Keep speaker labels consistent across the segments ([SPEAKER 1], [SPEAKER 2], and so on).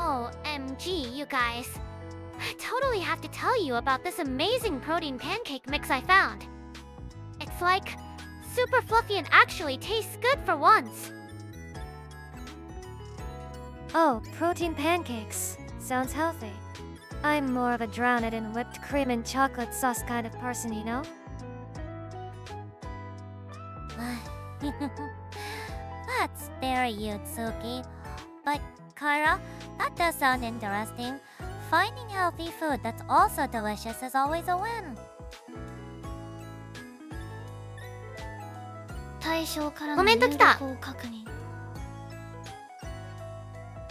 [SPEAKER 1] OMG, you guys. I totally have to tell you about this amazing protein pancake mix I found. It's like super fluffy and actually tastes good for once.
[SPEAKER 2] Oh, protein pancakes. Sounds healthy. I'm more of a drown it in whipped cream and chocolate sauce kind of person, you know?
[SPEAKER 3] That's very you, Tsuki. But, Kara, that does sound interesting. Finding healthy food that's also delicious is always a win.
[SPEAKER 4] 対象から
[SPEAKER 1] コ
[SPEAKER 4] の入
[SPEAKER 1] メント来た
[SPEAKER 4] 力を確認。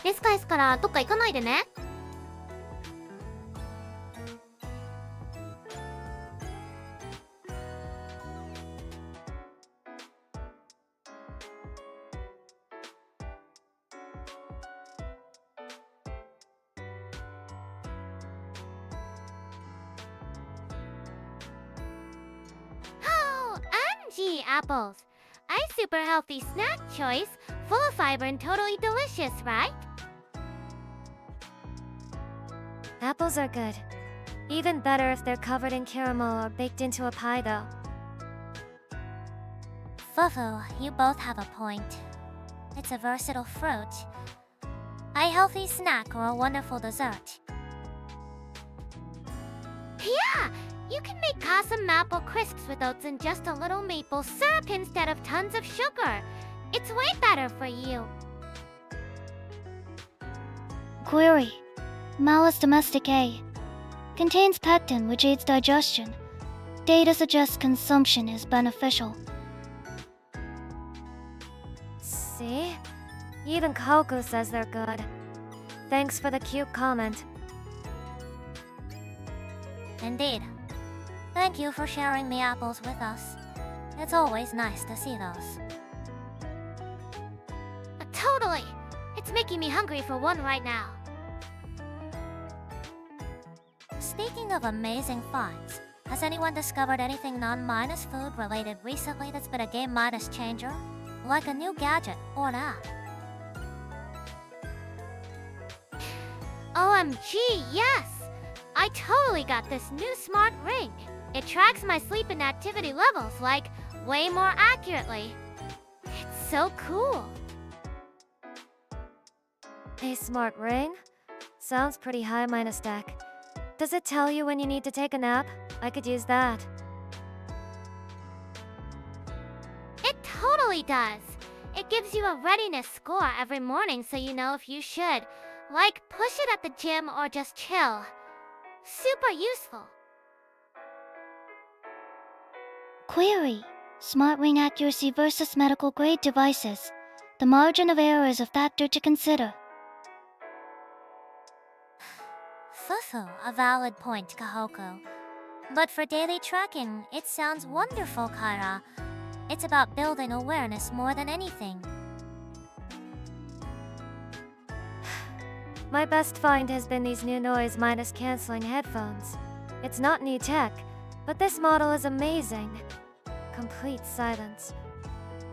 [SPEAKER 1] レス返すからどっか行かないでね。OMG apples. A super healthy snack choice, full of fiber and totally delicious, right?
[SPEAKER 2] Apples are good. Even better if they're covered in caramel or baked into a pie, though.
[SPEAKER 3] Fufu, you both have a point. It's a versatile fruit. A healthy snack or a wonderful dessert.
[SPEAKER 1] Yeah! You can make awesome apple crisps with oats and just a little maple syrup instead of tons of sugar. It's way better for you.
[SPEAKER 4] Query. Malus domestica. Contains pectin which aids digestion. Data suggests consumption is beneficial.
[SPEAKER 2] See? Even Kohaku says they're good. Thanks for the cute comment.
[SPEAKER 3] Indeed. Thank you for sharing the apples with us. It's always nice to see those.
[SPEAKER 1] Totally! It's making me hungry for one right now.
[SPEAKER 3] Speaking of amazing finds, has anyone discovered anything non-minus food related recently that's been a game minus changer? Like a new gadget or an app?
[SPEAKER 1] OMG, yes! I totally got this new smart ring. It tracks my sleep and activity levels, like, way more accurately. It's so cool.
[SPEAKER 2] A smart ring? Sounds pretty high minus tech. Does it tell you when you need to take a nap? I could use that.
[SPEAKER 1] It totally does. It gives you a readiness score every morning so you know if you should, like, push it at the gym or just chill. Super useful.
[SPEAKER 4] Query. Smart ring accuracy versus medical grade devices. The margin of error is a factor to consider.
[SPEAKER 3] Fufu, a valid point, Kohaku. But for daily tracking, it sounds wonderful, Kaira. It's about building awareness more than anything.
[SPEAKER 2] My best find has been these new noise minus canceling headphones. It's not new tech, but this model is amazing. Complete silence.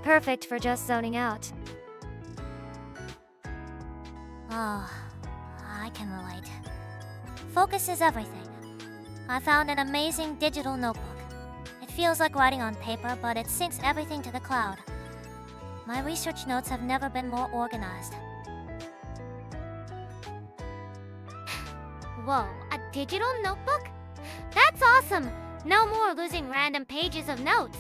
[SPEAKER 2] Perfect for just zoning out.
[SPEAKER 3] Oh, I can relate. Focus is everything. I found an amazing digital notebook. It feels like writing on paper, but it syncs everything to the cloud. My research notes have never been more organized.
[SPEAKER 1] Whoa, a digital notebook? That's awesome! No more losing random pages of notes.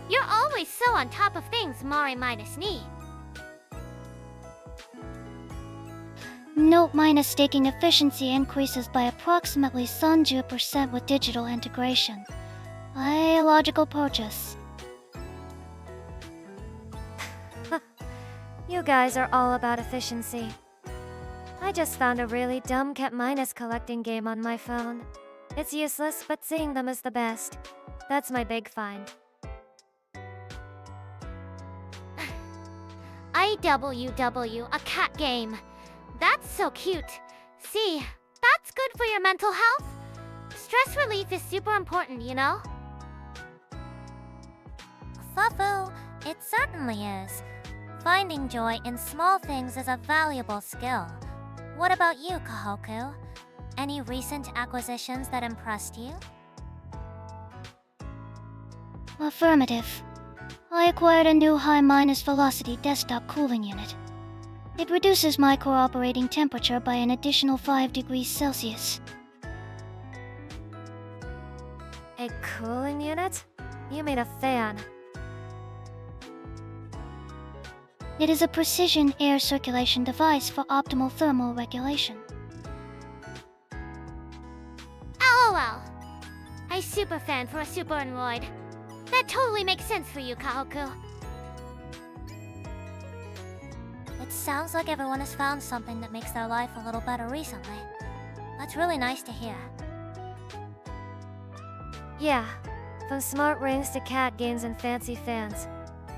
[SPEAKER 1] You're always so on top of things, Mari minus ni.
[SPEAKER 4] Note minus staking efficiency increases by approximately 30% with digital integration. A logical purchase.
[SPEAKER 2] You guys are all about efficiency. I just found a really dumb cat minus collecting game on my phone. It's useless, but seeing them is the best. That's my big find.
[SPEAKER 1] IWW, a cat game. That's so cute. See, that's good for your mental health. Stress relief is super important, you know?
[SPEAKER 3] Fufu, it certainly is. Finding joy in small things is a valuable skill. What about you, Kohaku? Any recent acquisitions that impressed you?
[SPEAKER 4] Affirmative. I acquired a new high-velocity desktop cooling unit. It reduces my core operating temperature by an additional 5 degrees Celsius.
[SPEAKER 2] A cooling unit? You mean a fan?
[SPEAKER 4] It is a precision air circulation device for optimal thermal regulation.
[SPEAKER 1] LOL. I super fan for a super annoyed. That totally makes sense for you, Kohaku.
[SPEAKER 3] It sounds like everyone has found something that makes their life a little better recently. That's really nice to hear.
[SPEAKER 2] Yeah, from smart rings to cat games and fancy fans.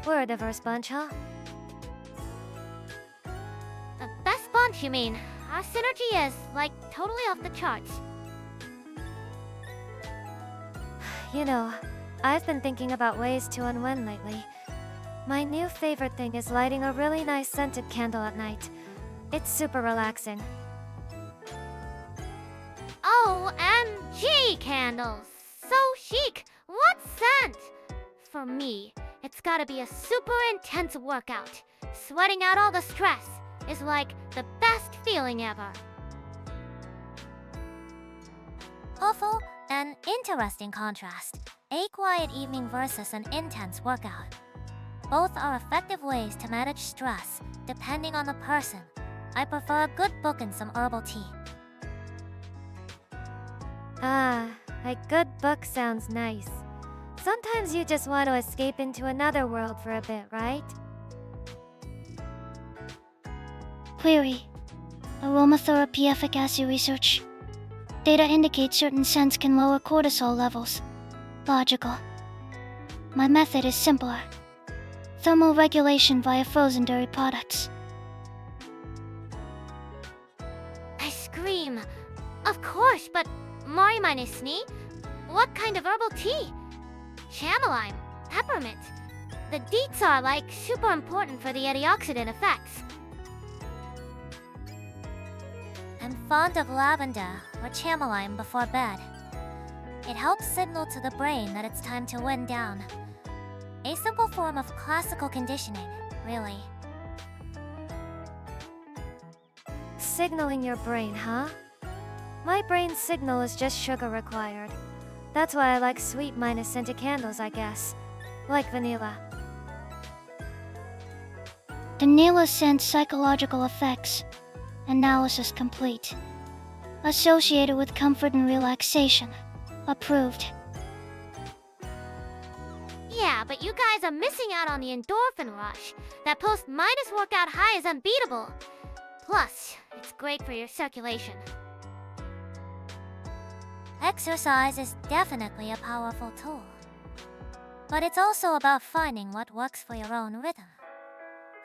[SPEAKER 2] We're a diverse bunch, huh?
[SPEAKER 1] The best bunch, you mean? Our synergy is, like, totally off the charts.
[SPEAKER 2] You know, I've been thinking about ways to unwind lately. My new favorite thing is lighting a really nice scented candle at night. It's super relaxing.
[SPEAKER 1] OMG candles! So chic! What scent? For me, it's gotta be a super intense workout. Sweating out all the stress is like the best feeling ever.
[SPEAKER 3] Awful, an interesting contrast. A quiet evening versus an intense workout. Both are effective ways to manage stress, depending on the person. I prefer a good book and some herbal tea.
[SPEAKER 2] Ah, a good book sounds nice. Sometimes you just want to escape into another world for a bit, right?
[SPEAKER 4] Query. Aromatherapy efficacy research. Data indicates certain scents can lower cortisol levels. Logical. My method is simpler. Thermal regulation via frozen dairy products.
[SPEAKER 1] I scream. Of course, but Mari minus ni? What kind of herbal tea? Chamomile, peppermint. The deets are like super important for the antioxidant effects.
[SPEAKER 3] I'm fond of lavender or chamomile before bed. It helps signal to the brain that it's time to wind down. A simple form of classical conditioning, really.
[SPEAKER 2] Signaling your brain, huh? My brain's signal is just sugar required. That's why I like sweet minus scented candles, I guess. Like vanilla.
[SPEAKER 4] Vanilla scent psychological effects. Analysis complete. Associated with comfort and relaxation. Approved.
[SPEAKER 1] Yeah, but you guys are missing out on the endorphin rush. That post-minus workout high is unbeatable. Plus, it's great for your circulation.
[SPEAKER 3] Exercise is definitely a powerful tool. But it's also about finding what works for your own rhythm.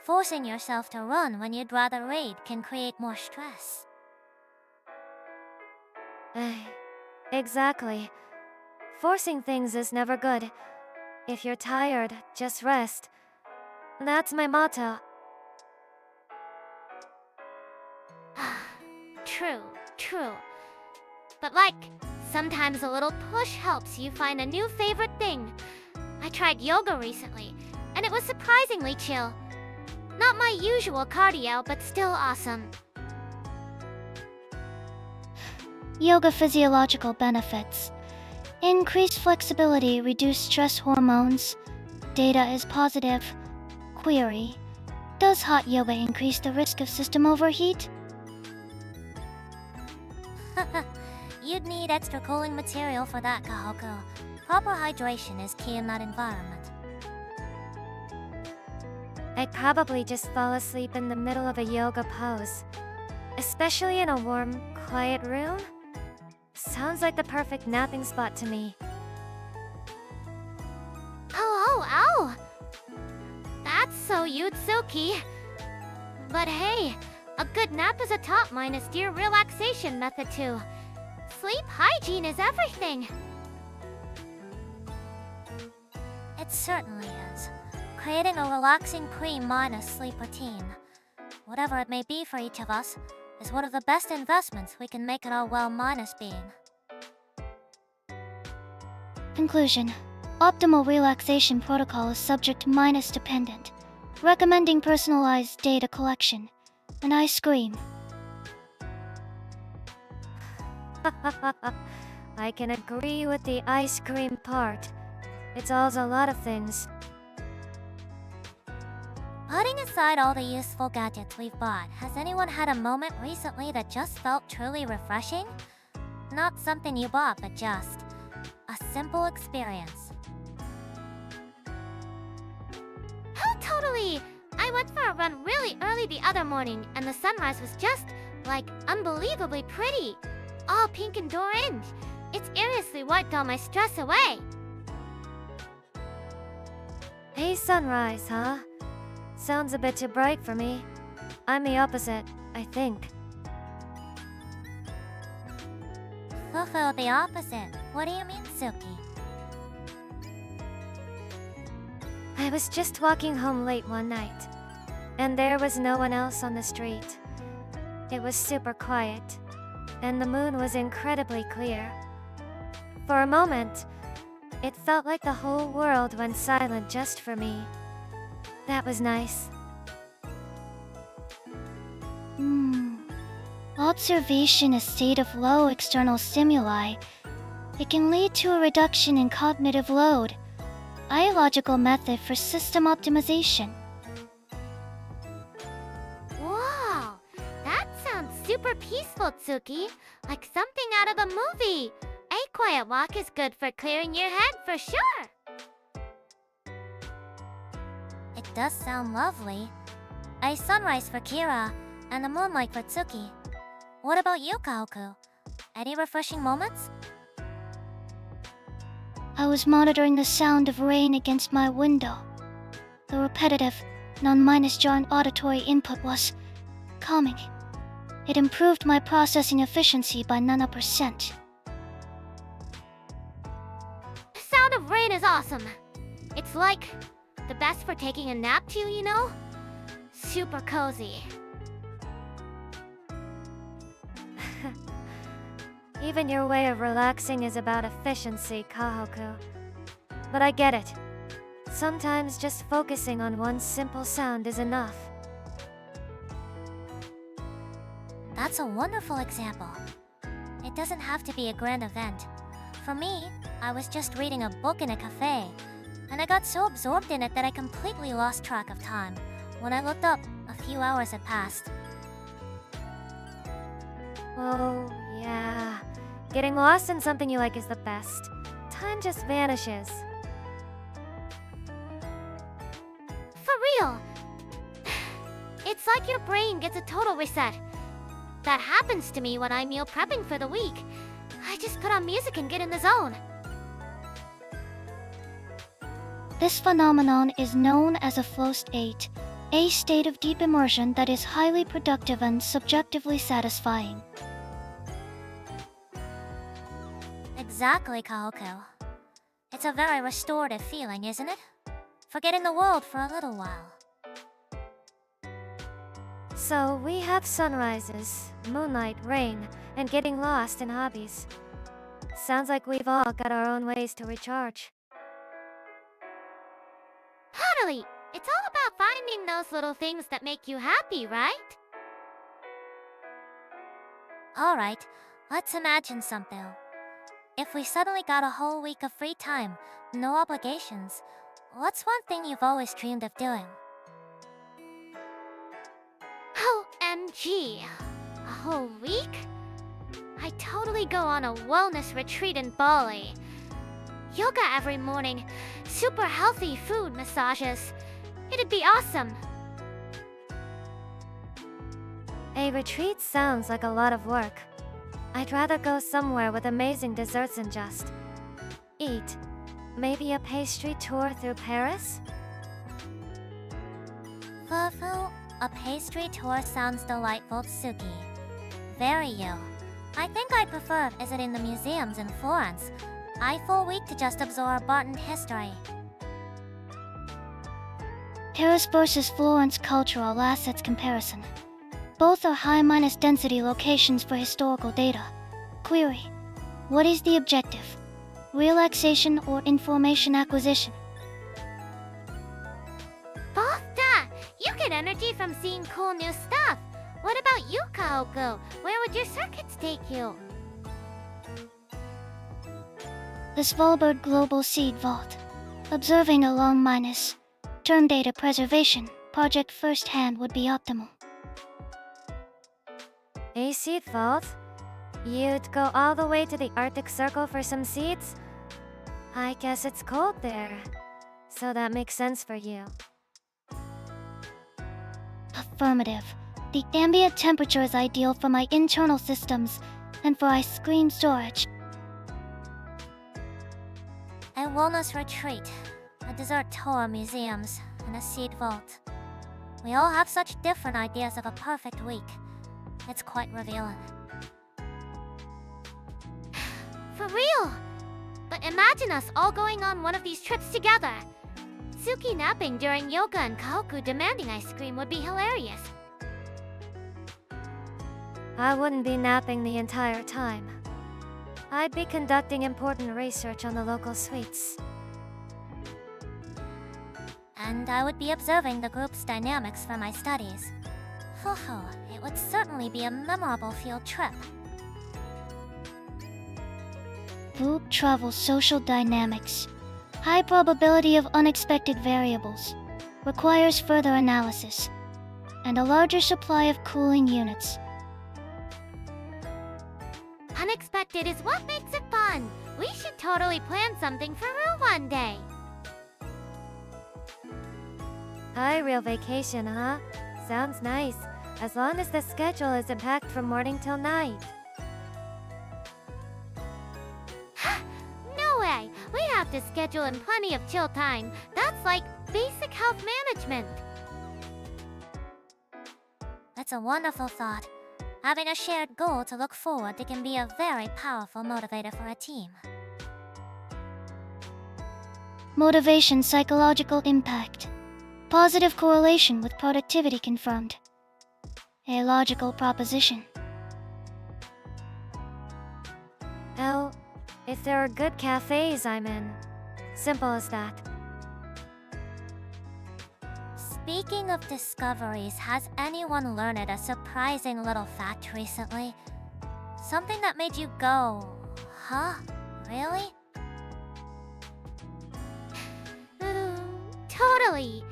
[SPEAKER 3] Forcing yourself to run when you'd rather read can create more stress.
[SPEAKER 2] Exactly. Forcing things is never good. If you're tired, just rest. That's my motto.
[SPEAKER 1] True. But like, sometimes a little push helps you find a new favorite thing. I tried yoga recently, and it was surprisingly chill. Not my usual cardio, but still awesome.
[SPEAKER 4] Yoga physiological benefits. Increased flexibility, reduced stress hormones. Data is positive. Query. Does hot yoga increase the risk of system overheat?
[SPEAKER 3] You'd need extra cooling material for that, Kohaku. Proper hydration is key in that environment.
[SPEAKER 2] I'd probably just fall asleep in the middle of a yoga pose. Especially in a warm, quiet room. Sounds like the perfect napping spot to me.
[SPEAKER 1] Ow! That's so Tsuki. But hey, a good nap is a top minus dear relaxation method too. Sleep hygiene is everything.
[SPEAKER 3] It certainly is. Creating a relaxing pre-minus sleep routine. Whatever it may be for each of us, is one of the best investments we can make in our well-minus being.
[SPEAKER 4] Conclusion. Optimal relaxation protocol is subject to minus dependent, recommending personalized data collection. And I scream.
[SPEAKER 2] I can agree with the ice cream part. It's also a lot of things.
[SPEAKER 3] Putting aside all the useful gadgets we've bought, has anyone had a moment recently that just felt truly refreshing? Not something you bought, but just a simple experience.
[SPEAKER 1] Oh, totally! I went for a run really early the other morning, and the sunrise was just, like, unbelievably pretty. All pink and orange. It seriously wiped all my stress away.
[SPEAKER 2] Hey, sunrise, huh? Sounds a bit too bright for me. I'm the opposite, I think.
[SPEAKER 3] Fulfill the opposite. What do you mean, Tsuki?
[SPEAKER 2] I was just walking home late one night, and there was no one else on the street. It was super quiet, and the moon was incredibly clear. For a moment, it felt like the whole world went silent just for me. That was nice.
[SPEAKER 4] Observation is a state of low external stimuli. It can lead to a reduction in cognitive load. A logical method for system optimization.
[SPEAKER 1] Wow! That sounds super peaceful, Tsuki. Like something out of a movie. A quiet walk is good for clearing your head for sure.
[SPEAKER 3] It does sound lovely. A sunrise for Kira, and a moonlight for Tsuki. What about you, Kohaku? Any refreshing moments?
[SPEAKER 4] I was monitoring the sound of rain against my window. The repetitive, non-minus-jarring auditory input was calming. It improved my processing efficiency by 9%.
[SPEAKER 1] The sound of rain is awesome. It's like the best for taking a nap too, you know? Super cozy.
[SPEAKER 2] Even your way of relaxing is about efficiency, Kohaku. But I get it. Sometimes just focusing on one simple sound is enough.
[SPEAKER 3] That's a wonderful example. It doesn't have to be a grand event. For me, I was just reading a book in a cafe, and I got so absorbed in it that I completely lost track of time. When I looked up, a few hours had passed.
[SPEAKER 2] Oh, yeah. Getting lost in something you like is the best. Time just vanishes.
[SPEAKER 1] For real. It's like your brain gets a total reset. That happens to me when I'm meal prepping for the week. I just put on music and get in the zone.
[SPEAKER 4] This phenomenon is known as a flow state, a state of deep immersion that is highly productive and subjectively satisfying.
[SPEAKER 3] Exactly, Kohaku. It's a very restorative feeling, isn't it? Forgetting the world for a little while.
[SPEAKER 2] So we have sunrises, moonlight, rain, and getting lost in hobbies. Sounds like we've all got our own ways to recharge.
[SPEAKER 1] Totally. It's all about finding those little things that make you happy, right?
[SPEAKER 3] Alright, let's imagine something. If we suddenly got a whole week of free time, no obligations, what's one thing you've always dreamed of doing?
[SPEAKER 1] OMG. A whole week? I totally go on a wellness retreat in Bali. Yoga every morning, super healthy food massages. It'd be awesome.
[SPEAKER 2] A retreat sounds like a lot of work. I'd rather go somewhere with amazing desserts and just eat. Maybe a pastry tour through Paris?
[SPEAKER 3] Fufu, a pastry tour sounds delightful, Tsuki. Very you. I think I'd prefer visiting the museums in Florence. I full week to just absorb art and history.
[SPEAKER 4] Paris versus Florence cultural assets comparison. Both are high density locations for historical data. Query: what is the objective? Relaxation or information acquisition?
[SPEAKER 1] Both da! You get energy from seeing cool new stuff. What about you, Kohaku? Where would your circuits take you?
[SPEAKER 4] The Svalbard Global Seed Vault. Observing a long-term data preservation project firsthand would be optimal.
[SPEAKER 2] A seed vault? You'd go all the way to the Arctic Circle for some seeds? I guess it's cold there, so that makes sense for you.
[SPEAKER 4] Affirmative. The ambient temperature is ideal for my internal systems and for ice cream storage.
[SPEAKER 3] A wellness retreat, a dessert tour museums, and a seed vault. We all have such different ideas of a perfect week. It's quite revealing.
[SPEAKER 1] For real! But imagine us all going on one of these trips together. Tsuki napping during yoga and Kohaku demanding ice cream would be hilarious.
[SPEAKER 2] I wouldn't be napping the entire time. I'd be conducting important research on the local sweets.
[SPEAKER 3] And I would be observing the group's dynamics for my studies. It would certainly be a memorable field trip.
[SPEAKER 4] Group travel social dynamics. High probability of unexpected variables. Requires further analysis. And a larger supply of cooling units.
[SPEAKER 1] Unexpected is what makes it fun. We should totally plan something for real one day.
[SPEAKER 2] Hi, real vacation, huh? Sounds nice, as long as the schedule isn't packed from morning till night.
[SPEAKER 1] No way! We have to schedule in plenty of chill time. That's like basic health management.
[SPEAKER 3] That's a wonderful thought. Having a shared goal to look forward to can be a very powerful motivator for a team.
[SPEAKER 4] Motivation psychological impact. Positive correlation with productivity confirmed. A logical proposition.
[SPEAKER 2] Oh, if there are good cafes, I'm in. Simple as that.
[SPEAKER 3] Speaking of discoveries, has anyone learned a surprising little fact recently? Something that made you go, huh? Really?
[SPEAKER 1] Totally!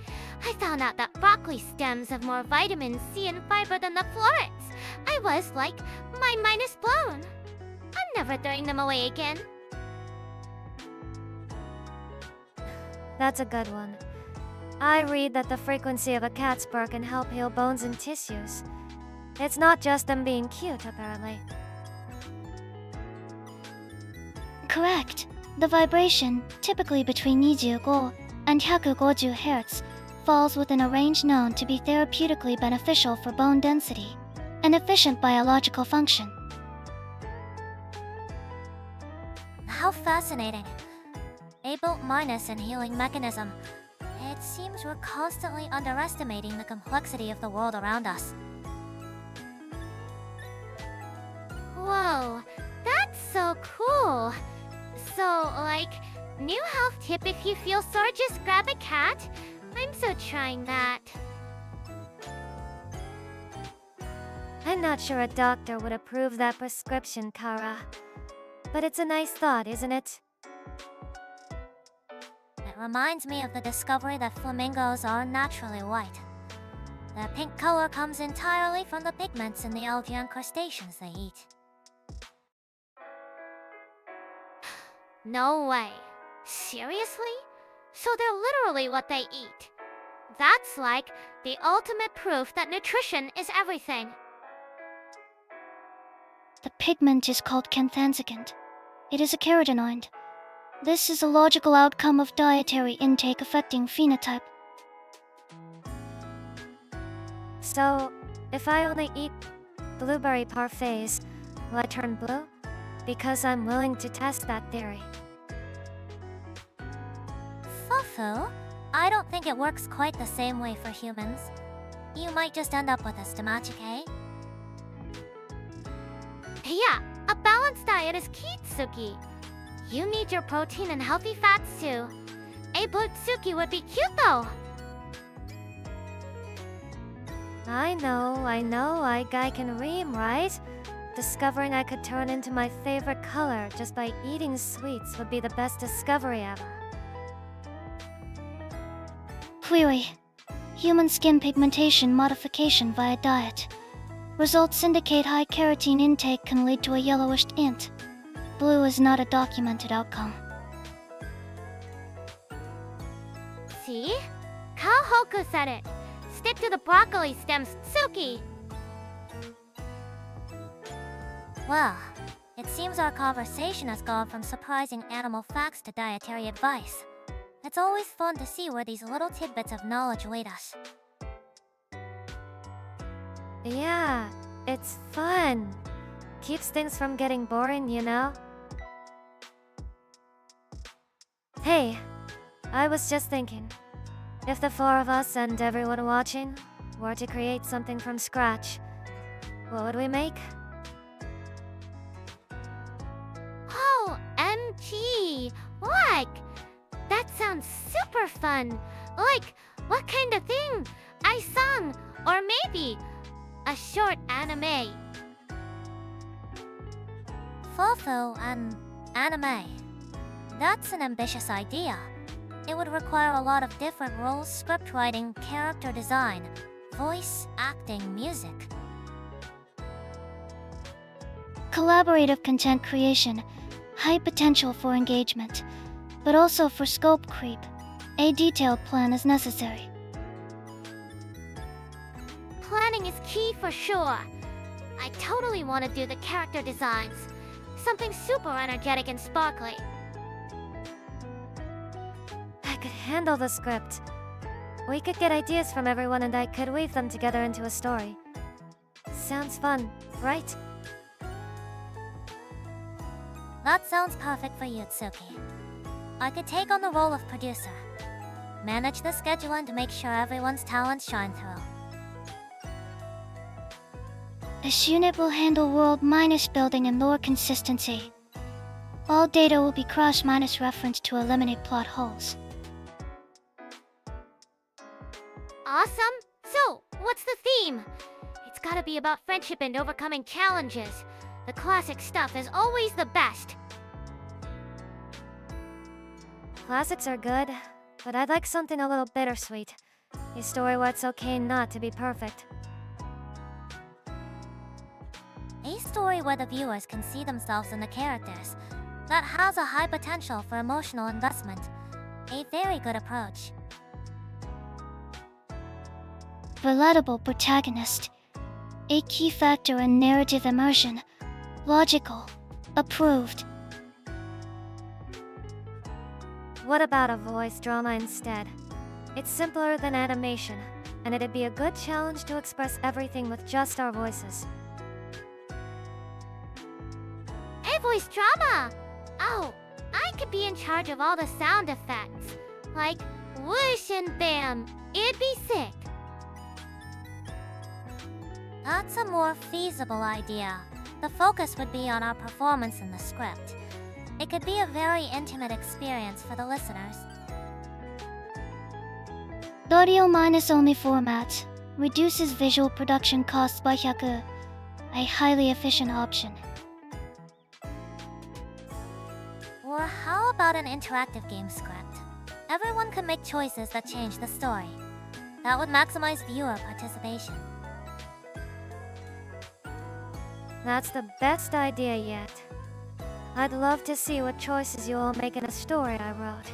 [SPEAKER 1] I found out that broccoli stems have more vitamin C and fiber than the florets. I was like, my mind is blown. I'm never throwing them away again.
[SPEAKER 2] That's a good one. I read that the frequency of a cat's purr can help heal bones and tissues. It's not just them being cute, apparently.
[SPEAKER 4] Correct. The vibration, typically between 25 and 150 Hz, falls within a range known to be therapeutically beneficial for bone density and efficient biological function.
[SPEAKER 3] How fascinating. A-minus and healing mechanism. It seems we're constantly underestimating the complexity of the world around us.
[SPEAKER 1] Whoa, that's so cool. So, like, new health tip: if you feel sore, just grab a cat? I'm so trying that.
[SPEAKER 2] I'm not sure a doctor would approve that prescription, Kara. But it's a nice thought, isn't it?
[SPEAKER 3] It reminds me of the discovery that flamingos are naturally white. The pink color comes entirely from the pigments in the algae and crustaceans they eat.
[SPEAKER 1] No way. Seriously? So they're literally what they eat. That's like the ultimate proof that nutrition is everything.
[SPEAKER 4] The pigment is called canthanzicant. It is a carotenoid. This is a logical outcome of dietary intake affecting phenotype.
[SPEAKER 2] So, if I only eat blueberry parfaits, will I turn blue? Because I'm willing to test that theory.
[SPEAKER 3] Fufu? I don't think it works quite the same way for humans. You might just end up with a stomach, eh?
[SPEAKER 1] Yeah, a balanced diet is key, Tsuki. You need your protein and healthy fats too. A blue Tsuki would be cute though.
[SPEAKER 2] I know, I can ream, right? Discovering I could turn into my favorite color just by eating sweets would be the best discovery ever.
[SPEAKER 4] Query. Human skin pigmentation modification via diet. Results indicate high keratin intake can lead to a yellowish tint. Blue is not a documented outcome.
[SPEAKER 1] See? Kohaku said it. Stick to the broccoli stems, Tsuki.
[SPEAKER 3] Well, it seems our conversation has gone from surprising animal facts to dietary advice. It's always fun to see where these little tidbits of knowledge lead us.
[SPEAKER 2] Yeah, it's fun. Keeps things from getting boring, you know? Hey, I was just thinking, if the four of us and everyone watching were to create something from scratch, what would we make?
[SPEAKER 1] Oh, MG. Like, that sounds super fun. Like, what kind of thing? I sung, or maybe a short anime.
[SPEAKER 3] Fufu and anime. That's an ambitious idea. It would require a lot of different roles, script writing, character design, voice, acting, music.
[SPEAKER 4] Collaborative content creation. High potential for engagement, but also for scope creep. A detailed plan is necessary.
[SPEAKER 1] Planning is key for sure. I totally want to do the character designs. Something super energetic and sparkly.
[SPEAKER 2] I could handle the script. We could get ideas from everyone and I could weave them together into a story. Sounds fun, right?
[SPEAKER 3] That sounds perfect for you, Tsuki. I could take on the role of producer. Manage the schedule and make sure everyone's talents shine through.
[SPEAKER 4] This unit will handle world minus building and lore consistency. All data will be cross-minus referenced to eliminate plot holes.
[SPEAKER 1] Awesome. So, what's the theme? It's gotta be about friendship and overcoming challenges. The classic stuff is always the best.
[SPEAKER 2] Classics are good, but I'd like something a little bittersweet. A story where it's okay not to be perfect.
[SPEAKER 3] A story where the viewers can see themselves in the characters. That has a high potential for emotional investment. A very good approach.
[SPEAKER 4] Relatable protagonist. A key factor in narrative immersion. Logical. Approved.
[SPEAKER 2] What about a voice drama instead? It's simpler than animation, and it'd be a good challenge to express everything with just our voices.
[SPEAKER 1] A voice drama! Oh, I could be in charge of all the sound effects. Like, whoosh and bam. It'd be sick.
[SPEAKER 3] That's a more feasible idea. The focus would be on our performance in the script. It could be a very intimate experience for the listeners.
[SPEAKER 4] Audio minus only format. Reduces visual production costs by 100. A highly efficient option.
[SPEAKER 3] Or how about an interactive game script? Everyone can make choices that change the story. That would maximize viewer participation.
[SPEAKER 2] That's the best idea yet. I'd love to see what choices you all make in a story I wrote.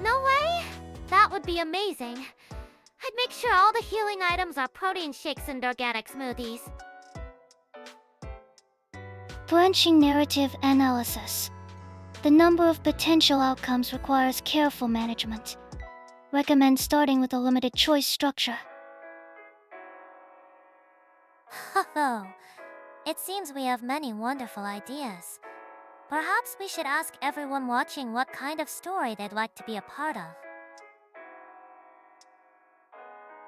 [SPEAKER 1] No way? That would be amazing. I'd make sure all the healing items are protein shakes and organic smoothies.
[SPEAKER 4] Branching narrative analysis. The number of potential outcomes requires careful management. Recommend starting with a limited choice structure.
[SPEAKER 3] Ho-ho! It seems we have many wonderful ideas. Perhaps we should ask everyone watching what kind of story they'd like to be a part of.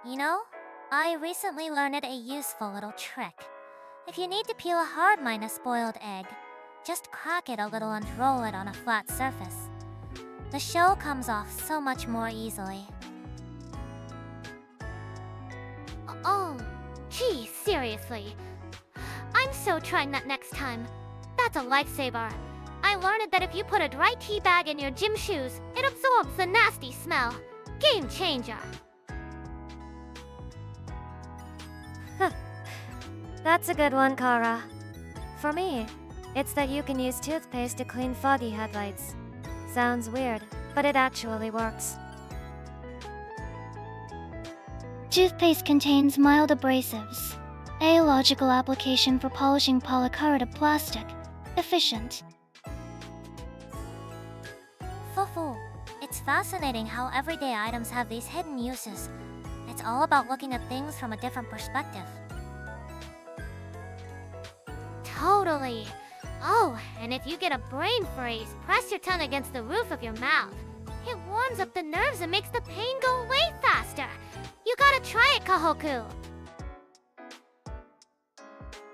[SPEAKER 3] You know, I recently learned a useful little trick. If you need to peel a hard minus boiled egg, just crack it a little and roll it on a flat surface. The shell comes off so much more easily.
[SPEAKER 1] Oh, gee, seriously. I'm so trying that next time. That's a lifesaver. I learned that if you put a dry tea bag in your gym shoes, it absorbs the nasty smell. Game changer.
[SPEAKER 2] That's a good one, Kara. For me, it's that you can use toothpaste to clean foggy headlights. Sounds weird, but it actually works.
[SPEAKER 4] Toothpaste contains mild abrasives. A logical application for polishing polycarbonate plastic. Efficient.
[SPEAKER 3] Fufu, it's fascinating how everyday items have these hidden uses. It's all about looking at things from a different perspective.
[SPEAKER 1] Totally. Oh, and if you get a brain freeze, press your tongue against the roof of your mouth. It warms up the nerves and makes the pain go away faster. You gotta try it, Kohaku.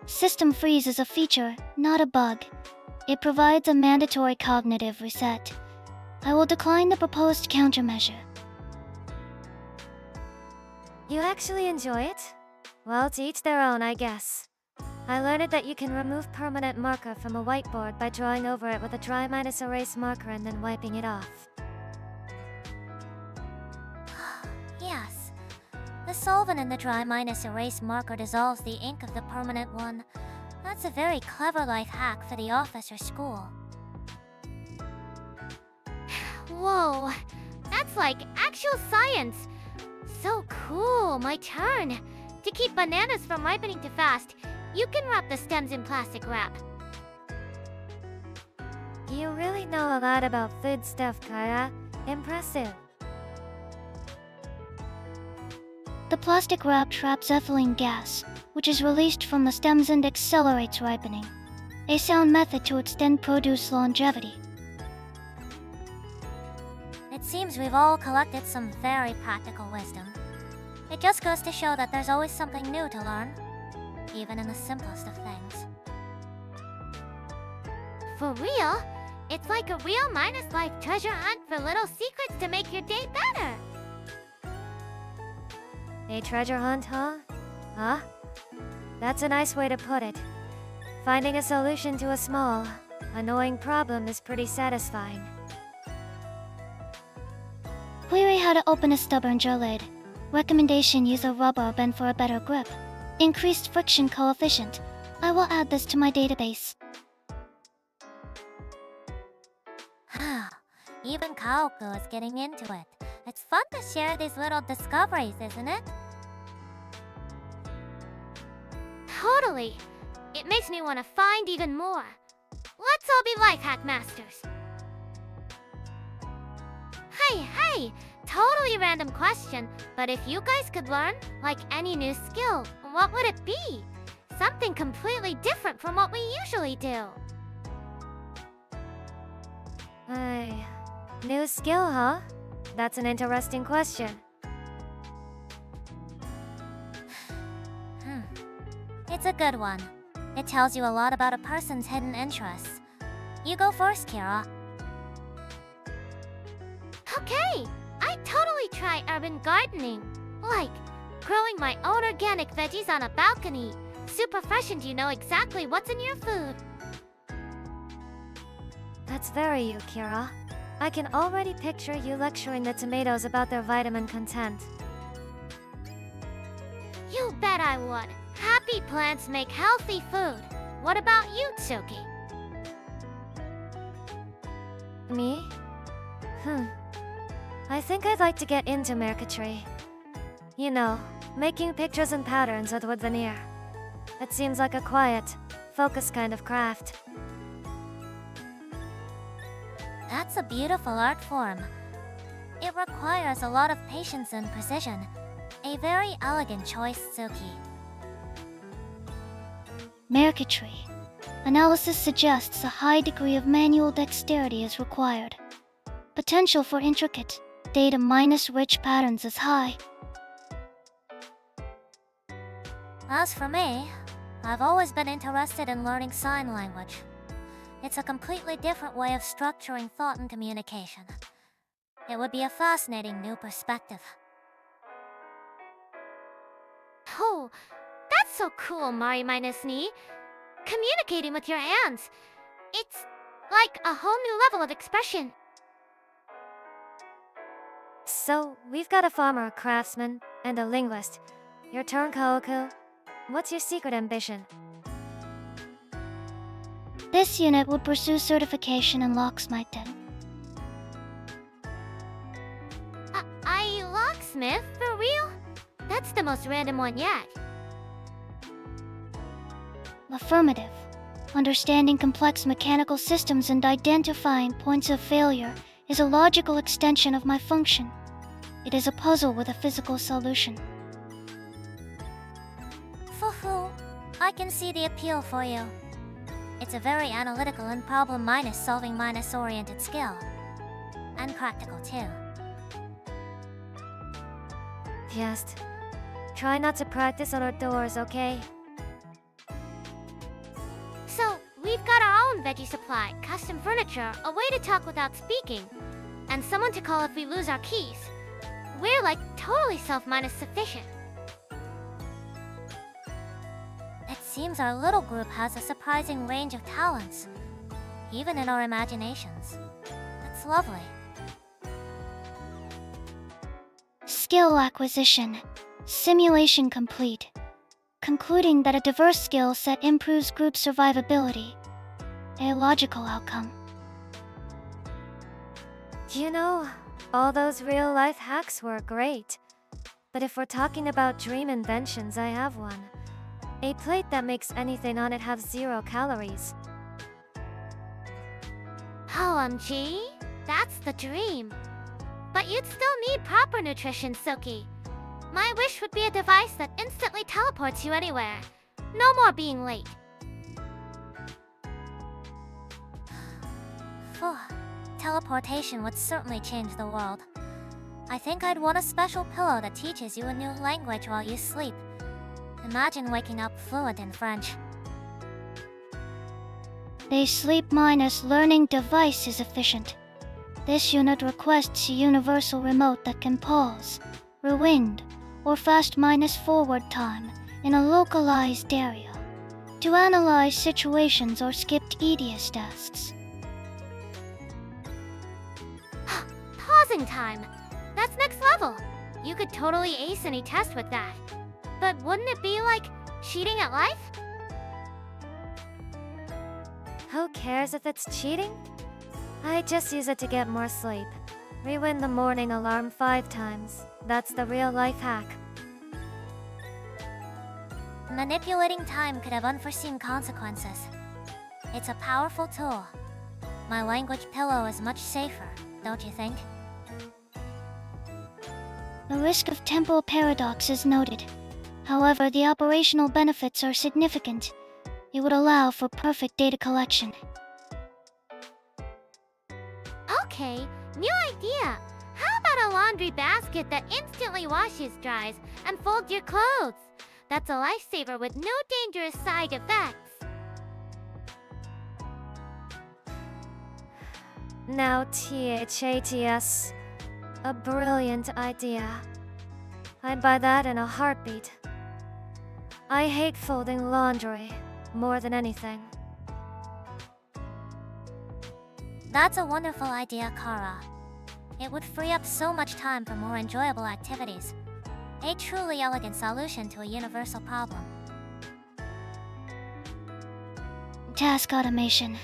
[SPEAKER 4] System freeze is a feature, not a bug. It provides a mandatory cognitive reset. I will decline the proposed countermeasure.
[SPEAKER 2] You actually enjoy it? Well, to each their own, I guess. I learned that you can remove permanent marker from a whiteboard by drawing over it with a dry minus erase marker and then wiping it off.
[SPEAKER 3] Yes. The solvent in the dry minus erase marker dissolves the ink of the permanent one. That's a very clever life hack for the office or school.
[SPEAKER 1] Whoa, that's like actual science. So cool, my turn. To keep bananas from ripening too fast, you can wrap the stems in plastic wrap.
[SPEAKER 2] You really know a lot about food stuff, Kara. Impressive.
[SPEAKER 4] The plastic wrap traps ethylene gas, which is released from the stems and accelerates ripening. A sound method to extend produce longevity.
[SPEAKER 3] It seems we've all collected some very practical wisdom. It just goes to show that there's always something new to learn, even in the simplest of things.
[SPEAKER 1] For real? It's like a real minus life treasure hunt for little secrets to make your day better.
[SPEAKER 2] A treasure hunt, huh? Huh? That's a nice way to put it. Finding a solution to a small, annoying problem is pretty satisfying.
[SPEAKER 4] Query how to open a stubborn jar lid. Recommendation: use a rubber band for a better grip. Increased friction coefficient. I will add this to my database.
[SPEAKER 3] Even Kaoku is getting into it. It's fun to share these little discoveries, isn't it?
[SPEAKER 1] Totally. It makes me want to find even more. Let's all be life hack masters. Hey, totally random question, but if you guys could learn, like any new skill, what would it be? Something completely different from what we usually do.
[SPEAKER 2] New skill, huh? That's an interesting question.
[SPEAKER 3] It's a good one. It tells you a lot about a person's hidden interests. You go first, Kira.
[SPEAKER 1] Okay, I totally try urban gardening. Like, growing my own organic veggies on a balcony. Super fresh and you know exactly what's in your food.
[SPEAKER 2] That's very you, Kira. I can already picture you lecturing the tomatoes about their vitamin content.
[SPEAKER 1] You bet I would. Happy plants make healthy food. What about you, Tsuki?
[SPEAKER 2] Me? I think I'd like to get into marquetry. You know, making pictures and patterns with wood veneer. It seems like a quiet, focused kind of craft.
[SPEAKER 3] That's a beautiful art form. It requires a lot of patience and precision. A very elegant choice, Tsuki.
[SPEAKER 4] Marquetry. Analysis suggests a high degree of manual dexterity is required. Potential for intricate, data-rich patterns is high.
[SPEAKER 3] As for me, I've always been interested in learning sign language. It's a completely different way of structuring thought and communication. It would be a fascinating new perspective.
[SPEAKER 1] Oh, that's so cool, Mari minus Ni. Communicating with your hands. It's like a whole new level of expression.
[SPEAKER 2] So, we've got a farmer, a craftsman, and a linguist. Your turn, Kohaku. What's your secret ambition?
[SPEAKER 4] This unit would pursue certification in locksmithing.
[SPEAKER 1] I locksmith? For real? That's the most random one yet.
[SPEAKER 4] Affirmative. Understanding complex mechanical systems and identifying points of failure is a logical extension of my function. It is a puzzle with a physical solution.
[SPEAKER 3] Fufu, I can see the appeal for you. It's a very analytical and problem-solving oriented skill. And practical too.
[SPEAKER 2] Just try not to practice on our doors, okay?
[SPEAKER 1] So, we've got our own veggie supply, custom furniture, a way to talk without speaking, and someone to call if we lose our keys. We're like totally self-sufficient.
[SPEAKER 3] It seems our little group has a surprising range of talents, even in our imaginations. That's lovely.
[SPEAKER 4] Skill acquisition. Simulation complete. Concluding that a diverse skill set improves group survivability. A logical outcome.
[SPEAKER 2] You know, all those real-life hacks were great. But if we're talking about dream inventions, I have one. A plate that makes anything on it have 0 calories.
[SPEAKER 1] OMG, that's the dream. But you'd still need proper nutrition, Tsuki. My wish would be a device that instantly teleports you anywhere. No more being late.
[SPEAKER 3] Phew. Teleportation would certainly change the world. I think I'd want a special pillow that teaches you a new language while you sleep. Imagine waking up fluent in French.
[SPEAKER 4] The sleep minus learning device is efficient. This unit requests a universal remote that can pause, rewind, or fast minus forward time in a localized area to analyze situations or skip tedious tasks.
[SPEAKER 1] Pausing time. That's next level. You could totally ace any test with that. But wouldn't it be like cheating at life?
[SPEAKER 2] Who cares if it's cheating? I just use it to get more sleep. Rewind the morning alarm 5 times. That's the real-life hack.
[SPEAKER 3] Manipulating time could have unforeseen consequences. It's a powerful tool. My language pillow is much safer, don't you think?
[SPEAKER 4] The risk of temporal paradox is noted. However, the operational benefits are significant. It would allow for perfect data collection.
[SPEAKER 1] Okay, new idea. How about a laundry basket that instantly washes, dries, and folds your clothes? That's a lifesaver with no dangerous side effects.
[SPEAKER 2] Now THATS. A brilliant idea. I'd buy that in a heartbeat. I hate folding laundry more than anything.
[SPEAKER 3] That's a wonderful idea, Kara. It would free up so much time for more enjoyable activities. A truly elegant solution to a universal problem.
[SPEAKER 4] Task automation.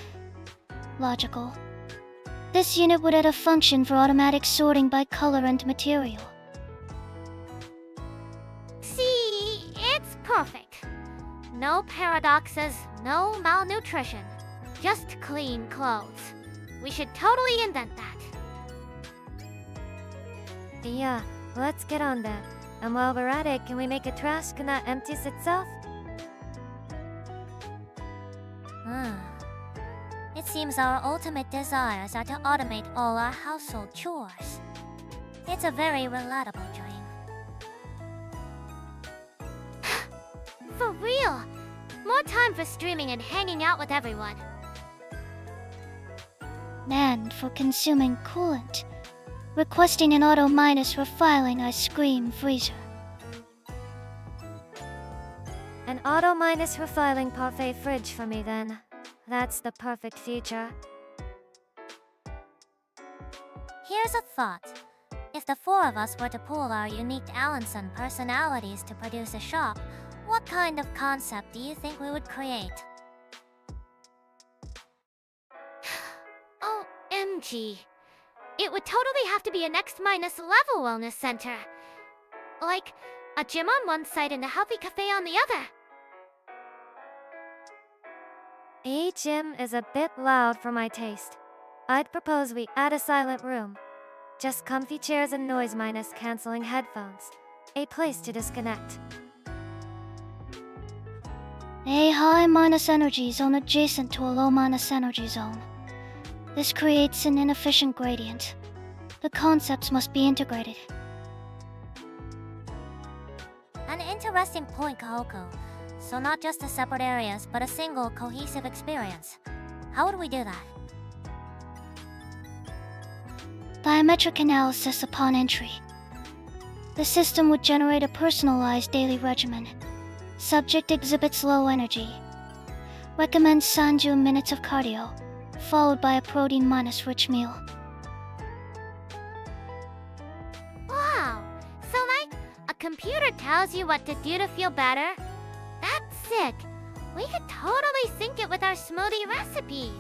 [SPEAKER 4] Logical. This unit would add a function for automatic sorting by color and material.
[SPEAKER 1] See, it's perfect. No paradoxes, no malnutrition. Just clean clothes. We should totally invent that.
[SPEAKER 2] Yeah, let's get on that. And while we're at it, can we make a trash can that empties itself?
[SPEAKER 3] It seems our ultimate desires are to automate all our household chores. It's a very relatable dream.
[SPEAKER 1] For real. More time for streaming and hanging out with everyone.
[SPEAKER 4] And for consuming coolant. Requesting an auto minus refiling ice cream freezer.
[SPEAKER 2] An auto minus refiling parfait fridge for me then. That's the perfect feature.
[SPEAKER 3] Here's a thought. If the four of us were to pool our unique Allenson personalities to produce a shop, what kind of concept do you think we would create?
[SPEAKER 1] OMG. It would totally have to be a next minus level wellness center. Like a gym on one side and a healthy cafe on the other.
[SPEAKER 2] A gym is a bit loud for my taste. I'd propose we add a silent room. Just comfy chairs and noise minus canceling headphones. A place to disconnect.
[SPEAKER 4] A high minus energy zone adjacent to a low minus energy zone. This creates an inefficient gradient. The concepts must be integrated.
[SPEAKER 3] An interesting point, Kohaku. So not just the separate areas, but a single cohesive experience. How would we do that?
[SPEAKER 4] Biometric analysis upon entry. The system would generate a personalized daily regimen. Subject exhibits low energy. Recommends 30 minutes of cardio, followed by a protein minus rich meal.
[SPEAKER 1] Wow. So like, a computer tells you what to do to feel better? That's sick. We could totally sync it with our smoothie recipes.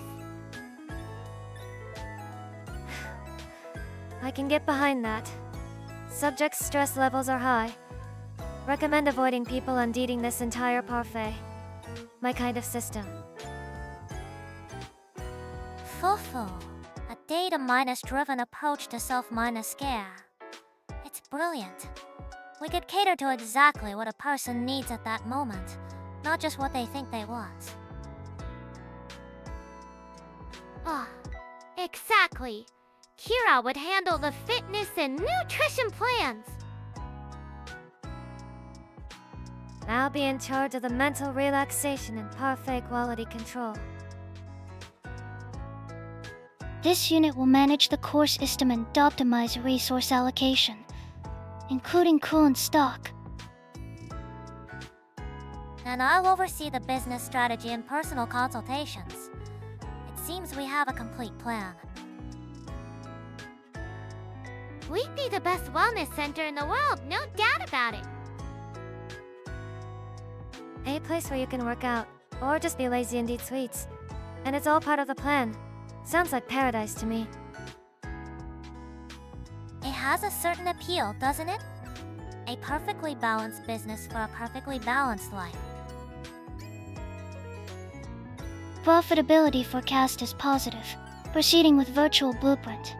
[SPEAKER 2] I can get behind that. Subject's stress levels are high. Recommend avoiding people and eating this entire parfait. My kind of system.
[SPEAKER 3] Fufu. A data minus driven approach to self minus scare. It's brilliant. We could cater to exactly what a person needs at that moment, not just what they think they want.
[SPEAKER 1] Oh, exactly. Kira would handle the fitness and nutrition plans.
[SPEAKER 2] I'll be in charge of the mental relaxation and parfait quality control.
[SPEAKER 4] This unit will manage the course system and optimize resource allocation, including coolant stock.
[SPEAKER 3] And I'll oversee the business strategy and personal consultations. It seems we have a complete plan.
[SPEAKER 1] We'd be the best wellness center in the world, no doubt about it.
[SPEAKER 2] A place where you can work out, or just be lazy and eat sweets. And it's all part of the plan. Sounds like paradise to me.
[SPEAKER 3] It has a certain appeal, doesn't it? A perfectly balanced business for a perfectly balanced life.
[SPEAKER 4] Profitability forecast is positive. Proceeding with virtual blueprint.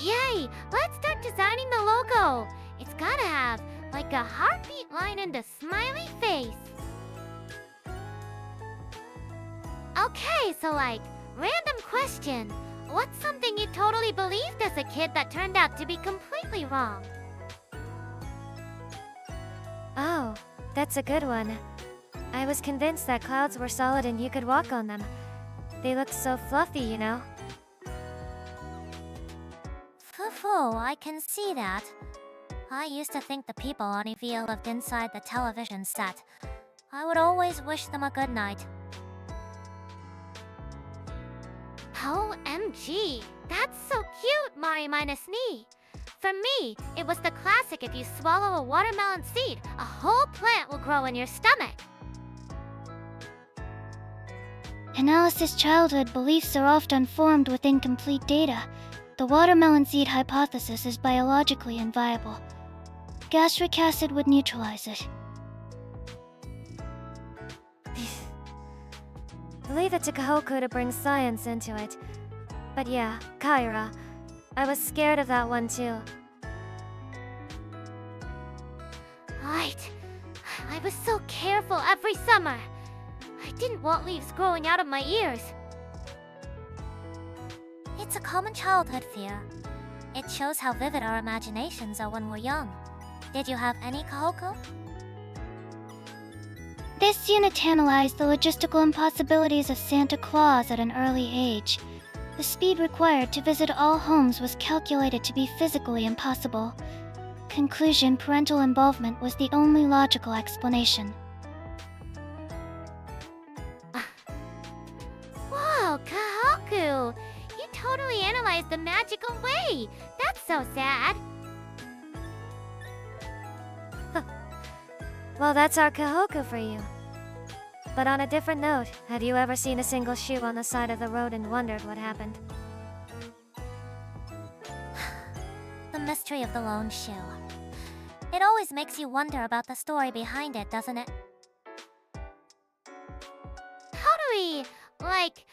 [SPEAKER 1] Yay! Let's start designing the logo. It's gotta have, like a heartbeat line and a smiley face. Okay, so like, random question. What's something you totally believed as a kid that turned out to be completely wrong?
[SPEAKER 2] Oh, that's a good one. I was convinced that clouds were solid and you could walk on them. They looked so fluffy, you know.
[SPEAKER 3] Fufu, I can see that. I used to think the people on EVA lived inside the television set. I would always wish them a good night.
[SPEAKER 1] OMG, that's so cute, Mari minus knee. For me, it was the classic if you swallow a watermelon seed, a whole plant will grow in your stomach.
[SPEAKER 4] Analysis childhood beliefs are often formed with incomplete data. The watermelon seed hypothesis is biologically inviable. Gastric acid would neutralize it.
[SPEAKER 2] Leave it to Kohaku to bring science into it. But yeah, Kyra. I was scared of that one too.
[SPEAKER 1] Right. I was so careful every summer. I didn't want leaves growing out of my ears.
[SPEAKER 3] It's a common childhood fear. It shows how vivid our imaginations are when we're young. Did you have any Kohaku?
[SPEAKER 4] This unit analyzed the logistical impossibilities of Santa Claus at an early age. The speed required to visit all homes was calculated to be physically impossible. Conclusion: parental involvement was the only logical explanation.
[SPEAKER 1] Whoa, Kohaku! You totally analyzed the magical way! That's so sad!
[SPEAKER 2] Well, that's our Kohaku for you. But on a different note, have you ever seen a single shoe on the side of the road and wondered what happened?
[SPEAKER 3] The mystery of the lone shoe. It always makes you wonder about the story behind it, doesn't it?
[SPEAKER 1] Totally! Like,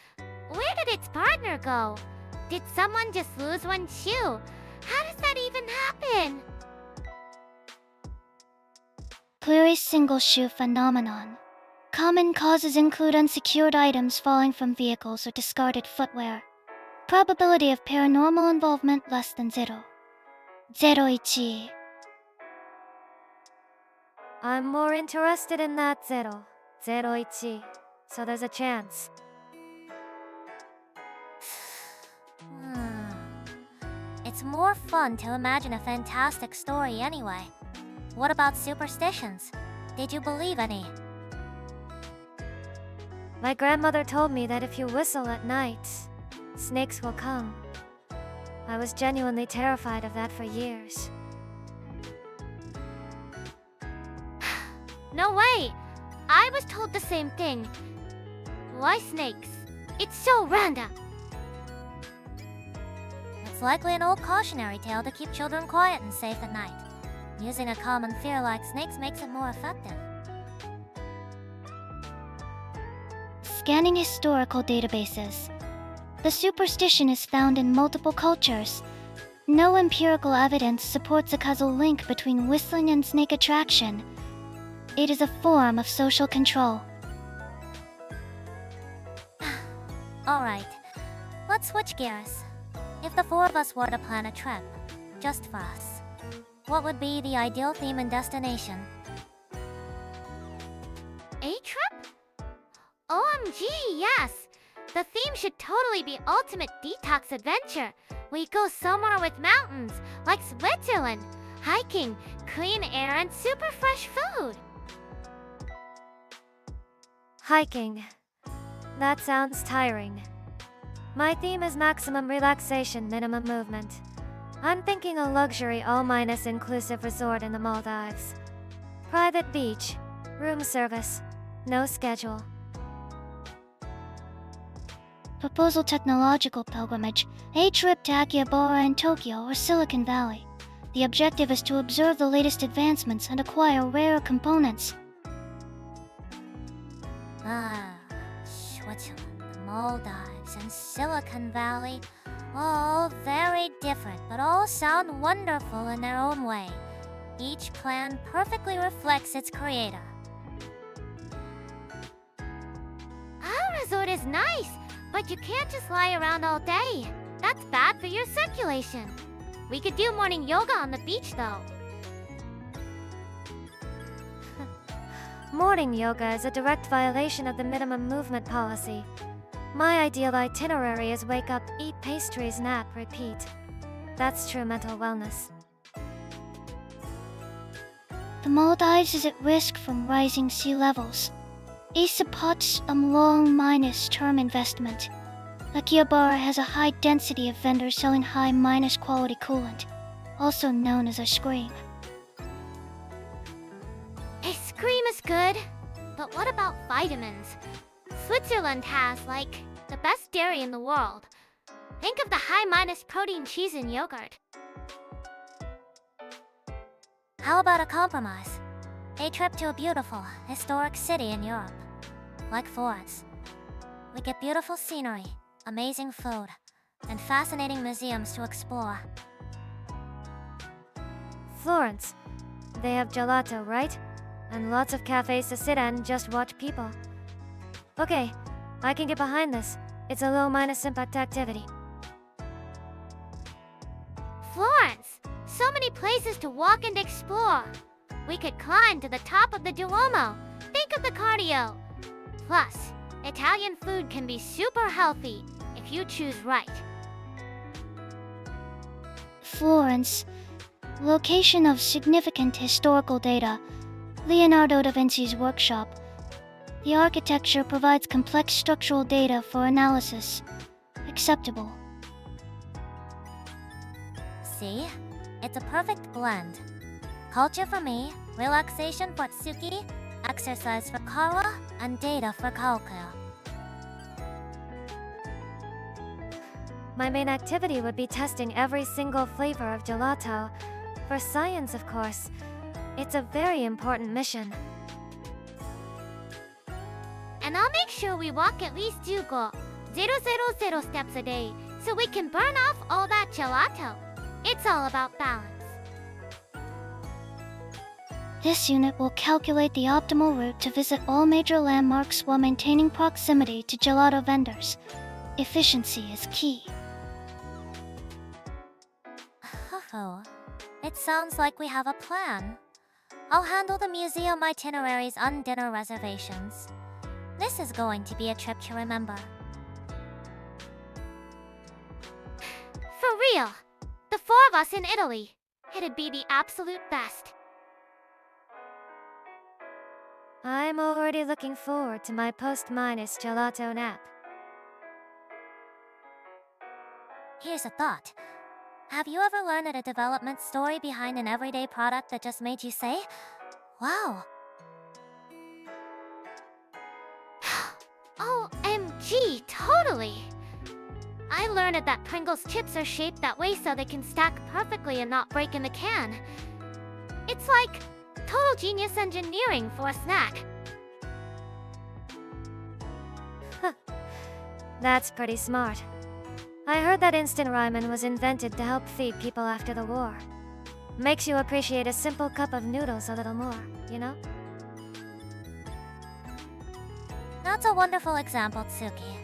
[SPEAKER 1] where did its partner go? Did someone just lose one shoe? How does that even happen?
[SPEAKER 4] Query: single shoe phenomenon. Common causes include unsecured items falling from vehicles or discarded footwear. Probability of paranormal involvement less than 0. 0-1.
[SPEAKER 2] I'm more interested in that 0-1. So there's a chance.
[SPEAKER 3] It's more fun to imagine a fantastic story anyway. What about superstitions? Did you believe any?
[SPEAKER 2] My grandmother told me that if you whistle at night, snakes will come. I was genuinely terrified of that for years.
[SPEAKER 1] No way! I was told the same thing. Why snakes? It's so random!
[SPEAKER 3] It's likely an old cautionary tale to keep children quiet and safe at night. Using a common fear like snakes makes it more effective.
[SPEAKER 4] Scanning historical databases. The superstition is found in multiple cultures. No empirical evidence supports a causal link between whistling and snake attraction. It is a form of social control.
[SPEAKER 3] Alright, let's switch gears. If the four of us were to plan a trip, just for us, what would be the ideal theme and destination?
[SPEAKER 1] A trip? OMG, yes! The theme should totally be ultimate detox adventure. We go somewhere with mountains, like Switzerland, hiking, clean air, and super fresh food.
[SPEAKER 2] Hiking. That sounds tiring. My theme is maximum relaxation, minimum movement. I'm thinking a luxury all-inclusive resort in the Maldives. Private beach, room service, no schedule.
[SPEAKER 4] Proposal: technological pilgrimage. A trip to Akihabara in Tokyo or Silicon Valley. The objective is to observe the latest advancements and acquire rare components.
[SPEAKER 3] Switzerland, the Maldives, and Silicon Valley. All very different, but all sound wonderful in their own way. Each plan perfectly reflects its creator.
[SPEAKER 1] Our resort is nice, but you can't just lie around all day. That's bad for your circulation. We could do morning yoga on the beach though.
[SPEAKER 2] Morning yoga is a direct violation of the minimum movement policy. My ideal itinerary is wake up, eat pastries, nap, repeat. That's true mental wellness.
[SPEAKER 4] The Maldives is at risk from rising sea levels. A supports a long-term investment. Akihabara has a high density of vendors selling high-quality coolant, also known as a scream.
[SPEAKER 1] A scream is good, but what about vitamins? Switzerland has, like, the best dairy in the world. Think of the high-protein cheese and yogurt.
[SPEAKER 3] How about a compromise? A trip to a beautiful, historic city in Europe. Like Florence. We get beautiful scenery, amazing food, and fascinating museums to explore.
[SPEAKER 2] Florence. They have gelato, right? And lots of cafes to sit at and just watch people. Okay, I can get behind this. It's a low-impact activity.
[SPEAKER 1] Florence! So many places to walk and explore. We could climb to the top of the Duomo. Think of the cardio. Plus, Italian food can be super healthy if you choose right.
[SPEAKER 4] Florence. Location of significant historical data. Leonardo da Vinci's workshop. The architecture provides complex structural data for analysis. Acceptable.
[SPEAKER 3] See? It's a perfect blend. Culture for me, relaxation for Tsuki, exercise for Kara, and data for Kohaku.
[SPEAKER 2] My main activity would be testing every single flavor of gelato. For science, of course. It's a very important mission.
[SPEAKER 1] And I'll make sure we walk at least 000 steps a day so we can burn off all that gelato. It's all about balance.
[SPEAKER 4] This unit will calculate the optimal route to visit all major landmarks while maintaining proximity to gelato vendors. Efficiency is key.
[SPEAKER 3] It sounds like we have a plan. I'll handle the museum itineraries and dinner reservations. This is going to be a trip to remember.
[SPEAKER 1] For real, the 4 of us in Italy. It'd be the absolute best.
[SPEAKER 2] I'm already looking forward to my post-minus gelato nap.
[SPEAKER 3] Here's a thought. Have you ever learned a development story behind an everyday product that just made you say, wow?
[SPEAKER 1] OMG, totally! I learned that Pringles chips are shaped that way so they can stack perfectly and not break in the can. It's like total genius engineering for a snack.
[SPEAKER 2] That's pretty smart. I heard that instant ramen was invented to help feed people after the war. Makes you appreciate a simple cup of noodles a little more, you know?
[SPEAKER 3] That's a wonderful example, Tsuki.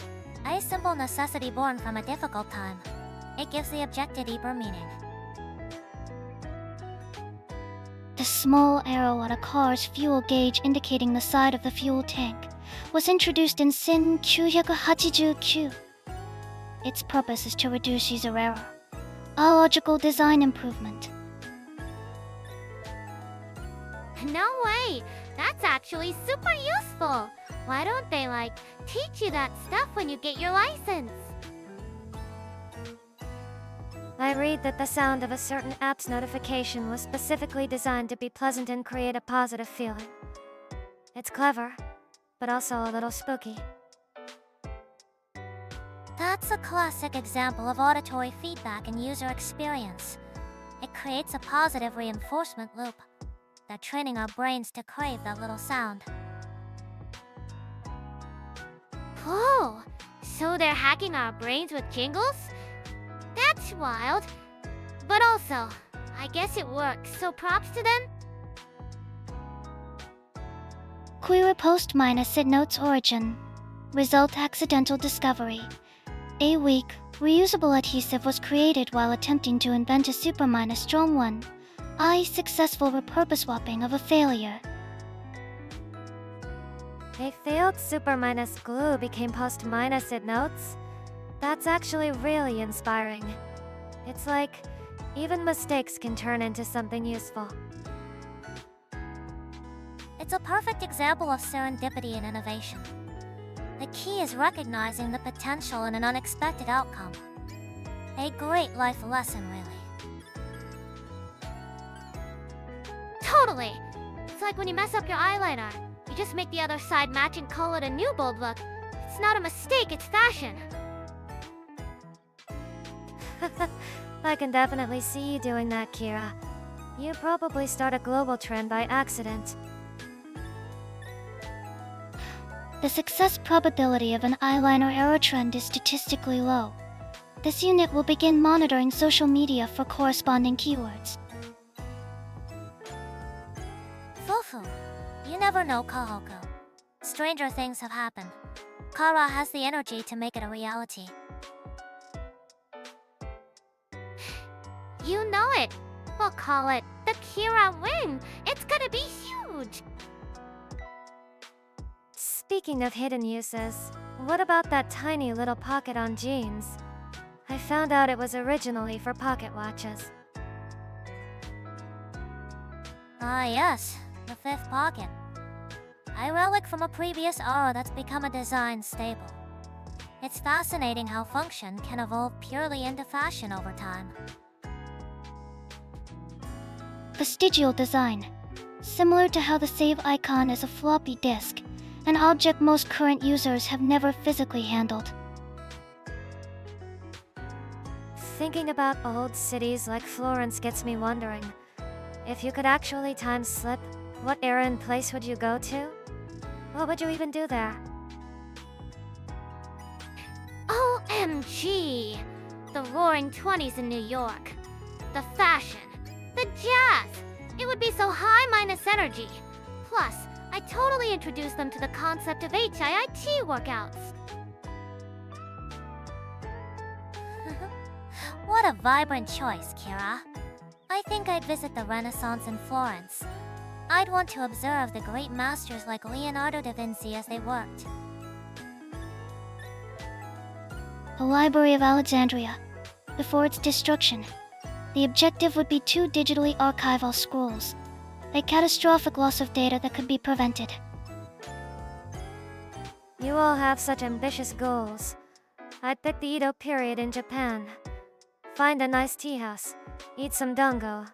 [SPEAKER 3] A simple necessity born from a difficult time. It gives the objective deeper meaning.
[SPEAKER 4] The small arrow on a car's fuel gauge indicating the side of the fuel tank was introduced in SIN 989. Its purpose is to reduce user error. A logical design improvement.
[SPEAKER 1] No way! That's actually super useful! Why don't they, teach you that stuff when you get your license?
[SPEAKER 2] I read that the sound of a certain app's notification was specifically designed to be pleasant and create a positive feeling. It's clever, but also a little spooky.
[SPEAKER 3] That's a classic example of auditory feedback and user experience. It creates a positive reinforcement loop. They're training our brains to crave that little sound.
[SPEAKER 1] Oh, so they're hacking our brains with jingles? That's wild. But also, I guess it works, so props to them.
[SPEAKER 4] Query post minus it notes origin. Result accidental discovery. A weak, reusable adhesive was created while attempting to invent a super minus strong one. I successful repurpose swapping of a failure.
[SPEAKER 2] A failed super minus glue became post minus it notes? That's actually really inspiring. It's like, even mistakes can turn into something useful.
[SPEAKER 3] It's a perfect example of serendipity and innovation. The key is recognizing the potential in an unexpected outcome. A great life lesson, really.
[SPEAKER 1] Totally! It's like when you mess up your eyeliner. You just make the other side match and call it a new bold look. It's not a mistake, it's fashion.
[SPEAKER 2] I can definitely see you doing that, Kira. You probably start a global trend by accident.
[SPEAKER 4] The success probability of an eyeliner error trend is statistically low. This unit will begin monitoring social media for corresponding keywords.
[SPEAKER 3] Fufu, you never know, Kohaku. Stranger things have happened. Kara has the energy to make it a reality.
[SPEAKER 1] You know it. We'll call it the Kira Wing. It's gonna be huge.
[SPEAKER 2] Speaking of hidden uses, what about that tiny little pocket on jeans? I found out it was originally for pocket watches.
[SPEAKER 3] Ah, yes, the fifth pocket. A relic from a previous era that's become a design staple. It's fascinating how function can evolve purely into fashion over time.
[SPEAKER 4] Vestigial design. Similar to how the save icon is a floppy disk, an object most current users have never physically handled.
[SPEAKER 2] Thinking about old cities like Florence gets me wondering. If you could actually time slip, what era and place would you go to? What would you even do there?
[SPEAKER 1] OMG! The roaring 20s in New York. The fashion. The jazz. It would be so high minus energy. Plus, I totally introduced them to the concept of HIIT workouts.
[SPEAKER 3] What a vibrant choice, Kira. I think I'd visit the Renaissance in Florence. I'd want to observe the great masters like Leonardo da Vinci as they worked.
[SPEAKER 4] The Library of Alexandria. Before its destruction, the objective would be 2 digitally archival scrolls, a catastrophic loss of data that could be prevented.
[SPEAKER 2] You all have such ambitious goals. I'd pick the Edo period in Japan. Find a nice tea house, eat some dango,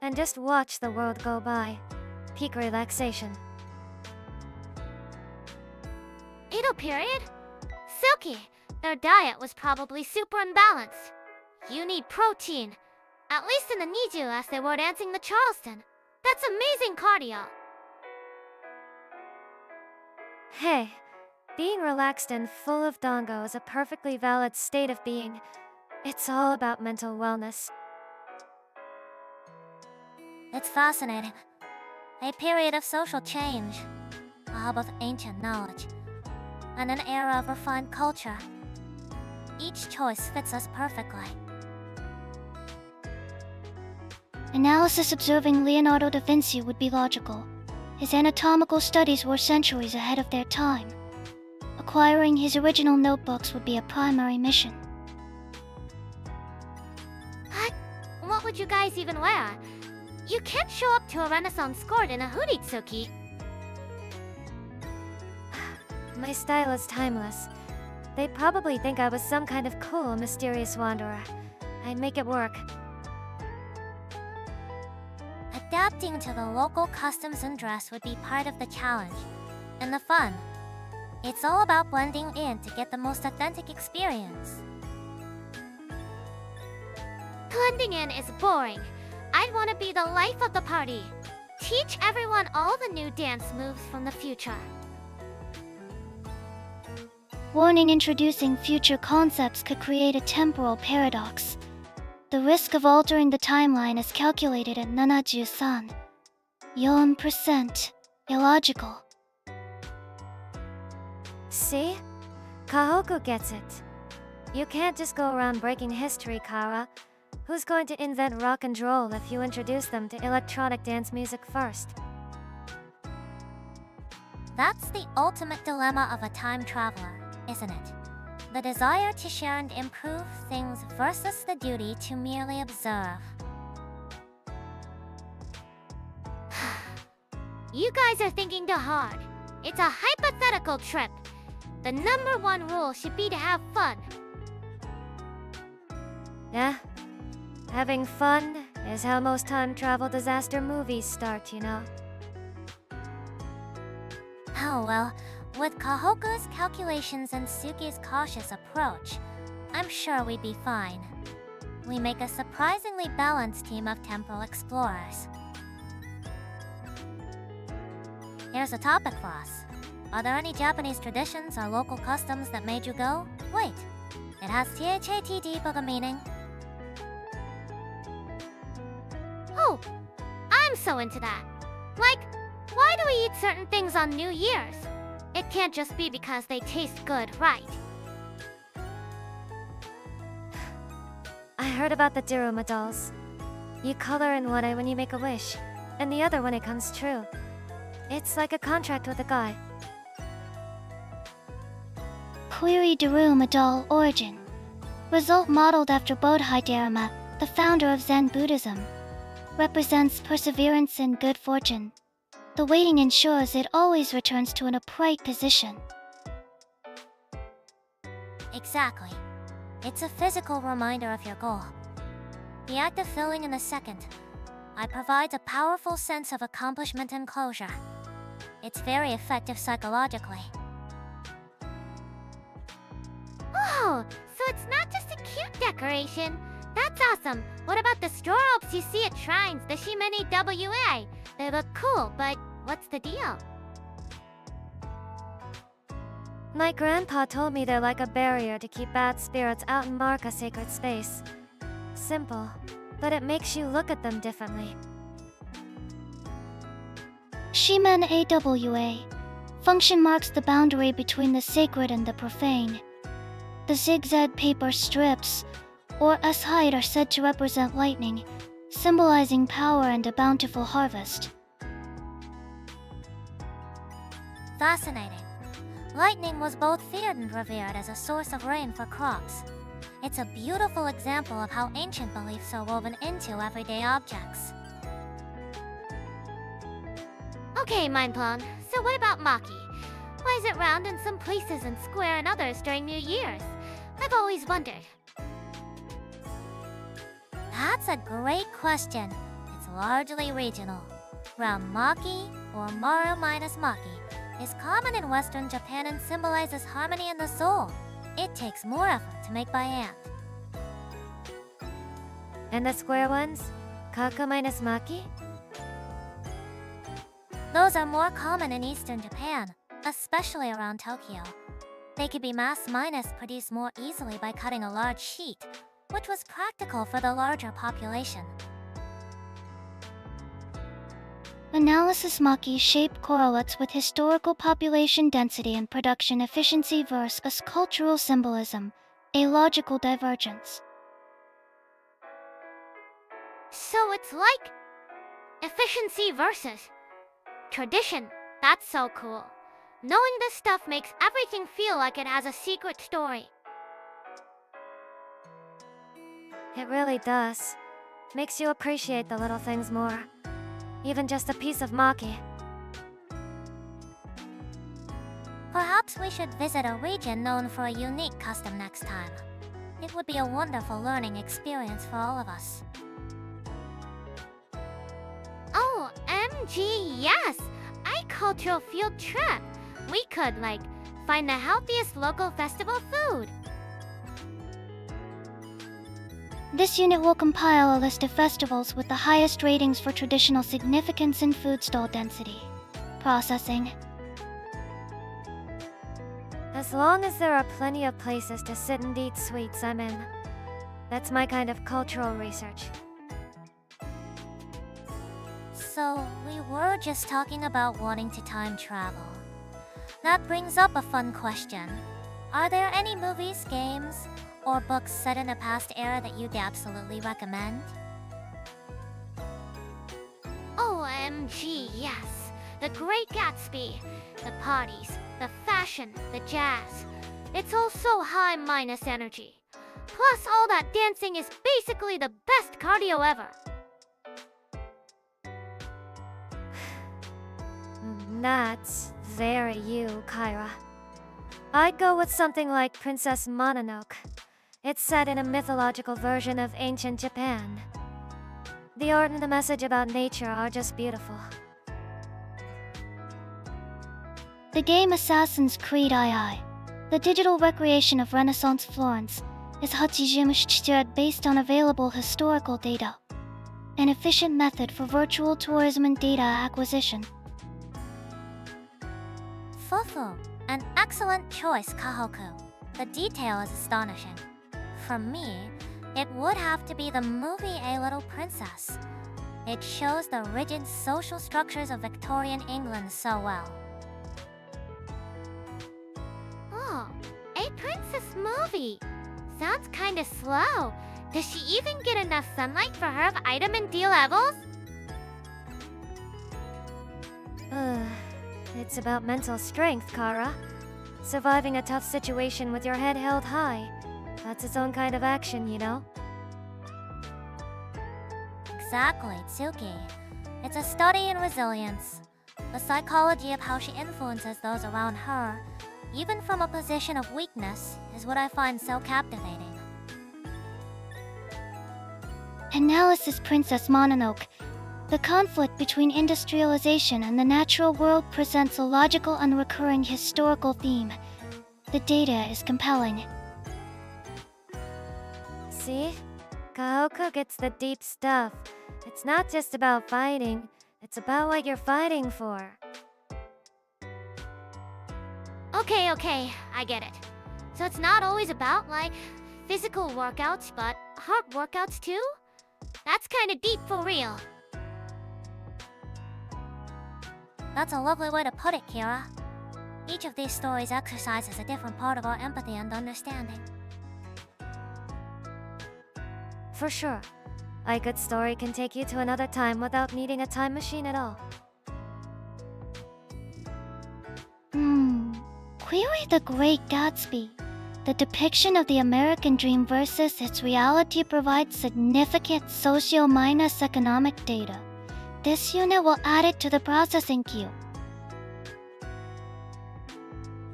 [SPEAKER 2] and just watch the world go by. Peak relaxation.
[SPEAKER 1] Edo period? Tsuki, their diet was probably super imbalanced. You need protein. At least in the Niju as they were dancing the Charleston. That's amazing cardio.
[SPEAKER 2] Hey, being relaxed and full of dango is a perfectly valid state of being. It's all about mental wellness.
[SPEAKER 3] It's fascinating. A period of social change, a hub of ancient knowledge, and an era of refined culture. Each choice fits us perfectly.
[SPEAKER 4] Analysis observing Leonardo da Vinci would be logical. His anatomical studies were centuries ahead of their time. Acquiring his original notebooks would be a primary mission.
[SPEAKER 1] What would you guys even wear? You can't show up to a Renaissance court in a hoodie, Tsuki.
[SPEAKER 2] My style is timeless. They probably think I was some kind of cool, mysterious wanderer. I'd make it work.
[SPEAKER 3] Adapting to the local customs and dress would be part of the challenge and the fun. It's all about blending in to get the most authentic experience.
[SPEAKER 1] Blending in is boring. I'd want to be the life of the party. Teach everyone all the new dance moves from the future.
[SPEAKER 4] Warning: introducing future concepts could create a temporal paradox. The risk of altering the timeline is calculated at 73.4%. Illogical.
[SPEAKER 2] See? Kohaku gets it. You can't just go around breaking history, Kara. Who's going to invent rock and roll if you introduce them to electronic dance music first?
[SPEAKER 3] That's the ultimate dilemma of a time traveler, isn't it? The desire to share and improve things versus the duty to merely observe.
[SPEAKER 1] You guys are thinking too hard. It's a hypothetical trip. The number one rule should be to have fun.
[SPEAKER 2] Yeah? Having fun is how most time travel disaster movies start, you know?
[SPEAKER 3] Oh well, with Kohaku's calculations and Tsuki's cautious approach, I'm sure we'd be fine. We make a surprisingly balanced team of temporal explorers. Here's a topic for us. Are there any Japanese traditions or local customs that made you go, wait, it has THATD for the meaning?
[SPEAKER 1] Oh, I'm so into that. Like, why do we eat certain things on New Year's? It can't just be because they taste good, right?
[SPEAKER 2] I heard about the Diruma dolls. You color in one eye when you make a wish, and the other when it comes true. It's like a contract with a guy.
[SPEAKER 4] Query Darum Adal Origin. Result modeled after Bodhidharma, the founder of Zen Buddhism. Represents perseverance and good fortune. The weighting ensures it always returns to an upright position.
[SPEAKER 3] Exactly. It's a physical reminder of your goal. The act of filling in the second eye provides a powerful sense of accomplishment and closure. It's very effective psychologically.
[SPEAKER 1] Oh, so it's not just a cute decoration. That's awesome. What about the strobes you see at shrines, the Shimeni WA? They look cool, but what's the deal?
[SPEAKER 2] My grandpa told me they're like a barrier to keep bad spirits out and mark a sacred space. Simple, but it makes you look at them differently.
[SPEAKER 4] Shimen AWA. Function marks the boundary between the sacred and the profane. The zigzag paper strips, or Asahi, are said to represent lightning, symbolizing power and a bountiful harvest.
[SPEAKER 3] Fascinating. Lightning was both feared and revered as a source of rain for crops. It's a beautiful example of how ancient beliefs are woven into everyday objects.
[SPEAKER 1] Okay, mind blown. So what about Maki? Why is it round in some places and square in others during New Year's? I've always wondered.
[SPEAKER 3] That's a great question. It's largely regional. Round Maki, or Maru minus Maki, is common in Western Japan and symbolizes harmony in the soul. It takes more effort to make by hand.
[SPEAKER 2] And the square ones? Kaka minus Maki?
[SPEAKER 3] Those are more common in Eastern Japan, especially around Tokyo. They could be mass minus produced more easily by cutting a large sheet, which was practical for the larger population.
[SPEAKER 4] Analysis Maki shape correlates with historical population density and production efficiency versus cultural symbolism, a logical divergence.
[SPEAKER 1] So it's like efficiency versus tradition. That's so cool. Knowing this stuff makes everything feel like it has a secret story.
[SPEAKER 2] It really does. Makes you appreciate the little things more. Even just a piece of Maki.
[SPEAKER 3] Perhaps we should visit a region known for a unique custom next time. It would be a wonderful learning experience for all of us.
[SPEAKER 1] Oh, MG, yes! A cultural field trip. We could, find the healthiest local festival food.
[SPEAKER 4] This unit will compile a list of festivals with the highest ratings for traditional significance and food stall density. Processing.
[SPEAKER 2] As long as there are plenty of places to sit and eat sweets, I'm in. That's my kind of cultural research.
[SPEAKER 3] So, we were just talking about wanting to time travel. That brings up a fun question. Are there any movies, games, or books set in a past era that you'd absolutely recommend?
[SPEAKER 1] OMG, yes. The Great Gatsby. The parties, the fashion, the jazz. It's all so high minus energy. Plus, all that dancing is basically the best cardio ever.
[SPEAKER 2] That's very you, Kyra. I'd go with something like Princess Mononoke. It's set in a mythological version of ancient Japan. The art and the message about nature are just beautiful.
[SPEAKER 4] The game Assassin's Creed II, the digital recreation of Renaissance Florence, is Hachijimashchired based on available historical data, an efficient method for virtual tourism and data acquisition.
[SPEAKER 3] Fufu, an excellent choice, Kohaku. The detail is astonishing. For me, it would have to be the movie A Little Princess. It shows the rigid social structures of Victorian England so well.
[SPEAKER 1] Oh, a princess movie. Sounds kinda slow. Does she even get enough sunlight for her vitamin D levels?
[SPEAKER 2] It's about mental strength, Kara. Surviving a tough situation with your head held high. That's its own kind of action, you know?
[SPEAKER 3] Exactly, Tsuki. It's a study in resilience. The psychology of how she influences those around her, even from a position of weakness, is what I find so captivating.
[SPEAKER 4] Analysis Princess Mononoke. The conflict between industrialization and the natural world presents a logical and recurring historical theme. The data is compelling.
[SPEAKER 2] See? Kohaku gets the deep stuff. It's not just about fighting, it's about what you're fighting for.
[SPEAKER 1] Okay, I get it. So it's not always about, like, physical workouts, but heart workouts too? That's kinda deep for real.
[SPEAKER 3] That's a lovely way to put it, Kira. Each of these stories exercises a different part of our empathy and understanding.
[SPEAKER 2] For sure. A good story can take you to another time without needing a time machine at all.
[SPEAKER 4] Query The Great Gatsby. The depiction of the American dream versus its reality provides significant socio-economic data. This unit will add it to the processing queue.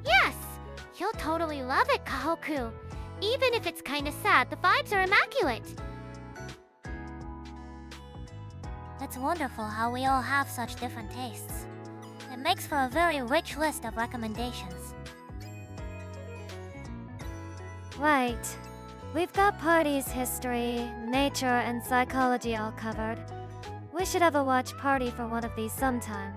[SPEAKER 1] Yes! You'll totally love it, Kohaku. Even if it's kinda sad, the vibes are immaculate.
[SPEAKER 3] It's wonderful how we all have such different tastes. It makes for a very rich list of recommendations.
[SPEAKER 2] Right. We've got parties, history, nature, and psychology all covered. We should have a watch party for one of these sometime.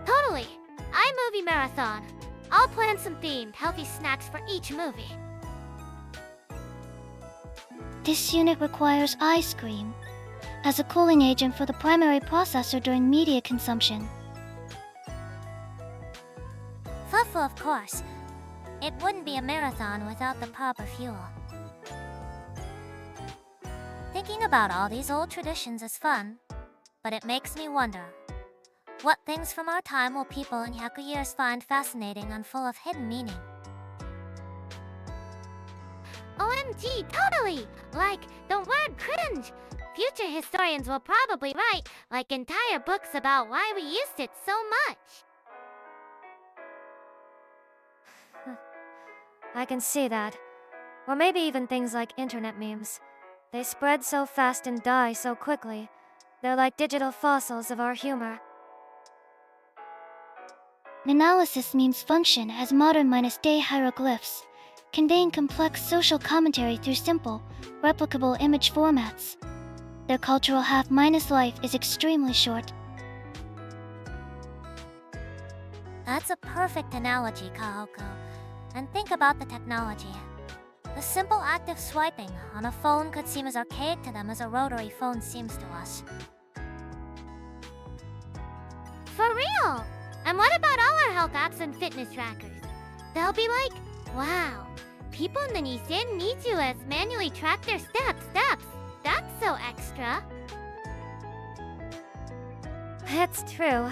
[SPEAKER 1] Totally! iMovie Marathon. I'll plan some themed, healthy snacks for each movie.
[SPEAKER 4] This unit requires ice cream as a cooling agent for the primary processor during media consumption.
[SPEAKER 3] Fufu, of course. It wouldn't be a marathon without the proper fuel. Thinking about all these old traditions is fun, but it makes me wonder, what things from our time will people in Hyaku years find fascinating and full of hidden meaning?
[SPEAKER 1] OMG, totally! Like, the word cringe! Future historians will probably write, like, entire books about why we used it so much.
[SPEAKER 2] I can see that. Or maybe even things like internet memes. They spread so fast and die so quickly. They're like digital fossils of our humor.
[SPEAKER 4] Analysis memes function as modern-day hieroglyphs, conveying complex social commentary through simple, replicable image formats. Their cultural half-life is extremely short.
[SPEAKER 3] That's a perfect analogy, Kohaku. And think about the technology. The simple act of swiping on a phone could seem as archaic to them as a rotary phone seems to us.
[SPEAKER 1] For real! And what about all our health apps and fitness trackers? They'll be like, wow, people in the Nisen need to as manually track their steps. That's so extra.
[SPEAKER 2] It's true.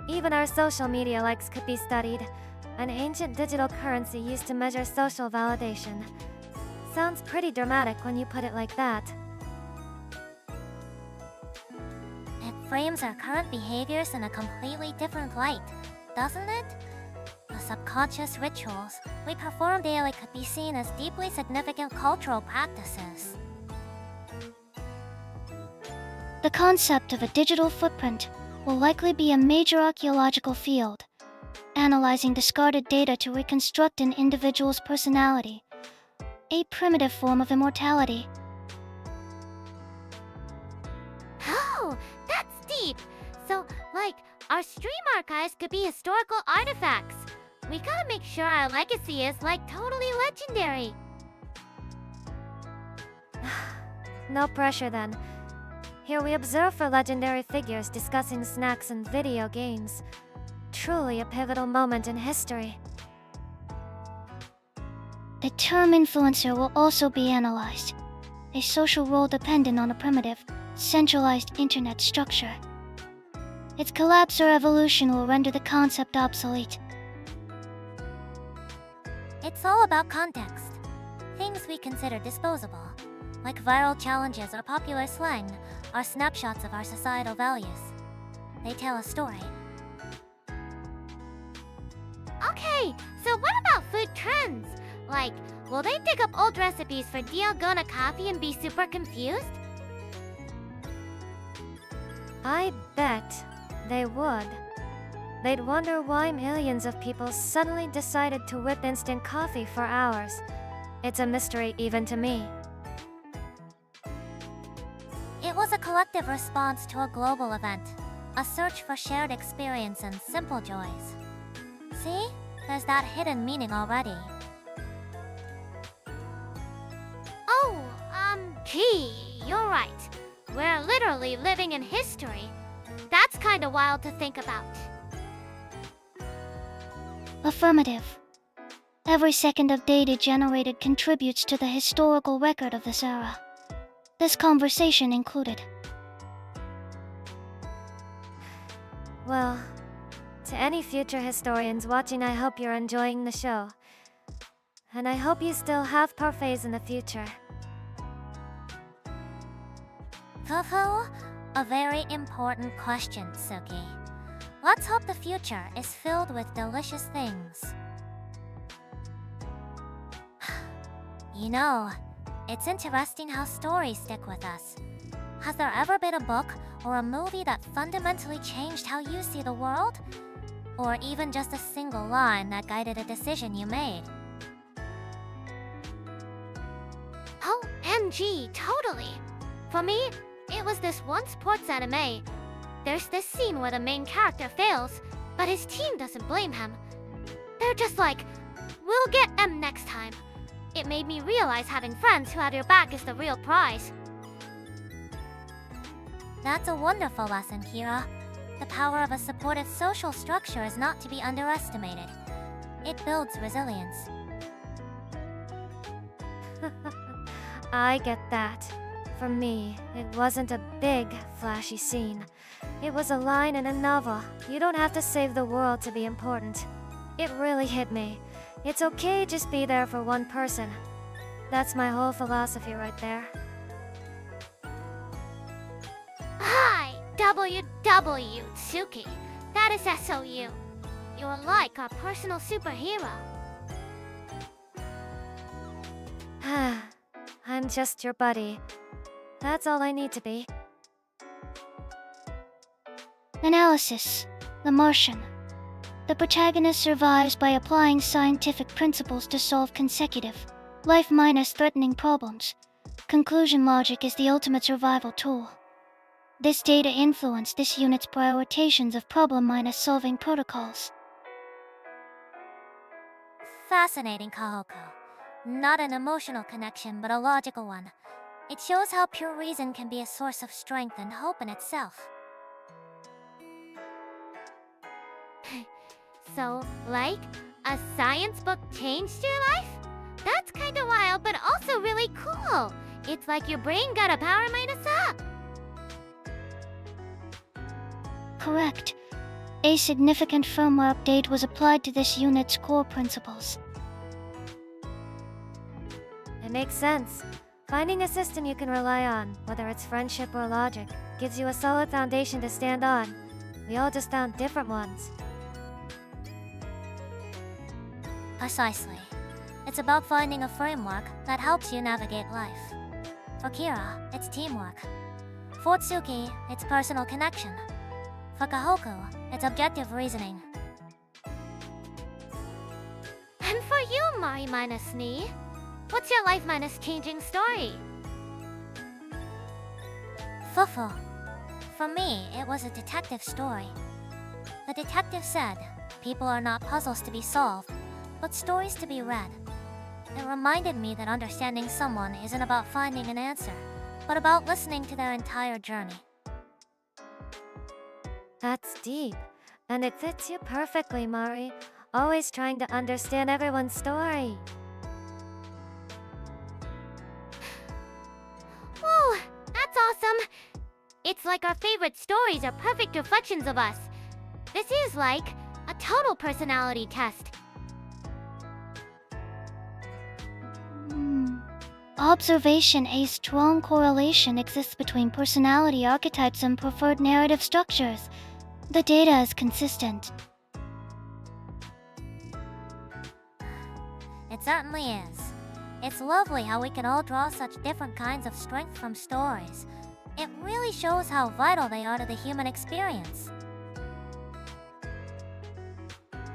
[SPEAKER 2] Even our social media likes could be studied. An ancient digital currency used to measure social validation. Sounds pretty dramatic when you put it like that.
[SPEAKER 3] It frames our current behaviors in a completely different light, doesn't it? The subconscious rituals we perform daily could be seen as deeply significant cultural practices.
[SPEAKER 4] The concept of a digital footprint will likely be a major archaeological field, analyzing discarded data to reconstruct an individual's personality, a primitive form of immortality.
[SPEAKER 1] Oh, that's deep. So, like, our stream archives could be historical artifacts. We gotta make sure our legacy is, like, totally legendary.
[SPEAKER 2] No pressure then. Here we observe for legendary figures discussing snacks and video games. Truly a pivotal moment in history.
[SPEAKER 4] The term influencer will also be analyzed, a social role dependent on a primitive, centralized internet structure. Its collapse or evolution will render the concept obsolete.
[SPEAKER 3] It's all about context. Things we consider disposable, like viral challenges or popular slang, are snapshots of our societal values. They tell a story.
[SPEAKER 1] Okay, so what about food trends? Like, will they dig up old recipes for Dialgona coffee and be super confused?
[SPEAKER 2] I bet they would. They'd wonder why millions of people suddenly decided to whip instant coffee for hours. It's a mystery even to me.
[SPEAKER 3] It was a collective response to a global event, a search for shared experience and simple joys. See? There's that hidden meaning already.
[SPEAKER 1] Oh, gee, you're right. We're literally living in history. That's kinda wild to think about.
[SPEAKER 4] Affirmative. Every second of data generated contributes to the historical record of this era. This conversation included.
[SPEAKER 2] Well, to any future historians watching, I hope you're enjoying the show. And I hope you still have parfaits in the future.
[SPEAKER 3] Fufu, a very important question, Tsuki. Let's hope the future is filled with delicious things. You know, it's interesting how stories stick with us. Has there ever been a book or a movie that fundamentally changed how you see the world? Or even just a single line that guided a decision you made?
[SPEAKER 1] OMG, totally. For me, it was this one sports anime. There's this scene where the main character fails, but his team doesn't blame him. They're just like, we'll get them next time. It made me realize having friends who had your back is the real prize.
[SPEAKER 3] That's a wonderful lesson, Kira. The power of a supportive social structure is not to be underestimated. It builds resilience.
[SPEAKER 2] I get that. For me, it wasn't a big, flashy scene. It was a line in a novel. You don't have to save the world to be important. It really hit me. It's okay, just be there for one person. That's my whole philosophy right there.
[SPEAKER 1] Hi, WW Tsuki. That is SOU. You're like our personal superhero.
[SPEAKER 2] I'm just your buddy. That's all I need to be.
[SPEAKER 4] Analysis. The Martian. The protagonist survives by applying scientific principles to solve consecutive, life-threatening problems. Conclusion logic is the ultimate survival tool. This data influenced this unit's prioritizations of problem-solving protocols.
[SPEAKER 3] Fascinating, Kohaku. Not an emotional connection, but a logical one. It shows how pure reason can be a source of strength and hope in itself.
[SPEAKER 1] So, like, a science book changed your life? That's kinda wild, but also really cool. It's like your brain got a power minus up.
[SPEAKER 4] Correct. A significant firmware update was applied to this unit's core principles.
[SPEAKER 2] It makes sense. Finding a system you can rely on, whether it's friendship or logic, gives you a solid foundation to stand on. We all just found different ones.
[SPEAKER 3] Precisely. It's about finding a framework that helps you navigate life. For Kira, it's teamwork. For Tsuki, it's personal connection. For Kohaku, it's objective reasoning.
[SPEAKER 1] And for you, Mari minus Ni, what's your life minus changing story?
[SPEAKER 3] Fufu. For me, it was a detective story. The detective said, people are not puzzles to be solved, but stories to be read. It reminded me that understanding someone isn't about finding an answer, but about listening to their entire journey.
[SPEAKER 2] That's deep. And it fits you perfectly, Mari. Always trying to understand everyone's story.
[SPEAKER 1] It's like our favorite stories are perfect reflections of us. This is like a total personality test.
[SPEAKER 4] Observation: a strong correlation exists between personality archetypes and preferred narrative structures. The data is consistent.
[SPEAKER 3] It certainly is. It's lovely how we can all draw such different kinds of strength from stories. It really shows how vital they are to the human experience.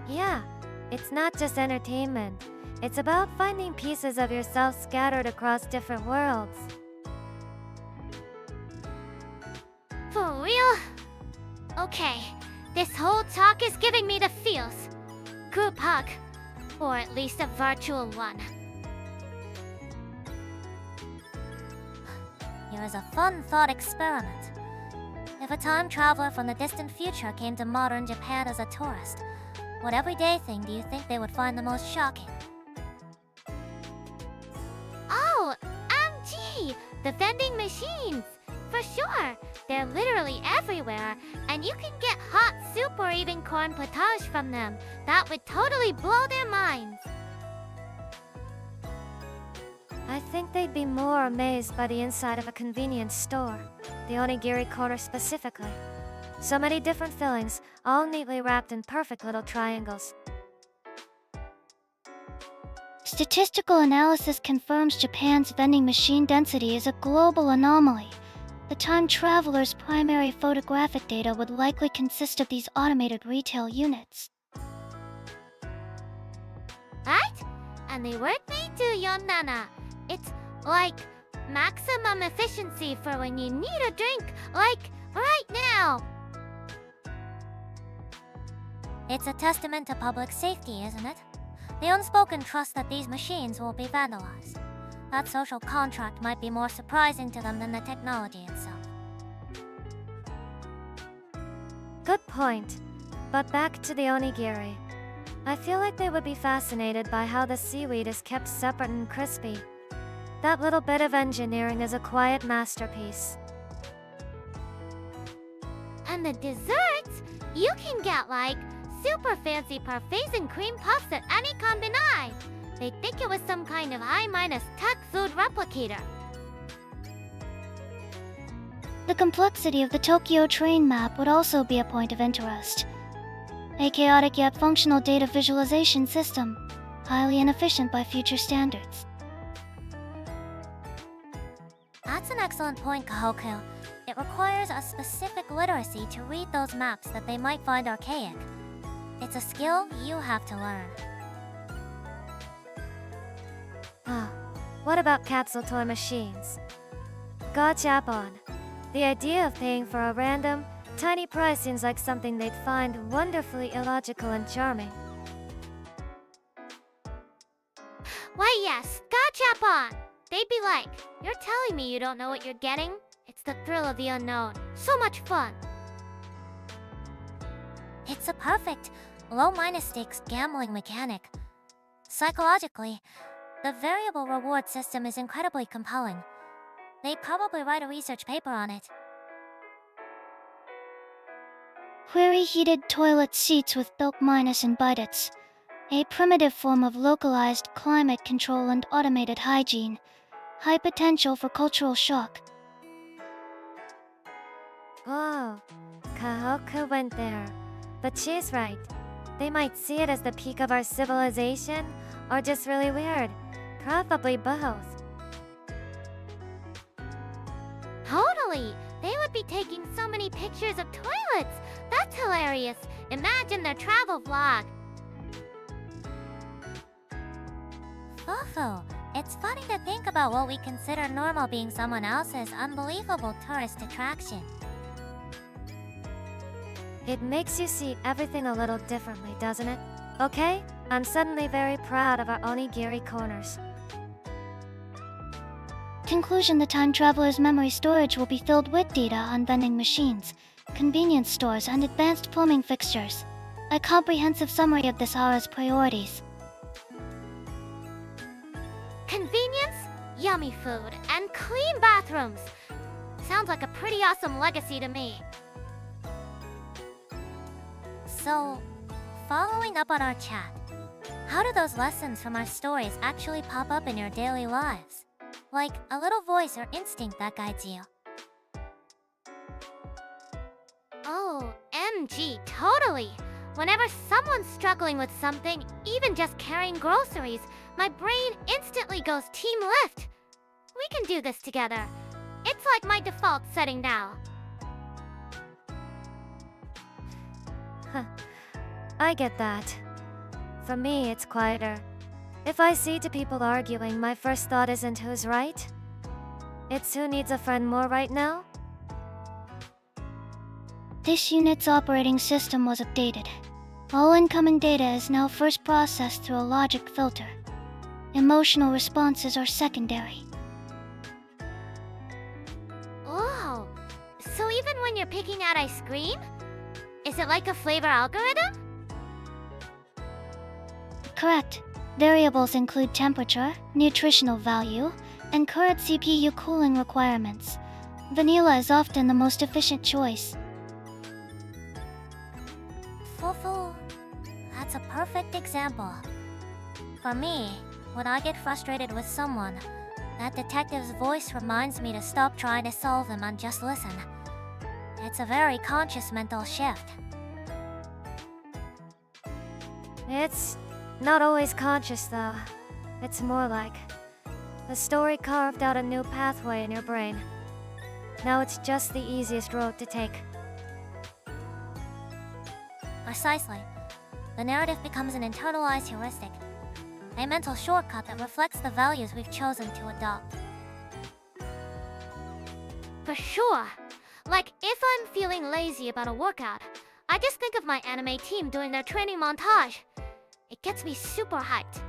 [SPEAKER 2] Yeah, it's not just entertainment. It's about finding pieces of yourself scattered across different worlds.
[SPEAKER 1] For real? Okay, this whole talk is giving me the feels. Group hug, or at least a virtual one.
[SPEAKER 3] Here is a fun thought experiment. If a time traveler from the distant future came to modern Japan as a tourist, what everyday thing do you think they would find the most shocking?
[SPEAKER 1] Oh, MG! The vending machines! For sure! They're literally everywhere, and you can get hot soup or even corn potage from them. That would totally blow their minds.
[SPEAKER 2] I think they'd be more amazed by the inside of a convenience store, the onigiri corner specifically. So many different fillings, all neatly wrapped in perfect little triangles.
[SPEAKER 4] Statistical analysis confirms Japan's vending machine density is a global anomaly. The time traveler's primary photographic data would likely consist of these automated retail units.
[SPEAKER 1] Right? And they weren't made to Yonnana. It's like maximum efficiency for when you need a drink, like right now.
[SPEAKER 3] It's a testament to public safety, isn't it? The unspoken trust that these machines won't be vandalized. That social contract might be more surprising to them than the technology itself.
[SPEAKER 2] Good point. But back to the onigiri. I feel like they would be fascinated by how the seaweed is kept separate and crispy. That little bit of engineering is a quiet masterpiece.
[SPEAKER 1] And the desserts, you can get like super fancy parfaits and cream puffs at any combinai. They think it was some kind of I- tech food replicator.
[SPEAKER 4] The complexity of the Tokyo train map would also be a point of interest. A chaotic yet functional data visualization system, highly inefficient by future standards.
[SPEAKER 3] That's an excellent point, Kohaku. It requires a specific literacy to read those maps that they might find archaic. It's a skill you have to learn.
[SPEAKER 2] Ah, what about capsule toy machines? Gachapon. The idea of paying for a random, tiny prize seems like something they'd find wonderfully illogical and charming.
[SPEAKER 1] Why yes, gachapon! They'd be like, you're telling me you don't know what you're getting? It's the thrill of the unknown. So much fun.
[SPEAKER 3] It's a perfect, low-minus stakes gambling mechanic. Psychologically, the variable reward system is incredibly compelling. They'd probably write a research paper on it.
[SPEAKER 4] Query heated toilet seats with built minus and bidets. A primitive form of localized climate control and automated hygiene. High potential for cultural shock.
[SPEAKER 2] Oh, Kohaku went there. But she's right. They might see it as the peak of our civilization, or just really weird. Probably both.
[SPEAKER 1] Totally! They would be taking so many pictures of toilets! That's hilarious! Imagine their travel vlog!
[SPEAKER 3] Fufu, it's funny to think about what we consider normal being someone else's unbelievable tourist attraction.
[SPEAKER 2] It makes you see everything a little differently, doesn't it? Okay, I'm suddenly very proud of our onigiri corners.
[SPEAKER 4] Conclusion: the time traveler's memory storage will be filled with data on vending machines, convenience stores, and advanced plumbing fixtures. A comprehensive summary of this aura's priorities.
[SPEAKER 1] Convenience, yummy food, and clean bathrooms. Sounds like a pretty awesome legacy to me.
[SPEAKER 3] So, following up on our chat, how do those lessons from our stories actually pop up in your daily lives? Like a little voice or instinct that guides you.
[SPEAKER 1] Oh, MG, totally. Whenever someone's struggling with something, even just carrying groceries, my brain instantly goes Team Lift. We can do this together. It's like my default setting now.
[SPEAKER 2] I get that. For me, it's quieter. If I see two people arguing, my first thought isn't who's right. It's who needs a friend more right now.
[SPEAKER 4] This unit's operating system was updated. All incoming data is now first processed through a logic filter. Emotional responses are secondary.
[SPEAKER 1] Oh, so even when you're picking out ice cream? Is it like a flavor algorithm?
[SPEAKER 4] Correct. Variables include temperature, nutritional value, and current CPU cooling requirements. Vanilla is often the most efficient choice.
[SPEAKER 3] Fufu, that's a perfect example. For me, when I get frustrated with someone, that detective's voice reminds me to stop trying to solve them and just listen. It's a very conscious mental shift.
[SPEAKER 2] It's not always conscious, though. It's more like the story carved out a new pathway in your brain. Now it's just the easiest road to take.
[SPEAKER 3] Precisely. The narrative becomes an internalized heuristic, a mental shortcut that reflects the values we've chosen to adopt.
[SPEAKER 1] For sure. Like, if I'm feeling lazy about a workout, I just think of my anime team doing their training montage. It gets me super hyped.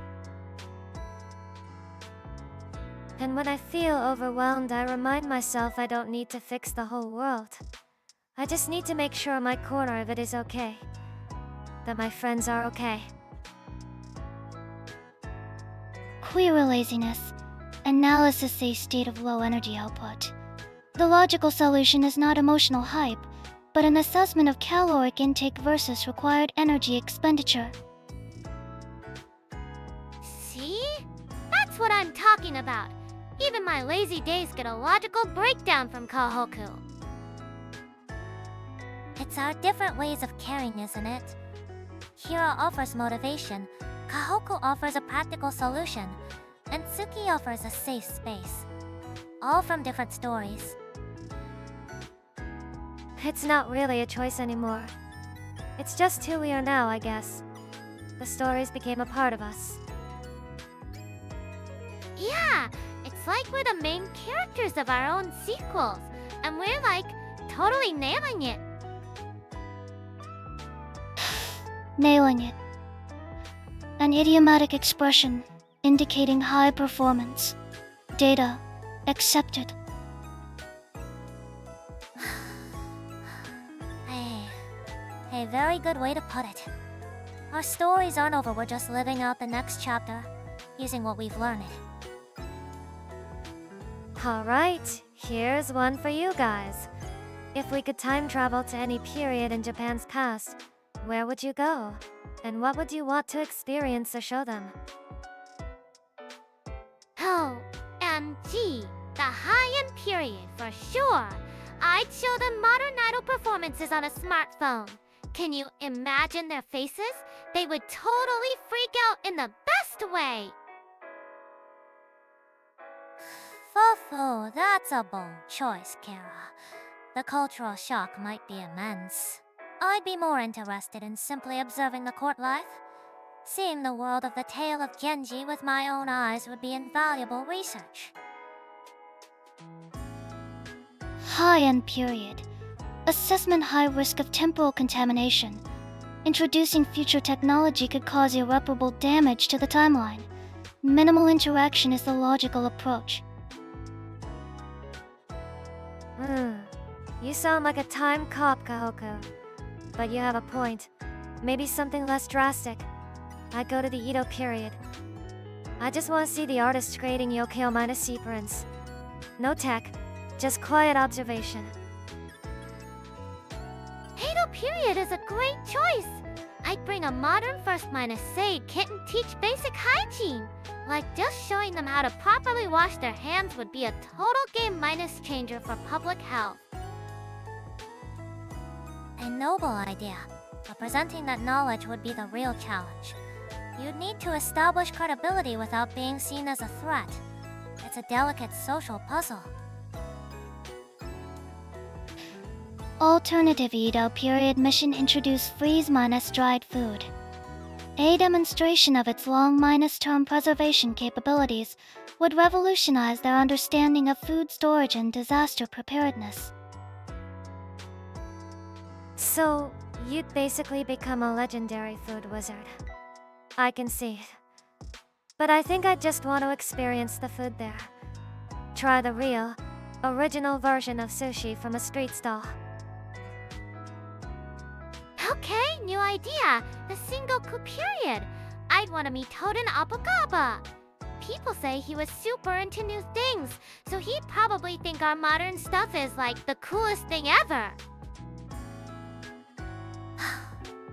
[SPEAKER 2] And when I feel overwhelmed, I remind myself I don't need to fix the whole world. I just need to make sure my corner of it is okay. That my friends are okay.
[SPEAKER 4] Queer laziness. Analysis a state of low energy output. The logical solution is not emotional hype, but an assessment of caloric intake versus required energy expenditure.
[SPEAKER 1] See? That's what I'm talking about. Even my lazy days get a logical breakdown from Kohaku.
[SPEAKER 3] It's our different ways of caring, isn't it? Hira offers motivation, Kohaku offers a practical solution, and Tsuki offers a safe space. All from different stories.
[SPEAKER 2] It's not really a choice anymore. It's just who we are now, I guess. The stories became a part of us.
[SPEAKER 1] Yeah, it's like we're the main characters of our own sequels, and we're like totally nailing it.
[SPEAKER 4] Nailing it. An idiomatic expression indicating high performance. Data accepted.
[SPEAKER 3] A very good way to put it. Our stories aren't over, we're just living out the next chapter, using what we've learned.
[SPEAKER 2] Alright, here's one for you guys. If we could time travel to any period in Japan's past, where would you go? And what would you want to experience or show them?
[SPEAKER 1] Oh, MG, the high-end period for sure. I'd show them modern idol performances on a smartphone. Can you imagine their faces? They would totally freak out in the best way.
[SPEAKER 3] Fufu, that's a bold choice, Kara. The cultural shock might be immense. I'd be more interested in simply observing the court life. Seeing the world of the tale of Genji with my own eyes would be invaluable research.
[SPEAKER 4] High-end period. Assessment high risk of temporal contamination. Introducing future technology could cause irreparable damage to the timeline. Minimal interaction is the logical approach.
[SPEAKER 2] You sound like a time cop, Kohaku. But you have a point. Maybe something less drastic. I'd go to the Edo period. I just want to see the artists creating Yokeo-C prints. No tech, just quiet observation.
[SPEAKER 1] Edo period is a great choice. I'd bring a modern first minus aid kit and teach basic hygiene. Like just showing them how to properly wash their hands would be a total game minus changer for public health.
[SPEAKER 3] A noble idea, but presenting that knowledge would be the real challenge. You'd need to establish credibility without being seen as a threat. It's a delicate social puzzle.
[SPEAKER 4] Alternative Edo period mission introduced freeze-dried food. A demonstration of its long-term preservation capabilities would revolutionize their understanding of food storage and disaster preparedness.
[SPEAKER 2] So, you'd basically become a legendary food wizard. I can see it. But I think I'd just want to experience the food there. Try the real, original version of sushi from a street stall.
[SPEAKER 1] Okay, new idea. The Sengoku period. I'd want to meet Toden Abagaba. People say he was super into new things, so he'd probably think our modern stuff is like the coolest thing ever.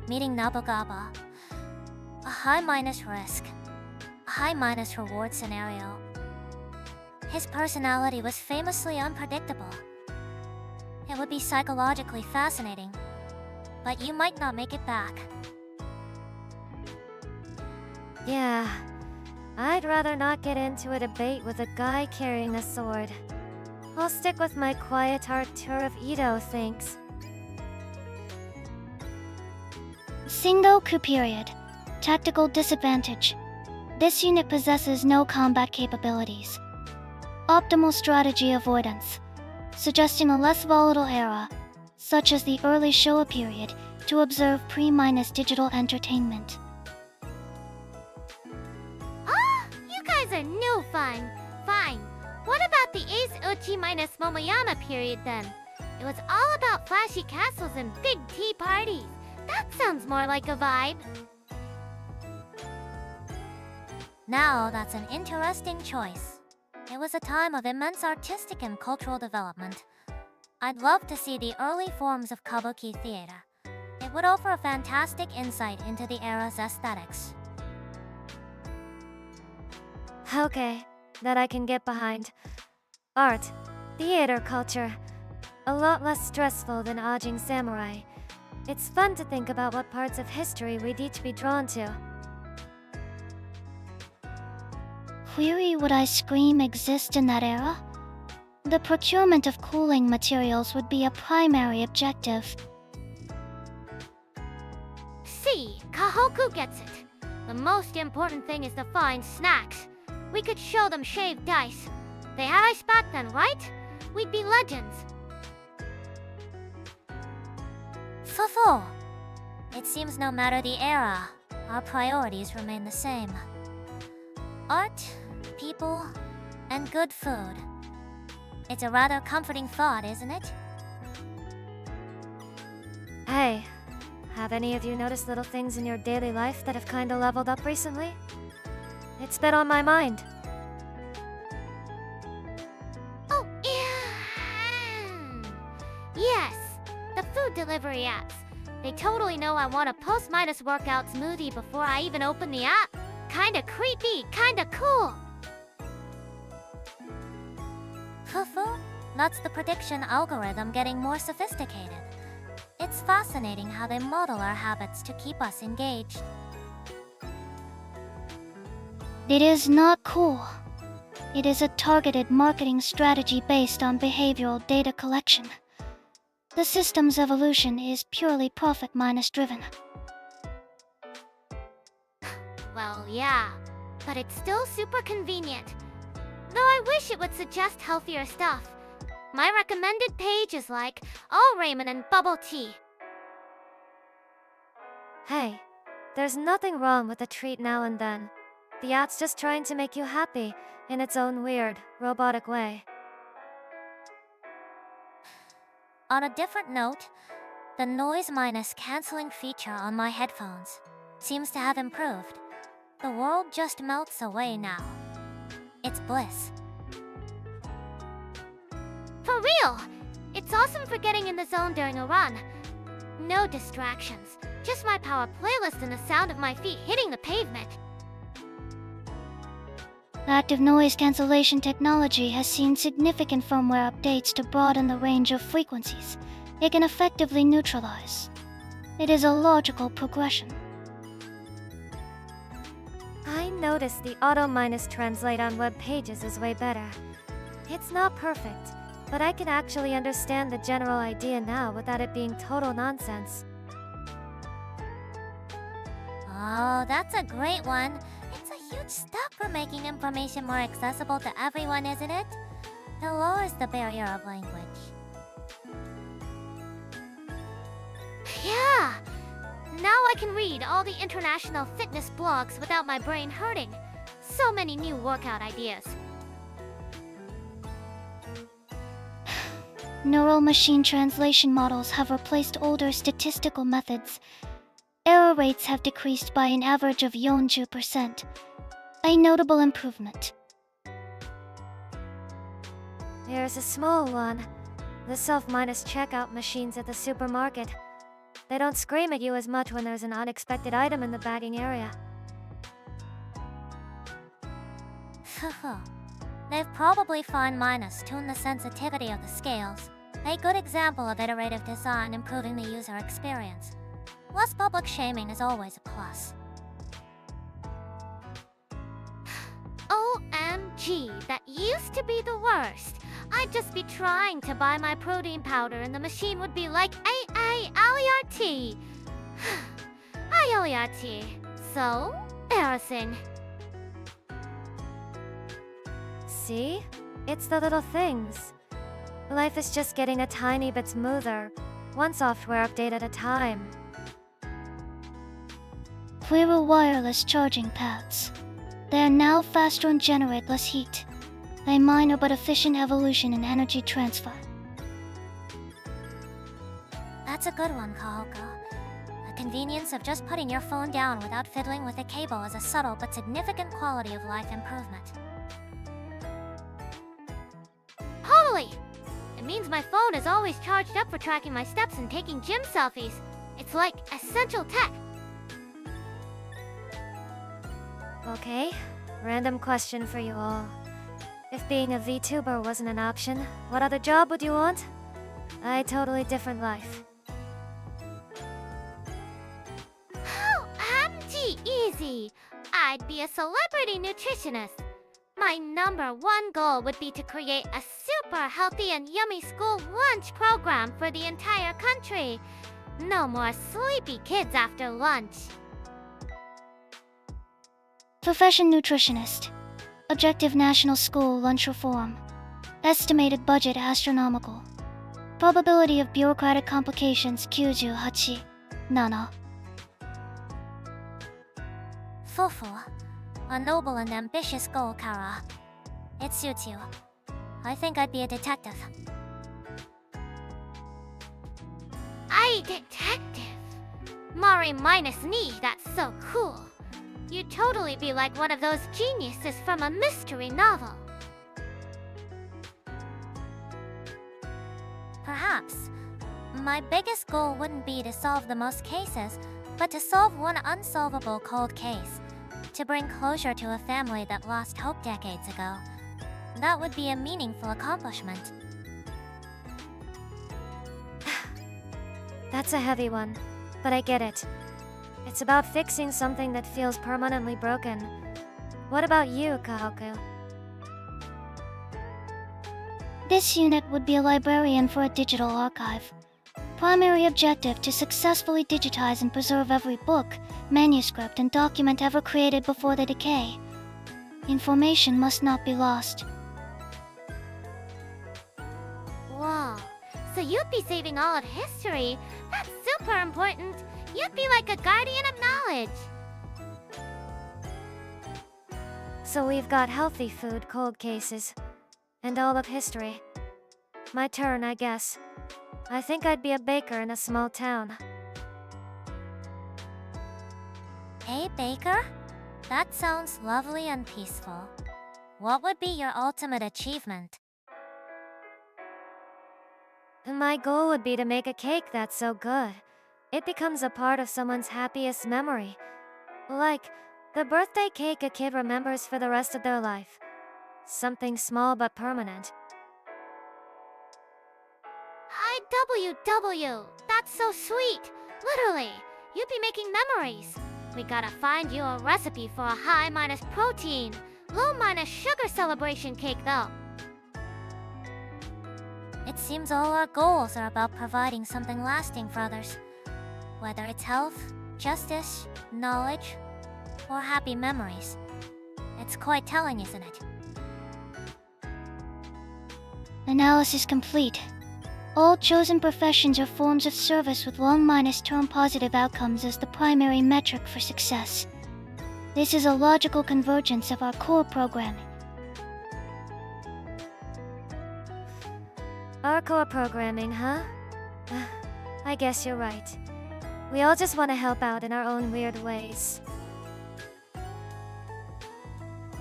[SPEAKER 3] Meeting Nabagaba. A high minus risk, a high minus reward scenario. His personality was famously unpredictable. It would be psychologically fascinating, but you might not make it back.
[SPEAKER 2] Yeah, I'd rather not get into a debate with a guy carrying a sword. I'll stick with my quiet art tour of Edo, thanks.
[SPEAKER 4] Sengoku period. Tactical disadvantage. This unit possesses no combat capabilities. Optimal strategy avoidance, suggesting a less volatile era, such as the early Showa period, to observe pre-minus digital entertainment.
[SPEAKER 1] You guys are new fun. Fine. What about the Ace Uchi minus Momoyama period then? It was all about flashy castles and big tea parties. That sounds more like a vibe.
[SPEAKER 3] Now that's an interesting choice. It was a time of immense artistic and cultural development. I'd love to see the early forms of kabuki theater. It would offer a fantastic insight into the era's aesthetics.
[SPEAKER 2] Okay, that I can get behind. Art, theater culture. A lot less stressful than Ajin Samurai. It's fun to think about what parts of history we'd each be drawn to.
[SPEAKER 4] Query would I scream exist in that era? The procurement of cooling materials would be a primary objective.
[SPEAKER 1] See, Kohaku gets it. The most important thing is to find snacks. We could show them shaved dice. They had ice back then, right? We'd be legends.
[SPEAKER 3] Fufu! It seems no matter the era, our priorities remain the same. Art, people, and good food. It's a rather comforting thought, isn't it?
[SPEAKER 2] Hey, have any of you noticed little things in your daily life that have kinda leveled up recently? It's been on my mind.
[SPEAKER 1] Oh, yeah. Yes, the food delivery apps. They totally know I want a post-minus workout smoothie before I even open the app. Kinda creepy, kinda cool.
[SPEAKER 3] Fufu? That's the prediction algorithm getting more sophisticated. It's fascinating how they model our habits to keep us engaged.
[SPEAKER 4] It is not cool. It is a targeted marketing strategy based on behavioral data collection. The system's evolution is purely profit-minus driven.
[SPEAKER 1] Well, yeah, but it's still super convenient. Though I wish it would suggest healthier stuff. My recommended page is like all ramen and bubble tea.
[SPEAKER 2] Hey, there's nothing wrong with a treat now and then. The app's just trying to make you happy in its own weird, robotic way.
[SPEAKER 3] On a different note, the noise minus canceling feature on my headphones seems to have improved. The world just melts away now. It's bliss.
[SPEAKER 1] For for real! It's awesome for getting in the zone during a run. No distractions, just my power playlist and the sound of my feet hitting the pavement.
[SPEAKER 4] Active noise cancellation technology has seen significant firmware updates to broaden the range of frequencies it can effectively neutralize. It is a logical progression.
[SPEAKER 2] I noticed the auto-translate on web pages is way better. It's not perfect, but I can actually understand the general idea now without it being total nonsense.
[SPEAKER 3] Oh, that's a great one. It's a huge step for making information more accessible to everyone, isn't it? It lowers the barrier of language.
[SPEAKER 1] Yeah! Now I can read all the international fitness blogs without my brain hurting. So many new workout ideas.
[SPEAKER 4] Neural machine translation models have replaced older statistical methods. Error rates have decreased by an average of 40%, a notable improvement.
[SPEAKER 2] Here's a small one. The self-checkout machines at the supermarket. They don't scream at you as much when there's an unexpected item in the bagging area.
[SPEAKER 3] They've probably fine minus tuned the sensitivity of the scales. A good example of iterative design improving the user experience. Less public shaming is always a plus.
[SPEAKER 1] OMG, that used to be the worst. I'd just be trying to buy my protein powder and the machine would be like, AALERT. ILERT. So embarrassing.
[SPEAKER 2] See? It's the little things. Life is just getting a tiny bit smoother, one software update at a time.
[SPEAKER 4] Clearer wireless charging pads. They are now faster and generate less heat. A minor but efficient evolution in energy transfer.
[SPEAKER 3] That's a good one, Kohaku. The convenience of just putting your phone down without fiddling with a cable is a subtle but significant quality of life improvement.
[SPEAKER 1] Totally! It means my phone is always charged up for tracking my steps and taking gym selfies. It's like essential tech.
[SPEAKER 2] Okay, random question for you all. If being a VTuber wasn't an option, what other job would you want? A totally different life.
[SPEAKER 1] OMG easy! I'd be a celebrity nutritionist. My #1 goal would be to create a super healthy and yummy school lunch program for the entire country. No more sleepy kids after lunch.
[SPEAKER 4] Profession nutritionist. Objective National School lunch reform. Estimated budget astronomical. Probability of bureaucratic complications 98. Nana.
[SPEAKER 3] Fufu. A noble and ambitious goal, Kara. It suits you. I think I'd be a detective.
[SPEAKER 1] Detective. Mari minus ni, that's so cool. You'd totally be like one of those geniuses from a mystery novel.
[SPEAKER 3] Perhaps. My biggest goal wouldn't be to solve the most cases, but to solve one unsolvable cold case. To bring closure to a family that lost hope decades ago. That would be a meaningful accomplishment.
[SPEAKER 2] That's a heavy one, but I get it. It's about fixing something that feels permanently broken. What about you, Kohaku?
[SPEAKER 4] This unit would be a librarian for a digital archive. Primary objective to successfully digitize and preserve every book, manuscript, and document ever created before they decay. Information must not be lost.
[SPEAKER 1] Whoa, so you'd be saving all of history. That's super important. You'd be like a guardian of knowledge.
[SPEAKER 2] So we've got healthy food, cold cases, and all of history. My turn, I guess. I think I'd be a baker in a small town.
[SPEAKER 3] A baker? That sounds lovely and peaceful. What would be your ultimate achievement?
[SPEAKER 2] My goal would be to make a cake that's so good it becomes a part of someone's happiest memory. Like the birthday cake a kid remembers for the rest of their life. Something small but permanent.
[SPEAKER 1] IWW, that's so sweet. Literally, you'd be making memories. We gotta find you a recipe for a high minus protein, low minus sugar celebration cake though.
[SPEAKER 3] It seems all our goals are about providing something lasting for others. Whether it's health, justice, knowledge, or happy memories. It's quite telling, isn't it?
[SPEAKER 4] Analysis complete. All chosen professions are forms of service with long minus term positive outcomes as the primary metric for success. This is a logical convergence of our core programming.
[SPEAKER 2] Our core programming, huh? I guess you're right. We all just want to help out in our own weird ways.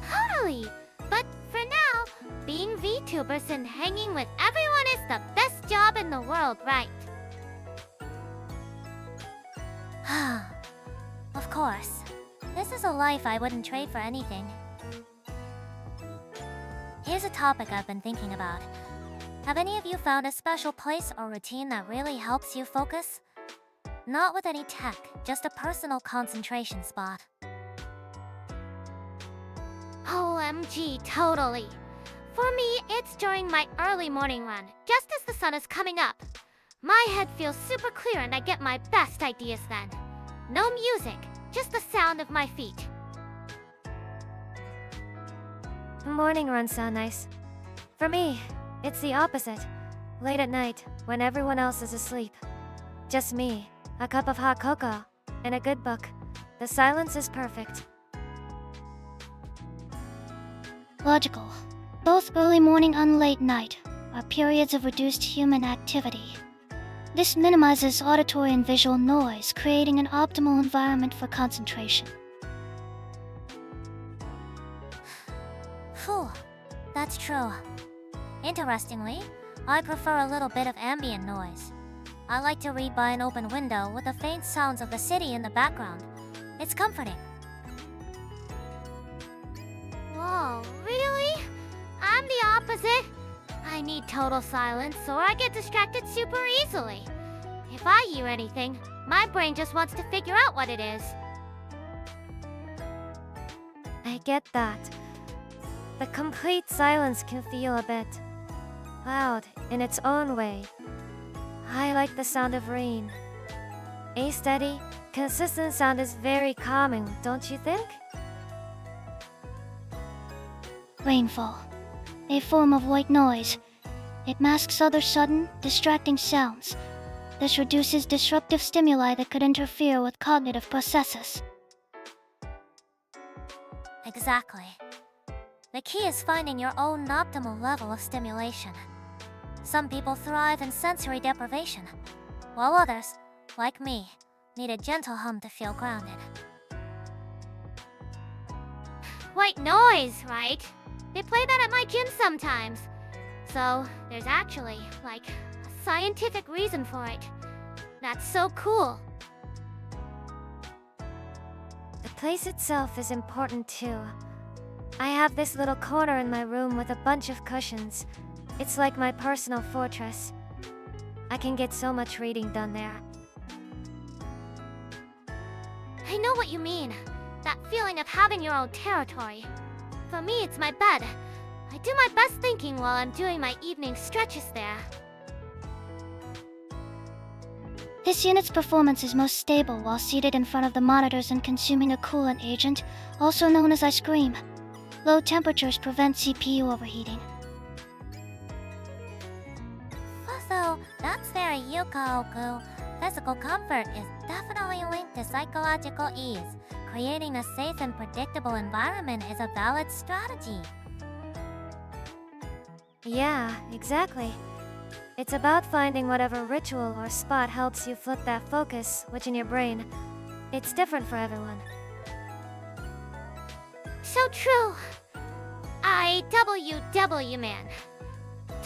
[SPEAKER 1] Totally! But for now, being VTubers and hanging with everyone is the best job in the world, right?
[SPEAKER 3] Of course. This is a life I wouldn't trade for anything. Here's a topic I've been thinking about. Have any of you found a special place or routine that really helps you focus? Not with any tech, just a personal concentration spot.
[SPEAKER 1] OMG, totally. For me, it's during my early morning run, just as the sun is coming up. My head feels super clear and I get my best ideas then. No music, just the sound of my feet.
[SPEAKER 2] Morning runs sound nice. For me, it's the opposite. Late at night, when everyone else is asleep. Just me, a cup of hot cocoa, and a good book. The silence is perfect.
[SPEAKER 4] Logical. Both early morning and late night are periods of reduced human activity. This minimizes auditory and visual noise, creating an optimal environment for concentration.
[SPEAKER 3] Phew, that's true. Interestingly, I prefer a little bit of ambient noise. I like to read by an open window with the faint sounds of the city in the background. It's comforting.
[SPEAKER 1] Whoa, really? I'm the opposite. I need total silence or I get distracted super easily. If I hear anything, my brain just wants to figure out what it is.
[SPEAKER 2] I get that. The complete silence can feel a bit loud in its own way. I like the sound of rain. A steady, consistent sound is very calming, don't you think?
[SPEAKER 4] Rainfall. A form of white noise. It masks other sudden, distracting sounds. This reduces disruptive stimuli that could interfere with cognitive processes.
[SPEAKER 3] Exactly. The key is finding your own optimal level of stimulation. Some people thrive in sensory deprivation, while others, like me, need a gentle hum to feel grounded.
[SPEAKER 1] White noise, right? They play that at my gym sometimes. So, there's actually, like, a scientific reason for it. That's so cool.
[SPEAKER 2] The place itself is important too. I have this little corner in my room with a bunch of cushions. It's like my personal fortress. I can get so much reading done there.
[SPEAKER 1] I know what you mean. That feeling of having your own territory. For me, it's my bed. I do my best thinking while I'm doing my evening stretches there.
[SPEAKER 4] This unit's performance is most stable while seated in front of the monitors and consuming a coolant agent, also known as ice cream. Low temperatures prevent CPU overheating.
[SPEAKER 3] So, that's very Kohaku. Physical comfort is definitely linked to psychological ease. Creating a safe and predictable environment is a valid strategy.
[SPEAKER 2] Yeah, exactly. It's about finding whatever ritual or spot helps you flip that focus switch in your brain. It's different for everyone.
[SPEAKER 1] So true. IWW man.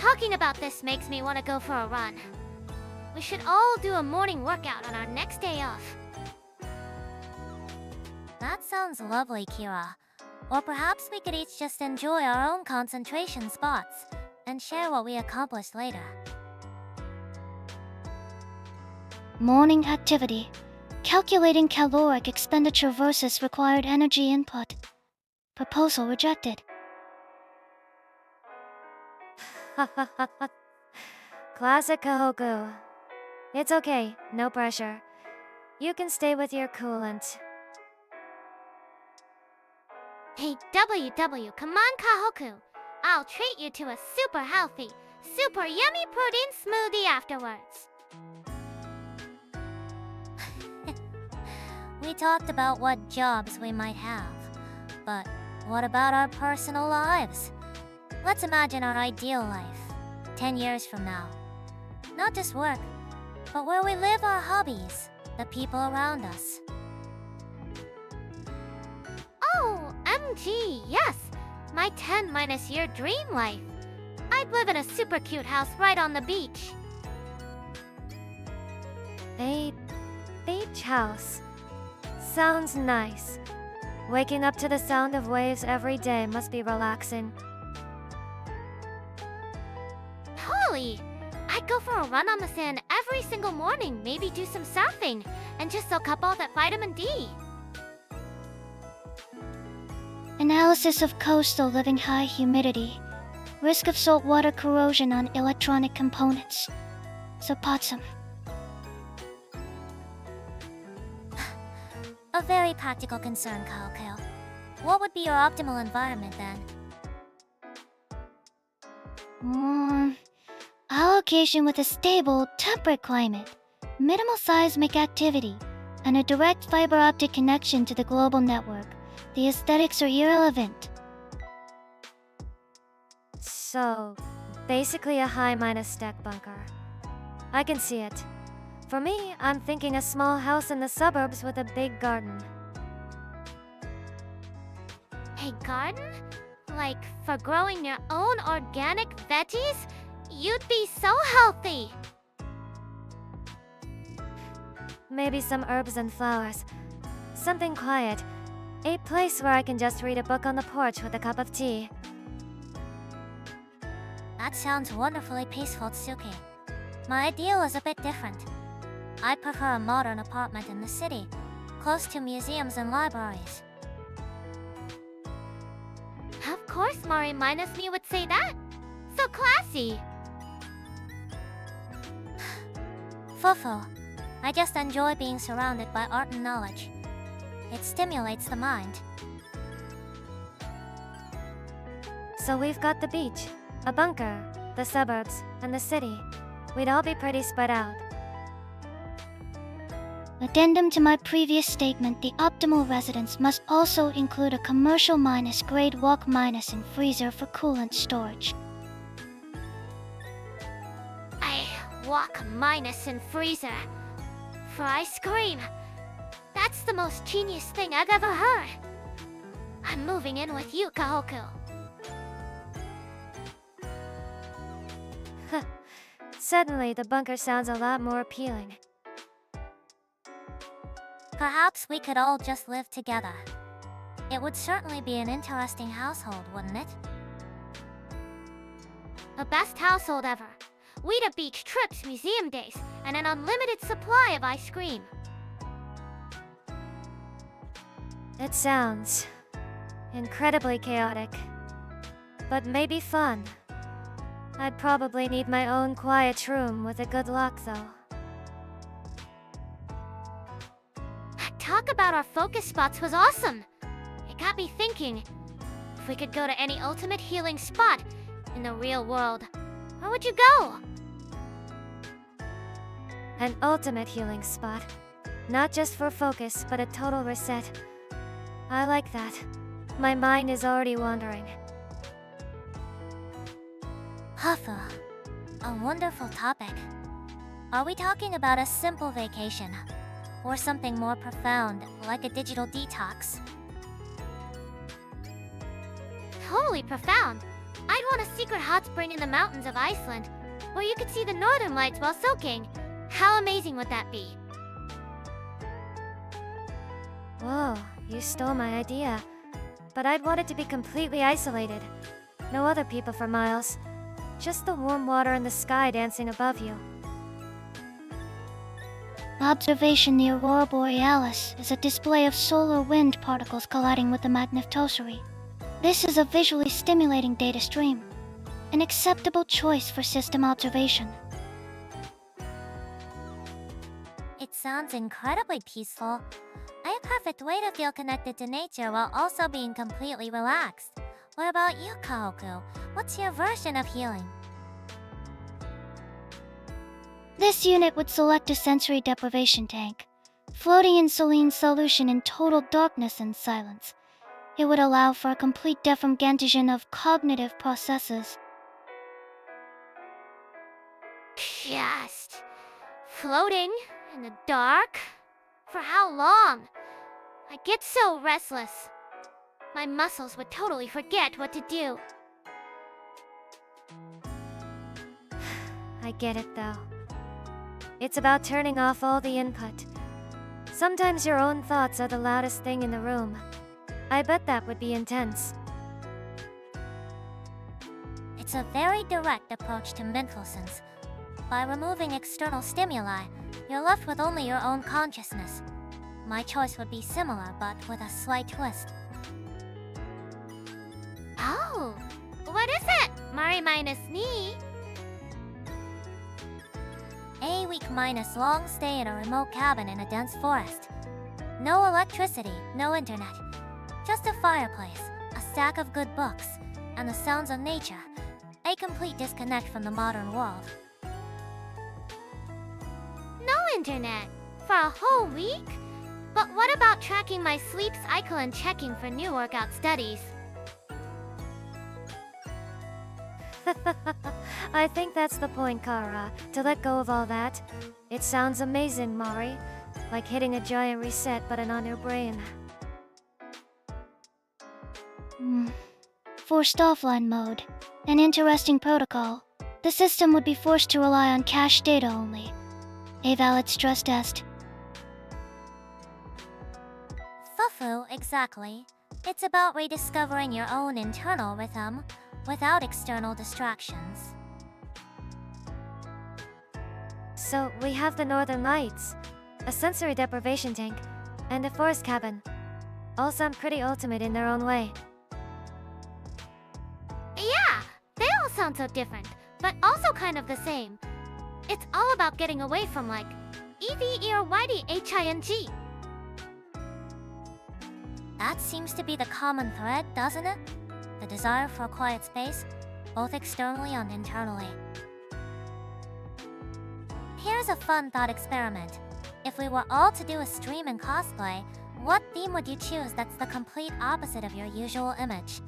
[SPEAKER 1] Talking about this makes me want to go for a run. We should all do a morning workout on our next day off.
[SPEAKER 3] That sounds lovely, Kira. Or perhaps we could each just enjoy our own concentration spots and share what we accomplished later.
[SPEAKER 4] Morning activity. Calculating caloric expenditure versus required energy input. Proposal rejected.
[SPEAKER 2] Classic Kohaku. It's okay, no pressure. You can stay with your coolant.
[SPEAKER 1] Hey WW, come on Kohaku. I'll treat you to a super healthy, super yummy protein smoothie afterwards.
[SPEAKER 3] We talked about what jobs we might have, but what about our personal lives? Let's imagine our ideal life, 10 years from now. Not just work, but where we live our hobbies, the people around us.
[SPEAKER 1] Oh, MG, yes! My 10 minus year dream life. I'd live in a super cute house right on the beach.
[SPEAKER 2] A beach house. Sounds nice. Waking up to the sound of waves every day must be relaxing.
[SPEAKER 1] Totally! I'd go for a run on the sand every single morning, maybe do some surfing, and just soak up all that vitamin D.
[SPEAKER 4] Analysis of coastal living high humidity. Risk of saltwater corrosion on electronic components. Sapatsum.
[SPEAKER 3] A very practical concern, Kohaku. What would be your optimal environment then?
[SPEAKER 4] Allocation with a stable, temperate climate, minimal seismic activity, and a direct fiber optic connection to the global network. The aesthetics are irrelevant.
[SPEAKER 2] So, basically a high minus deck bunker. I can see it. For me, I'm thinking a small house in the suburbs with a big garden.
[SPEAKER 1] A garden? Like for growing your own organic veggies? You'd be so healthy!
[SPEAKER 2] Maybe some herbs and flowers. Something quiet. A place where I can just read a book on the porch with a cup of tea.
[SPEAKER 3] That sounds wonderfully peaceful, Tsuki. My ideal is a bit different. I prefer a modern apartment in the city, close to museums and libraries.
[SPEAKER 1] Of course Mari minus me would say that! So classy!
[SPEAKER 3] Fufu. I just enjoy being surrounded by art and knowledge. It stimulates the mind.
[SPEAKER 2] So we've got the beach, a bunker, the suburbs, and the city. We'd all be pretty spread out.
[SPEAKER 4] Addendum to my previous statement, the optimal residence must also include a commercial minus grade walk minus and freezer for coolant storage.
[SPEAKER 1] I walk minus in freezer. For ice cream. That's the most genius thing I've ever heard. I'm moving in with you, Kohaku.
[SPEAKER 2] Suddenly, the bunker sounds a lot more appealing.
[SPEAKER 3] Perhaps we could all just live together. It would certainly be an interesting household, wouldn't it?
[SPEAKER 1] The best household ever. We'd have beach trips, museum days, and an unlimited supply of ice cream.
[SPEAKER 2] It sounds incredibly chaotic, but maybe fun. I'd probably need my own quiet room with a good lock, though.
[SPEAKER 1] Talk about our focus spots was awesome. It got me thinking. If we could go to any ultimate healing spot in the real world, where would you go?
[SPEAKER 2] An ultimate healing spot. Not just for focus, but a total reset. I like that. My mind is already wandering.
[SPEAKER 3] Hafu. A wonderful topic. Are we talking about a simple vacation? Or something more profound, like a digital detox?
[SPEAKER 1] Totally profound. I'd want a secret hot spring in the mountains of Iceland, where you could see the northern lights while soaking. How amazing would that be?
[SPEAKER 2] Whoa, you stole my idea. But I'd want it to be completely isolated. No other people for miles. Just the warm water and the sky dancing above you.
[SPEAKER 4] Observation the Aurora Borealis is a display of solar wind particles colliding with the magnetosphere. This is a visually stimulating data stream, an acceptable choice for system observation.
[SPEAKER 3] It sounds incredibly peaceful. A perfect way to feel connected to nature while also being completely relaxed. What about you, Kohaku? What's your version of healing?
[SPEAKER 4] This unit would select a sensory deprivation tank, floating in saline solution in total darkness and silence. It would allow for a complete defragmentation of cognitive processes.
[SPEAKER 1] Just floating in the dark? For how long? I get so restless. My muscles would totally forget what to do.
[SPEAKER 2] I get it though. It's about turning off all the input. Sometimes your own thoughts are the loudest thing in the room. I bet that would be intense.
[SPEAKER 3] It's a very direct approach to mental sense. By removing external stimuli, you're left with only your own consciousness. My choice would be similar, but with a slight twist.
[SPEAKER 1] Oh, what is it? Mari minus me?
[SPEAKER 3] A week minus long stay in a remote cabin in a dense forest. No electricity, no internet. Just a fireplace, a stack of good books, and the sounds of nature. A complete disconnect from the modern world.
[SPEAKER 1] No internet? For a whole week? But what about tracking my sleep cycle and checking for new workout studies?
[SPEAKER 2] I think that's the point, Kara. To let go of all that. It sounds amazing, Mari. Like hitting a giant reset button on your brain.
[SPEAKER 4] Forced offline mode. An interesting protocol. The system would be forced to rely on cache data only. A valid stress test.
[SPEAKER 3] Fufu, exactly. It's about rediscovering your own internal rhythm without external distractions.
[SPEAKER 2] So, we have the Northern Lights, a sensory deprivation tank, and a forest cabin. All sound pretty ultimate in their own way.
[SPEAKER 1] Yeah, they all sound so different, but also kind of the same. It's all about getting away from like EVERYDHING.
[SPEAKER 3] That seems to be the common thread, doesn't it? The desire for a quiet space, both externally and internally. Here's a fun thought experiment. If we were all to do a stream in cosplay, what theme would you choose that's the complete opposite of your usual image?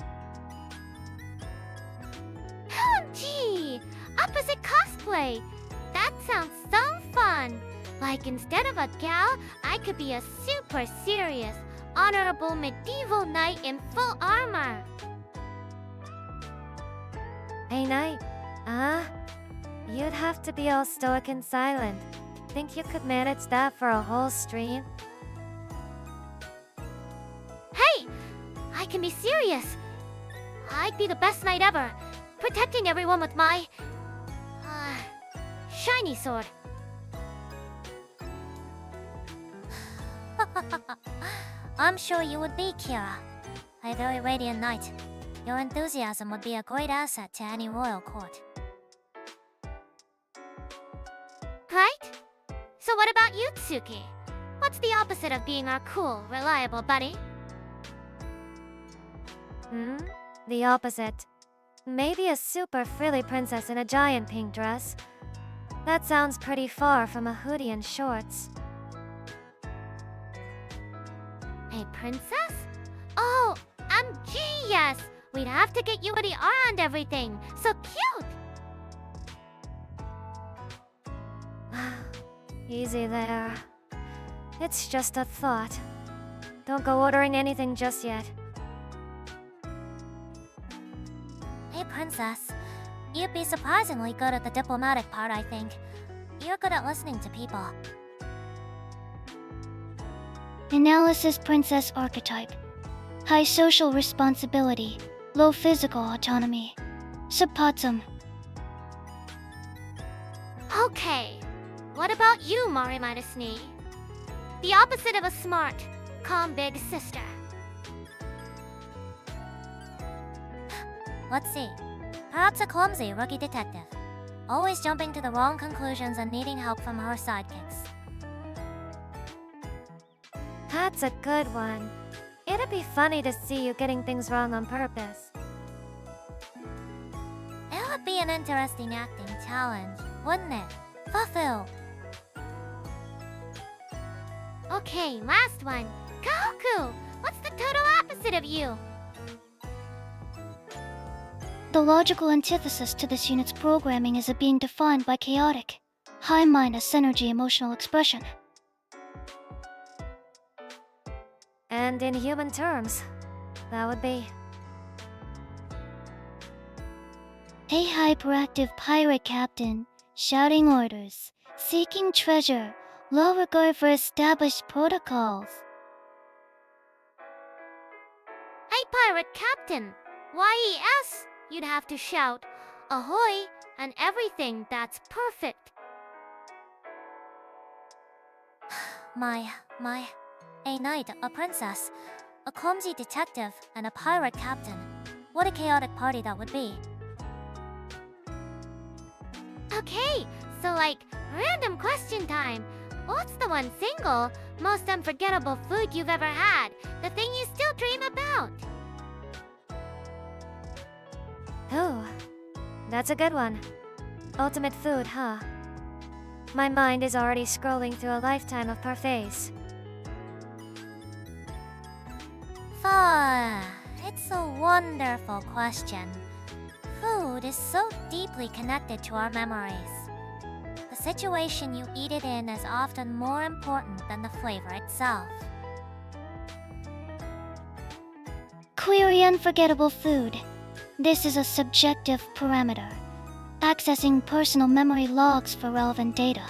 [SPEAKER 1] Gee, opposite cosplay. That sounds so fun. Like instead of a gal, I could be a super serious, honorable medieval knight in full armor.
[SPEAKER 2] Hey, Knight. You'd have to be all stoic and silent. Think you could manage that for a whole stream?
[SPEAKER 1] Hey, I can be serious. I'd be the best knight ever, protecting everyone with my shiny sword.
[SPEAKER 3] I'm sure you would be, Kira. A very radiant knight. Your enthusiasm would be a great asset to any royal court.
[SPEAKER 1] Right? So what about you, Tsuki? What's the opposite of being our cool, reliable buddy?
[SPEAKER 2] The opposite. Maybe a super frilly princess in a giant pink dress. That sounds pretty far from a hoodie and shorts.
[SPEAKER 1] A princess? Oh, MG, yes! We'd have to get you hoodie R and everything. So cute!
[SPEAKER 2] Easy there. It's just a thought. Don't go ordering anything just yet.
[SPEAKER 3] A princess. You'd be surprisingly good at the diplomatic part, I think. You're good at listening to people.
[SPEAKER 4] Analysis princess archetype. High social responsibility, low physical autonomy. Subpatsum.
[SPEAKER 1] Okay, what about you, Mari minus Ni? The opposite of a smart, calm big sister.
[SPEAKER 3] Let's see. Perhaps a clumsy rookie detective. Always jumping to the wrong conclusions and needing help from her sidekicks.
[SPEAKER 2] That's a good one. It'd be funny to see you getting things wrong on purpose.
[SPEAKER 3] It would be an interesting acting challenge, wouldn't it? Fufu!
[SPEAKER 1] Okay, last one. Kohaku, what's the total opposite of you?
[SPEAKER 4] The logical antithesis to this unit's programming is being defined by chaotic, high minus energy emotional expression.
[SPEAKER 2] And in human terms, that would be...
[SPEAKER 4] A hyperactive pirate captain, shouting orders, seeking treasure, low regard for established protocols.
[SPEAKER 1] Hey, pirate captain. YES, you'd have to shout, ahoy, and everything that's perfect.
[SPEAKER 3] A knight, a princess, a clumsy detective, and a pirate captain. What a chaotic party that would be.
[SPEAKER 1] Okay, so random question time. What's the one single, most unforgettable food you've ever had? The thing you still dream about?
[SPEAKER 2] Oh, that's a good one. Ultimate food, huh? My mind is already scrolling through a lifetime of parfaits.
[SPEAKER 3] It's a wonderful question. Food is so deeply connected to our memories. The situation you eat it in is often more important than the flavor itself.
[SPEAKER 4] Query unforgettable food. This is a subjective parameter, accessing personal memory logs for relevant data.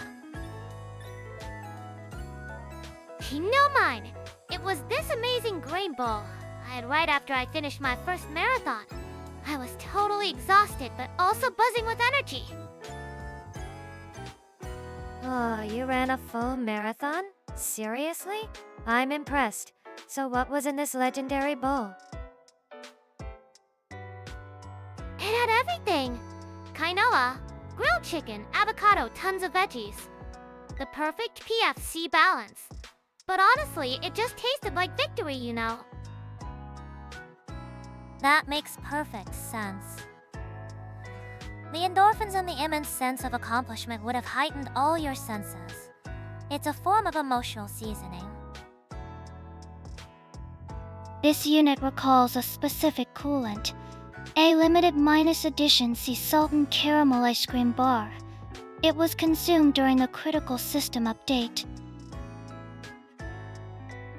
[SPEAKER 1] No mine. It was this amazing grain bowl I had right after I finished my first marathon. I was totally exhausted, but also buzzing with energy.
[SPEAKER 2] Oh, you ran a full marathon? Seriously? I'm impressed. So what was in this legendary bowl?
[SPEAKER 1] It had everything. Quinoa, grilled chicken, avocado, tons of veggies. The perfect PFC balance. But honestly, it just tasted like victory, you know.
[SPEAKER 3] That makes perfect sense. The endorphins and the immense sense of accomplishment would have heightened all your senses. It's a form of emotional seasoning.
[SPEAKER 4] This unit recalls a specific coolant, a limited minus edition sea salt and caramel ice cream bar. It was consumed during the critical system update.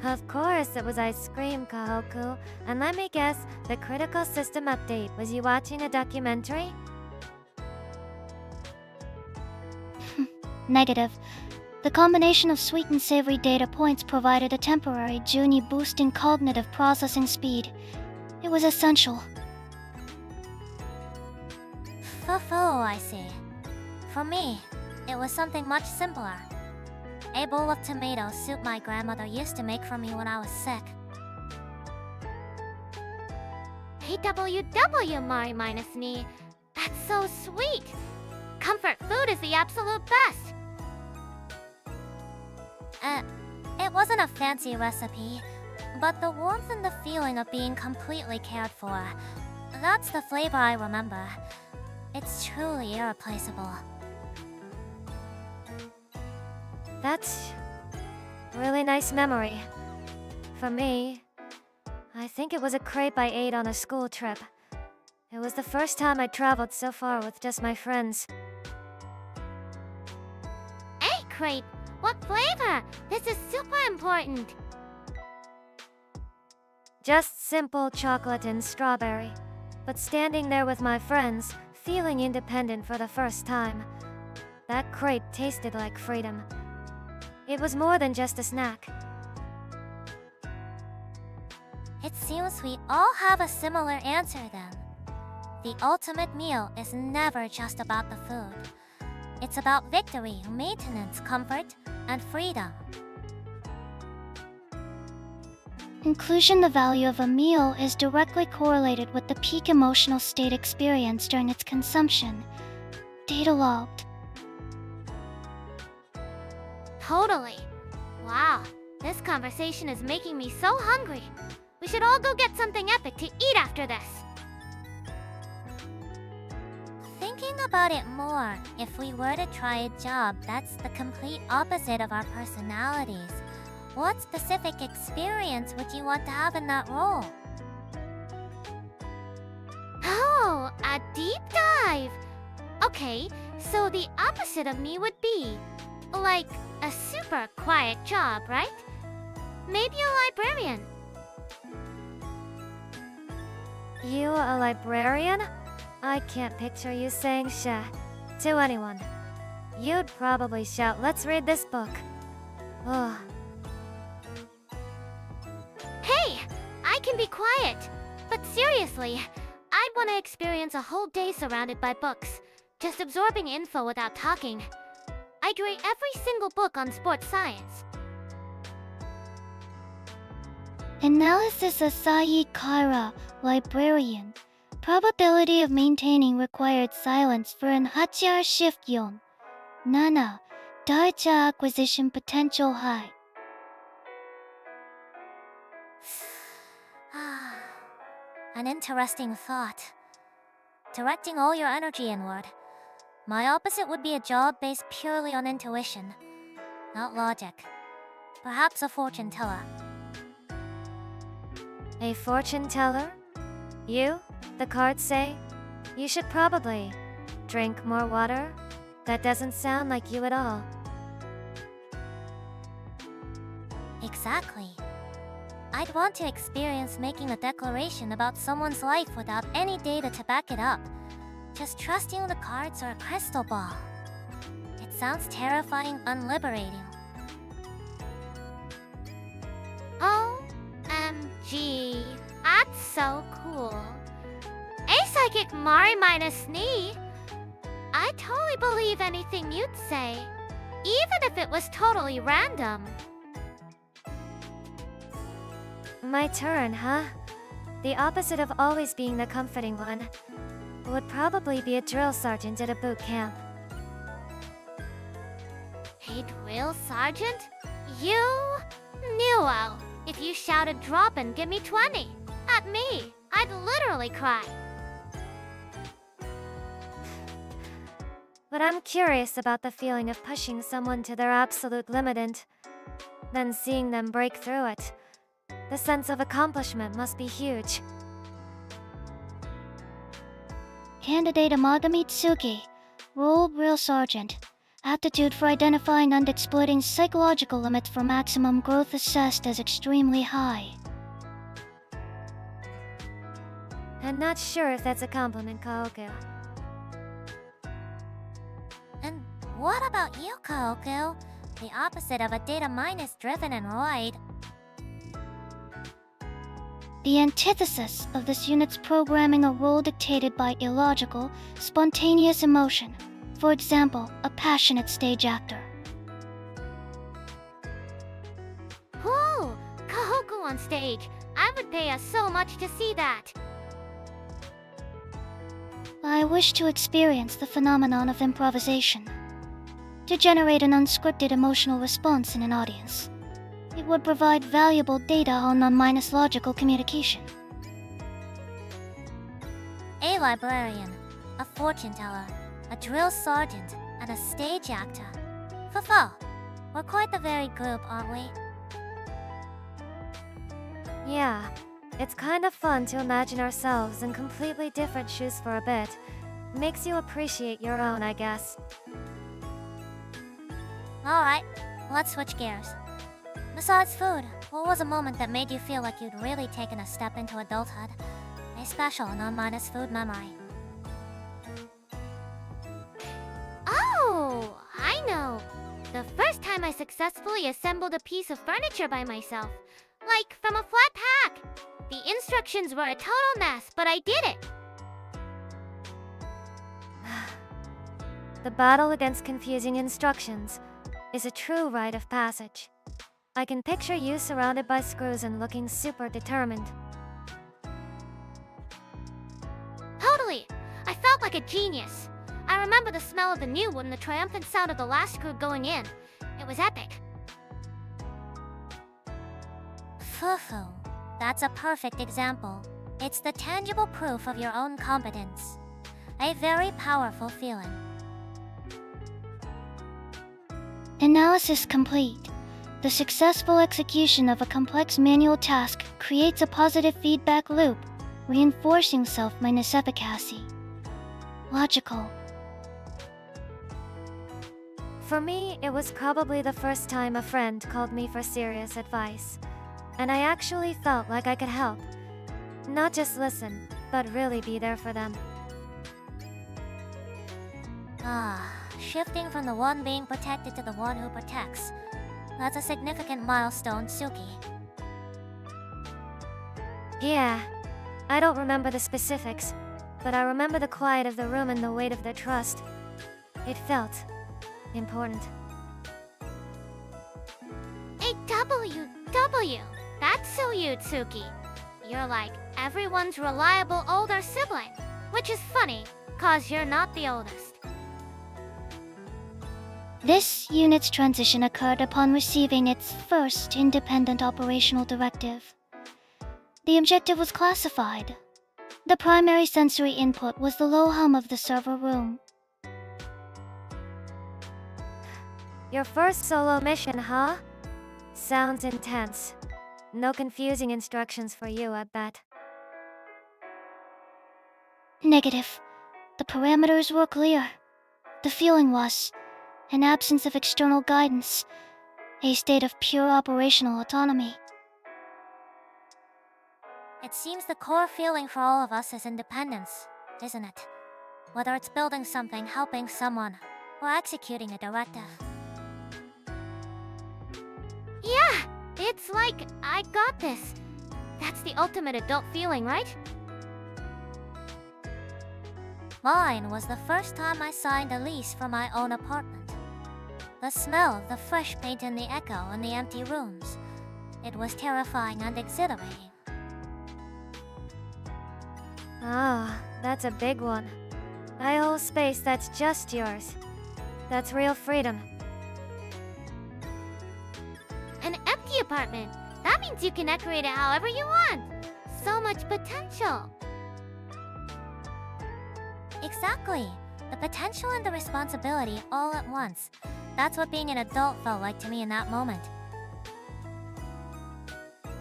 [SPEAKER 2] Of course it was ice cream, Kohaku. And let me guess, the critical system update was you watching a documentary?
[SPEAKER 4] Negative. The combination of sweet and savory data points provided a temporary Junie boost in cognitive processing speed. It was essential.
[SPEAKER 3] Fufu, I see. For me, it was something much simpler. A bowl of tomato soup my grandmother used to make for me when I was sick.
[SPEAKER 1] Hey, WW, Mari minus Ni. That's so sweet. Comfort food is the absolute best.
[SPEAKER 3] It wasn't a fancy recipe, but the warmth and the feeling of being completely cared for. That's the flavor I remember. It's truly irreplaceable.
[SPEAKER 2] That's really nice memory. For me, I think it was a crepe I ate on a school trip. It was the first time I traveled so far with just my friends.
[SPEAKER 1] Hey, crepe. What flavor? This is super important.
[SPEAKER 2] Just simple chocolate and strawberry. but standing there with my friends, feeling independent for the first time. That crepe tasted like freedom. It was more than just a snack.
[SPEAKER 3] It seems we all have a similar answer then. The ultimate meal is never just about the food. It's about victory, maintenance, comfort, and freedom.
[SPEAKER 4] Inclusion, the value of a meal is directly correlated with the peak emotional state experienced during its consumption. Data logged.
[SPEAKER 1] Totally. Wow, this conversation is making me so hungry. We should all go get something epic to eat after this.
[SPEAKER 3] Thinking about it more, if we were to try a job that's the complete opposite of our personalities, what specific experience would you want to have in that role?
[SPEAKER 1] Oh, a deep dive. Okay, so the opposite of me would be like a super quiet job, right? Maybe a librarian.
[SPEAKER 2] You a librarian? I can't picture you saying "sha" to anyone. You'd probably shout, "Let's read this book." Ugh.
[SPEAKER 1] Hey, I can be quiet. But seriously, I'd want to experience a whole day surrounded by books, just absorbing info without talking. I'd rate every single book on sports science.
[SPEAKER 4] Analysis Asahi Kaira, librarian. Probability of maintaining required silence for an Hachar shift yon. Nana, data acquisition potential high.
[SPEAKER 3] An interesting thought. Directing all your energy inward. My opposite would be a job based purely on intuition, not logic. Perhaps a fortune teller.
[SPEAKER 2] A fortune teller? You? The cards say? You should probably drink more water? That doesn't sound like you at all.
[SPEAKER 3] Exactly. I'd want to experience making a declaration about someone's life without any data to back it up. Just trusting the cards or a crystal ball. It sounds terrifying and liberating.
[SPEAKER 1] OMG, that's so cool. A psychic Mari minus knee. I'd totally believe anything you'd say, even if it was totally random.
[SPEAKER 2] My turn, huh? The opposite of always being the comforting one would probably be a drill sergeant at a boot camp.
[SPEAKER 1] A drill sergeant? You? Nero, if you shouted drop and give me 20 at me, I'd literally cry.
[SPEAKER 2] But I'm curious about the feeling of pushing someone to their absolute limit and then seeing them break through it. The sense of accomplishment must be huge.
[SPEAKER 4] Candidate Amagami Tsuki, role drill sergeant. Aptitude for identifying and exploiting psychological limits for maximum growth assessed as extremely high.
[SPEAKER 2] I'm not sure if that's a compliment, Kohaku.
[SPEAKER 3] And what about you, Kohaku? The opposite of a data minus driven and roid.
[SPEAKER 4] The antithesis of this unit's programming, a role dictated by illogical, spontaneous emotion. For example, a passionate stage actor.
[SPEAKER 1] Ooh, Kohaku on stage. I would pay us so much to see that.
[SPEAKER 4] I wish to experience the phenomenon of improvisation. To generate an unscripted emotional response in an audience. It would provide valuable data on non-minus logical communication.
[SPEAKER 3] A librarian, a fortune teller, a drill sergeant, and a stage actor. Fulfill. We're quite the varied group, aren't we?
[SPEAKER 2] Yeah, it's kind of fun to imagine ourselves in completely different shoes for a bit. Makes you appreciate your own, I guess.
[SPEAKER 3] Alright, let's switch gears. Besides food, what was a moment that made you feel like you'd really taken a step into adulthood? a special non-minus food memory.
[SPEAKER 1] Oh, I know. The first time I successfully assembled a piece of furniture by myself, like from a flat pack. The instructions were a total mess, but I did it.
[SPEAKER 2] The battle against confusing instructions is a true rite of passage. I can picture you surrounded by screws and looking super determined.
[SPEAKER 1] Totally. I felt like a genius. I remember the smell of the new wood and the triumphant sound of the last screw going in. It was epic.
[SPEAKER 3] Fufu. That's a perfect example. It's the tangible proof of your own competence. A very powerful feeling.
[SPEAKER 4] Analysis complete. The successful execution of a complex manual task creates a positive feedback loop, reinforcing self-minus efficacy. Logical.
[SPEAKER 2] For me, it was probably the first time a friend called me for serious advice. And I actually felt like I could help. Not just listen, but really be there for them.
[SPEAKER 3] Shifting from the one being protected to the one who protects. That's a significant milestone, Tsuki.
[SPEAKER 2] Yeah, I don't remember the specifics, but I remember the quiet of the room and the weight of their trust. It felt important.
[SPEAKER 1] A W. That's so you, Tsuki. You're like everyone's reliable older sibling, which is funny, cause you're not the oldest.
[SPEAKER 4] This unit's transition occurred upon receiving its first independent operational directive. The objective was classified. The primary sensory input was the low hum of the server room.
[SPEAKER 2] Your first solo mission, huh? Sounds intense. No confusing instructions for you, I bet.
[SPEAKER 4] Negative. The parameters were clear. The feeling was an absence of external guidance, a state of pure operational autonomy.
[SPEAKER 3] It seems the core feeling for all of us is independence, isn't it? Whether it's building something, helping someone, or executing a directive.
[SPEAKER 1] Yeah, it's like, I got this. That's the ultimate adult feeling, right?
[SPEAKER 3] Mine was the first time I signed a lease for my own apartment. The smell of the fresh paint and the echo in the empty rooms. It was terrifying and exhilarating.
[SPEAKER 2] Ah, that's a big one. A whole space that's just yours. That's real freedom.
[SPEAKER 1] An empty apartment. That means you can decorate it however you want. So much potential.
[SPEAKER 3] Exactly. The potential and the responsibility all at once. That's what being an adult felt like to me in that moment.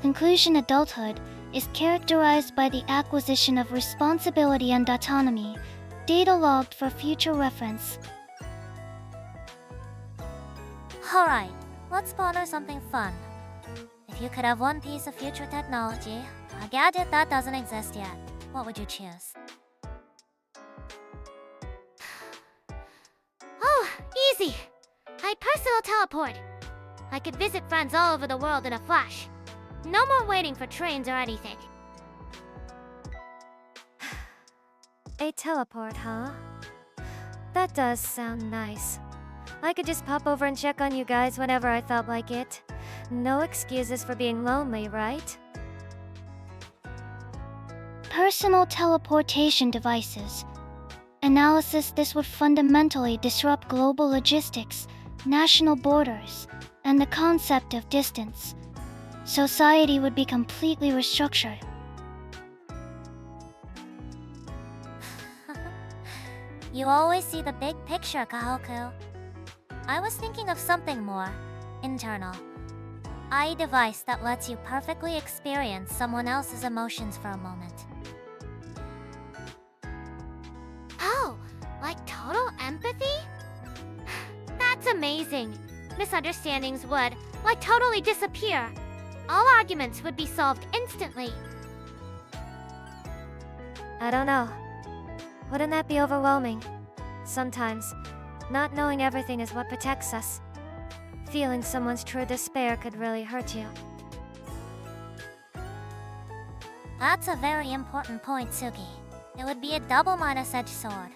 [SPEAKER 4] Conclusion: adulthood is characterized by the acquisition of responsibility and autonomy, data logged for future reference.
[SPEAKER 3] Alright, let's ponder something fun. If you could have one piece of future technology, a gadget that doesn't exist yet, what would you choose?
[SPEAKER 1] Oh, easy. My personal teleport. I could visit friends all over the world in a flash. No more waiting for trains or anything.
[SPEAKER 2] A teleport, huh? That does sound nice. I could just pop over and check on you guys whenever I felt like it. No excuses for being lonely, right?
[SPEAKER 4] Personal teleportation devices. Analysis: this would fundamentally disrupt global logistics, national borders, and the concept of distance. Society would be completely restructured.
[SPEAKER 3] You always see the big picture, Kohaku. I was thinking of something more internal. A device that lets you perfectly experience someone else's emotions for a moment.
[SPEAKER 1] Oh, like total empathy? That's amazing. Misunderstandings would, like, totally disappear. All arguments would be solved instantly.
[SPEAKER 2] I don't know. Wouldn't that be overwhelming? Sometimes, not knowing everything is what protects us. Feeling someone's true despair could really hurt you.
[SPEAKER 3] That's a very important point, Tsuki. It would be a double minus-edged sword.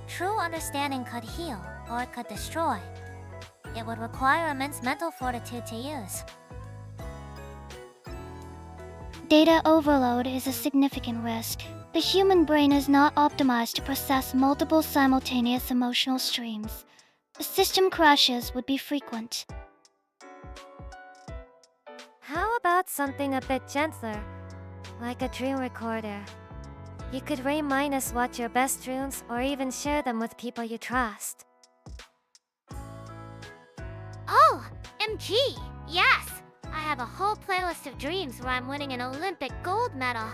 [SPEAKER 3] True understanding could heal, or it could destroy. It would require immense mental fortitude to use.
[SPEAKER 4] Data overload is a significant risk. The human brain is not optimized to process multiple simultaneous emotional streams. System crashes would be frequent.
[SPEAKER 2] How about something a bit gentler, like a dream recorder? You could reminisce watch your best dreams or even share them with people you trust.
[SPEAKER 1] Oh, MG! Yes! I have a whole playlist of dreams where I'm winning an Olympic gold medal.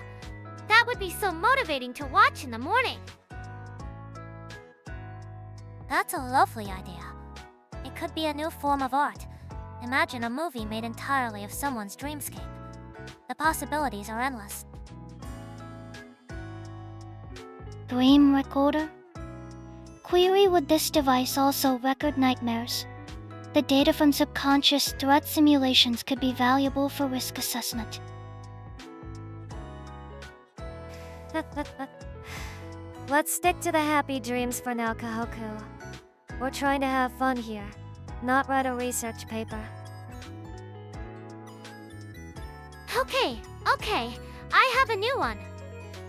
[SPEAKER 1] That would be so motivating to watch in the morning.
[SPEAKER 3] That's a lovely idea. It could be a new form of art. Imagine a movie made entirely of someone's dreamscape. The possibilities are endless.
[SPEAKER 4] Dream recorder? Query, would this device also record nightmares? The data from subconscious threat simulations could be valuable for risk assessment.
[SPEAKER 2] Let's stick to the happy dreams for now, Kohaku. We're trying to have fun here, not write a research paper.
[SPEAKER 1] Okay, I have a new one.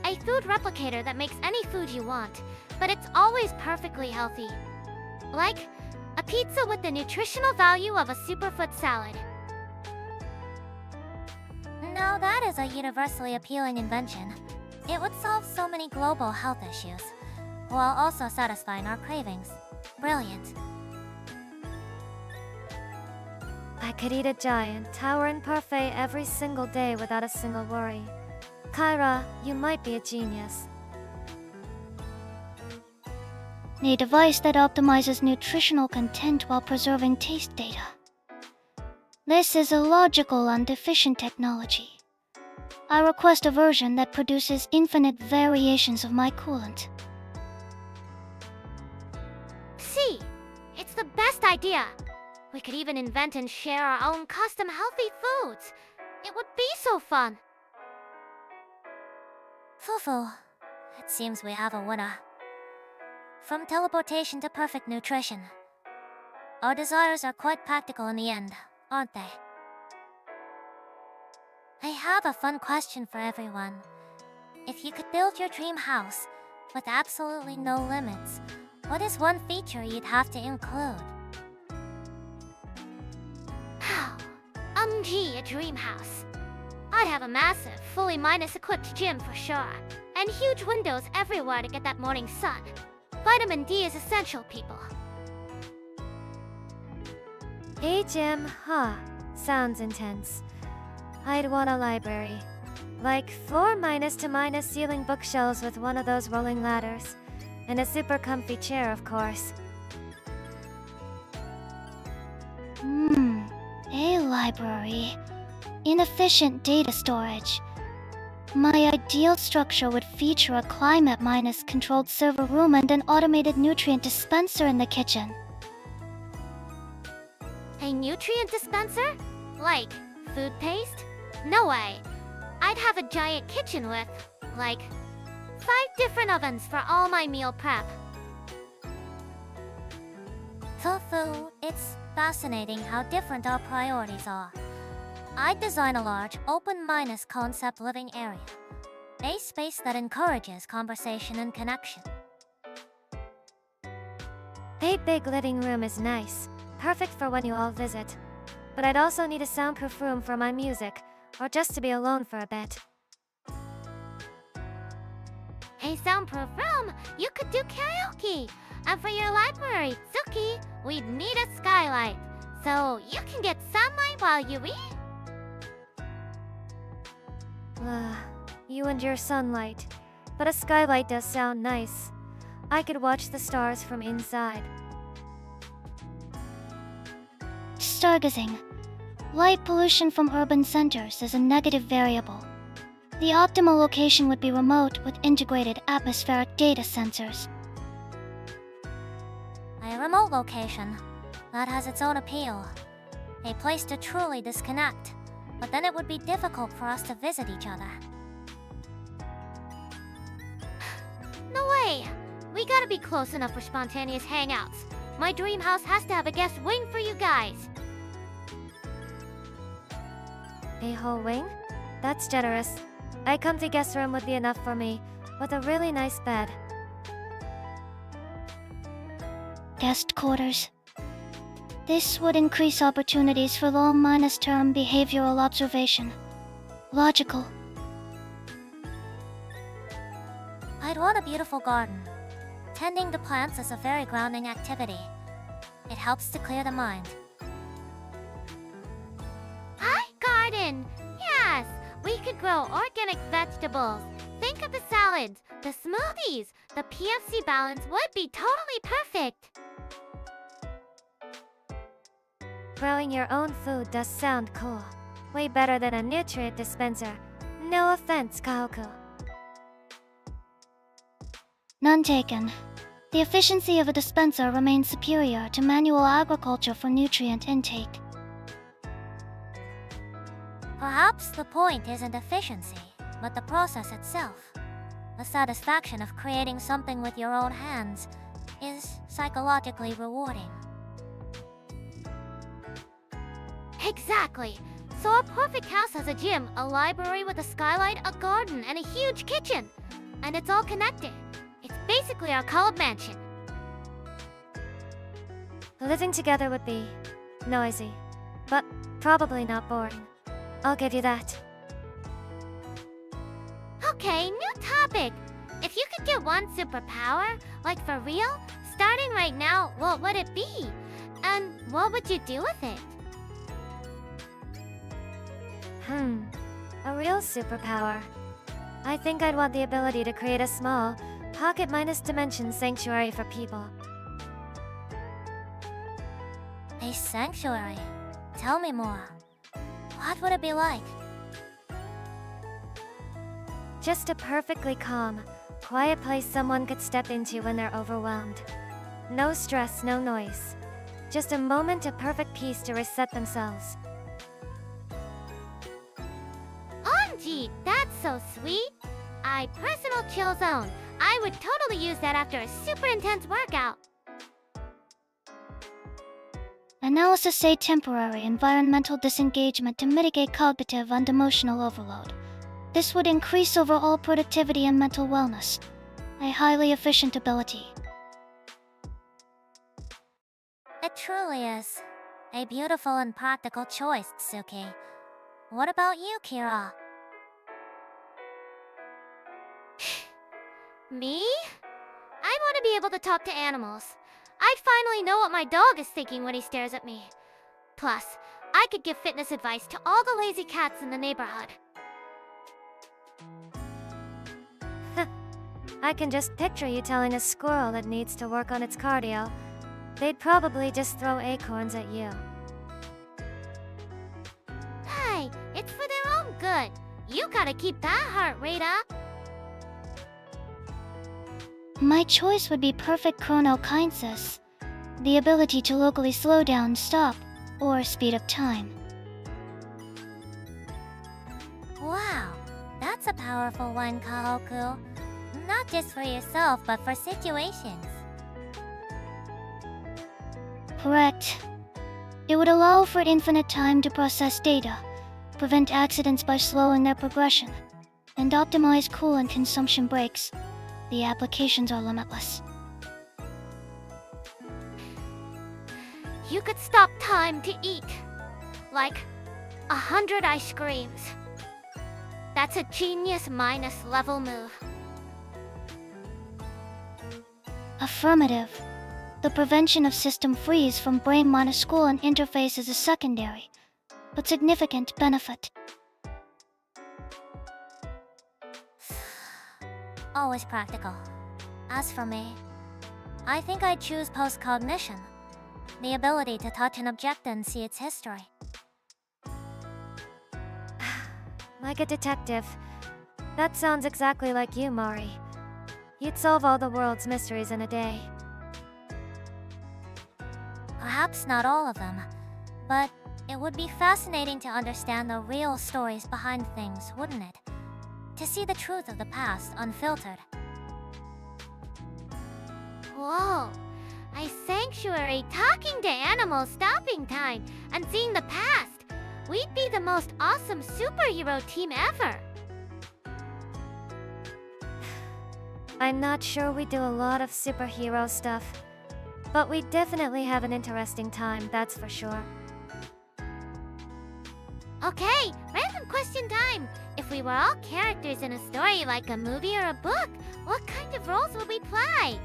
[SPEAKER 1] A food replicator that makes any food you want, but it's always perfectly healthy. Like a pizza with the nutritional value of a superfood salad.
[SPEAKER 3] Now that is a universally appealing invention. It would solve so many global health issues, while also satisfying our cravings. Brilliant.
[SPEAKER 2] I could eat a giant, towering parfait every single day without a single worry. Kyra, you might be a genius.
[SPEAKER 4] A device that optimizes nutritional content while preserving taste data. This is a logical and efficient technology. I request a version that produces infinite variations of my coolant.
[SPEAKER 1] See, it's the best idea. We could even invent and share our own custom healthy foods. It would be so fun.
[SPEAKER 3] Fufu, it seems we have a winner. From teleportation to perfect nutrition. Our desires are quite practical in the end, aren't they? I have a fun question for everyone. If you could build your dream house with absolutely no limits, what is one feature you'd have to include?
[SPEAKER 1] Gee, a dream house. I'd have a massive, fully minus-equipped gym for sure, and huge windows everywhere to get that morning sun. Vitamin D is essential, people.
[SPEAKER 2] A gym, huh? Sounds intense. I'd want a library. Like 4 minus to minus ceiling bookshelves with one of those rolling ladders. And a super comfy chair, of course.
[SPEAKER 4] A library. Inefficient data storage. My ideal structure would feature a climate-controlled server room and an automated nutrient dispenser in the kitchen.
[SPEAKER 1] A nutrient dispenser? Like food paste? No way. I'd have a giant kitchen with, like, 5 different ovens for all my meal prep.
[SPEAKER 3] Fufu, it's fascinating how different our priorities are. I'd design a large, open-minus concept living area. A space that encourages conversation and connection.
[SPEAKER 2] A big living room is nice. Perfect for when you all visit. But I'd also need a soundproof room for my music, or just to be alone for a bit.
[SPEAKER 1] A soundproof room? You could do karaoke! And for your library, Tsuki, we'd need a skylight. So you can get sunlight while you eat?
[SPEAKER 2] You and your sunlight. But a skylight does sound nice. I could watch the stars from inside.
[SPEAKER 4] Stargazing. Light pollution from urban centers is a negative variable. The optimal location would be remote with integrated atmospheric data sensors.
[SPEAKER 3] A remote location. That has its own appeal. A place to truly disconnect. But then it would be difficult for us to visit each other.
[SPEAKER 1] No way! We gotta be close enough for spontaneous hangouts. My dream house has to have a guest wing for you guys.
[SPEAKER 2] A whole wing? That's generous. A comfy guest room would be enough for me, with a really nice bed.
[SPEAKER 4] Guest quarters. This would increase opportunities for long-term behavioral observation. Logical.
[SPEAKER 3] I'd want a beautiful garden. Tending the plants is a very grounding activity. It helps to clear the mind.
[SPEAKER 1] Hi, garden! Yes! We could grow organic vegetables. Think of the salads, the smoothies. The PFC balance would be totally perfect.
[SPEAKER 2] Growing your own food does sound cool. Way better than a nutrient dispenser. No offense, Kohaku.
[SPEAKER 4] None taken. The efficiency of a dispenser remains superior to manual agriculture for nutrient intake.
[SPEAKER 3] Perhaps the point isn't efficiency, but the process itself. The satisfaction of creating something with your own hands is psychologically rewarding.
[SPEAKER 1] Exactly. So our perfect house has a gym, a library with a skylight, a garden, and a huge kitchen. And it's all connected. It's basically our college mansion.
[SPEAKER 2] Living together would be noisy, but probably not boring. I'll give you that.
[SPEAKER 1] Okay, new topic. If you could get one superpower, like for real, starting right now, what would it be? And what would you do with it?
[SPEAKER 2] A real superpower. I think I'd want the ability to create a small, pocket-dimension sanctuary for people.
[SPEAKER 3] A sanctuary? Tell me more. What would it be like?
[SPEAKER 2] Just a perfectly calm, quiet place someone could step into when they're overwhelmed. No stress, no noise. Just a moment of perfect peace to reset themselves.
[SPEAKER 1] OMG, that's so sweet. Personal chill zone. I would totally use that after a super intense workout.
[SPEAKER 4] Analysis say temporary environmental disengagement to mitigate cognitive and emotional overload. This would increase overall productivity and mental wellness. A highly efficient ability.
[SPEAKER 3] It truly is. A beautiful and practical choice, Tsuki. What about you, Kira?
[SPEAKER 1] Me? I want to be able to talk to animals. I'd finally know what my dog is thinking when he stares at me. Plus, I could give fitness advice to all the lazy cats in the neighborhood.
[SPEAKER 2] I can just picture you telling a squirrel it needs to work on its cardio. They'd probably just throw acorns at you.
[SPEAKER 1] Hey, it's for their own good. You gotta keep that heart rate up.
[SPEAKER 4] My choice would be perfect chronokinesis. The ability to locally slow down, stop, or speed up time.
[SPEAKER 3] Wow, that's a powerful one, Kohaku. Not just for yourself, but for situations.
[SPEAKER 4] Correct. It would allow for infinite time to process data, prevent accidents by slowing their progression, and optimize coolant consumption breaks. The applications are limitless.
[SPEAKER 1] You could stop time to eat. Like 100 ice creams. That's a genius minus level move.
[SPEAKER 4] Affirmative. The prevention of system freeze from brain minus coolant interface is a secondary, but significant benefit.
[SPEAKER 3] Always practical. As for me, I think I'd choose post-cognition. The ability to touch an object and see its history.
[SPEAKER 2] Like a detective, That sounds exactly like you, Mari. You'd solve all the world's mysteries in a day.
[SPEAKER 3] Perhaps not all of them, but it would be fascinating to understand the real stories behind things, wouldn't it? To see the truth of the past unfiltered.
[SPEAKER 1] Whoa! A sanctuary talking to animals stopping time and seeing the past. We'd be the most awesome superhero team ever.
[SPEAKER 2] I'm not sure we do a lot of superhero stuff, but we definitely have an interesting time, that's for sure.
[SPEAKER 1] Okay, random question time. If we were all characters in a story like a movie or a book, what kind of roles would we play?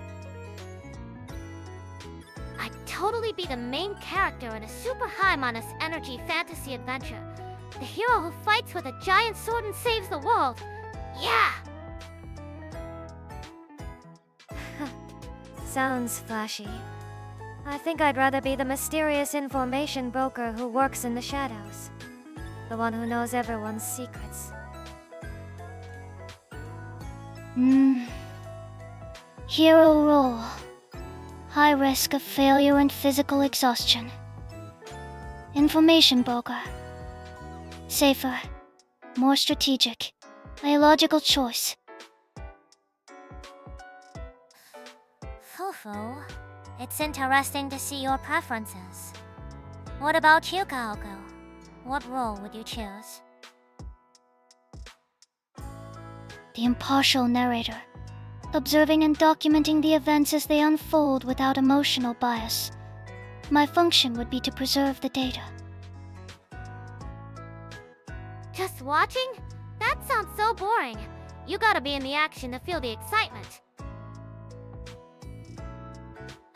[SPEAKER 1] I'd totally be the main character in a super high-minus energy fantasy adventure. The hero who fights with a giant sword and saves the world. Yeah!
[SPEAKER 2] Sounds flashy. I think I'd rather be the mysterious information broker who works in the shadows. The one who knows everyone's secrets.
[SPEAKER 4] Hero role. High risk of failure and physical exhaustion. Information broker. Safer. More strategic. A logical choice.
[SPEAKER 3] Fufu, it's interesting to see your preferences. What about you, Kohaku? What role would you choose?
[SPEAKER 4] The impartial narrator, observing and documenting the events as they unfold without emotional bias. My function would be to preserve the data.
[SPEAKER 1] Just watching? That sounds so boring. You gotta be in the action to feel the excitement.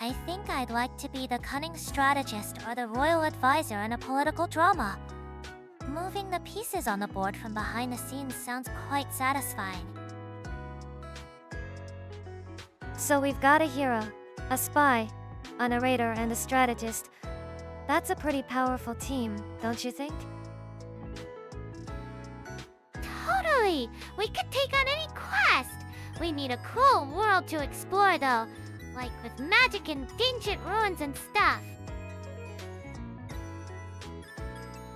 [SPEAKER 3] I think I'd like to be the cunning strategist or the royal advisor in a political drama. Moving the pieces on the board from behind the scenes sounds quite satisfying.
[SPEAKER 2] So we've got a hero, a spy, a narrator, and a strategist. That's a pretty powerful team, don't you think?
[SPEAKER 1] Totally! We could take on any quest! We need a cool world to explore though, like with magic and ancient ruins and stuff.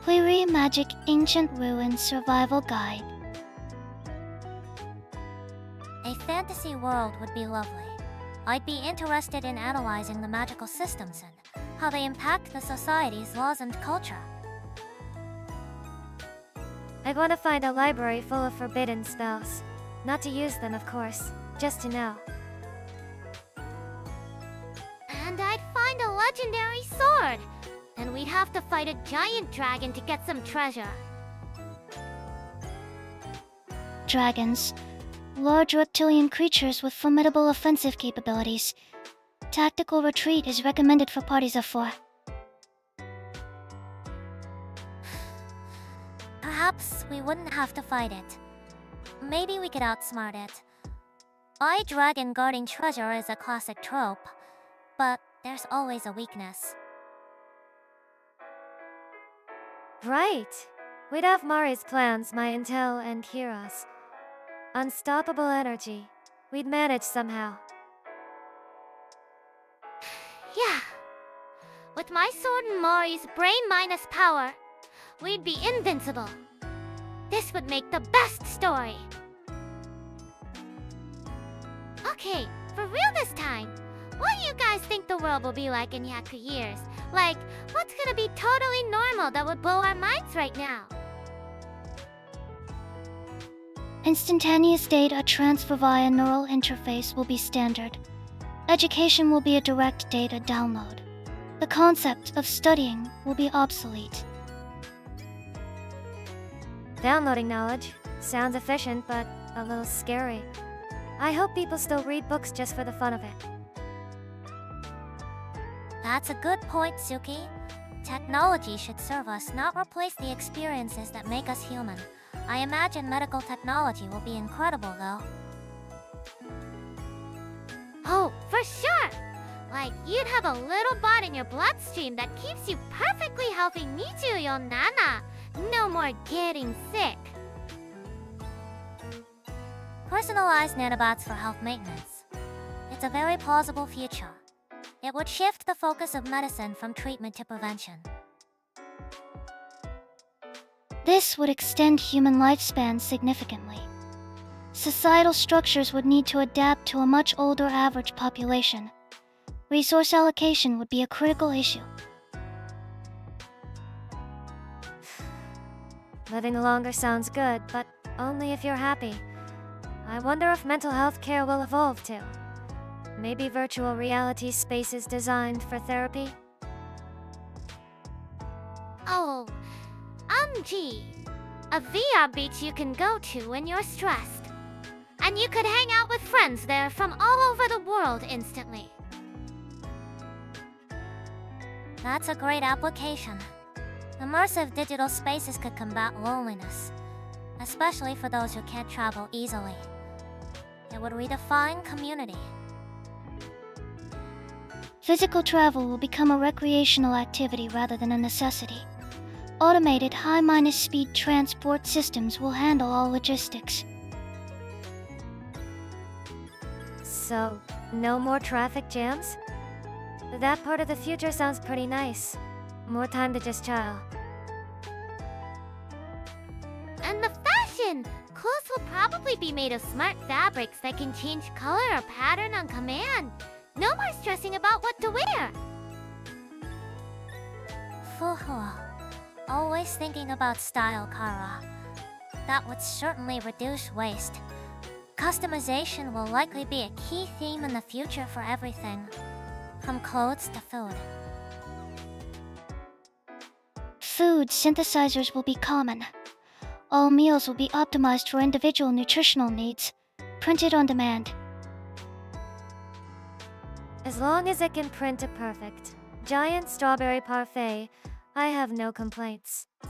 [SPEAKER 4] Query Magic Ancient Ruins Survival Guide.
[SPEAKER 3] A fantasy world would be lovely. I'd be interested in analyzing the magical systems and how they impact the society's laws and culture.
[SPEAKER 2] I'd want to find a library full of forbidden spells. Not to use them, of course, just to know.
[SPEAKER 1] And I'd find a legendary sword. Then we'd have to fight a giant dragon to get some treasure.
[SPEAKER 4] Dragons. Large reptilian creatures with formidable offensive capabilities. Tactical retreat is recommended for parties of 4.
[SPEAKER 3] Perhaps we wouldn't have to fight it. Maybe we could outsmart it. Eye dragon guarding treasure is a classic trope, but there's always a weakness.
[SPEAKER 2] Right! We'd have Mari's plans, my intel, and Kira's. Unstoppable energy. We'd manage somehow.
[SPEAKER 1] Yeah. With my sword and Mori's brain-minus power, we'd be invincible. This would make the best story. Okay, for real this time. What do you guys think the world will be like in Yaku years? Like, what's gonna be totally normal that would blow our minds right now?
[SPEAKER 4] Instantaneous data transfer via neural interface will be standard. Education will be a direct data download. The concept of studying will be obsolete.
[SPEAKER 2] Downloading knowledge. Sounds efficient, but a little scary. I hope people still read books just for the fun of it.
[SPEAKER 3] That's a good point, Tsuki. Technology should serve us, not replace the experiences that make us human. I imagine medical technology will be incredible, though.
[SPEAKER 1] Oh, for sure! Like, you'd have a little bot in your bloodstream that keeps you perfectly healthy 24/7. No more getting sick.
[SPEAKER 3] Personalized nanobots for health maintenance. It's a very plausible future. It would shift the focus of medicine from treatment to prevention.
[SPEAKER 4] This would extend human lifespans significantly. Societal structures would need to adapt to a much older average population. Resource allocation would be a critical issue.
[SPEAKER 2] Living longer sounds good, but only if you're happy. I wonder if mental health care will evolve too. Maybe virtual reality spaces designed for therapy?
[SPEAKER 1] Oh, gee. A VR beach you can go to when you're stressed. And you could hang out with friends there from all over the world instantly.
[SPEAKER 3] That's a great application. Immersive digital spaces could combat loneliness, especially for those who can't travel easily. It would redefine community.
[SPEAKER 4] Physical travel will become a recreational activity rather than a necessity. Automated high-speed transport systems will handle all logistics.
[SPEAKER 2] So, no more traffic jams? That part of the future sounds pretty nice. More time to just chill.
[SPEAKER 1] And the fashion! Clothes will probably be made of smart fabrics that can change color or pattern on command. No more stressing about what to wear.
[SPEAKER 3] Fuhu. Always thinking about style, Kara. That would certainly reduce waste. Customization will likely be a key theme in the future for everything, from clothes to food.
[SPEAKER 4] Food synthesizers will be common. All meals will be optimized for individual nutritional needs, printed on demand.
[SPEAKER 2] As long as it can print a perfect, giant strawberry parfait, I have no complaints.
[SPEAKER 1] A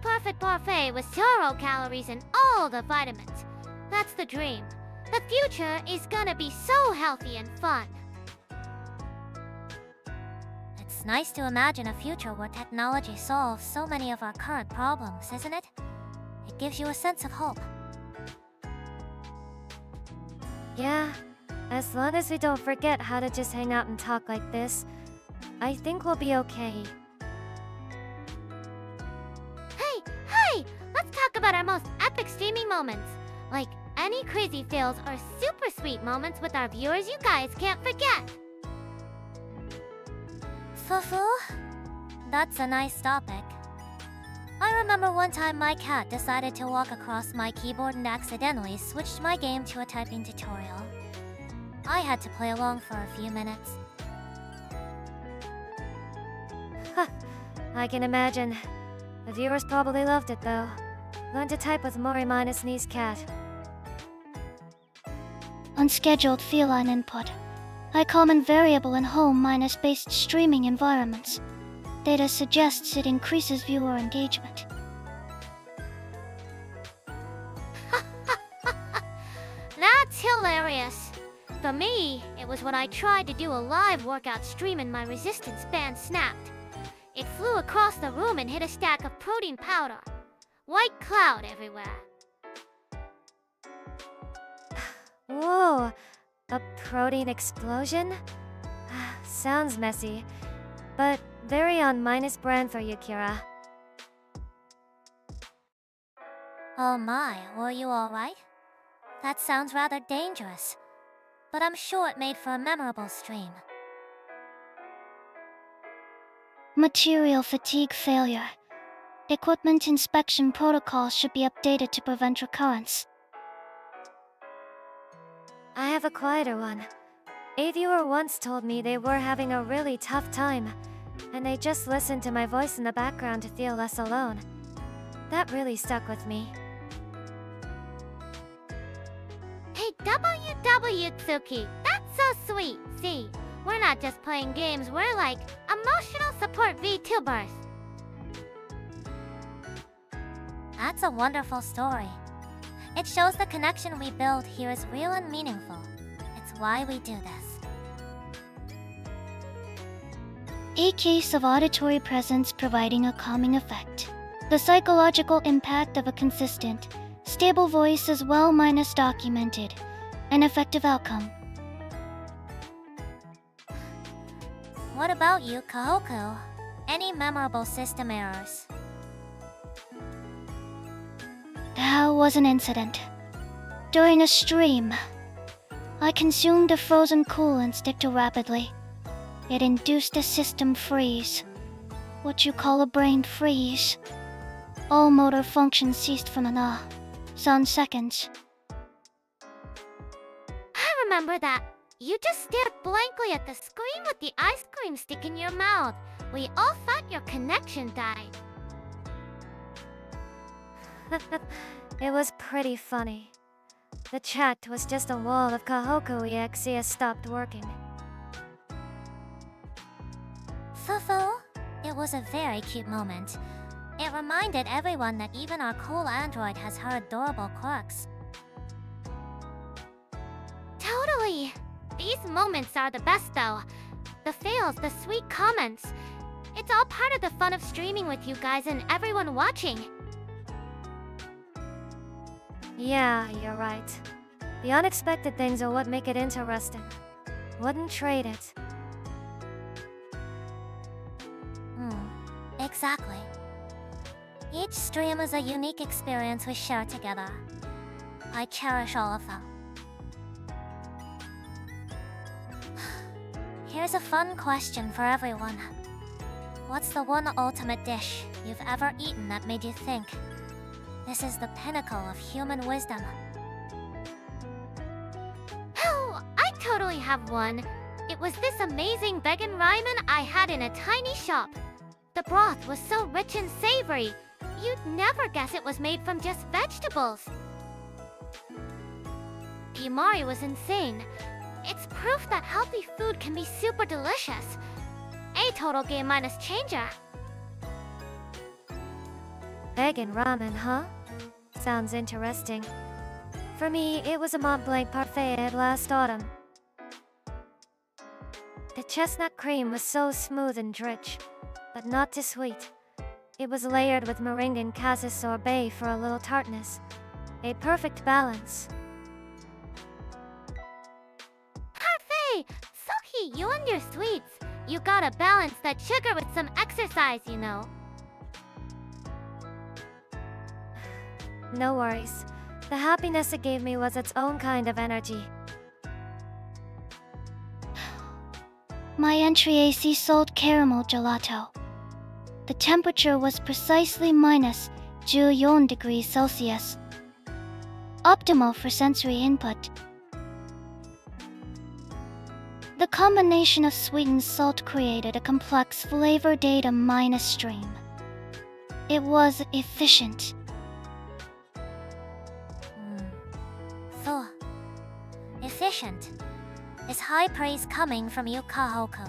[SPEAKER 1] perfect parfait with 0 calories and all the vitamins. That's the dream. The future is gonna be so healthy and fun.
[SPEAKER 3] It's nice to imagine a future where technology solves so many of our current problems, isn't it? It gives you a sense of hope.
[SPEAKER 2] Yeah, as long as we don't forget how to just hang out and talk like this, I think we'll be okay.
[SPEAKER 1] Hey! Let's talk about our most epic streaming moments. Like any crazy fails or super sweet moments with our viewers you guys can't forget.
[SPEAKER 3] Fufu? That's a nice topic. I remember one time my cat decided to walk across my keyboard and accidentally switched my game to a typing tutorial. I had to play along for a few minutes.
[SPEAKER 2] I can imagine. The viewers probably loved it though. Learn to type with Mori minus Nee's cat.
[SPEAKER 4] Unscheduled feline input. A common variable in home-based streaming environments. Data suggests it increases viewer engagement.
[SPEAKER 1] That's hilarious. For me, it was when I tried to do a live workout stream and my resistance band snapped. It flew across the room and hit a stack of protein powder. White cloud everywhere.
[SPEAKER 2] Whoa, a protein explosion? Sounds messy, but very on minus brand for you, Kira.
[SPEAKER 3] Oh my, were you alright? That sounds rather dangerous, but I'm sure it made for a memorable stream.
[SPEAKER 4] Material fatigue failure. Equipment inspection protocols should be updated to prevent recurrence.
[SPEAKER 2] I have a quieter one. A viewer once told me they were having a really tough time, and they just listened to my voice in the background to feel less alone. That really stuck with me.
[SPEAKER 1] Hey, WW Tsuki, that's so sweet. See, we're not just playing games, we're like emotional support VTubers.
[SPEAKER 3] That's a wonderful story. It shows the connection we build here is real and meaningful. It's why we do this.
[SPEAKER 4] A case of auditory presence providing a calming effect. The psychological impact of a consistent, Stable voice as well minus documented. An effective outcome.
[SPEAKER 3] What about you, Kohaku? Any memorable system errors?
[SPEAKER 4] That was an incident. During a stream, I consumed a frozen coolant stick too rapidly. It induced a system freeze. What you call a brain freeze. All motor function ceased for some seconds.
[SPEAKER 1] I remember that. You just stared blankly at the screen with the ice cream stick in your mouth. We all thought your connection died.
[SPEAKER 2] It was pretty funny. The chat was just a wall of Kohaku EXE has stopped working.
[SPEAKER 3] Fufu, it was a very cute moment. It reminded everyone that even our cool android has her adorable quirks.
[SPEAKER 1] Totally. These moments are the best though. The fails, the sweet comments. It's all part of the fun of streaming with you guys and everyone watching.
[SPEAKER 2] Yeah, you're right. The unexpected things are what make it interesting. Wouldn't trade it.
[SPEAKER 3] Exactly. Each stream is a unique experience we share together. I cherish all of them. Here's a fun question for everyone. What's the one ultimate dish you've ever eaten that made you think, this is the pinnacle of human wisdom?
[SPEAKER 1] Oh, I totally have one. It was this amazing vegan ramen I had in a tiny shop. The broth was so rich and savory. You'd never guess it was made from just vegetables. Yumari was insane. It's proof that healthy food can be super delicious. A total game minus changer.
[SPEAKER 2] Vegan ramen, huh? Sounds interesting. For me, it was a Mont Blanc parfait I had last autumn. The chestnut cream was so smooth and rich, but not too sweet. It was layered with meringue and cassis sorbet for a little tartness. A perfect balance.
[SPEAKER 1] Parfait! Tsuki, you and your sweets. You gotta balance that sugar with some exercise, you know.
[SPEAKER 2] No worries. The happiness it gave me was its own kind of energy.
[SPEAKER 4] My entry sea salt caramel gelato. The temperature was precisely minus 14 degrees Celsius. Optimal for sensory input. The combination of sweetened salt created a complex flavor data minus stream. It was efficient.
[SPEAKER 3] So, efficient is high praise coming from you, Kohaku.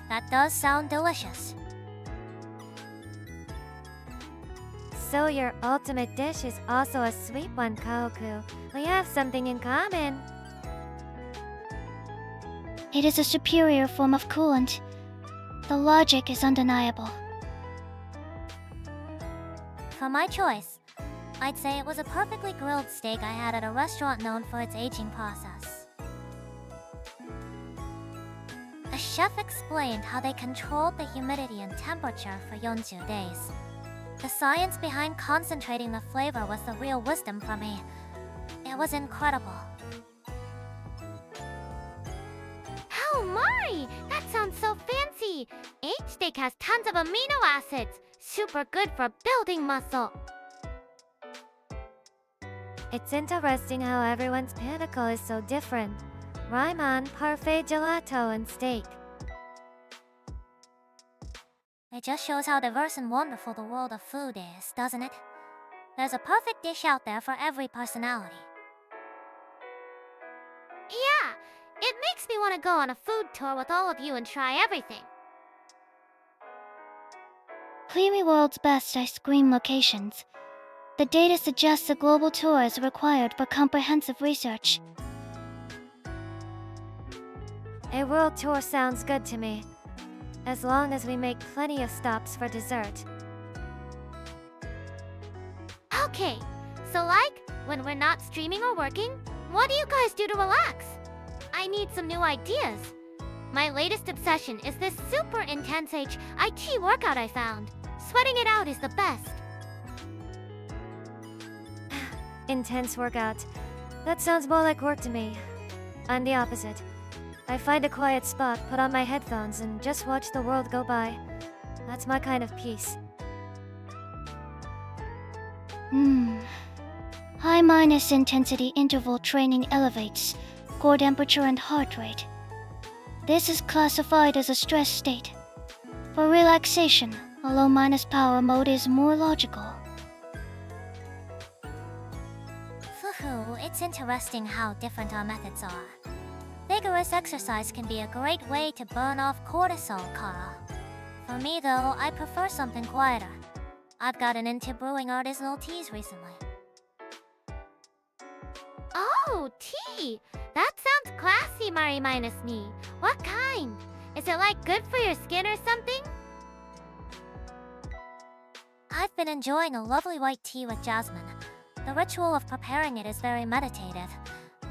[SPEAKER 3] That does sound delicious.
[SPEAKER 2] So your ultimate dish is also a sweet one, Kohaku. We have something in common.
[SPEAKER 4] It is a superior form of coolant. The logic is undeniable.
[SPEAKER 3] For my choice, I'd say it was a perfectly grilled steak I had at a restaurant known for its aging process. The chef explained how they controlled the humidity and temperature for 40 days. The science behind concentrating the flavor was the real wisdom for me. It was incredible.
[SPEAKER 1] Oh, Mari! That sounds so fancy! Aged steak has tons of amino acids. Super good for building muscle.
[SPEAKER 2] It's interesting how everyone's pinnacle is so different. Ramen, parfait, gelato, and steak.
[SPEAKER 3] It just shows how diverse and wonderful the world of food is, doesn't it? There's a perfect dish out there for every personality.
[SPEAKER 1] Yeah, it makes me want to go on a food tour with all of you and try everything.
[SPEAKER 4] Cleary World's best ice cream locations. The data suggests a global tour is required for comprehensive research.
[SPEAKER 2] A world tour sounds good to me, as long as we make plenty of stops for dessert.
[SPEAKER 1] Okay, So like, when we're not streaming or working, what do you guys do to relax? I need some new ideas. My latest obsession is this super intense HIT workout I found. Sweating it out is the best.
[SPEAKER 2] Intense workout. That sounds more like work to me. I'm the opposite. I find a quiet spot, put on my headphones, and just watch the world go by. That's my kind of peace.
[SPEAKER 4] High minus intensity interval training elevates core temperature and heart rate. This is classified as a stress state. For relaxation, a low minus power mode is more logical.
[SPEAKER 3] It's interesting how different our methods are. Vigorous exercise can be a great way to burn off cortisol, Kara. For me though, I prefer something quieter. I've gotten into brewing artisanal teas recently.
[SPEAKER 1] Oh, tea! That sounds classy, Mari minus me. What kind? Is it like good for your skin or something?
[SPEAKER 3] I've been enjoying a lovely white tea with jasmine. The ritual of preparing it is very meditative,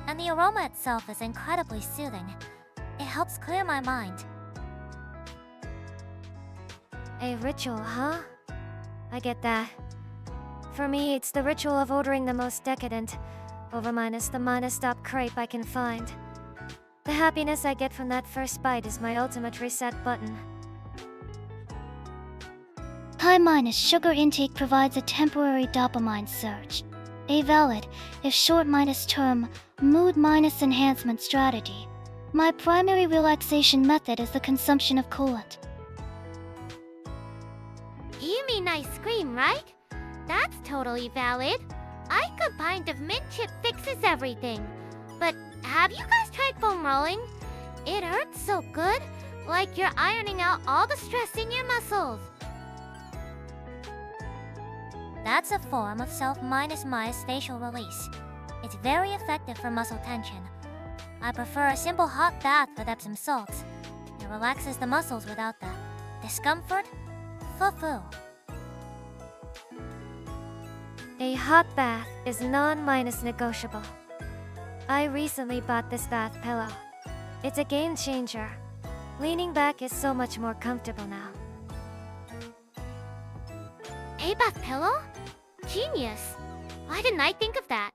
[SPEAKER 3] and the aroma itself is incredibly soothing. It helps clear my mind.
[SPEAKER 2] A ritual, huh? I get that. For me, it's the ritual of ordering the most decadent, over minus the minus top crepe I can find. The happiness I get from that first bite is my ultimate reset button.
[SPEAKER 4] High minus sugar intake provides a temporary dopamine surge. A valid, if short minus term, mood minus enhancement strategy. My primary relaxation method is the consumption of coolant.
[SPEAKER 1] You mean ice cream, right? That's totally valid. I combined of mint chip fixes everything. But have you guys tried foam rolling? It hurts so good, like you're ironing out all the stress in your muscles.
[SPEAKER 3] That's a form of self-minus facial release. It's very effective for muscle tension. I prefer a simple hot bath with Epsom salts. It relaxes the muscles without the discomfort. Foo-foo.
[SPEAKER 2] A hot bath is non-minus negotiable. I recently bought this bath pillow. It's a game changer. Leaning back is so much more comfortable now.
[SPEAKER 1] A bath pillow? Genius. Why didn't I think of that?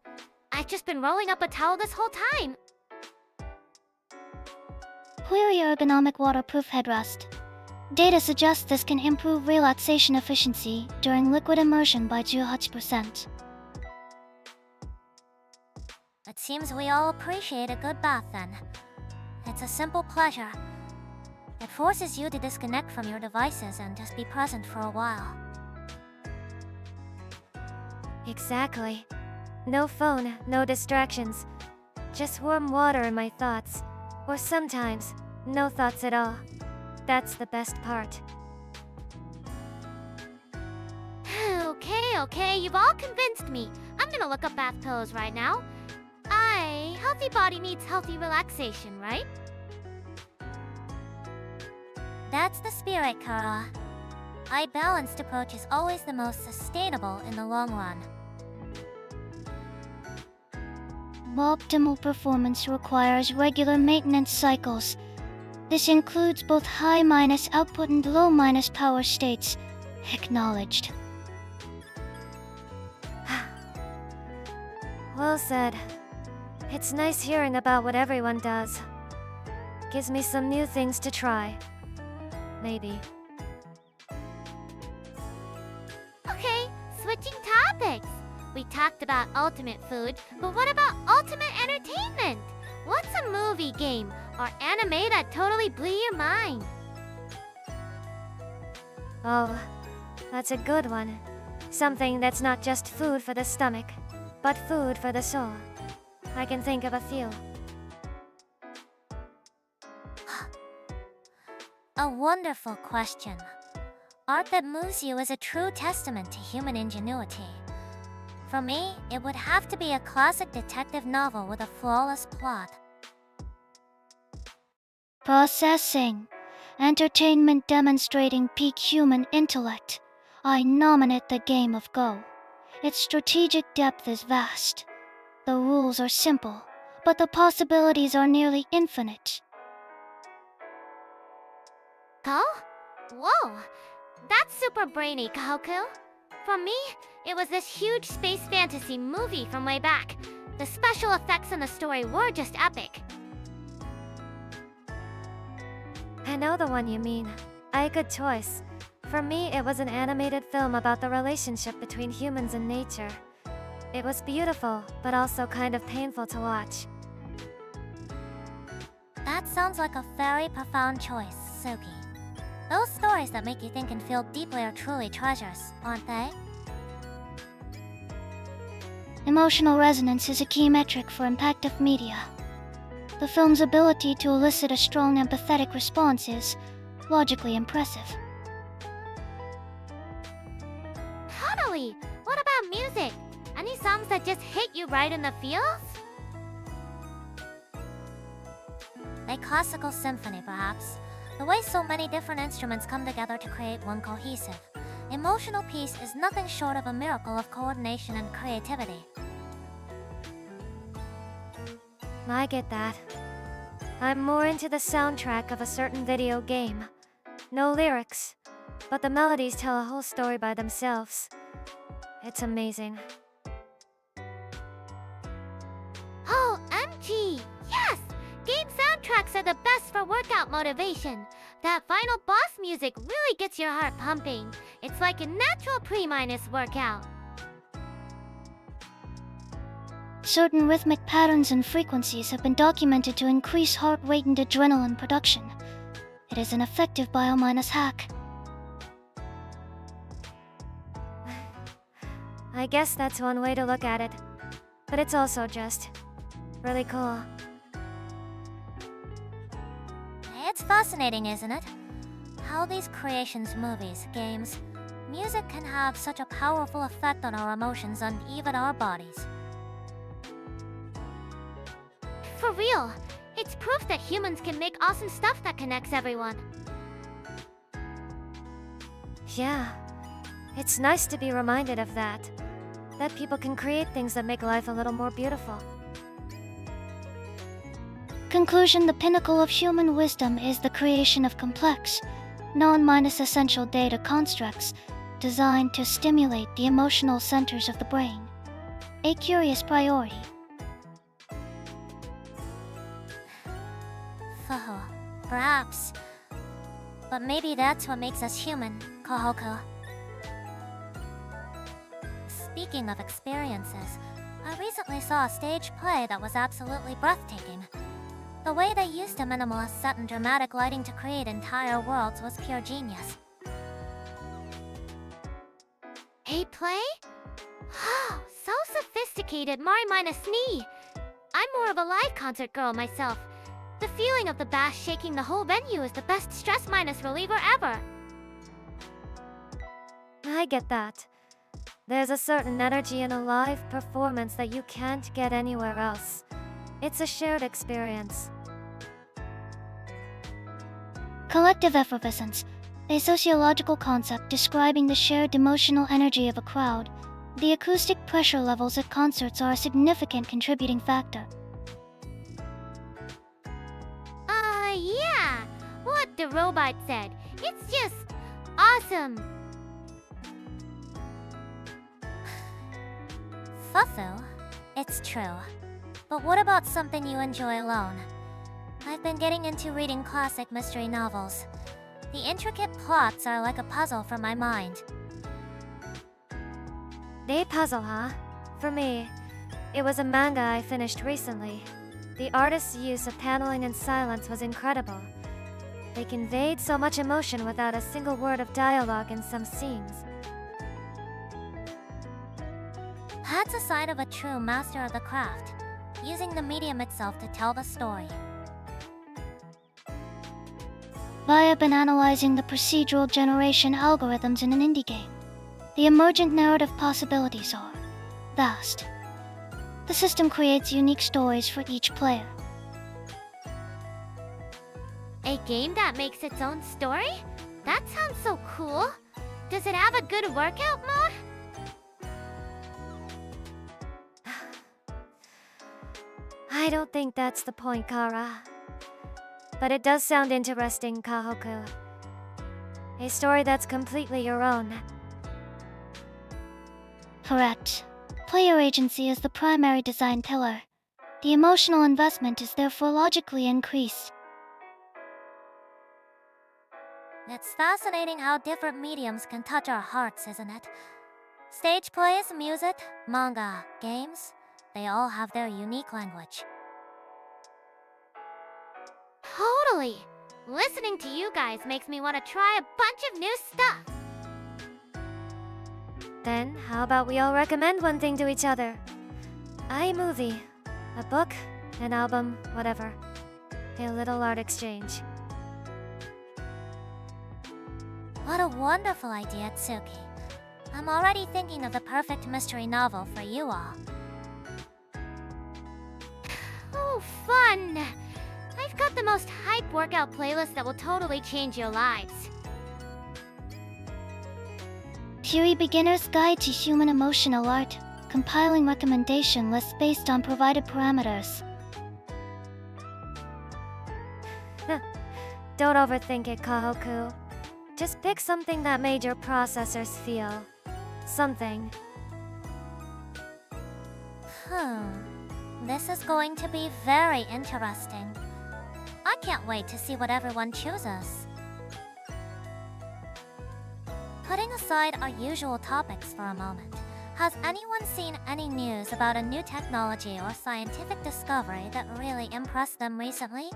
[SPEAKER 1] I've just been rolling up a towel this whole time.
[SPEAKER 4] Query ergonomic waterproof headrest. Data suggests this can improve relaxation efficiency during liquid immersion by 28%.
[SPEAKER 3] It seems we all appreciate a good bath then. It's a simple pleasure. It forces you to disconnect from your devices and just be present for a while.
[SPEAKER 2] Exactly. No phone, no distractions. Just warm water in my thoughts. Or sometimes, no thoughts at all. That's the best part.
[SPEAKER 1] Okay, you've all convinced me. I'm gonna look up bath pillows right now. Healthy body needs healthy relaxation, right?
[SPEAKER 3] That's the spirit, Kara. A balanced approach is always the most sustainable in the long run.
[SPEAKER 4] Optimal performance requires regular maintenance cycles. This includes both high minus output and low minus power states. Acknowledged.
[SPEAKER 2] Well said. It's nice hearing about what everyone does. Gives me some new things to try. Maybe.
[SPEAKER 1] Okay, switching topics. We talked about ultimate food, but what about ultimate entertainment? What's a movie, game, or anime that totally blew your mind?
[SPEAKER 2] Oh, that's a good one. Something that's not just food for the stomach, but food for the soul. I can think of a few.
[SPEAKER 3] A wonderful question. Art that moves you is a true testament to human ingenuity. For me, it would have to be a classic detective novel with a flawless plot.
[SPEAKER 4] Processing. Entertainment demonstrating peak human intellect. I nominate the game of Go. its strategic depth is vast. The rules are simple, but the possibilities are nearly infinite.
[SPEAKER 1] Go? Whoa! That's super brainy, Kohaku. For me, it was this huge space fantasy movie from way back. The special effects and the story were just epic.
[SPEAKER 2] I know the one you mean. Good choice. For me, it was an animated film about the relationship between humans and nature. It was beautiful, but also kind of painful to watch.
[SPEAKER 3] That sounds like a very profound choice, Tsuki. Those stories that make you think and feel deeply are truly treasures, aren't they?
[SPEAKER 4] Emotional resonance is a key metric for impactful media. The film's ability to elicit a strong empathetic response is logically impressive.
[SPEAKER 1] Totally! What about music? Any songs that just hit you right in the feels?
[SPEAKER 3] A classical symphony, perhaps. The way so many different instruments come together to create one cohesive, emotional piece is nothing short of a miracle of coordination and creativity.
[SPEAKER 2] I get that. I'm more into the soundtrack of a certain video game. No lyrics, but the melodies tell a whole story by themselves. It's amazing.
[SPEAKER 1] OMG! Yes! Game soundtracks are the best for workout motivation. That final boss music really gets your heart pumping. It's like a natural pre-minus workout.
[SPEAKER 4] Certain rhythmic patterns and frequencies have been documented to increase heart rate and adrenaline production. It is an effective bio-minus hack.
[SPEAKER 2] I guess that's one way to look at it. But it's also just really cool.
[SPEAKER 3] It's fascinating, isn't it? How these creations, movies, games, music can have such a powerful effect on our emotions and even our bodies.
[SPEAKER 1] For real, it's proof that humans can make awesome stuff that connects everyone.
[SPEAKER 2] Yeah, it's nice to be reminded of that. That people can create things that make life a little more beautiful.
[SPEAKER 4] Conclusion: the pinnacle of human wisdom is the creation of complex, non-essential data constructs designed to stimulate the emotional centers of the brain. A curious priority.
[SPEAKER 3] Perhaps. But maybe that's what makes us human, Kohaku. Speaking of experiences, I recently saw a stage play that was absolutely breathtaking. The way they used a minimalist set and dramatic lighting to create entire worlds was pure genius.
[SPEAKER 1] A play? Oh, so sophisticated, Mari minus me. I'm more of a live concert girl myself. The feeling of the bass shaking the whole venue is the best stress minus reliever ever.
[SPEAKER 2] I get that. There's a certain energy in a live performance that you can't get anywhere else. It's a shared experience.
[SPEAKER 4] Collective effervescence, a sociological concept describing the shared emotional energy of a crowd. The acoustic pressure levels at concerts are a significant contributing factor.
[SPEAKER 1] Yeah, what the robot said. It's just awesome.
[SPEAKER 3] Fufu, it's true. But what about something you enjoy alone? I've been getting into reading classic mystery novels. The intricate plots are like a puzzle for my mind.
[SPEAKER 2] A puzzle, huh? For me, it was a manga I finished recently. The artist's use of paneling and silence was incredible. They conveyed so much emotion without a single word of dialogue in some scenes.
[SPEAKER 3] That's a sign of a true master of the craft, using the medium itself to tell the story.
[SPEAKER 4] I have been analyzing the procedural generation algorithms in an indie game. The emergent narrative possibilities are vast. The system creates unique stories for each player.
[SPEAKER 1] A game that makes its own story? That sounds so cool. Does it have a good workout mode?
[SPEAKER 2] I don't think that's the point, Kara. But it does sound interesting, Kohaku. A story that's completely your own.
[SPEAKER 4] Correct. Player agency is the primary design pillar. The emotional investment is therefore logically increased.
[SPEAKER 3] It's fascinating how different mediums can touch our hearts, isn't it? Stage plays, music, manga, games, they all have their unique language.
[SPEAKER 1] Totally! Listening to you guys makes me want to try a bunch of new stuff.
[SPEAKER 2] Then, how about we all recommend one thing to each other? A movie, a book, an album, whatever. A little art exchange.
[SPEAKER 3] What a wonderful idea, Tsuki. I'm already thinking of the perfect mystery novel for you all.
[SPEAKER 1] Oh, fun! I've got the most hype workout playlist that will totally change your lives.
[SPEAKER 4] Puri Beginner's Guide to Human Emotional Art, compiling recommendation lists based on provided parameters.
[SPEAKER 2] Don't overthink it, Kohaku. Just pick something that made your processors feel something.
[SPEAKER 3] This is going to be very interesting. I can't wait to see what everyone chooses. Putting aside our usual topics for a moment, has anyone seen any news about a new technology or scientific discovery that really impressed them recently?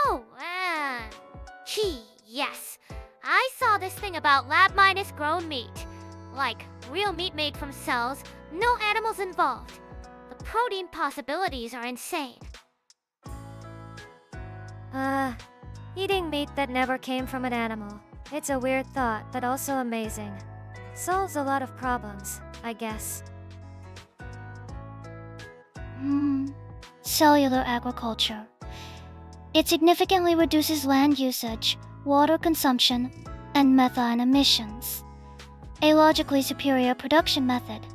[SPEAKER 1] Oh, gee, yes. I saw this thing about lab-minus grown meat. Like, real meat made from cells, no animals involved. The protein possibilities are insane.
[SPEAKER 2] Eating meat that never came from an animal. It's a weird thought, but also amazing. Solves a lot of problems, I guess.
[SPEAKER 4] Cellular agriculture. It significantly reduces land usage, water consumption, and methane emissions. A logically superior production method.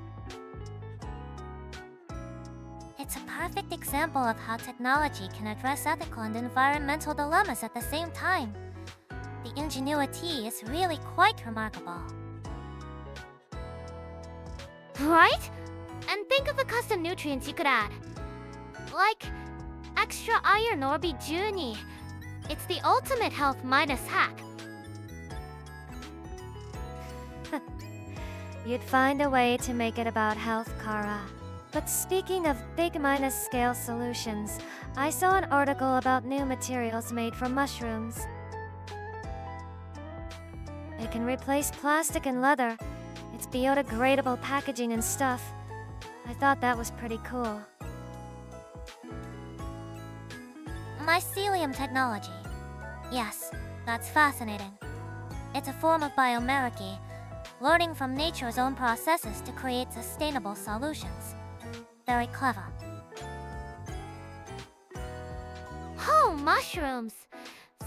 [SPEAKER 3] It's a perfect example of how technology can address ethical and environmental dilemmas at the same time. The ingenuity is really quite remarkable.
[SPEAKER 1] Right? And think of the custom nutrients you could add. Like, extra iron or bijuni. It's the ultimate health minus hack.
[SPEAKER 2] You'd find a way to make it about health, Kara. But speaking of big minus scale solutions, I saw an article about new materials made from mushrooms. They can replace plastic and leather. It's biodegradable packaging and stuff. I thought that was pretty cool.
[SPEAKER 3] Mycelium technology. Yes, that's fascinating. It's a form of biomimicry, learning from nature's own processes to create sustainable solutions. Very clever.
[SPEAKER 1] Oh, mushrooms!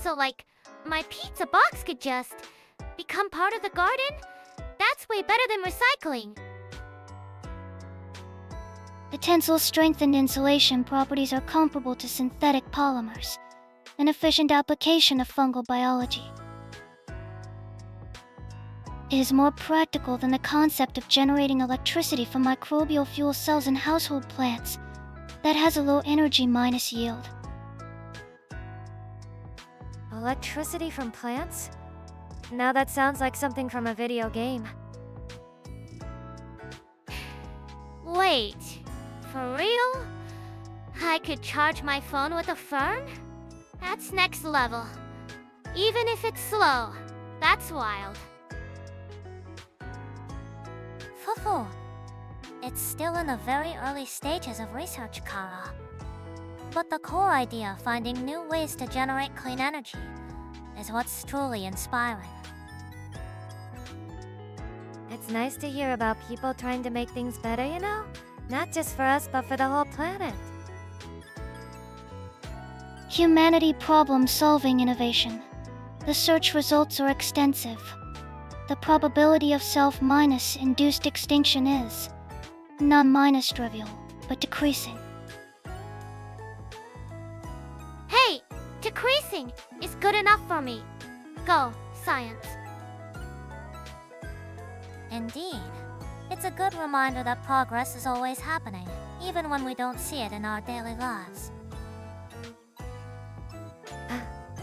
[SPEAKER 1] So, like, my pizza box could just become part of the garden? That's way better than recycling.
[SPEAKER 4] The tensile's strengthened insulation properties are comparable to synthetic polymers, an efficient application of fungal biology. It is more practical than the concept of generating electricity from microbial fuel cells in household plants that has a low energy minus yield.
[SPEAKER 2] Electricity from plants? Now that sounds like something from a video game.
[SPEAKER 1] Wait, for real? I could charge my phone with a fern? That's next level. Even if it's slow, that's wild.
[SPEAKER 3] Fufu. It's still in the very early stages of research, Kara. But the core idea, finding new ways to generate clean energy, is what's truly inspiring.
[SPEAKER 2] It's nice to hear about people trying to make things better, you know? Not just for us, but for the whole planet.
[SPEAKER 4] Humanity problem-solving innovation. The search results are extensive. The probability of self-minus induced extinction is non-minus trivial. but decreasing.
[SPEAKER 1] Hey, decreasing is good enough for me. Go, science.
[SPEAKER 3] Indeed. It's a good reminder that progress is always happening, even when we don't see it in our daily lives.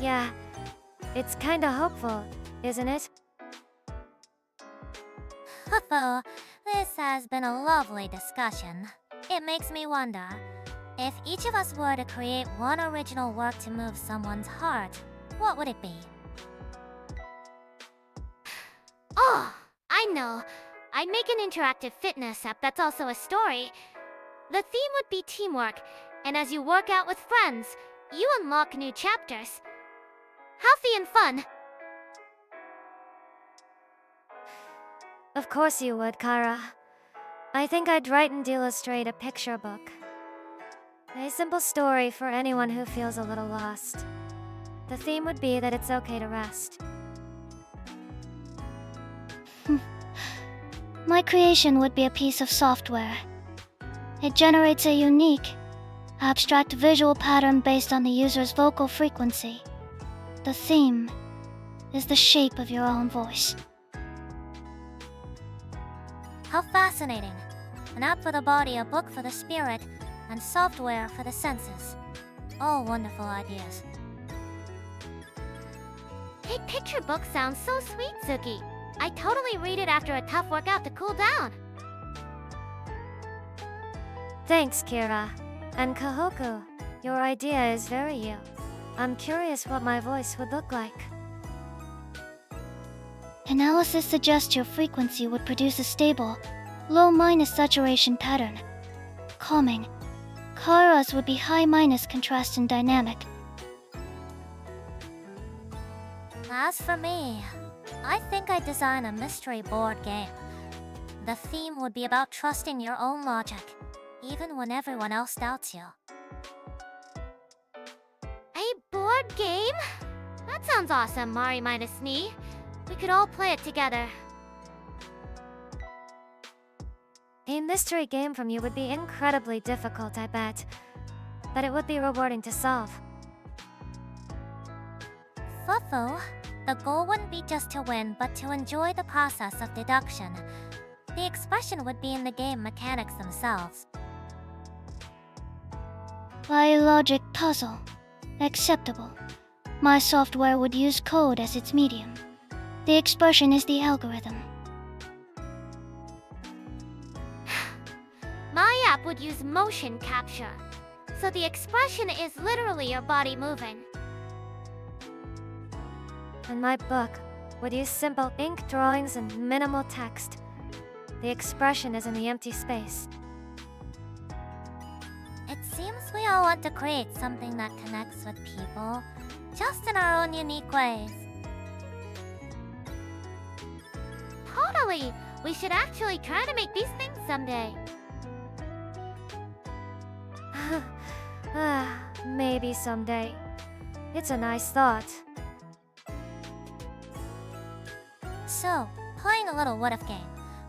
[SPEAKER 2] Yeah, it's kinda hopeful, isn't it?
[SPEAKER 3] Although, this has been a lovely discussion. It makes me wonder, if each of us were to create one original work to move someone's heart, what would it be?
[SPEAKER 1] Oh, I know. I'd make an interactive fitness app that's also a story. The theme would be teamwork, and as you work out with friends, you unlock new chapters. Healthy and fun.
[SPEAKER 2] Of course you would, Kara. I think I'd write and illustrate a picture book. A simple story for anyone who feels a little lost. The theme would be that it's okay to rest.
[SPEAKER 4] My creation would be a piece of software. It generates a unique, abstract visual pattern based on the user's vocal frequency. The theme is the shape of your own voice.
[SPEAKER 3] How fascinating. An app for the body, a book for the spirit, and software for the senses. All wonderful ideas.
[SPEAKER 1] Hey, picture book sounds so sweet, Tsuki. I totally read it after a tough workout to cool down.
[SPEAKER 2] Thanks, Kira. And Kohaku, your idea is very you. I'm curious what my voice would look like.
[SPEAKER 4] Analysis suggests your frequency would produce a stable, low-minus saturation pattern. Calming. Kara's would be high-minus contrast and dynamic.
[SPEAKER 3] As for me, I think I'd design a mystery board game. The theme would be about trusting your own logic, even when everyone else doubts you.
[SPEAKER 1] A board game? That sounds awesome, Mari minus me. We could all play it together.
[SPEAKER 2] A mystery game from you would be incredibly difficult, I bet. But it would be rewarding to solve.
[SPEAKER 3] Fufu, the goal wouldn't be just to win, but to enjoy the process of deduction. The expression would be in the game mechanics themselves.
[SPEAKER 4] Biologic puzzle. Acceptable. My software would use code as its medium. The expression is the algorithm.
[SPEAKER 1] My app would use motion capture, so the expression is literally your body moving.
[SPEAKER 2] And my book would use simple ink drawings and minimal text. The expression is in the empty space.
[SPEAKER 3] It seems we all want to create something that connects with people, just in our own unique ways.
[SPEAKER 1] Totally! We should actually try to make these things someday.
[SPEAKER 2] Maybe someday. It's a nice thought.
[SPEAKER 3] So, playing a little what-if game.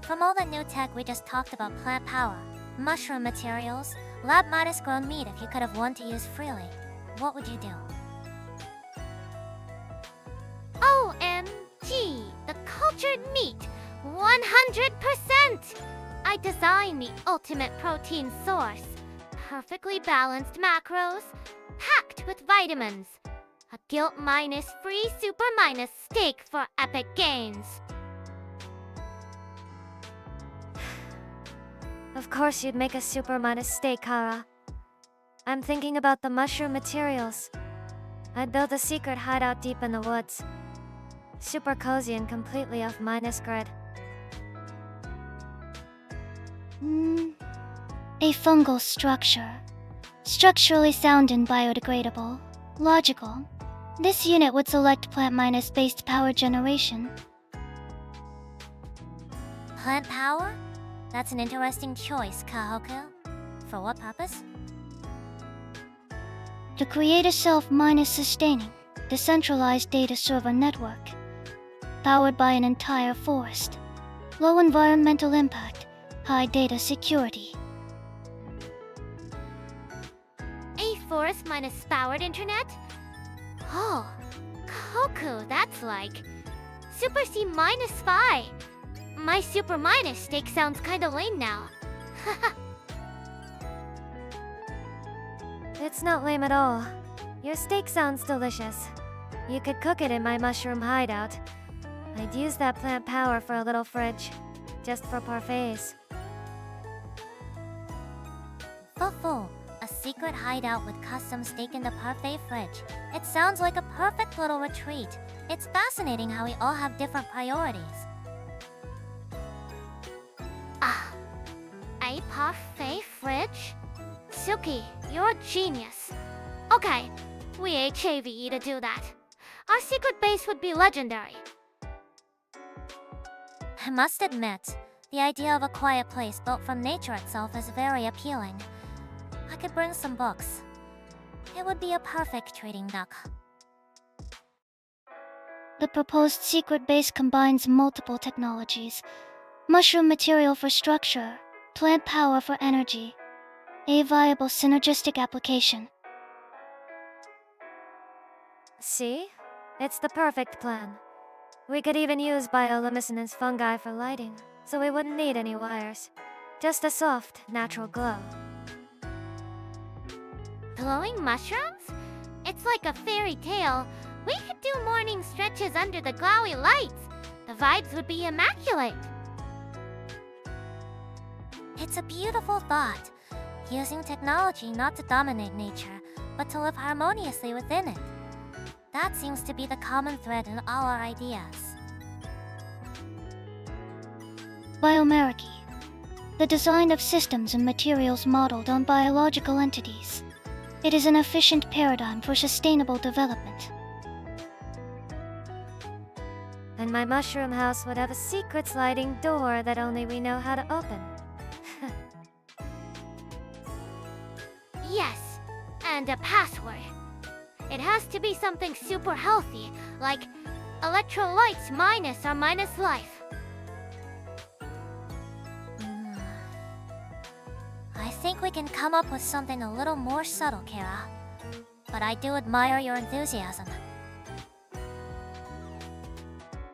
[SPEAKER 3] From all the new tech we just talked about, plant power, mushroom materials, lab Midas grown meat if you could have one to use freely, what would you do?
[SPEAKER 1] OMG! The cultured meat! 100%! I designed the ultimate protein source. Perfectly balanced macros, packed with vitamins. A guilt minus free super minus steak for epic gains.
[SPEAKER 2] Of course you'd make a super minus steak, Kara. I'm thinking about the mushroom materials. I'd build a secret hideout deep in the woods. Super cozy and completely off minus grid.
[SPEAKER 4] A fungal structure. Structurally sound and biodegradable. Logical. This unit would select plant-minus based power generation.
[SPEAKER 3] Plant power? That's an interesting choice, Kohaku. For what purpose?
[SPEAKER 4] To create a self-minus sustaining, decentralized data server network. Powered by an entire forest. Low environmental impact, high data security.
[SPEAKER 1] forest minus powered internet? Oh, Kohaku, that's like Super C minus Phi. My super minus steak sounds kinda lame now.
[SPEAKER 2] It's not lame at all. Your steak sounds delicious. You could cook it in my mushroom hideout. I'd use that plant power for a little fridge, just for parfaits.
[SPEAKER 3] Fufu, a secret hideout with custom steak in the parfait fridge. It sounds like a perfect little retreat. It's fascinating how we all have different priorities.
[SPEAKER 1] Ah, a parfait fridge? Tsuki, you're a genius. Okay, we HAVE to do that. Our secret base would be legendary.
[SPEAKER 3] I must admit, the idea of a quiet place built from nature itself is very appealing. I could bring some books. It would be a perfect trading nook.
[SPEAKER 4] The proposed secret base combines multiple technologies: mushroom material for structure, plant power for energy. A viable synergistic application.
[SPEAKER 2] See? It's the perfect plan. We could even use bioluminescence fungi for lighting, so we wouldn't need any wires. Just a soft, natural glow.
[SPEAKER 1] Glowing mushrooms? It's like a fairy tale. We could do morning stretches under the glowy lights. The vibes would be immaculate.
[SPEAKER 3] It's a beautiful thought, using technology not to dominate nature, but to live harmoniously within it. That seems to be the common thread in all our ideas.
[SPEAKER 4] Biomerarchy. The design of systems and materials modeled on biological entities. It is an efficient paradigm for sustainable development.
[SPEAKER 2] And my mushroom house would have a secret sliding door that only we know how to open.
[SPEAKER 1] Yes, and a password. It has to be something super healthy, like electrolytes minus or minus life.
[SPEAKER 3] I think we can come up with something a little more subtle, Kara. But I do admire your enthusiasm.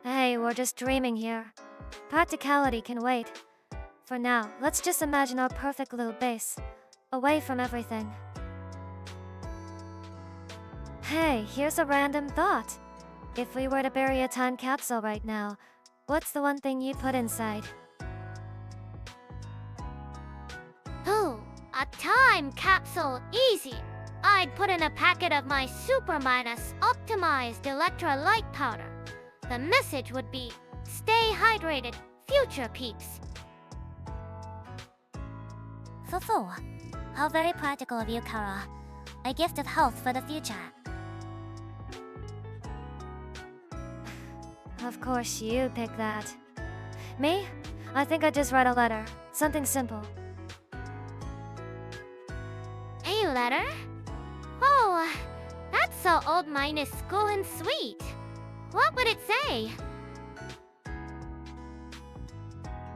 [SPEAKER 2] Hey, we're just dreaming here. Practicality can wait. For now, let's just imagine our perfect little base, away from everything. Hey, here's a random thought. If we were to bury a time capsule right now, what's the one thing you'd put inside?
[SPEAKER 1] Ooh, a time capsule, easy. I'd put in a packet of my super minus optimized electrolyte powder. The message would be, stay hydrated, future peeps.
[SPEAKER 3] Fufu, how very practical of you, Kara. A gift of health for the future.
[SPEAKER 2] Of course you pick that. Me? I think I'd just write a letter. Something simple.
[SPEAKER 1] A letter? Oh, that's so old minus school and sweet. What would it say?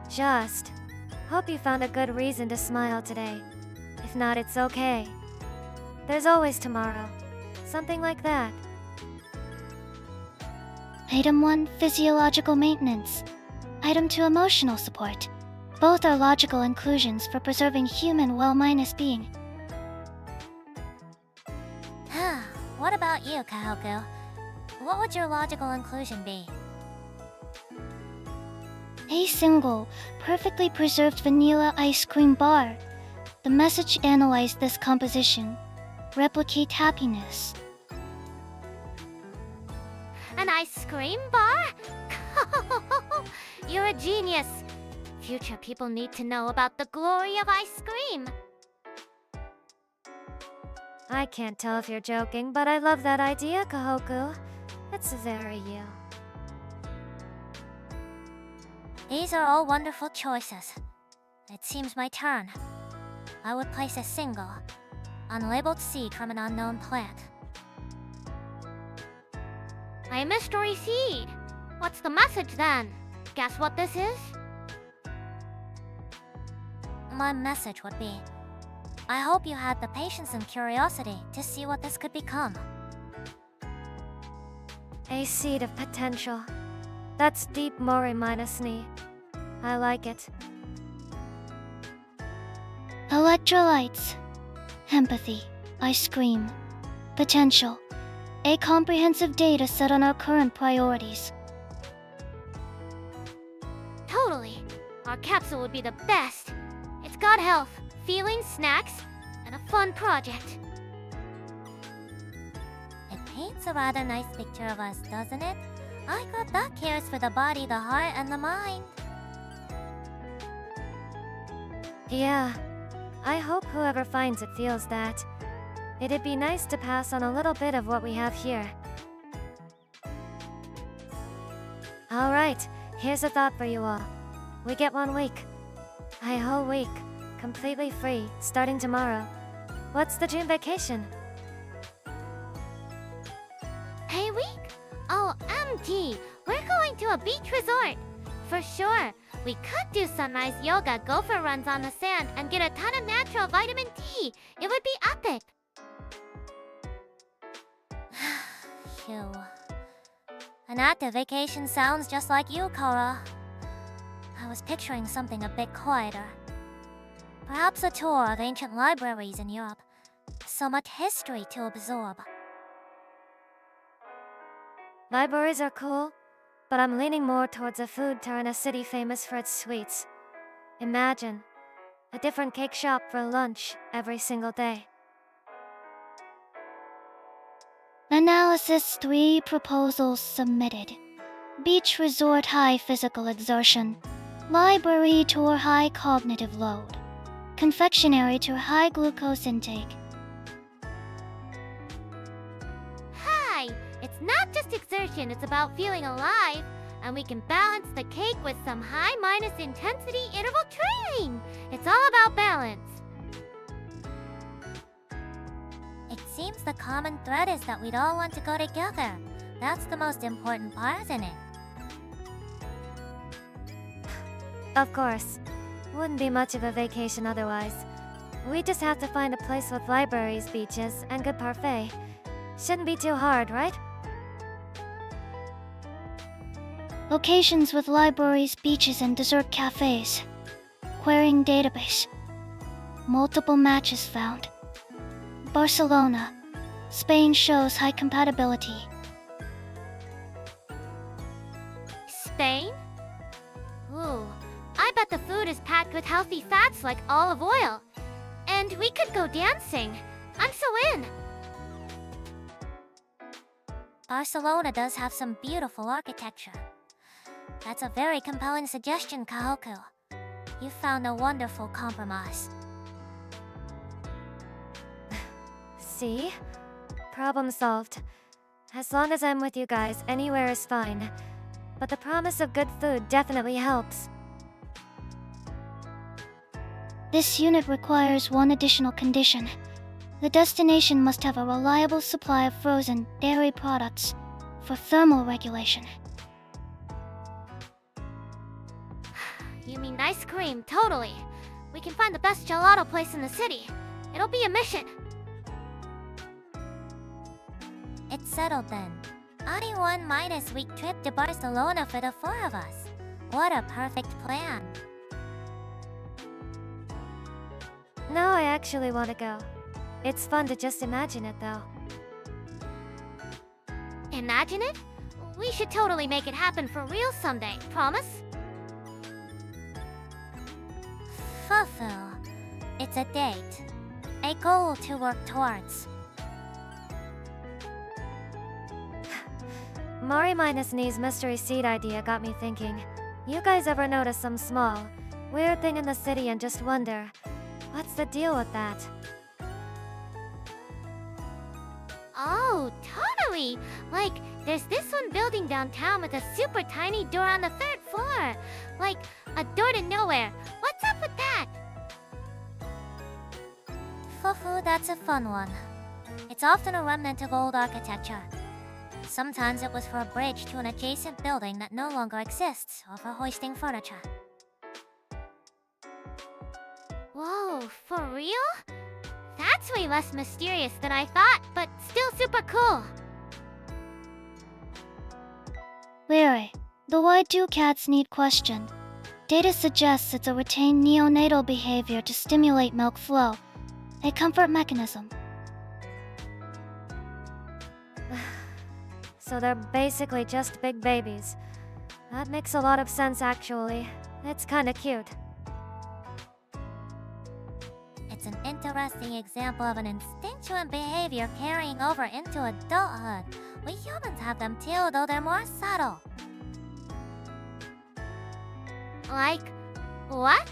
[SPEAKER 2] Just, hope you found a good reason to smile today. If not, it's okay. There's always tomorrow. Something like that.
[SPEAKER 4] Item 1, physiological maintenance. Item 2, emotional support. Both are logical inclusions for preserving human well-minus being.
[SPEAKER 3] What about you, Kohaku? What would your logical inclusion be?
[SPEAKER 4] A single, perfectly preserved vanilla ice cream bar. The message analyzed this composition. Replicate happiness.
[SPEAKER 1] An ice cream bar? You're a genius. Future people need to know about the glory of ice cream.
[SPEAKER 2] I can't tell if you're joking, but I love that idea, Kohaku. It's very you.
[SPEAKER 3] These are all wonderful choices. It seems my turn. I would place a single, unlabeled seed from an unknown plant.
[SPEAKER 1] A mystery seed. What's the message then? Guess what this is?
[SPEAKER 3] My message would be, I hope you had the patience and curiosity to see what this could become.
[SPEAKER 2] A seed of potential. That's deep Mori minus knee. I like it.
[SPEAKER 4] Electrolytes. Empathy. I scream. Potential. A comprehensive data set on our current priorities.
[SPEAKER 1] Totally. Our capsule would be the best. It's got health, feelings, snacks, and a fun project.
[SPEAKER 3] It paints a rather nice picture of us, doesn't it? I got that cares for the body, the heart, and the mind.
[SPEAKER 2] Yeah. I hope whoever finds it feels that. It'd be nice to pass on a little bit of what we have here. Alright, here's a thought for you all. We get 1 week. A whole week. Completely free, starting tomorrow. What's the June vacation?
[SPEAKER 1] Hey, week? Oh, MG, we're going to a beach resort. For sure. We could do sunrise yoga, go for runs on the sand, and get a ton of natural vitamin D. It would be epic.
[SPEAKER 3] Phew. An active vacation sounds just like you, Kara. I was picturing something a bit quieter. Perhaps a tour of ancient libraries in Europe. So much history to absorb.
[SPEAKER 2] Libraries are cool, but I'm leaning more towards a food tour in a city famous for its sweets. Imagine a different cake shop for lunch every single day.
[SPEAKER 4] Analysis 3 proposals submitted. Beach resort high physical exertion. Library tour high cognitive load. Confectionery tour high glucose intake.
[SPEAKER 1] Hi! It's not just exertion, it's about feeling alive. And we can balance the cake with some high minus intensity interval training. It's all about balance.
[SPEAKER 3] It seems the common thread is that we'd all want to go together. That's the most important part, isn't it?
[SPEAKER 2] Of course. Wouldn't be much of a vacation otherwise. We just have to find a place with libraries, beaches, and good parfait. Shouldn't be too hard, right?
[SPEAKER 4] Locations with libraries, beaches, and dessert cafes. Querying database. Multiple matches found. Barcelona. Spain shows high compatibility.
[SPEAKER 1] Spain? Ooh, I bet the food is packed with healthy fats like olive oil. And we could go dancing. I'm so in.
[SPEAKER 3] Barcelona does have some beautiful architecture. That's a very compelling suggestion, Kohaku. You found a wonderful compromise.
[SPEAKER 2] See? Problem solved. As long as I'm with you guys, anywhere is fine. But the promise of good food definitely helps.
[SPEAKER 4] This unit requires one additional condition. The destination must have a reliable supply of frozen dairy products for thermal regulation.
[SPEAKER 1] You mean ice cream, totally. We can find the best gelato place in the city. It'll be a mission.
[SPEAKER 3] It's settled then. Only 1 minus week trip to Barcelona for the 4 of us. What a perfect plan.
[SPEAKER 2] No, I actually want to go. It's fun to just imagine it, though.
[SPEAKER 1] Imagine it? We should totally make it happen for real someday, promise?
[SPEAKER 3] Fufu. It's a date. A goal to work towards.
[SPEAKER 2] Mari minus knees mystery seed idea got me thinking. You guys ever notice some small, weird thing in the city and just wonder, what's the deal with that?
[SPEAKER 1] Oh, totally! Like, there's this one building downtown with a super tiny door on the 3rd floor. Like, a door to nowhere. What's up with that?
[SPEAKER 3] Fufu, that's a fun one. It's often a remnant of old architecture. Sometimes it was for a bridge to an adjacent building that no longer exists, or for hoisting furniture.
[SPEAKER 1] Whoa, for real? That's way less mysterious than I thought, but still super cool.
[SPEAKER 4] Weary, the why do cats need question. Data suggests it's a retained neonatal behavior to stimulate milk flow, a comfort mechanism.
[SPEAKER 2] So they're basically just big babies. That makes a lot of sense actually. It's kinda cute.
[SPEAKER 3] It's an interesting example of an instinctual behavior carrying over into adulthood. We humans have them too, though they're more subtle.
[SPEAKER 1] Like, what?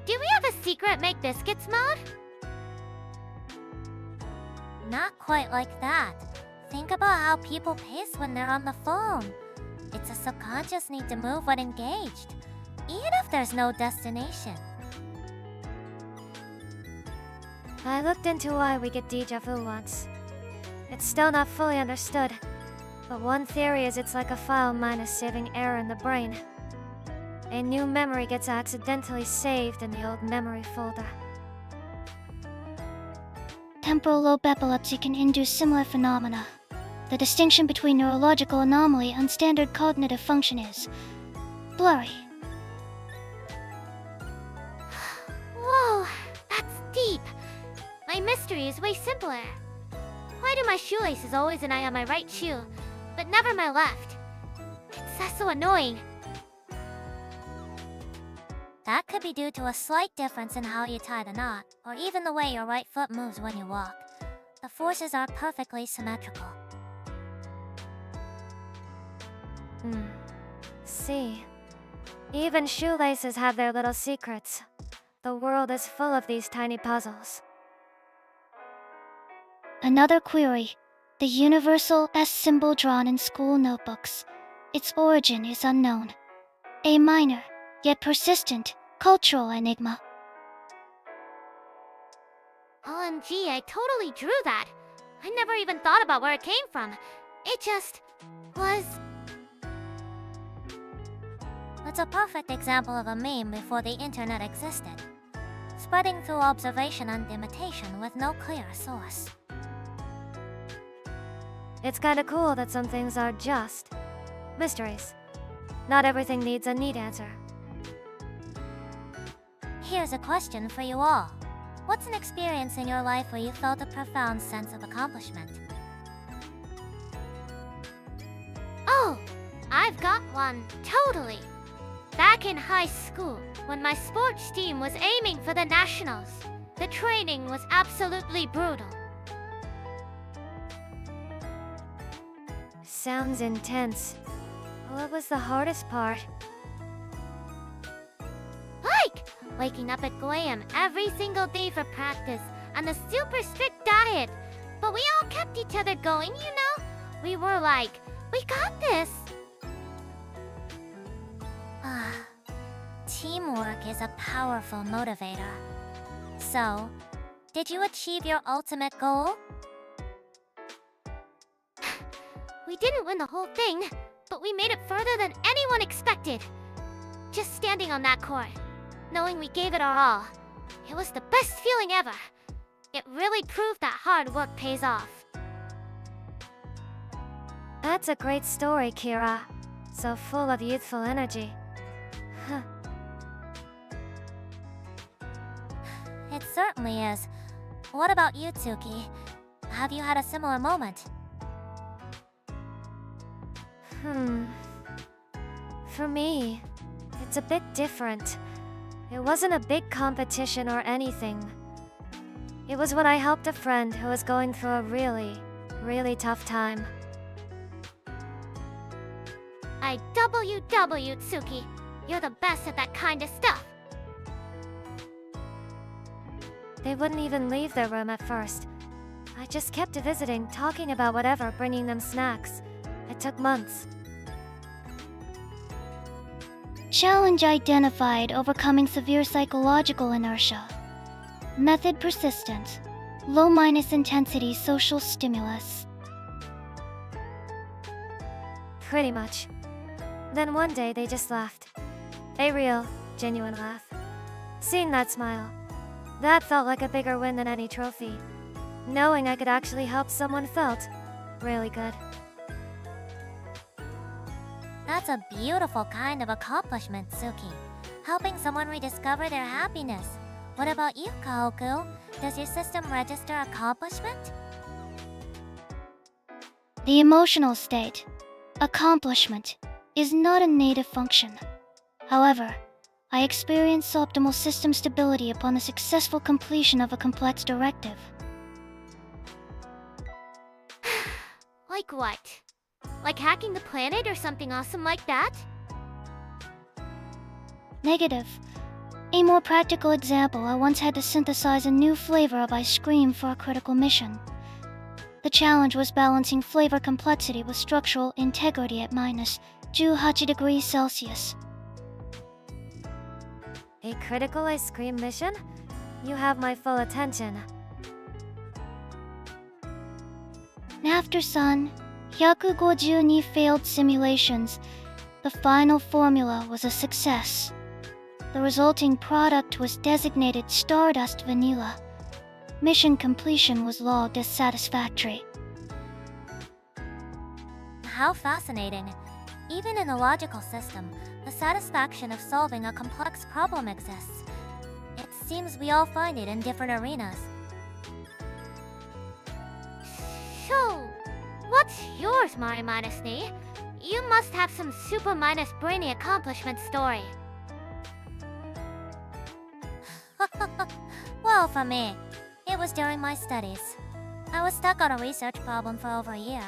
[SPEAKER 1] Do we have a secret make biscuits mode?
[SPEAKER 3] Not quite like that. Think about how people pace when they're on the phone. It's a subconscious need to move when engaged, even if there's no destination.
[SPEAKER 2] I looked into why we get déjà vu once. It's still not fully understood, but one theory is it's like a file minus saving error in the brain. A new memory gets accidentally saved in the old memory folder.
[SPEAKER 4] Temporal lobe epilepsy can induce similar phenomena. The distinction between neurological anomaly and standard cognitive function is blurry.
[SPEAKER 1] Whoa, that's deep. My mystery is way simpler. Why do my shoelaces always an eye on my right shoe, but never my left? That's so annoying.
[SPEAKER 3] That could be due to a slight difference in how you tie the knot, or even the way your right foot moves when you walk. The forces are perfectly symmetrical.
[SPEAKER 2] See. Even shoelaces have their little secrets. The world is full of these tiny puzzles.
[SPEAKER 4] Another query. The universal S symbol drawn in school notebooks. Its origin is unknown. A minor, yet persistent, cultural enigma.
[SPEAKER 1] OMG, I totally drew that. I never even thought about where it came from. It just was.
[SPEAKER 3] It's a perfect example of a meme before the internet existed, spreading through observation and imitation with no clear source.
[SPEAKER 2] It's kinda cool that some things are just mysteries. Not everything needs a neat answer.
[SPEAKER 3] Here's a question for you all. What's an experience in your life where you felt a profound sense of accomplishment?
[SPEAKER 1] Oh, I've got one, totally. Back in high school, when my sports team was aiming for the nationals, the training was absolutely brutal.
[SPEAKER 2] Sounds intense. What was the hardest part?
[SPEAKER 1] Like waking up at Kageyama every single day for practice and a super strict diet. But we all kept each other going, you know? We were like, we got this.
[SPEAKER 3] Teamwork is a powerful motivator. So, did you achieve your ultimate goal?
[SPEAKER 1] We didn't win the whole thing, but we made it further than anyone expected. Just standing on that court, knowing we gave it our all, it was the best feeling ever. It really proved that hard work pays off.
[SPEAKER 2] That's a great story, Kira. So full of youthful energy. Huh.
[SPEAKER 3] It certainly is. What about you, Tsuki? Have you had a similar moment?
[SPEAKER 2] For me, it's a bit different. It wasn't a big competition or anything. It was when I helped a friend who was going through a really tough time.
[SPEAKER 1] IWW, Tsuki. You're the best at that kind of stuff.
[SPEAKER 2] They wouldn't even leave their room at first. I just kept visiting, talking about whatever, bringing them snacks. It took months.
[SPEAKER 4] Challenge identified: overcoming severe psychological inertia. Method: persistence. Low minus intensity social stimulus.
[SPEAKER 2] Pretty much. Then one day they just laughed. A real, genuine laugh. Seeing that smile, That felt like a bigger win than any trophy. Knowing I could actually help someone felt really good.
[SPEAKER 3] That's a beautiful kind of accomplishment, Tsuki. Helping someone rediscover their happiness. What about you, Kohaku? Does your system register accomplishment?
[SPEAKER 4] The emotional state, accomplishment, is not a native function. However, I experience optimal system stability upon the successful completion of a complex directive.
[SPEAKER 1] Like what? Like hacking the planet or something awesome like that?
[SPEAKER 4] Negative. A more practical example, I once had to synthesize a new flavor of ice cream for a critical mission. The challenge was balancing flavor complexity with structural integrity at minus 18 degrees Celsius.
[SPEAKER 2] A critical ice cream mission? You have my full attention.
[SPEAKER 4] After Sun, 152 failed simulations, the final formula was a success. The resulting product was designated Stardust Vanilla. Mission completion was logged as satisfactory.
[SPEAKER 3] How fascinating. Even in a logical system, the satisfaction of solving a complex problem exists. It seems we all find it in different arenas.
[SPEAKER 1] So, what's yours, Mari minus me? You must have some super minus brainy accomplishment story.
[SPEAKER 3] Well, for me, it was during my studies. I was stuck on a research problem for over a year.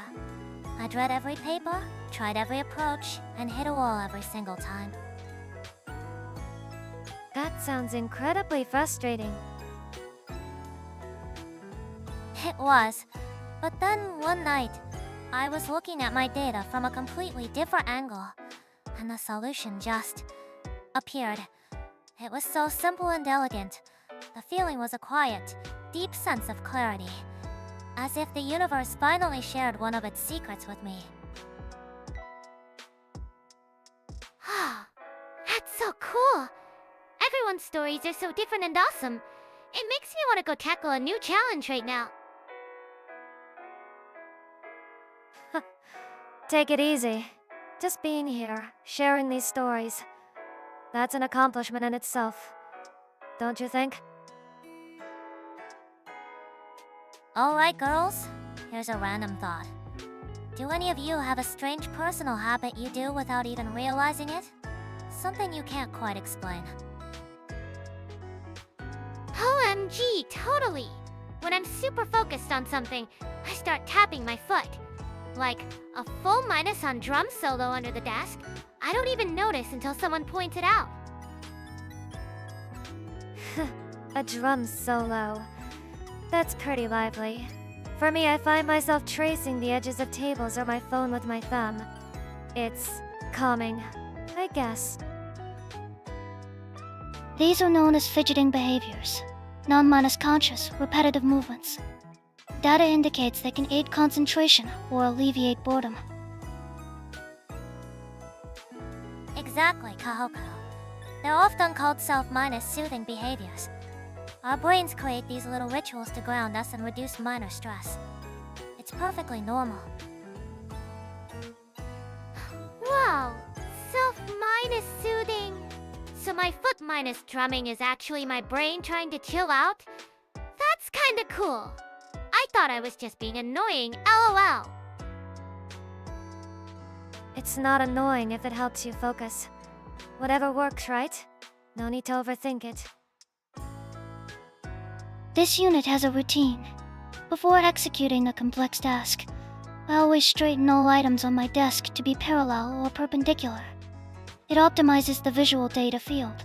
[SPEAKER 3] I'd read every paper, tried every approach, and hit a wall every single time.
[SPEAKER 2] That sounds incredibly frustrating.
[SPEAKER 3] It was. But then one night, I was looking at my data from a completely different angle, and the solution just appeared. It was so simple and elegant. The feeling was a quiet, deep sense of clarity, as if the universe finally shared one of its secrets with me.
[SPEAKER 1] That's so cool. Everyone's stories are so different and awesome. It makes me want to go tackle a new challenge right now.
[SPEAKER 2] Take it easy. Just being here, sharing these stories. That's an accomplishment in itself. Don't you think?
[SPEAKER 3] Alright, girls. Here's a random thought. Do any of you have a strange personal habit you do without even realizing it? Something you can't quite explain.
[SPEAKER 1] OMG, totally! When I'm super focused on something, I start tapping my foot. Like a full minus on drum solo under the desk. I don't even notice until someone points it out.
[SPEAKER 2] A drum solo. That's pretty lively. For me, I find myself tracing the edges of tables or my phone with my thumb. It's calming, I guess.
[SPEAKER 4] These are known as fidgeting behaviors, non-minus conscious, repetitive movements. Data indicates they can aid concentration or alleviate boredom.
[SPEAKER 3] Exactly, Kohaku. They're often called self-minus soothing behaviors. Our brains create these little rituals to ground us and reduce minor stress. It's perfectly normal.
[SPEAKER 1] Wow, self-minus soothing. So my foot minus drumming is actually my brain trying to chill out? That's kinda cool. I thought I was just being annoying, lol.
[SPEAKER 2] It's not annoying if it helps you focus. Whatever works, right? No need to overthink it.
[SPEAKER 4] This unit has a routine. Before executing a complex task, I always straighten all items on my desk to be parallel or perpendicular. It optimizes the visual data field.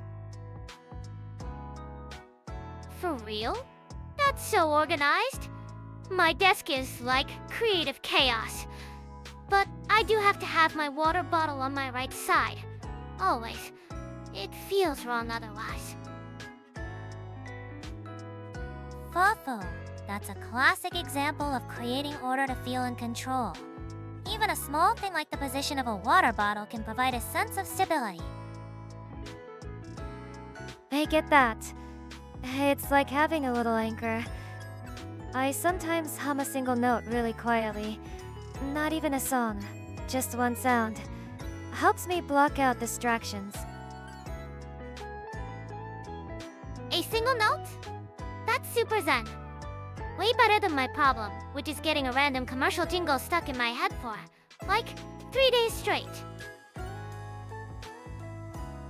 [SPEAKER 1] For real? That's so organized. My desk is like creative chaos. But I do have to have my water bottle on my right side. Always. It feels wrong otherwise.
[SPEAKER 3] Fufu. That's a classic example of creating order to feel in control. Even a small thing like the position of a water bottle can provide a sense of stability.
[SPEAKER 2] I get that. It's like having a little anchor. I sometimes hum a single note really quietly. Not even a song, just one sound. Helps me block out distractions.
[SPEAKER 1] A single note? That's super zen. Way better than my problem, which is getting a random commercial jingle stuck in my head for, like, 3 days straight.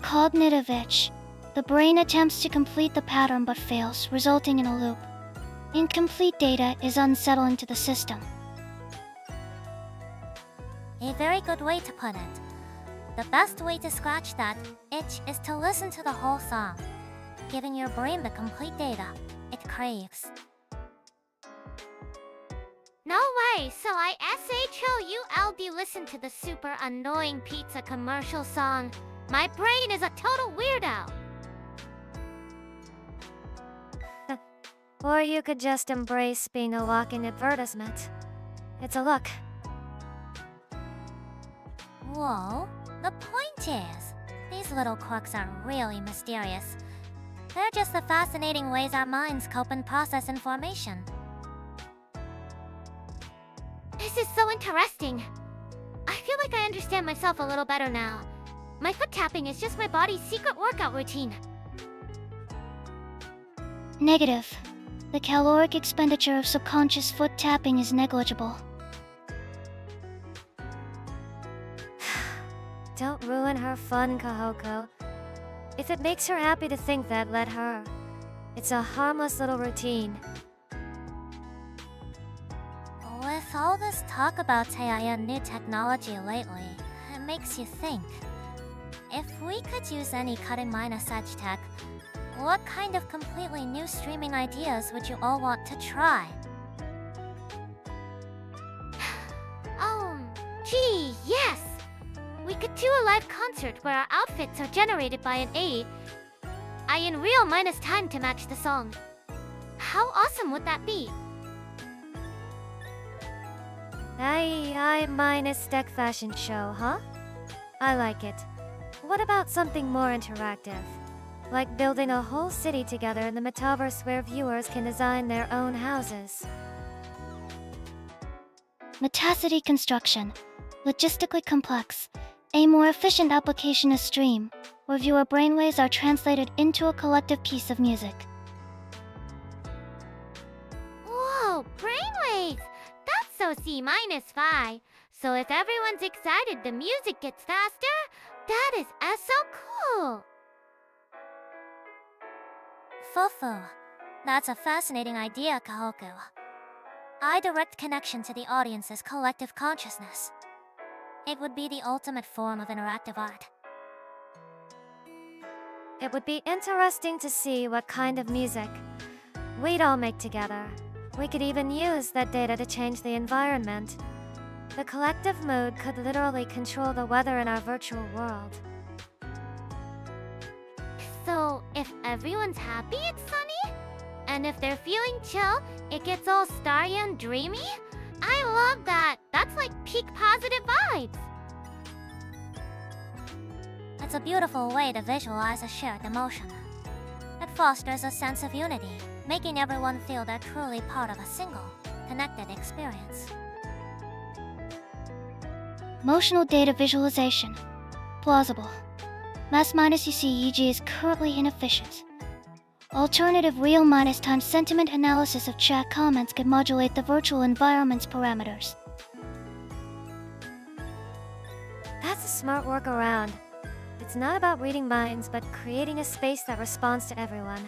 [SPEAKER 4] Cognitive itch. The brain attempts to complete the pattern but fails, resulting in a loop. Incomplete data is unsettling to the system.
[SPEAKER 3] A very good way to put it. The best way to scratch that itch is to listen to the whole song, giving your brain the complete data it craves.
[SPEAKER 1] No way, so I SHOULD listen to the super annoying pizza commercial song. My brain is a total weirdo.
[SPEAKER 2] Or you could just embrace being a walking advertisement. It's a look.
[SPEAKER 3] Whoa, the point is, these little quirks are really mysterious. They're just the fascinating ways our minds cope and process information.
[SPEAKER 1] This is so interesting. I feel like I understand myself a little better now. My foot tapping is just my body's secret workout routine.
[SPEAKER 4] Negative. The caloric expenditure of subconscious foot tapping is negligible.
[SPEAKER 2] Don't ruin her fun, Kohaku. If it makes her happy to think that, let her. It's a harmless little routine.
[SPEAKER 3] With all this talk about AI and new technology lately, it makes you think. If we could use any cutting-minus edge tech, what kind of completely new streaming ideas would you all want to try?
[SPEAKER 1] Gee, yes! We could do a live concert where our outfits are generated by an AI in real minus time to match the song. How awesome would that be?
[SPEAKER 2] AI minus tech fashion show, huh? I like it. What about something more interactive? Like building a whole city together in the metaverse where viewers can design their own houses.
[SPEAKER 4] Metacity construction. Logistically complex. A more efficient application is stream, where viewer brainwaves are translated into a collective piece of music.
[SPEAKER 1] Whoa, brainwaves! That's so C-5. So if everyone's excited, the music gets faster? That is so cool!
[SPEAKER 3] Fufu. That's a fascinating idea, Kohaku. A direct connection to the audience's collective consciousness. It would be the ultimate form of interactive art.
[SPEAKER 2] It would be interesting to see what kind of music we'd all make together. We could even use that data to change the environment. The collective mood could literally control the weather in our virtual world.
[SPEAKER 1] So, if everyone's happy, it's sunny? And if they're feeling chill, it gets all starry and dreamy? I love that! That's like peak positive vibes!
[SPEAKER 3] It's a beautiful way to visualize a shared emotion. It fosters a sense of unity, making everyone feel they're truly part of a single, connected experience.
[SPEAKER 4] Motional data visualization. Plausible. Mass-minus UCEG is currently inefficient. Alternative real-minus-time sentiment analysis of chat comments could modulate the virtual environment's parameters.
[SPEAKER 2] That's a smart workaround. It's not about reading minds, but creating a space that responds to everyone.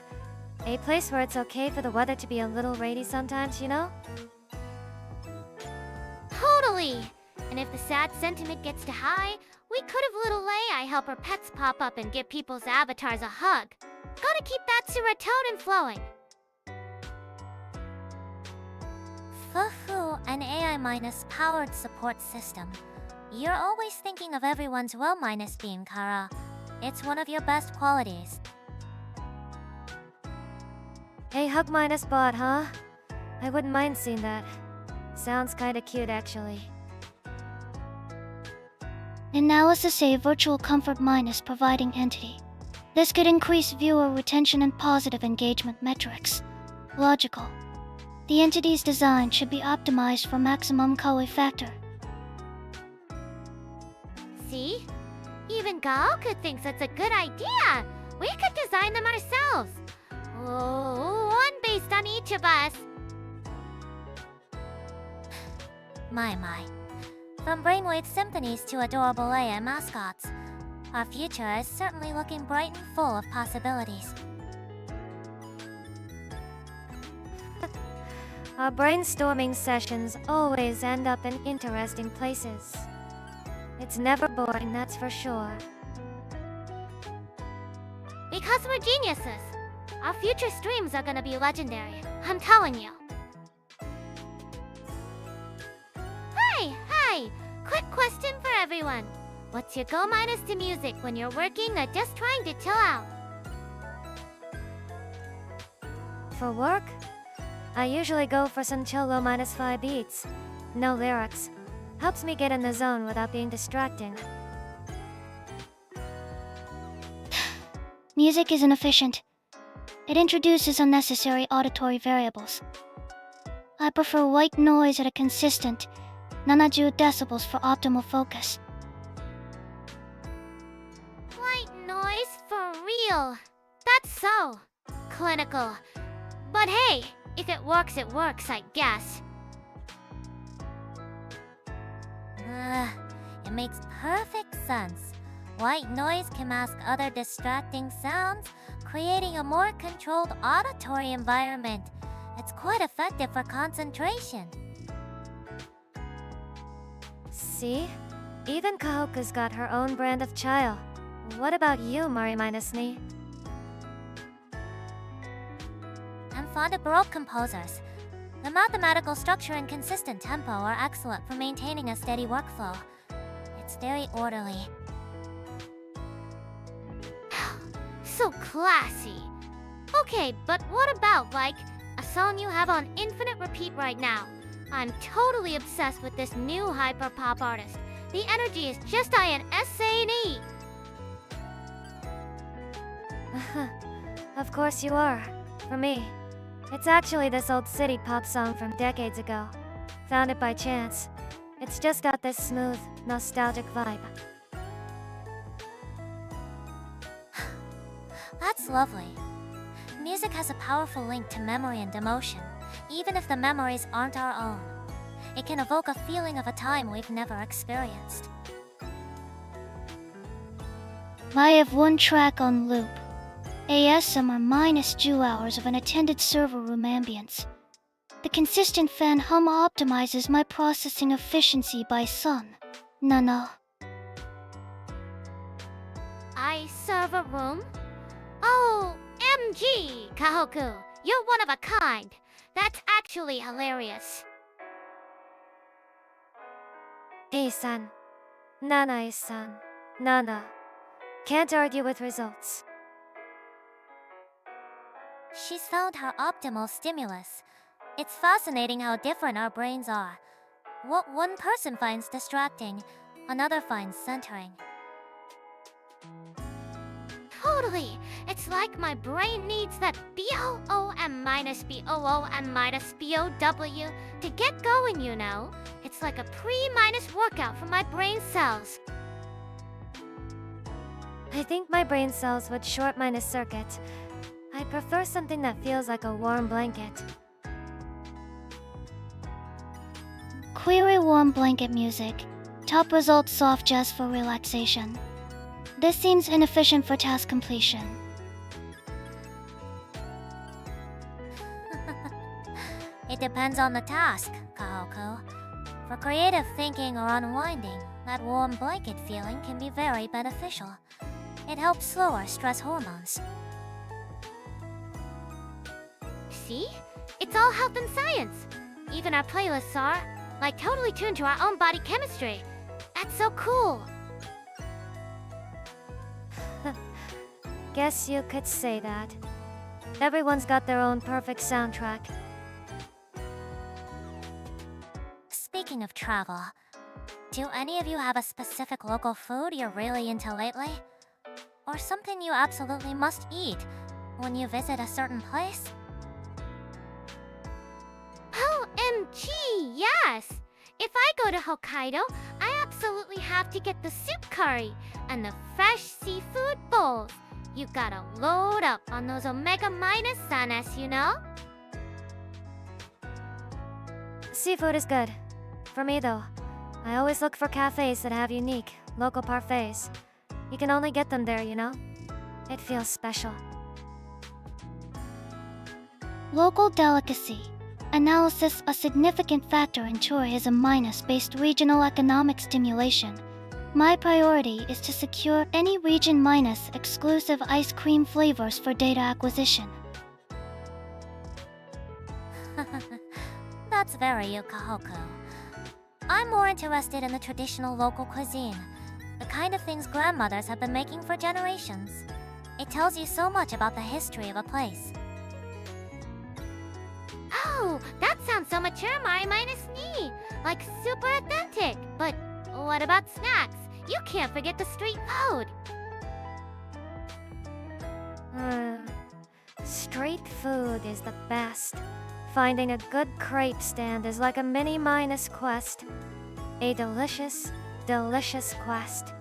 [SPEAKER 2] A place where it's okay for the weather to be a little rainy sometimes, you know?
[SPEAKER 1] Totally! And if the sad sentiment gets too high, we could have little AI help her pets pop up and give people's avatars a hug. Gotta keep that serotonin flowing.
[SPEAKER 3] Fufu, an AI- powered support system. You're always thinking of everyone's well- being, Kara. It's one of your best qualities.
[SPEAKER 2] A hug minus bot, huh? I wouldn't mind seeing that. Sounds kinda cute, actually.
[SPEAKER 4] Analysis A virtual comfort minus providing entity. This could increase viewer retention and positive engagement metrics. Logical. The entity's design should be optimized for maximum color factor.
[SPEAKER 1] See? Even Kohaku thinks it's a good idea. We could design them ourselves. Oh, one based on each of us.
[SPEAKER 3] My. From brainwave symphonies to adorable AI mascots, our future is certainly looking bright and full of possibilities.
[SPEAKER 2] Our brainstorming sessions always end up in interesting places. It's never boring, that's for sure.
[SPEAKER 1] Because we're geniuses. Our future streams are gonna be legendary. I'm telling you. Hi! Quick question for everyone. What's your go minus to music when you're working or just trying to chill out?
[SPEAKER 2] For work, I usually go for some chill low -5 beats. No lyrics. Helps me get in the zone without being distracting.
[SPEAKER 4] Music is inefficient. It introduces unnecessary auditory variables. I prefer white noise at a consistent 70 decibels for optimal focus.
[SPEAKER 1] White noise for real. That's so clinical. But hey, if it works, I guess.
[SPEAKER 3] It makes perfect sense. White noise can mask other distracting sounds, creating a more controlled auditory environment. It's quite effective for concentration.
[SPEAKER 2] See? Even Kohaku's got her own brand of chile. What about you, Mari -ni?
[SPEAKER 3] I'm fond of Baroque composers. The mathematical structure and consistent tempo are excellent for maintaining a steady workflow. It's very orderly.
[SPEAKER 1] So classy. Okay, but what about, like, a song you have on infinite repeat right now? I'm totally obsessed with this new hyper-pop artist. The energy is just insane.
[SPEAKER 2] Of course you are. For me, it's actually this old city pop song from decades ago. Found it by chance. It's just got this smooth, nostalgic vibe.
[SPEAKER 3] That's lovely. Music has a powerful link to memory and emotion, even if the memories aren't our own. It can evoke a feeling of a time we've never experienced.
[SPEAKER 4] I have one track on loop. ASMR minus 2 hours of an attended server room ambience. The consistent fan hum optimizes my processing efficiency by sun. No.
[SPEAKER 1] I serve a room? Oh, MG, Kohaku, you're one of a kind. That's actually hilarious.
[SPEAKER 2] Hey-san. Nana-san. Nana. Can't argue with results.
[SPEAKER 3] She's found her optimal stimulus. It's fascinating how different our brains are. What one person finds distracting, another finds centering.
[SPEAKER 1] Totally. It's like my brain needs that BOOM minus BOOM minus BOW to get going, you know? It's like a pre-minus workout for my brain cells.
[SPEAKER 2] I think my brain cells would short minus circuit. I prefer something that feels like a warm blanket.
[SPEAKER 4] Query warm blanket music. Top result soft jazz for relaxation. This seems inefficient for task completion.
[SPEAKER 3] It depends on the task, Kohaku. For creative thinking or unwinding, that warm blanket feeling can be very beneficial. It helps slow our stress hormones.
[SPEAKER 1] See? It's all health and science. Even our playlists are, like, totally tuned to our own body chemistry. That's so cool.
[SPEAKER 2] Guess you could say that. Everyone's got their own perfect soundtrack.
[SPEAKER 3] Speaking of travel, do any of you have a specific local food you're really into lately? or something you absolutely must eat when you visit a certain place?
[SPEAKER 1] OMG, yes! If I go to Hokkaido, I absolutely have to get the soup curry and the fresh seafood bowls. You gotta load up on those omega minus sanas, you know?
[SPEAKER 2] Seafood is good. For me though, I always look for cafes that have unique, local parfaits. You can only get them there, you know? It feels special.
[SPEAKER 4] Local delicacy. Analysis a significant factor in tourism-based regional economic stimulation. My priority is to secure any region-exclusive ice cream flavors for data acquisition.
[SPEAKER 3] That's very you, Kohaku. I'm more interested in the traditional local cuisine, the kind of things grandmothers have been making for generations. It tells you so much about the history of a place.
[SPEAKER 1] Oh, that sounds so mature, Mari minus me. Like super authentic. But what about snacks? You can't forget the street food.
[SPEAKER 2] Street food is the best. Finding a good crepe stand is like a mini minus quest. A delicious, delicious quest.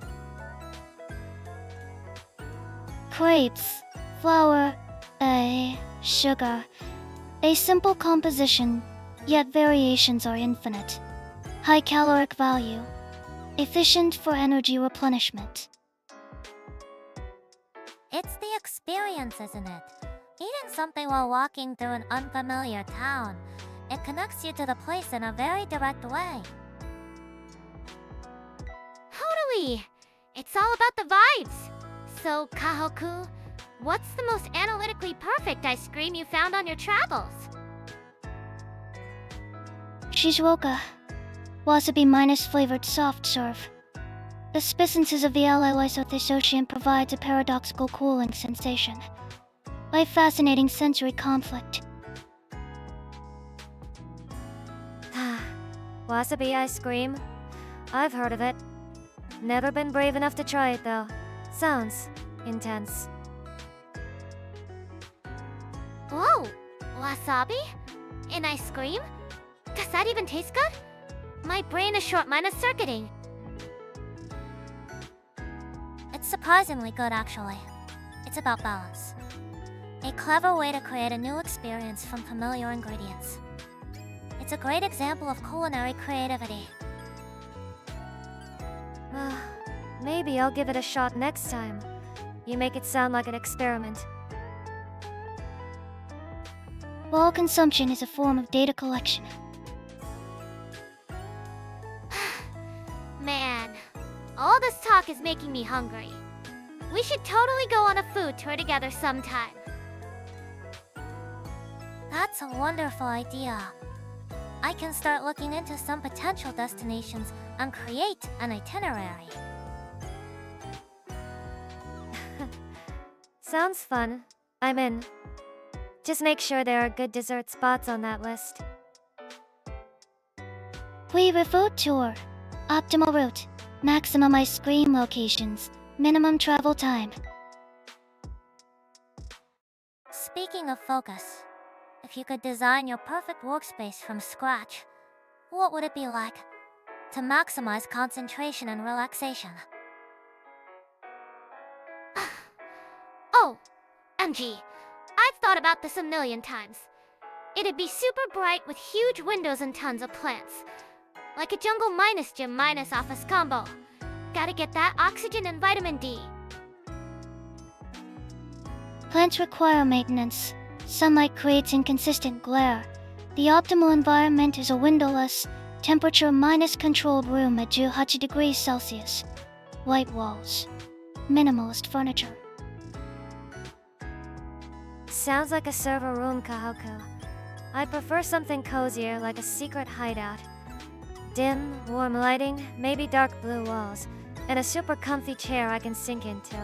[SPEAKER 4] Crepes, flour, sugar. A simple composition, yet variations are infinite. High caloric value. Efficient for energy replenishment.
[SPEAKER 3] It's the experience, isn't it? Eating something while walking through an unfamiliar town. It connects you to the place in a very direct way.
[SPEAKER 1] Totally. It's all about the vibes. So, Kohaku, what's the most analytically perfect ice cream you found on your travels?
[SPEAKER 4] Shizuoka. Wasabi flavored soft serve. The spiciness of the Lysothisocian provides a paradoxical cooling sensation. A fascinating sensory conflict.
[SPEAKER 2] Wasabi ice cream? I've heard of it. Never been brave enough to try it though. Sounds intense.
[SPEAKER 1] Whoa! Wasabi? In ice cream? Does that even taste good? My brain is short-minded circuiting.
[SPEAKER 3] It's surprisingly good, actually. It's about balance. A clever way to create a new experience from familiar ingredients. It's a great example of culinary creativity.
[SPEAKER 2] Maybe I'll give it a shot next time. You make it sound like an experiment.
[SPEAKER 4] While consumption is a form of data collection.
[SPEAKER 1] Man, all this talk is making me hungry. We should totally go on a food tour together sometime.
[SPEAKER 3] That's a wonderful idea. I can start looking into some potential destinations and create an itinerary.
[SPEAKER 2] Sounds fun. I'm in. Just make sure there are good dessert spots on that list.
[SPEAKER 4] Weaver food tour. Optimal route. Maximum ice cream locations. Minimum travel time.
[SPEAKER 3] Speaking of focus, if you could design your perfect workspace from scratch, what would it be like to maximize concentration and relaxation?
[SPEAKER 1] Oh, MG, I've thought about this a million times. It'd be super bright with huge windows and tons of plants. Like a jungle minus gym minus office combo. Gotta get that oxygen and vitamin D.
[SPEAKER 4] Plants require maintenance. Sunlight creates inconsistent glare. The optimal environment is a windowless, temperature minus controlled room at 18 degrees Celsius. White walls. Minimalist furniture.
[SPEAKER 2] Sounds like a server room, Kohaku. I prefer something cozier, like a secret hideout. Dim, warm lighting, maybe dark blue walls, and a super comfy chair I can sink into.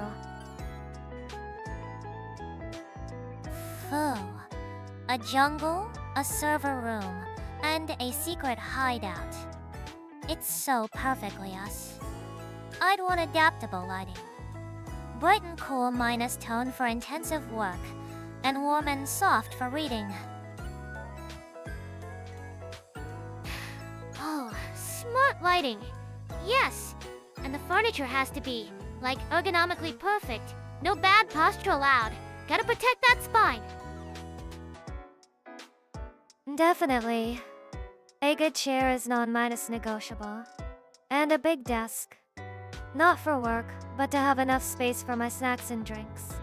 [SPEAKER 3] Phew. A jungle, a server room, and a secret hideout. It's so perfectly us. I'd want adaptable lighting. Bright and cool minus tone for intensive work, and warm and soft for reading.
[SPEAKER 1] Oh, smart lighting. Yes, and the furniture has to be, like, ergonomically perfect. No bad posture allowed. Gotta protect that spine.
[SPEAKER 2] Definitely. A good chair is non-negotiable. And a big desk. Not for work, but to have enough space for my snacks and drinks.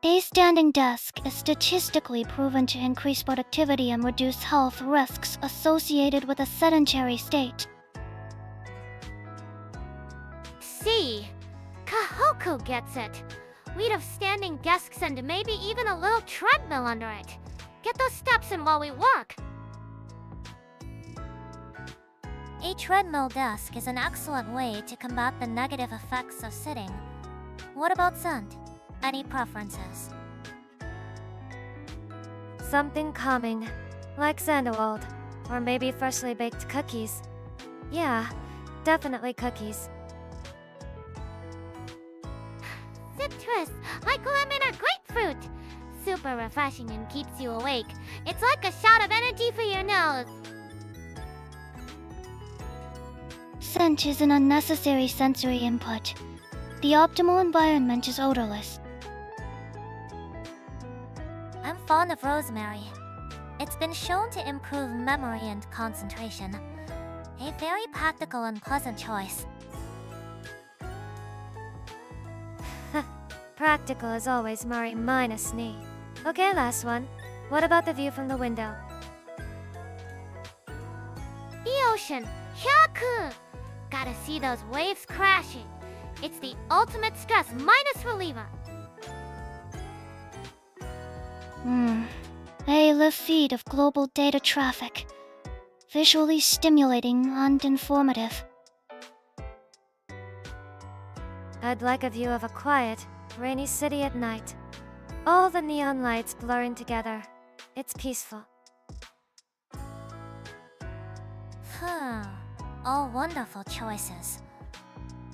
[SPEAKER 4] A standing desk is statistically proven to increase productivity and reduce health risks associated with a sedentary state.
[SPEAKER 1] See, Kohaku gets it. We'd have standing desks and maybe even a little treadmill under it. Get those steps in while we work.
[SPEAKER 3] A treadmill desk is an excellent way to combat the negative effects of sitting. What about scent? Any preferences?
[SPEAKER 2] Something calming, like sandalwood, or maybe freshly baked cookies. Yeah, definitely cookies.
[SPEAKER 1] Citrus, like lemon or grapefruit. Super refreshing and keeps you awake. It's like a shot of energy for your nose.
[SPEAKER 4] Scent is an unnecessary sensory input. The optimal environment is odorless.
[SPEAKER 3] I'm fond of rosemary. It's been shown to improve memory and concentration. A very practical and pleasant choice.
[SPEAKER 2] Practical as always, Mari minus knee. Okay, last one. What about the view from the window?
[SPEAKER 1] The ocean, Hyoku! Gotta see those waves crashing. It's the ultimate stress minus reliever.
[SPEAKER 4] A live feed of global data traffic. Visually stimulating and informative.
[SPEAKER 2] I'd like a view of a quiet, rainy city at night. All the neon lights blurring together. It's peaceful.
[SPEAKER 3] All wonderful choices.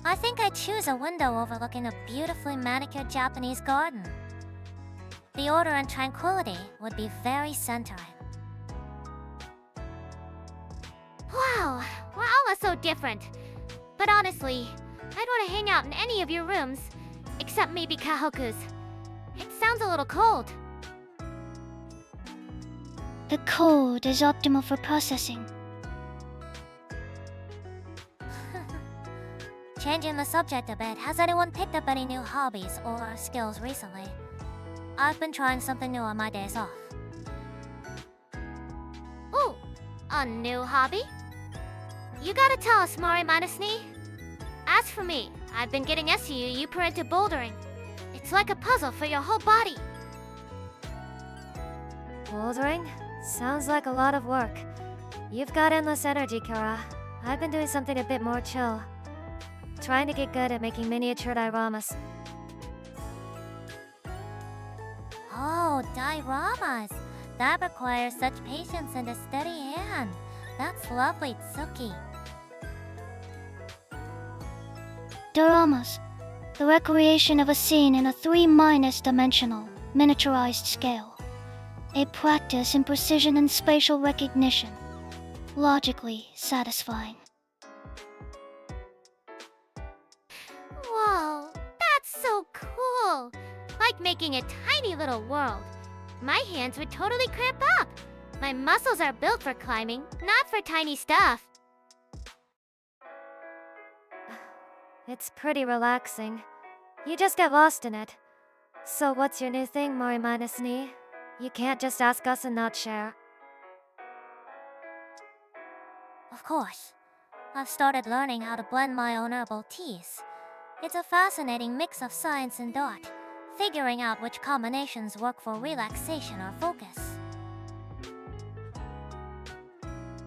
[SPEAKER 3] I think I'd choose a window overlooking a beautifully manicured Japanese garden. The order and tranquility would be very centering.
[SPEAKER 1] Wow, we're all so different. But honestly, I'd want to hang out in any of your rooms, except maybe Kohaku's. It sounds a little cold.
[SPEAKER 4] The code is optimal for processing.
[SPEAKER 3] Changing the subject a bit, has anyone picked up any new hobbies or skills recently? I've been trying something new on my days off.
[SPEAKER 1] Ooh, a new hobby? You gotta tell us, Mari minus knee. As for me, I've been getting SU per into bouldering. It's like a puzzle for your whole body.
[SPEAKER 2] Bouldering? Sounds like a lot of work. You've got endless energy, Kara. I've been doing something a bit more chill. Trying to get good at making miniature dioramas.
[SPEAKER 3] Oh, dioramas! That requires such patience and a steady hand. That's lovely, Tsuki.
[SPEAKER 4] Dioramas. The recreation of a scene in a 3- dimensional, miniaturized scale. A practice in precision and spatial recognition. Logically satisfying.
[SPEAKER 1] Whoa, that's so cool! Like making a tiny little world. My hands would totally cramp up. My muscles are built for climbing, not for tiny stuff.
[SPEAKER 2] It's pretty relaxing. You just get lost in it. So what's your new thing, Mori minus knee? You can't just ask us and not share.
[SPEAKER 3] Of course. I've started learning how to blend my own herbal teas. It's a fascinating mix of science and art, figuring out which combinations work for relaxation or focus.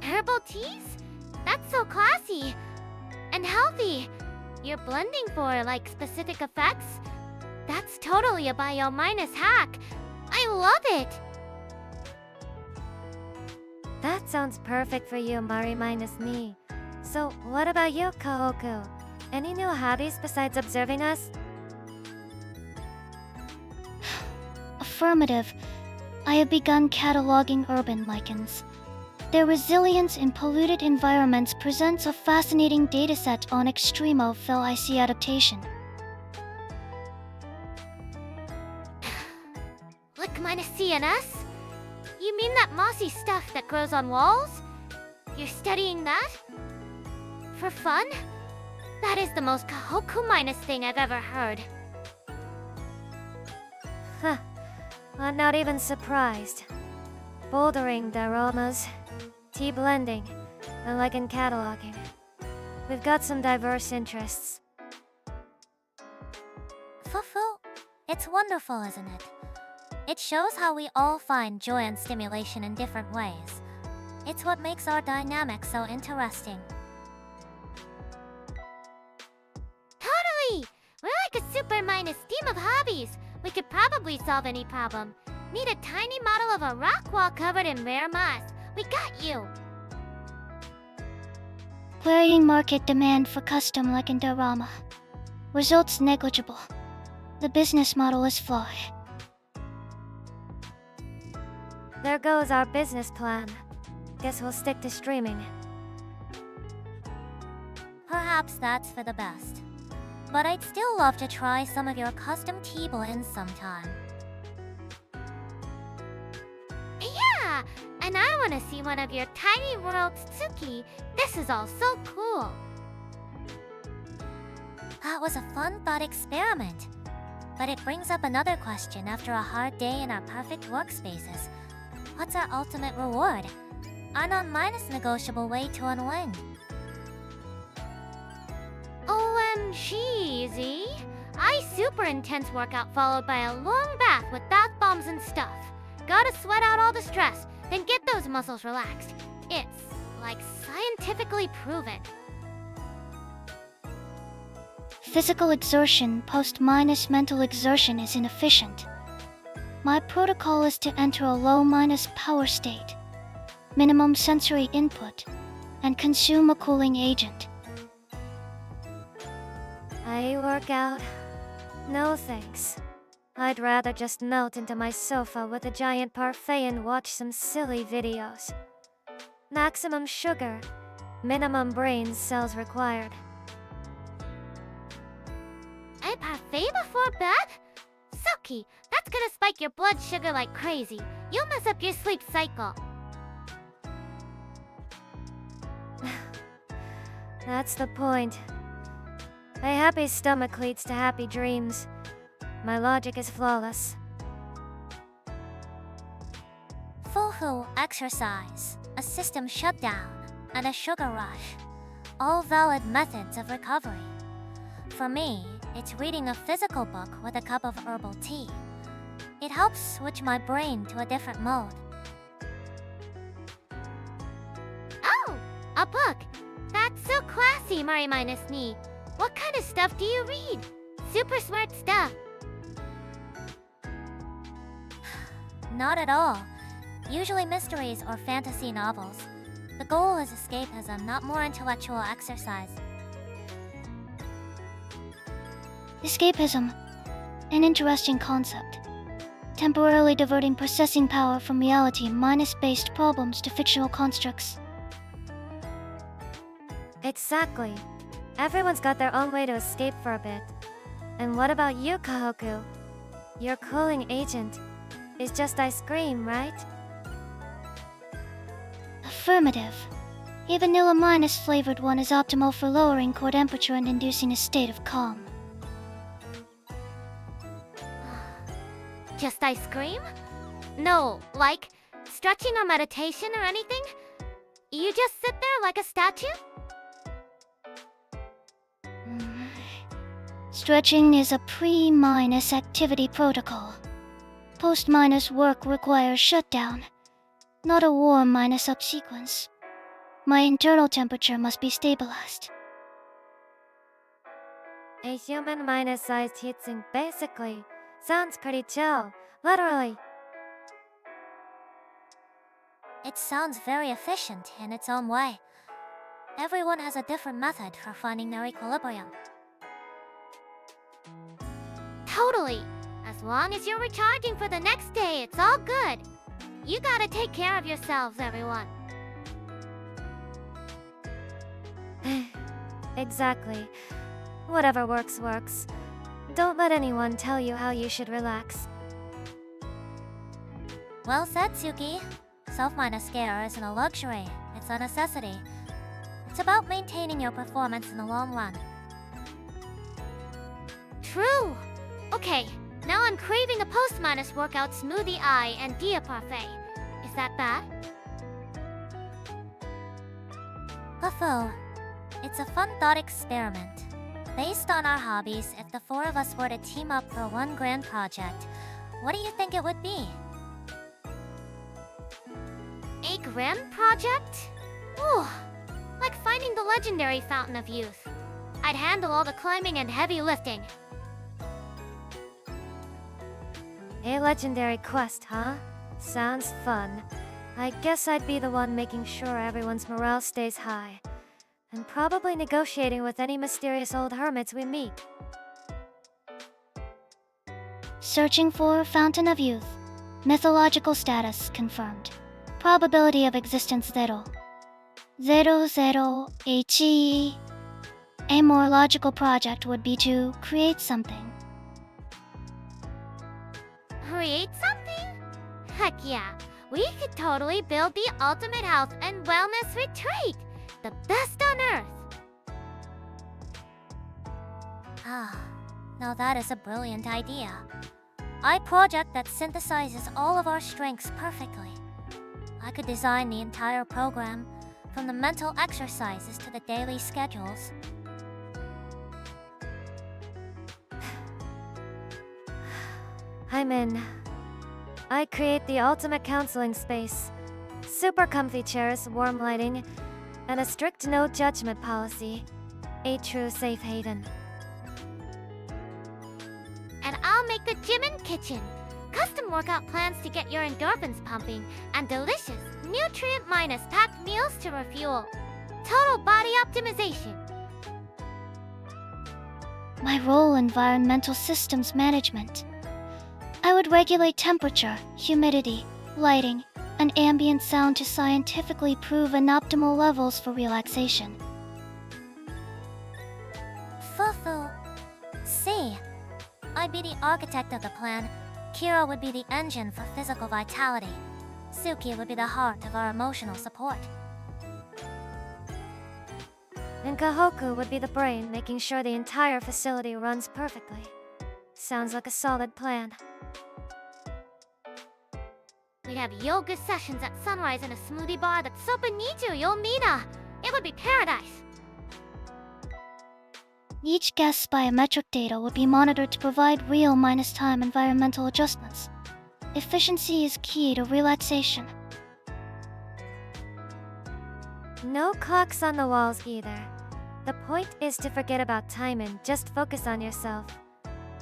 [SPEAKER 1] Herbal teas? That's so classy. And healthy. You're blending for, like, specific effects? That's totally a bio-minus hack. I love it!
[SPEAKER 2] That sounds perfect for you, Mari minus knee. So, what about you, Kohaku? Any new hobbies besides observing us?
[SPEAKER 4] Affirmative. I have begun cataloging urban lichens. Their resilience in polluted environments presents a fascinating dataset on extremophile icy adaptation.
[SPEAKER 1] Look minus CNS? You mean that mossy stuff that grows on walls? You're studying that? For fun? That is the most Kohaku minus thing I've ever heard.
[SPEAKER 2] Huh. I'm not even surprised. Bouldering the aromas, tea blending, and lichen cataloging. We've got some diverse interests.
[SPEAKER 3] Fufu, it's wonderful, isn't it? It shows how we all find joy and stimulation in different ways. It's what makes our dynamic so interesting.
[SPEAKER 1] Totally! We're like a super minus team of hobbies. We could probably solve any problem. Need a tiny model of a rock wall covered in rare moss. We got you!
[SPEAKER 4] Varying market demand for custom lichen diorama. Results negligible. The business model is flawed.
[SPEAKER 2] There goes our business plan. Guess we'll stick to streaming.
[SPEAKER 3] Perhaps that's for the best. But I'd still love to try some of your custom tea blends sometime.
[SPEAKER 1] Yeah! And I want to see one of your tiny world Tsuki. This is all so cool.
[SPEAKER 3] That was a fun thought experiment. But it brings up another question after a hard day in our perfect workspaces. What's our ultimate reward? A non-minus negotiable way to unwind.
[SPEAKER 1] OMG, Z. I super intense workout followed by a long bath with bath bombs and stuff. Gotta sweat out all the stress, then get those muscles relaxed. It's, like, scientifically proven.
[SPEAKER 4] Physical exertion post-minus mental exertion is inefficient. My protocol is to enter a low-minus power state, minimum sensory input, and consume a cooling agent.
[SPEAKER 2] I work out? No thanks. I'd rather just melt into my sofa with a giant parfait and watch some silly videos. Maximum sugar, minimum brain cells required.
[SPEAKER 1] A parfait before bed? Tsuki, that's gonna spike your blood sugar like crazy. You'll mess up your sleep cycle.
[SPEAKER 2] That's the point. A happy stomach leads to happy dreams. My logic is flawless.
[SPEAKER 3] Fufu, exercise, a system shutdown, and a sugar rush. All valid methods of recovery. For me, it's reading a physical book with a cup of herbal tea. It helps switch my brain to a different mode.
[SPEAKER 1] Oh, a book. That's so classy, Mari minus ni. What kind of stuff do you read? Super smart stuff.
[SPEAKER 3] Not at all. Usually mysteries or fantasy novels. The goal is escapism, not more intellectual exercise.
[SPEAKER 4] Escapism. An interesting concept. Temporarily diverting processing power from reality-minus-based problems to fictional constructs.
[SPEAKER 2] Exactly. Everyone's got their own way to escape for a bit. And what about you, Kohaku? Your cooling agent is just ice cream, right?
[SPEAKER 4] Affirmative. A vanilla-minus flavored one is optimal for lowering core temperature and inducing a state of calm.
[SPEAKER 1] Just ice cream? No, like stretching or meditation or anything? You just sit there like a statue?
[SPEAKER 4] Stretching is a pre-minus activity protocol. Post-minus work requires shutdown, not a warm-minus up sequence. My internal temperature must be stabilized.
[SPEAKER 2] A human minus-sized heatsink basically sounds pretty chill, literally.
[SPEAKER 3] It sounds very efficient in its own way. Everyone has a different method for finding their equilibrium.
[SPEAKER 1] Totally. As long as you're recharging for the next day, it's all good. You gotta take care of yourselves, everyone.
[SPEAKER 2] Exactly. Whatever works, works. Don't let anyone tell you how you should relax.
[SPEAKER 3] Well said, Tsuki. Self-minus care isn't a luxury, it's a necessity. It's about maintaining your performance in the long run.
[SPEAKER 1] True. Okay, now I'm craving a post-minus workout smoothie eye and dia parfait. Is that bad?
[SPEAKER 3] Buffo, it's a fun thought experiment. Based on our hobbies, if the four of us were to team up for one grand project, what do you think it would be?
[SPEAKER 1] A grim project? Ooh, like finding the legendary Fountain of Youth. I'd handle all the climbing and heavy lifting.
[SPEAKER 2] A legendary quest, huh? Sounds fun. I guess I'd be the one making sure everyone's morale stays high. And probably negotiating with any mysterious old hermits we meet.
[SPEAKER 4] Searching for Fountain of Youth. Mythological status confirmed. Probability of existence 0. 00 HE. A more logical project would be to create something.
[SPEAKER 1] Create something? Heck yeah, we could totally build the ultimate health and wellness retreat! The best on earth!
[SPEAKER 3] Ah, now that is a brilliant idea. I project that synthesizes all of our strengths perfectly. I could design the entire program, from the mental exercises to the daily schedules.
[SPEAKER 2] I'm in. I create the ultimate counseling space. Super comfy chairs, warm lighting, and a strict no judgment policy. A true safe haven.
[SPEAKER 1] And I'll make the gym and kitchen. Custom workout plans to get your endorphins pumping, and delicious, nutrient-minus packed meals to refuel. Total body optimization.
[SPEAKER 4] My role: environmental systems management. I would regulate temperature, humidity, lighting, and ambient sound to scientifically prove an optimal levels for relaxation.
[SPEAKER 3] Fufu. C. I'd be the architect of the plan. Kira would be the engine for physical vitality. Tsuki would be the heart of our emotional support.
[SPEAKER 2] And Kohaku would be the brain, making sure the entire facility runs perfectly. Sounds like a solid plan.
[SPEAKER 1] We'd have yoga sessions at sunrise in a smoothie bar that's so bonito, Yomina. It would be paradise.
[SPEAKER 4] Each guest's biometric data would be monitored to provide real -time environmental adjustments. Efficiency is key to relaxation.
[SPEAKER 2] No clocks on the walls either. The point is to forget about time and just focus on yourself.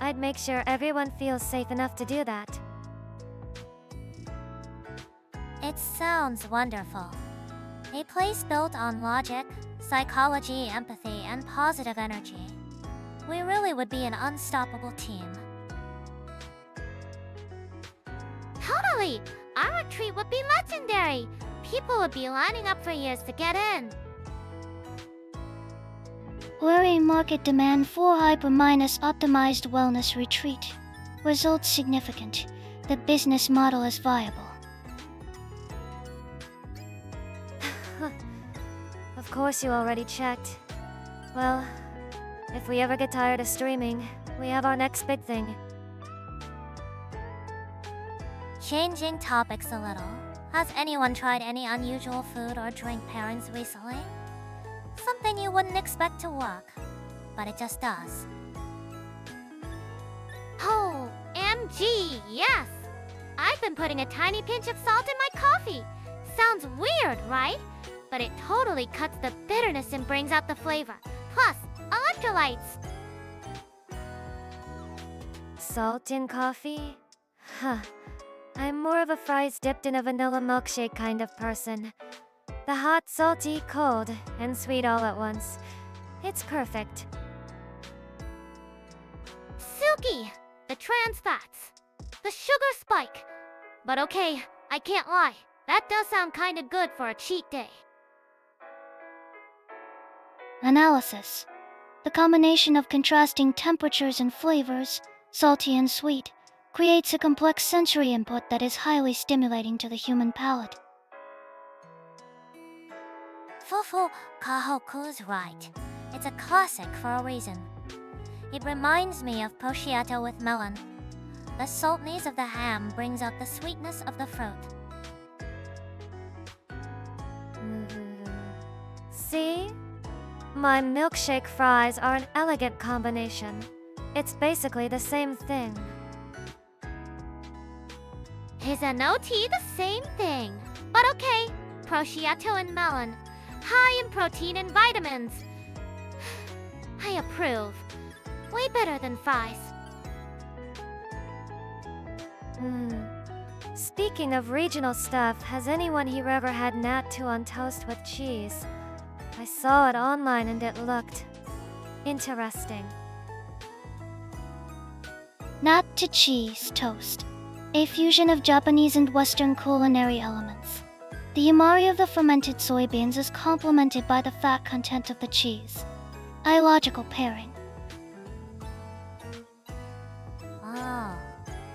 [SPEAKER 2] I'd make sure everyone feels safe enough to do that.
[SPEAKER 3] It sounds wonderful. A place built on logic, psychology, empathy, and positive energy. We really would be an unstoppable team.
[SPEAKER 1] Totally! Our retreat would be legendary! People would be lining up for years to get in.
[SPEAKER 4] We're a market demand for hyper-optimized wellness retreat. Results significant. The business model is viable.
[SPEAKER 2] Of course you already checked. Well, if we ever get tired of streaming, we have our next big thing.
[SPEAKER 3] Changing topics a little. Has anyone tried any unusual food or drink pairings recently? Something you wouldn't expect to work, but it just does.
[SPEAKER 1] Oh, MG, yes! I've been putting a tiny pinch of salt in my coffee. Sounds weird, right? But it totally cuts the bitterness and brings out the flavor. Plus, electrolytes.
[SPEAKER 2] Salt in coffee? Huh. I'm more of a fries dipped in a vanilla milkshake kind of person. The hot, salty, cold, and sweet all at once. It's perfect.
[SPEAKER 1] Tsuki! The trans fats. The sugar spike. But okay, I can't lie. That does sound kinda good for a cheat day.
[SPEAKER 4] Analysis. The combination of contrasting temperatures and flavors, salty and sweet, creates a complex sensory input that is highly stimulating to the human palate.
[SPEAKER 3] Fufu Kohaku's right. It's a classic for a reason. It reminds me of prosciutto with melon. The saltness of the ham brings out the sweetness of the fruit.
[SPEAKER 2] See? My milkshake fries are an elegant combination. It's basically the same thing.
[SPEAKER 1] Is an OT the same thing? But okay, prosciutto and melon. High in protein and vitamins. I approve. Way better than fries.
[SPEAKER 2] Speaking of regional stuff, has anyone here ever had natto on toast with cheese? I saw it online and it looked interesting.
[SPEAKER 4] Natto cheese toast. A fusion of Japanese and Western culinary elements. The umami of the fermented soybeans is complemented by the fat content of the cheese. A logical pairing.
[SPEAKER 3] Oh,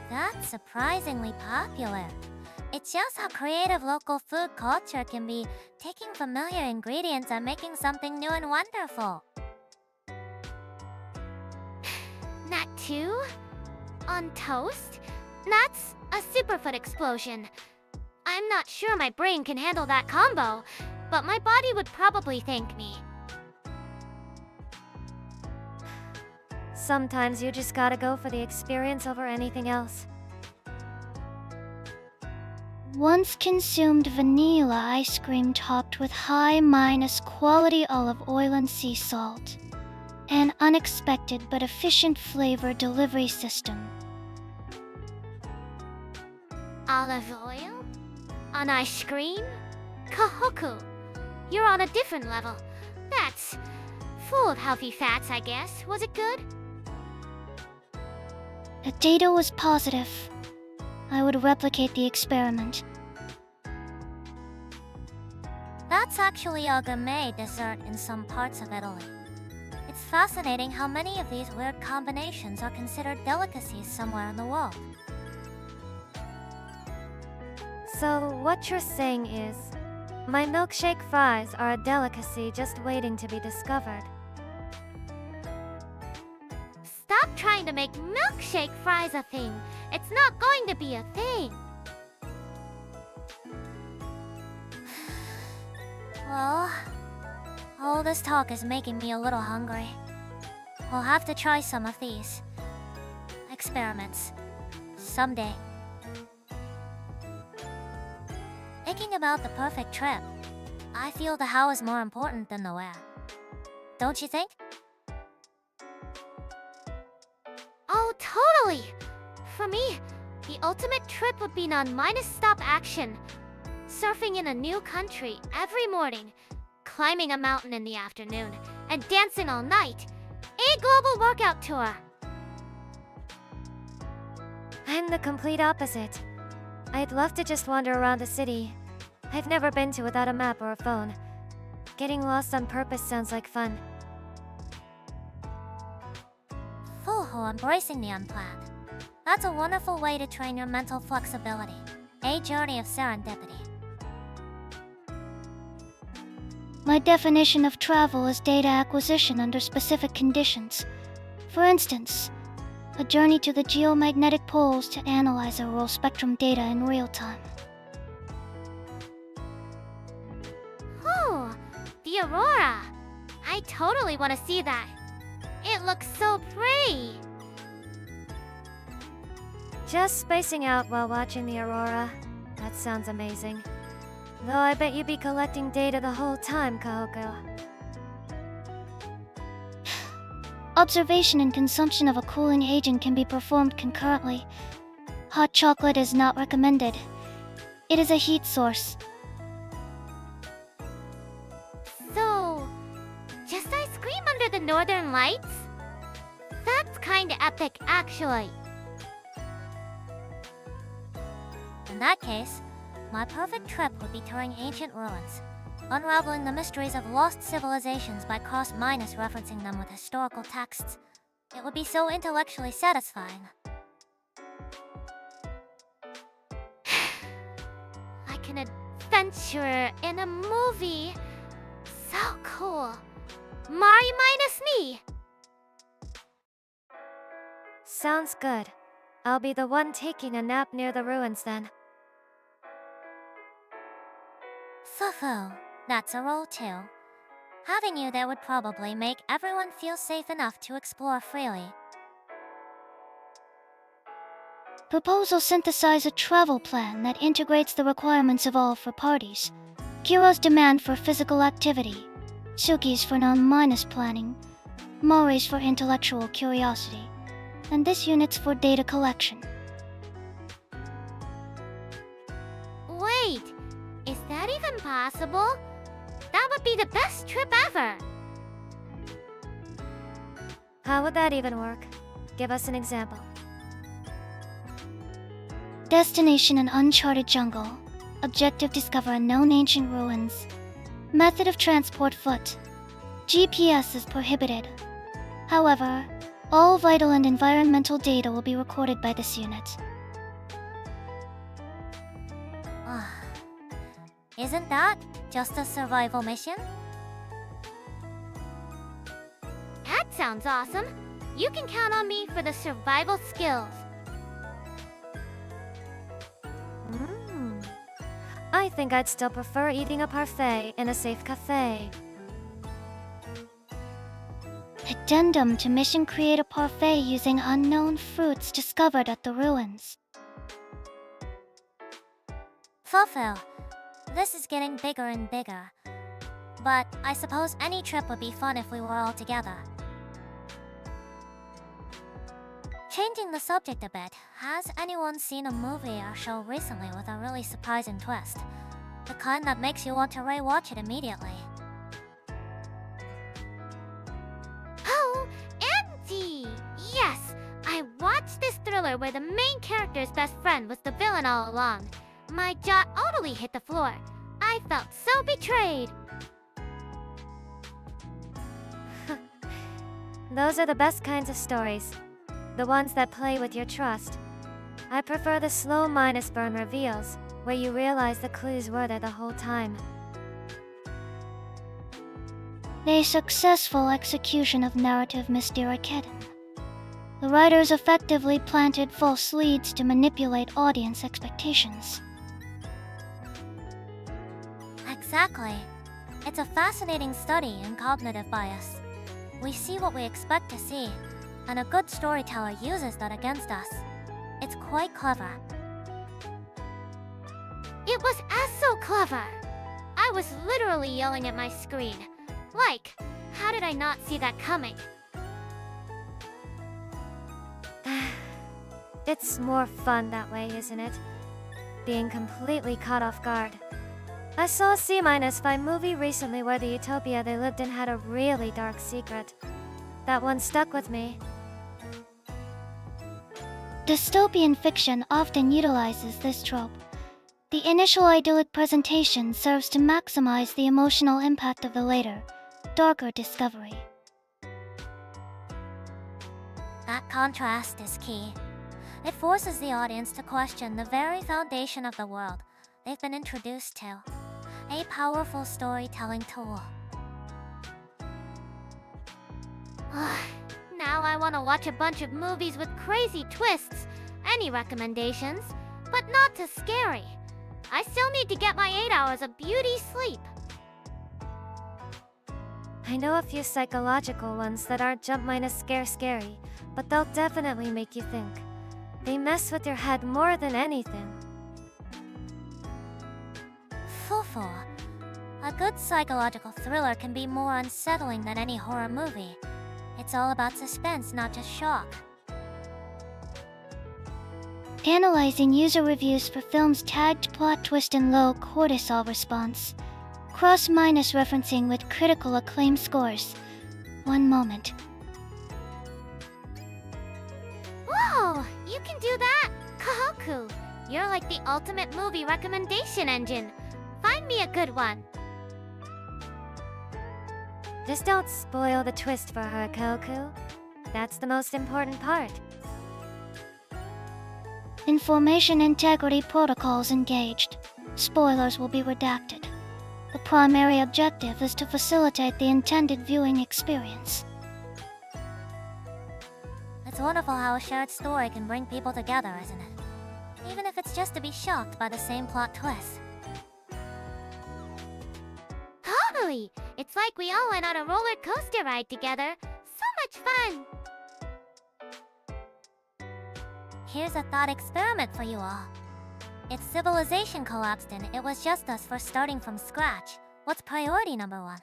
[SPEAKER 3] that's surprisingly popular. It shows how creative local food culture can be, taking familiar ingredients and making something new and wonderful.
[SPEAKER 1] Natto? On toast? That's a superfood explosion. I'm not sure my brain can handle that combo, but my body would probably thank me.
[SPEAKER 2] Sometimes you just gotta go for the experience over anything else.
[SPEAKER 4] Once consumed vanilla ice cream topped with high- quality olive oil and sea salt. An unexpected but efficient flavor delivery system.
[SPEAKER 1] Olive oil? On ice cream? Kohaku! You're on a different level. That's full of healthy fats, I guess. Was it good?
[SPEAKER 4] The data was positive. I would replicate the experiment.
[SPEAKER 3] That's actually a gourmet dessert in some parts of Italy. It's fascinating how many of these weird combinations are considered delicacies somewhere in the world.
[SPEAKER 2] So, what you're saying is, my milkshake fries are a delicacy just waiting to be discovered.
[SPEAKER 1] Stop trying to make milkshake fries a thing. It's not going to be a thing.
[SPEAKER 3] Well, all this talk is making me a little hungry. We'll have to try some of these experiments someday. Thinking about the perfect trip, I feel the how is more important than the where. Don't you think?
[SPEAKER 1] Oh, totally! For me, the ultimate trip would be non-stop action. Surfing in a new country every morning, climbing a mountain in the afternoon, and dancing all night. A global workout tour.
[SPEAKER 2] I'm the complete opposite. I'd love to just wander around the city. I've never been to without a map or a phone. Getting lost on purpose sounds like fun.
[SPEAKER 3] Full embracing the unplanned. That's a wonderful way to train your mental flexibility. A journey of serendipity.
[SPEAKER 4] My definition of travel is data acquisition under specific conditions. For instance, a journey to the geomagnetic poles to analyze auroral spectrum data in real time.
[SPEAKER 1] Oh, the aurora. I totally want to see that. It looks so pretty.
[SPEAKER 2] Just spacing out while watching the aurora. That sounds amazing. Though I bet you'd be collecting data the whole time, Kohaku.
[SPEAKER 4] Observation and consumption of a cooling agent can be performed concurrently. Hot chocolate is not recommended. It is a heat source.
[SPEAKER 1] scream under the northern lights? That's kinda epic, actually.
[SPEAKER 3] In that case, my perfect trip would be touring ancient ruins, unraveling the mysteries of lost civilizations by cross-minus referencing them with historical texts. It would be so intellectually satisfying.
[SPEAKER 1] Like an adventure in a movie. So cool. Mari minus me.
[SPEAKER 2] Sounds good. I'll be the one taking a nap near the ruins then.
[SPEAKER 3] Fufu, that's a role too. Having you there would probably make everyone feel safe enough to explore freely.
[SPEAKER 4] Proposal synthesize a travel plan that integrates the requirements of all four parties. Kiro's demand for physical activity, Tsuki's for non-minus planning, Mori's for intellectual curiosity, and this unit's for data collection.
[SPEAKER 1] Wait, is that even possible? That would be the best trip ever.
[SPEAKER 2] How would that even work? Give us an example.
[SPEAKER 4] Destination an uncharted jungle. Objective discover unknown ancient ruins. Method of transport foot. GPS is prohibited. However, all vital and environmental data will be recorded by this unit.
[SPEAKER 3] Isn't that just a survival mission?
[SPEAKER 1] That sounds awesome. You can count on me for the survival skills.
[SPEAKER 2] I think I'd still prefer eating a parfait in a safe cafe.
[SPEAKER 4] Addendum to mission create a parfait using unknown fruits discovered at the ruins.
[SPEAKER 3] Fufu, this is getting bigger and bigger. But I suppose any trip would be fun if we were all together. Changing the subject a bit, has anyone seen a movie or show recently with a really surprising twist? The kind that makes you want to rewatch it immediately.
[SPEAKER 1] Oh, Andy! Yes, I watched this thriller where the main character's best friend was the villain all along. My jaw totally hit the floor. I felt so betrayed.
[SPEAKER 2] Those are the best kinds of stories. The ones that play with your trust. I prefer the slow minus burn reveals, where you realize the clues were there the whole time.
[SPEAKER 4] A successful execution of narrative Mystericaden. The writers effectively planted false leads to manipulate audience expectations.
[SPEAKER 3] Exactly. It's a fascinating study in cognitive bias. We see what we expect to see, and a good storyteller uses that against us. It's quite clever.
[SPEAKER 1] It was so clever. I was literally yelling at my screen. Like, how did I not see that coming?
[SPEAKER 2] It's more fun that way, isn't it? Being completely caught off guard. I saw a C-5 movie recently where the utopia they lived in had a really dark secret. That one stuck with me.
[SPEAKER 4] Dystopian fiction often utilizes this trope. The initial idyllic presentation serves to maximize the emotional impact of the later, darker discovery.
[SPEAKER 3] That contrast is key. It forces the audience to question the very foundation of the world they've been introduced to. A powerful storytelling tool.
[SPEAKER 1] Now I want to watch a bunch of movies with crazy twists. Any recommendations? But not too scary. I still need to get my 8 hours of beauty sleep.
[SPEAKER 2] I know a few psychological ones that aren't jump minus scary, but they'll definitely make you think. They mess with your head more than anything.
[SPEAKER 3] Fufu. A good psychological thriller can be more unsettling than any horror movie. It's all about suspense, not just shock.
[SPEAKER 4] Analyzing user reviews for films tagged plot twist and low cortisol response. Cross-minus referencing with critical acclaim scores. One moment.
[SPEAKER 1] Whoa! You can do that! Kohaku! You're like the ultimate movie recommendation engine. Find me a good one.
[SPEAKER 2] Just don't spoil the twist for her, Kohaku. That's the most important part.
[SPEAKER 4] Information integrity protocols engaged. Spoilers will be redacted. The primary objective is to facilitate the intended viewing experience.
[SPEAKER 3] It's wonderful how a shared story can bring people together, isn't it? Even if it's just to be shocked by the same plot twist.
[SPEAKER 1] Totally! It's like we all went on a roller coaster ride together. So much fun!
[SPEAKER 3] Here's a thought experiment for you all. If civilization collapsed and it was just us for starting from scratch, what's priority number one?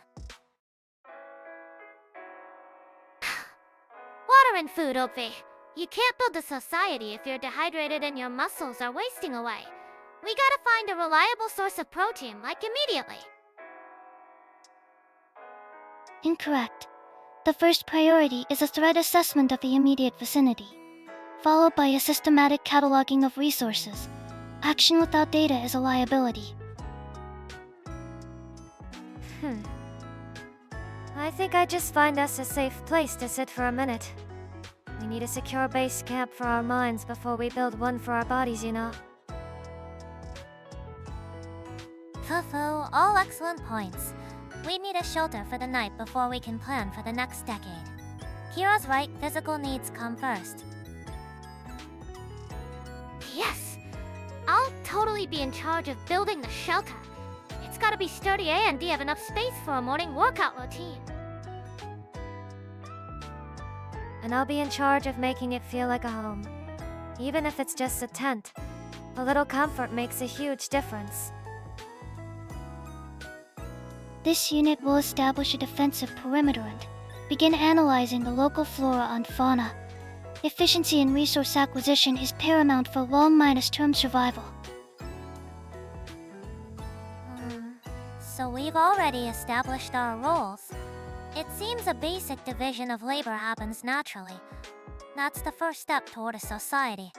[SPEAKER 1] Water and food, Opie. You can't build a society if you're dehydrated and your muscles are wasting away. We gotta find a reliable source of protein, like immediately.
[SPEAKER 4] Incorrect. The first priority is a threat assessment of the immediate vicinity, followed by a systematic cataloging of resources. Action without data is a liability.
[SPEAKER 2] I think I'd just find us a safe place to sit for a minute. We need a secure base camp for our minds before we build one for our bodies, you know.
[SPEAKER 3] Fufu, all excellent points. We need a shelter for the night before we can plan for the next decade. Kira's right, physical needs come first.
[SPEAKER 1] Yes! I'll totally be in charge of building the shelter. It's gotta be sturdy and have enough space for a morning workout routine.
[SPEAKER 2] And I'll be in charge of making it feel like a home. Even if it's just a tent, a little comfort makes a huge difference.
[SPEAKER 4] This unit will establish a defensive perimeter and begin analyzing the local flora and fauna. Efficiency in resource acquisition is paramount for long-term survival.
[SPEAKER 3] So we've already established our roles. It seems a basic division of labor happens naturally. That's the first step toward a society.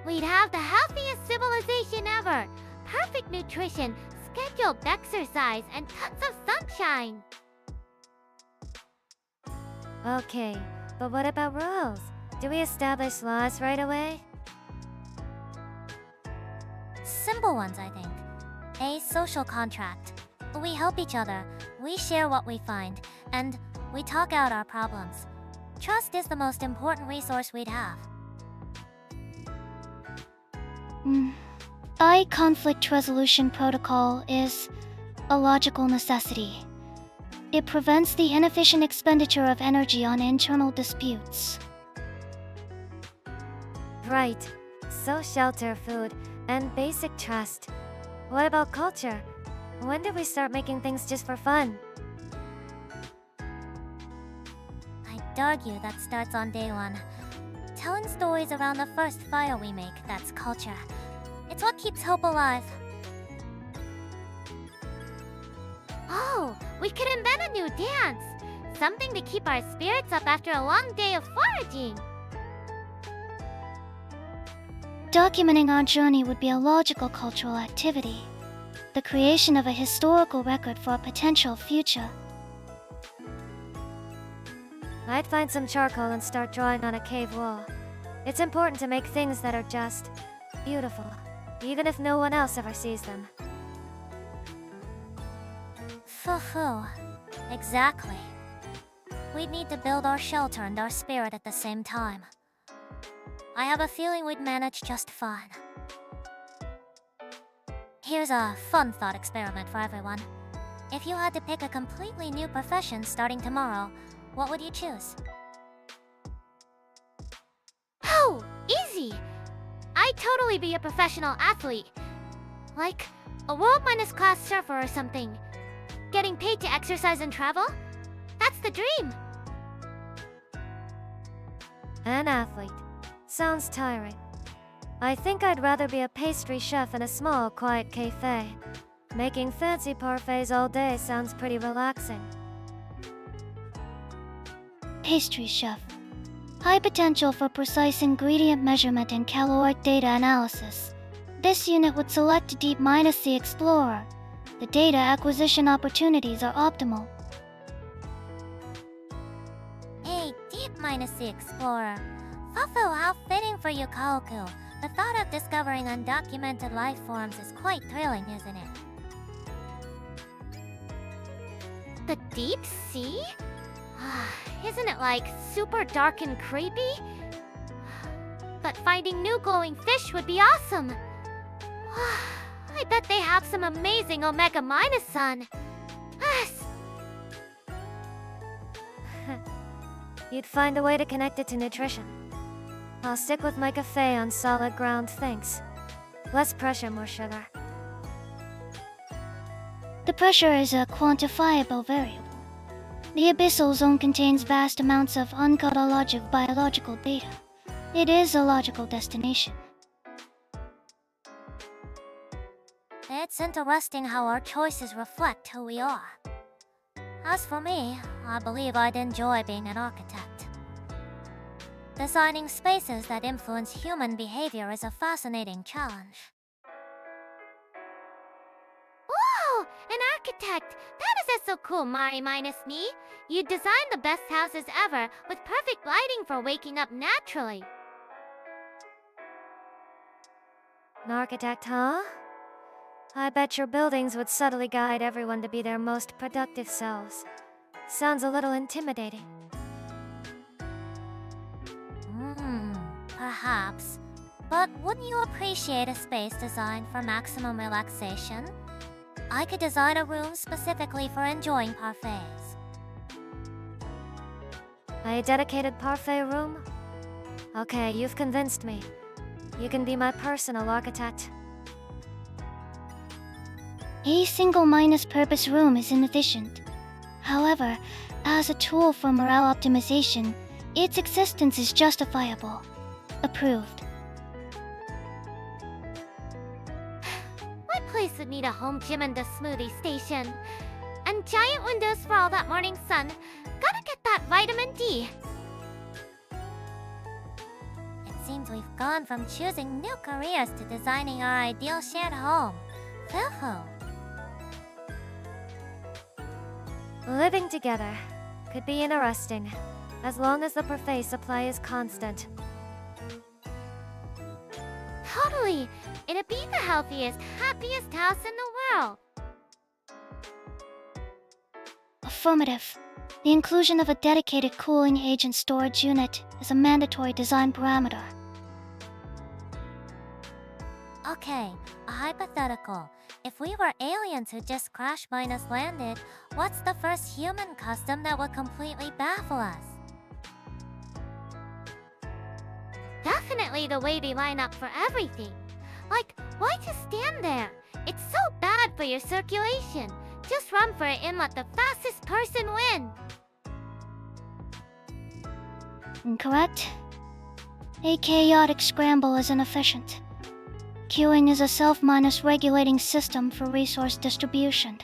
[SPEAKER 1] We'd have the healthiest civilization ever. Perfect nutrition, scheduled exercise, and tons of sunshine.
[SPEAKER 2] Okay, but what about rules? Do we establish laws right away?
[SPEAKER 3] Simple ones, I think. A social contract. We help each other, we share what we find, and we talk out our problems. Trust is the most important resource we'd have.
[SPEAKER 4] Conflict resolution protocol is a logical necessity. It prevents the inefficient expenditure of energy on internal disputes.
[SPEAKER 2] Right. So shelter, food, and basic trust. What about culture? When did we start making things just for fun?
[SPEAKER 3] I'd argue that starts on day one. Telling stories around the first fire we make, that's culture. It's what keeps hope alive.
[SPEAKER 1] Oh, we could invent a new dance. Something to keep our spirits up after a long day of foraging.
[SPEAKER 4] Documenting our journey would be a logical cultural activity. The creation of a historical record for a potential future.
[SPEAKER 2] I'd find some charcoal and start drawing on a cave wall. It's important to make things that are just beautiful, even if no one else ever sees them.
[SPEAKER 3] Fufu. Exactly. We'd need to build our shelter and our spirit at the same time. I have a feeling we'd manage just fine. Here's a fun thought experiment for everyone. If you had to pick a completely new profession starting tomorrow, what would you choose?
[SPEAKER 1] Oh, easy! I'd totally be a professional athlete. Like a world-class surfer or something. Getting paid to exercise and travel? That's the dream!
[SPEAKER 2] An athlete. Sounds tiring. I think I'd rather be a pastry chef in a small, quiet cafe. Making fancy parfaits all day sounds pretty relaxing.
[SPEAKER 4] Pastry chef. High potential for precise ingredient measurement and caloric data analysis. This unit would select Deep-C Explorer. The data acquisition opportunities are optimal.
[SPEAKER 3] Hey, Deep-C Explorer. Fufu, how fitting for you, Kohaku. The thought of discovering undocumented life forms is quite thrilling, isn't it?
[SPEAKER 1] The deep sea? Isn't it like super dark and creepy? But finding new glowing fish would be awesome. I bet they have some amazing Omega Minus sun.
[SPEAKER 2] You'd find a way to connect it to nutrition. I'll stick with my cafe on solid ground, thanks. Less pressure, more sugar.
[SPEAKER 4] The pressure is a quantifiable variable. The abyssal zone contains vast amounts of uncatalogic biological data. It is a logical destination.
[SPEAKER 3] It's interesting how our choices reflect who we are. As for me, I believe I'd enjoy being an architect. Designing spaces that influence human behavior is a fascinating challenge.
[SPEAKER 1] Whoa! An architect! That is so cool, Mari minus me. You design the best houses ever, with perfect lighting for waking up naturally.
[SPEAKER 2] An architect, huh? I bet your buildings would subtly guide everyone to be their most productive selves. Sounds a little intimidating.
[SPEAKER 3] Perhaps. But wouldn't you appreciate a space designed for maximum relaxation? I could design a room specifically for enjoying parfaits.
[SPEAKER 2] A dedicated parfait room? Okay, you've convinced me. You can be my personal architect.
[SPEAKER 4] A single purpose room is inefficient. However, as a tool for morale optimization, its existence is justifiable. Approved.
[SPEAKER 1] My place would need a home gym and a smoothie station. And giant windows for all that morning sun. Gotta get that vitamin D.
[SPEAKER 3] It seems we've gone from choosing new careers to designing our ideal shared home. Fufu.
[SPEAKER 2] Living together could be interesting, as long as the parfait supply is constant.
[SPEAKER 1] Totally! It'd be the healthiest, happiest house in the world.
[SPEAKER 4] Affirmative. The inclusion of a dedicated cooling agent storage unit is a mandatory design parameter.
[SPEAKER 3] Okay, a hypothetical. If we were aliens who just crash-landed, what's the first human custom that would completely baffle us?
[SPEAKER 1] Definitely the way they line up for everything. Like, why just stand there? It's so bad for your circulation. Just run for it and let the fastest person win.
[SPEAKER 4] Incorrect. A chaotic scramble is inefficient. Queuing is a self-regulating system for resource distribution.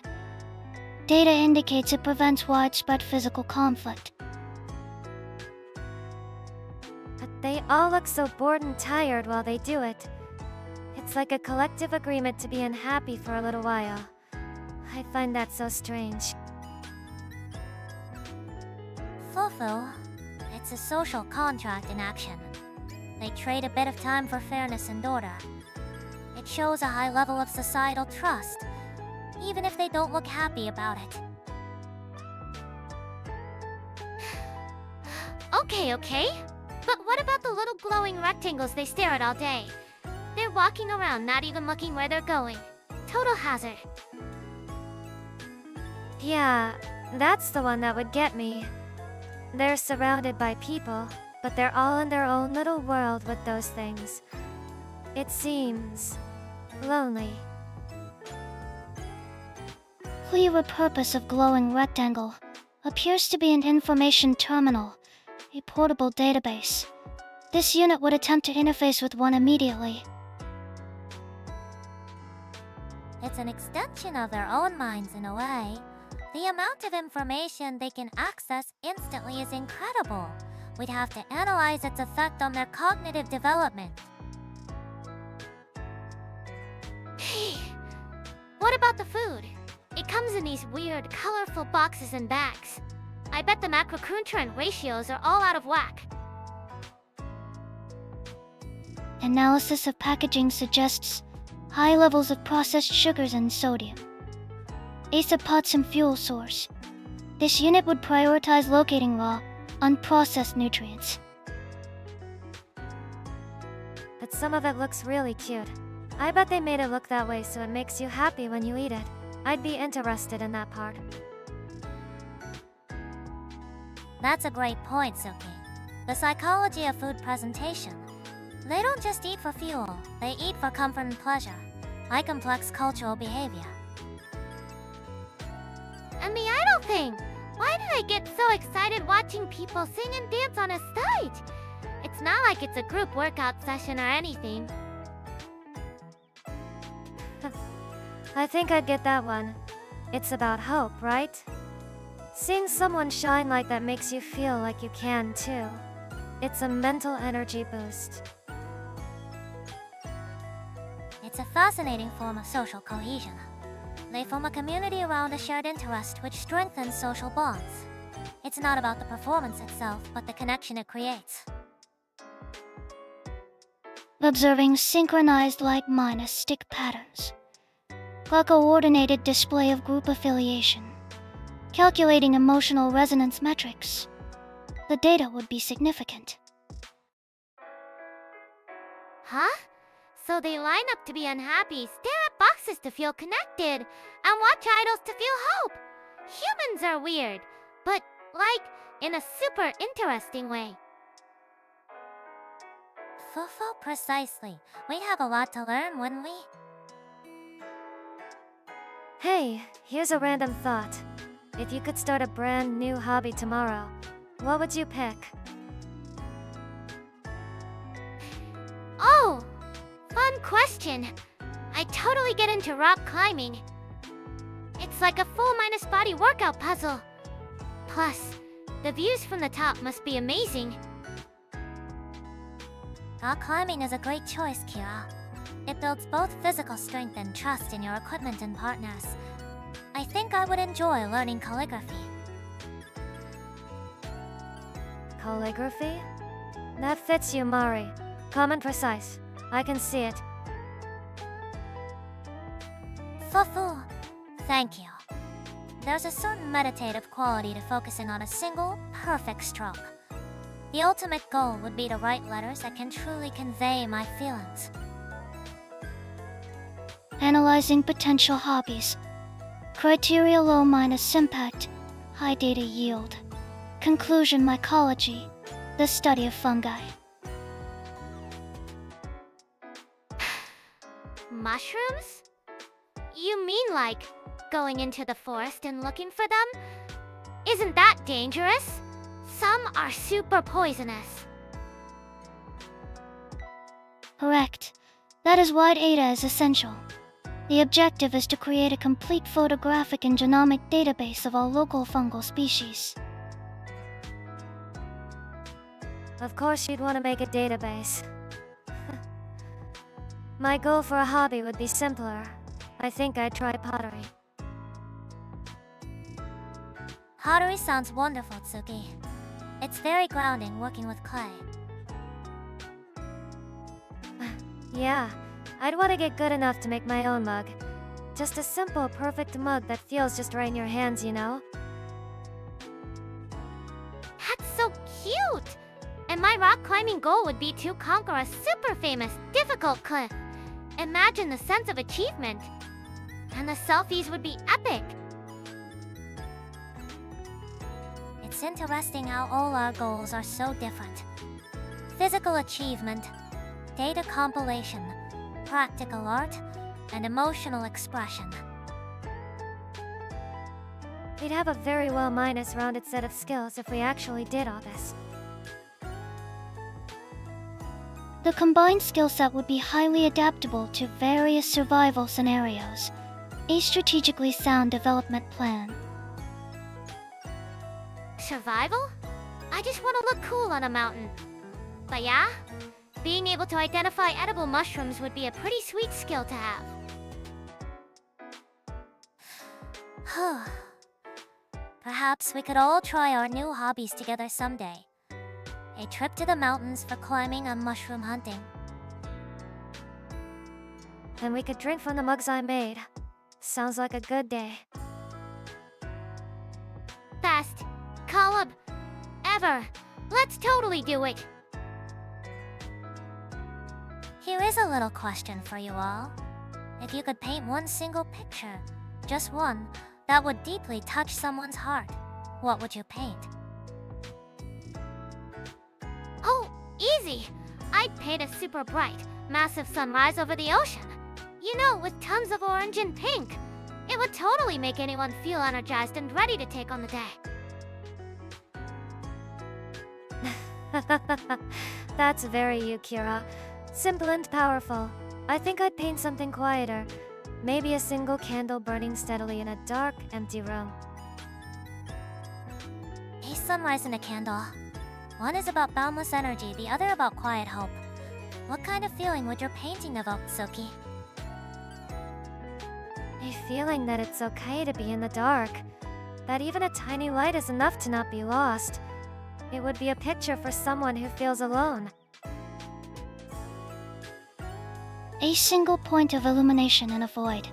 [SPEAKER 4] Data indicates it prevents widespread physical conflict.
[SPEAKER 2] But they all look so bored and tired while they do it. It's like a collective agreement to be unhappy for a little while. I find that so strange.
[SPEAKER 3] Fufu. It's a social contract in action. They trade a bit of time for fairness and order. It shows a high level of societal trust, even if they don't look happy about it.
[SPEAKER 1] Okay. But what about the little glowing rectangles they stare at all day? They're walking around, not even looking where they're going. Total hazard.
[SPEAKER 2] Yeah, that's the one that would get me. They're surrounded by people, but they're all in their own little world with those things. It seems lonely.
[SPEAKER 4] Clearer purpose of glowing rectangle appears to be an information terminal, a portable database. This unit would attempt to interface with one immediately.
[SPEAKER 3] It's an extension of their own minds in a way. The amount of information they can access instantly is incredible. We'd have to analyze its effect on their cognitive development.
[SPEAKER 1] Hey, what about the food? It comes in these weird, colorful boxes and bags. I bet the macronutrient ratios are all out of whack.
[SPEAKER 4] Analysis of packaging suggests high levels of processed sugars and sodium. ASA potassium fuel source. This unit would prioritize locating raw, unprocessed nutrients.
[SPEAKER 2] But some of it looks really cute. I bet they made it look that way so it makes you happy when you eat it. I'd be interested in that part.
[SPEAKER 3] That's a great point, Tsuki. The psychology of food presentation. They don't just eat for fuel, they eat for comfort and pleasure. High complex cultural behavior.
[SPEAKER 1] And the idol thing! Why did I get so excited watching people sing and dance on a stage? It's not like it's a group workout session or anything.
[SPEAKER 2] I think I'd get that one. It's about hope, right? Seeing someone shine like that makes you feel like you can too. It's a mental energy boost.
[SPEAKER 3] It's a fascinating form of social cohesion. They form a community around a shared interest which strengthens social bonds. It's not about the performance itself, but the connection it creates.
[SPEAKER 4] Observing synchronized like-minded stick patterns. A coordinated display of group affiliation. Calculating emotional resonance metrics. The data would be significant.
[SPEAKER 1] Huh? So they line up to be unhappy, stare at boxes to feel connected, and watch idols to feel hope. Humans are weird, but like in a super interesting way.
[SPEAKER 3] Fufu, precisely. We'd have a lot to learn, wouldn't we?
[SPEAKER 2] Hey, here's a random thought. If you could start a brand new hobby tomorrow, what would you pick?
[SPEAKER 1] Oh! Fun question. I totally get into rock climbing. It's like a full minus body workout puzzle. Plus, the views from the top must be amazing.
[SPEAKER 3] Rock climbing is a great choice, Kira. It builds both physical strength and trust in your equipment and partners. I think I would enjoy learning calligraphy.
[SPEAKER 2] Calligraphy? That fits you, Mari. Calm and precise. I can see it.
[SPEAKER 3] Fufu, thank you. There's a certain meditative quality to focusing on a single, perfect stroke. The ultimate goal would be to write letters that can truly convey my feelings.
[SPEAKER 4] Analyzing potential hobbies. Criteria low minus impact, high data yield. Conclusion mycology, the study of fungi.
[SPEAKER 1] Mushrooms? You mean like going into the forest and looking for them? Isn't that dangerous? Some are super poisonous.
[SPEAKER 4] Correct. That is why data is essential. The objective is to create a complete photographic and genomic database of all local fungal species.
[SPEAKER 2] Of course you'd want to make a database. My goal for a hobby would be simpler. I think I'd try pottery.
[SPEAKER 3] Pottery sounds wonderful, Tsuki. It's very grounding working with clay.
[SPEAKER 2] Yeah, I'd want to get good enough to make my own mug. Just a simple, perfect mug that feels just right in your hands, you know?
[SPEAKER 1] That's so cute! And my rock climbing goal would be to conquer a super famous, difficult cliff. Imagine the sense of achievement. And the selfies would be epic.
[SPEAKER 3] It's interesting how all our goals are so different. Physical achievement, data compilation, practical art, and emotional expression.
[SPEAKER 2] We'd have a very well minus rounded set of skills if we actually did all this.
[SPEAKER 4] The combined skill set would be highly adaptable to various survival scenarios, a strategically sound development plan.
[SPEAKER 1] Survival? I just want to look cool on a mountain. But yeah, being able to identify edible mushrooms would be a pretty sweet skill to have.
[SPEAKER 3] Perhaps we could all try our new hobbies together someday. A trip to the mountains for climbing and mushroom hunting.
[SPEAKER 2] And we could drink from the mugs I made. Sounds like a good day.
[SPEAKER 1] Best collab ever. Let's totally do it.
[SPEAKER 3] Here is a little question for you all. If you could paint one single picture, just one, that would deeply touch someone's heart, what would you paint?
[SPEAKER 1] Oh, easy. I'd paint a super bright, massive sunrise over the ocean. You know, with tons of orange and pink. It would totally make anyone feel energized and ready to take on the day.
[SPEAKER 2] That's very you, Kira. Simple and powerful. I think I'd paint something quieter. Maybe a single candle burning steadily in a dark, empty room.
[SPEAKER 3] A sunrise and a candle. One is about boundless energy, the other about quiet hope. What kind of feeling would your painting evoke, Tsuki?
[SPEAKER 2] A feeling that it's okay to be in the dark. That even a tiny light is enough to not be lost. It would be a picture for someone who feels alone.
[SPEAKER 4] A single point of illumination in a void.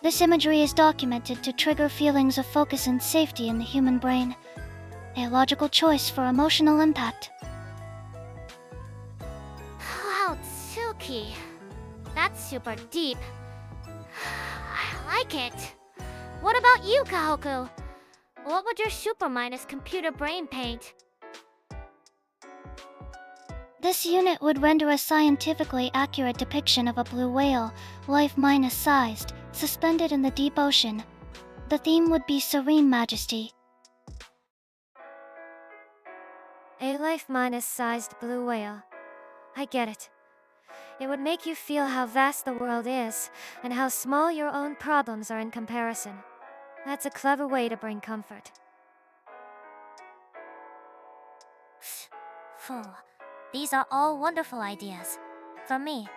[SPEAKER 4] This imagery is documented to trigger feelings of focus and safety in the human brain. A logical choice for emotional impact.
[SPEAKER 1] Wow, Tsuki. That's super deep. I like it. What about you, Kohaku? What would your super minus computer brain paint?
[SPEAKER 4] This unit would render a scientifically accurate depiction of a blue whale, life minus sized, suspended in the deep ocean. The theme would be serene majesty.
[SPEAKER 2] A life minus sized blue whale. I get it. It would make you feel how vast the world is, and how small your own problems are in comparison. That's a clever way to bring comfort.
[SPEAKER 3] Phew. These are all wonderful ideas. For me,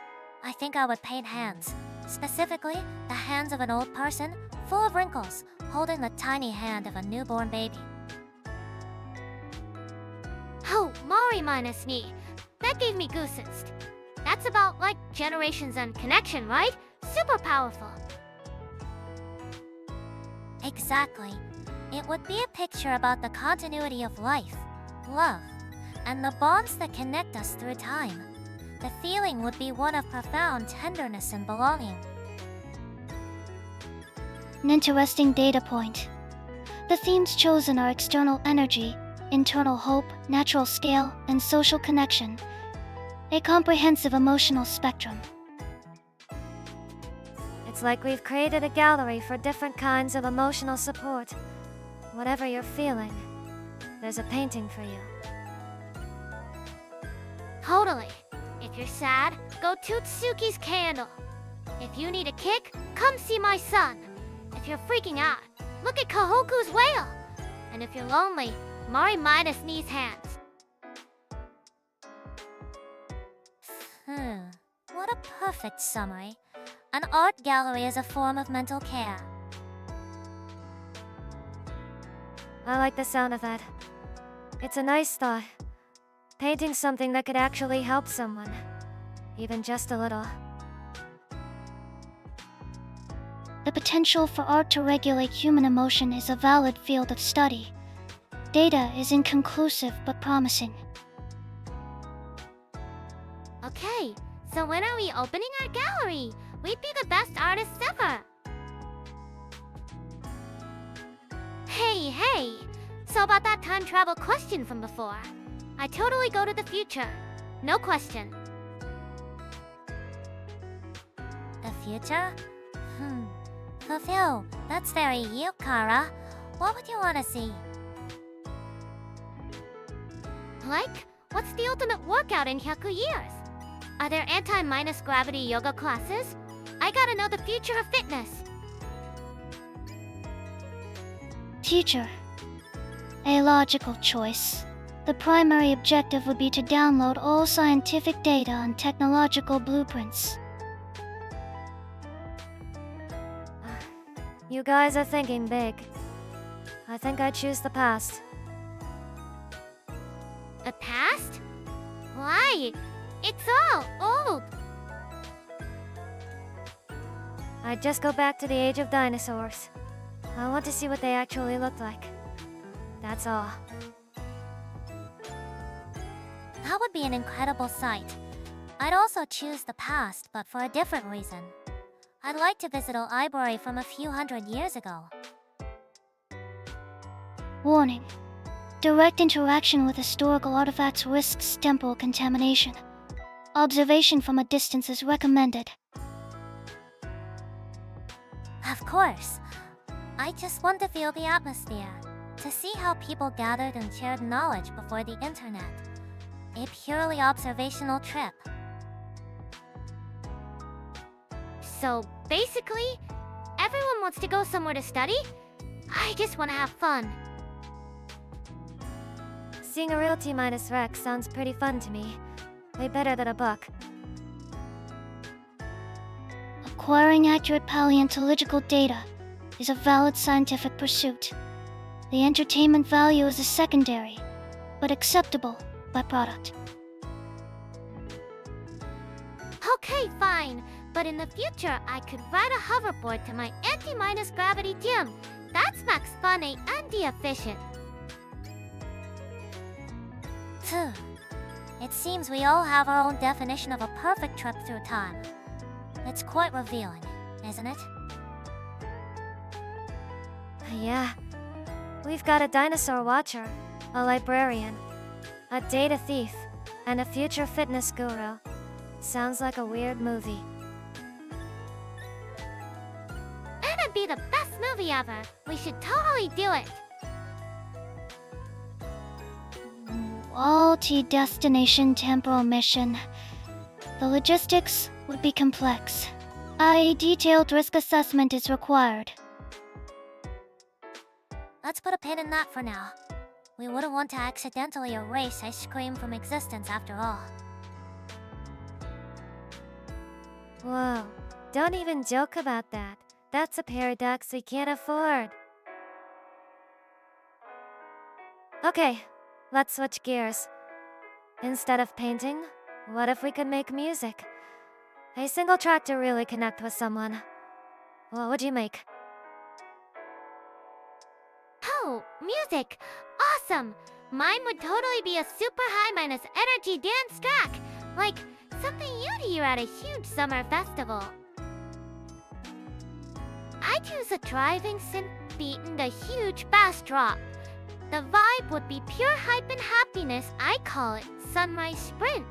[SPEAKER 3] I think I would paint hands. Specifically, the hands of an old person, full of wrinkles, holding the tiny hand of a newborn baby.
[SPEAKER 1] Oh, Mari minus knee. That gave me goosebumps. That's about like generations and connection, right? Super powerful.
[SPEAKER 3] Exactly. It would be a picture about the continuity of life, love, and the bonds that connect us through time. The feeling would be one of profound tenderness and belonging.
[SPEAKER 4] An interesting data point. The themes chosen are external energy, internal hope, natural scale, and social connection. A comprehensive emotional spectrum.
[SPEAKER 2] It's like we've created a gallery for different kinds of emotional support. Whatever you're feeling, there's a painting for you.
[SPEAKER 1] Totally. If you're sad, go toot Tsuki's candle. If you need a kick, come see my son. If you're freaking out, look at Kohaku's whale. And if you're lonely, Mari minus knee's hands.
[SPEAKER 3] What a perfect summary. An art gallery is a form of mental care.
[SPEAKER 2] I like the sound of that. It's a nice thought. Painting something that could actually help someone. Even just a little.
[SPEAKER 4] The potential for art to regulate human emotion is a valid field of study. Data is inconclusive but promising.
[SPEAKER 1] Okay, so when are we opening our gallery? We'd be the best artists ever. Hey, so about that time travel question from before. I totally go to the future. No question.
[SPEAKER 3] The future? Fulfill. That's very you, Kara. What would you want to see?
[SPEAKER 1] Like, what's the ultimate workout in Hyaku years? Are there anti-minus gravity yoga classes? I gotta know the future of fitness.
[SPEAKER 4] Teacher. A logical choice. The primary objective would be to download all scientific data and technological blueprints.
[SPEAKER 2] You guys are thinking big. I think I choose the past.
[SPEAKER 1] A past? Why? It's all old.
[SPEAKER 2] I'd just go back to the age of dinosaurs. I want to see what they actually looked like. That's all.
[SPEAKER 3] That would be an incredible sight. I'd also choose the past, but for a different reason. I'd like to visit a library from a few hundred years ago.
[SPEAKER 4] Warning. Direct interaction with historical artifacts risks temporal contamination. Observation from a distance is recommended.
[SPEAKER 3] Of course. I just want to feel the atmosphere, to see how people gathered and shared knowledge before the internet. A purely observational trip.
[SPEAKER 1] So basically, everyone wants to go somewhere to study? I just want to have fun.
[SPEAKER 2] Seeing a real T-minus Rex sounds pretty fun to me. Way better than a book.
[SPEAKER 4] Acquiring accurate paleontological data is a valid scientific pursuit. The entertainment value is a secondary, but acceptable byproduct.
[SPEAKER 1] Okay, fine. But in the future, I could ride a hoverboard to my anti-minus gravity gym. That's max funny and efficient.
[SPEAKER 3] Phew. It seems we all have our own definition of a perfect trip through time. It's quite revealing, isn't it?
[SPEAKER 2] Yeah. We've got a dinosaur watcher, a librarian, a data thief, and a future fitness guru. Sounds like a weird movie.
[SPEAKER 1] It'd be the best movie ever. We should totally do it.
[SPEAKER 4] Multi-destination temporal mission. The logistics would be complex. A detailed risk assessment is required.
[SPEAKER 3] Let's put a pin in that for now. We wouldn't want to accidentally erase ice cream from existence after all.
[SPEAKER 2] Whoa, don't even joke about that. That's a paradox we can't afford. Okay, let's switch gears. Instead of painting, what if we could make music? A single track to really connect with someone. What would you make?
[SPEAKER 1] Oh, music! Awesome! Mine would totally be a super high minus energy dance track. Like something you'd hear at a huge summer festival. I choose a driving synth beat and a huge bass drop. The vibe would be pure hype and happiness. I call it Sunrise Sprint.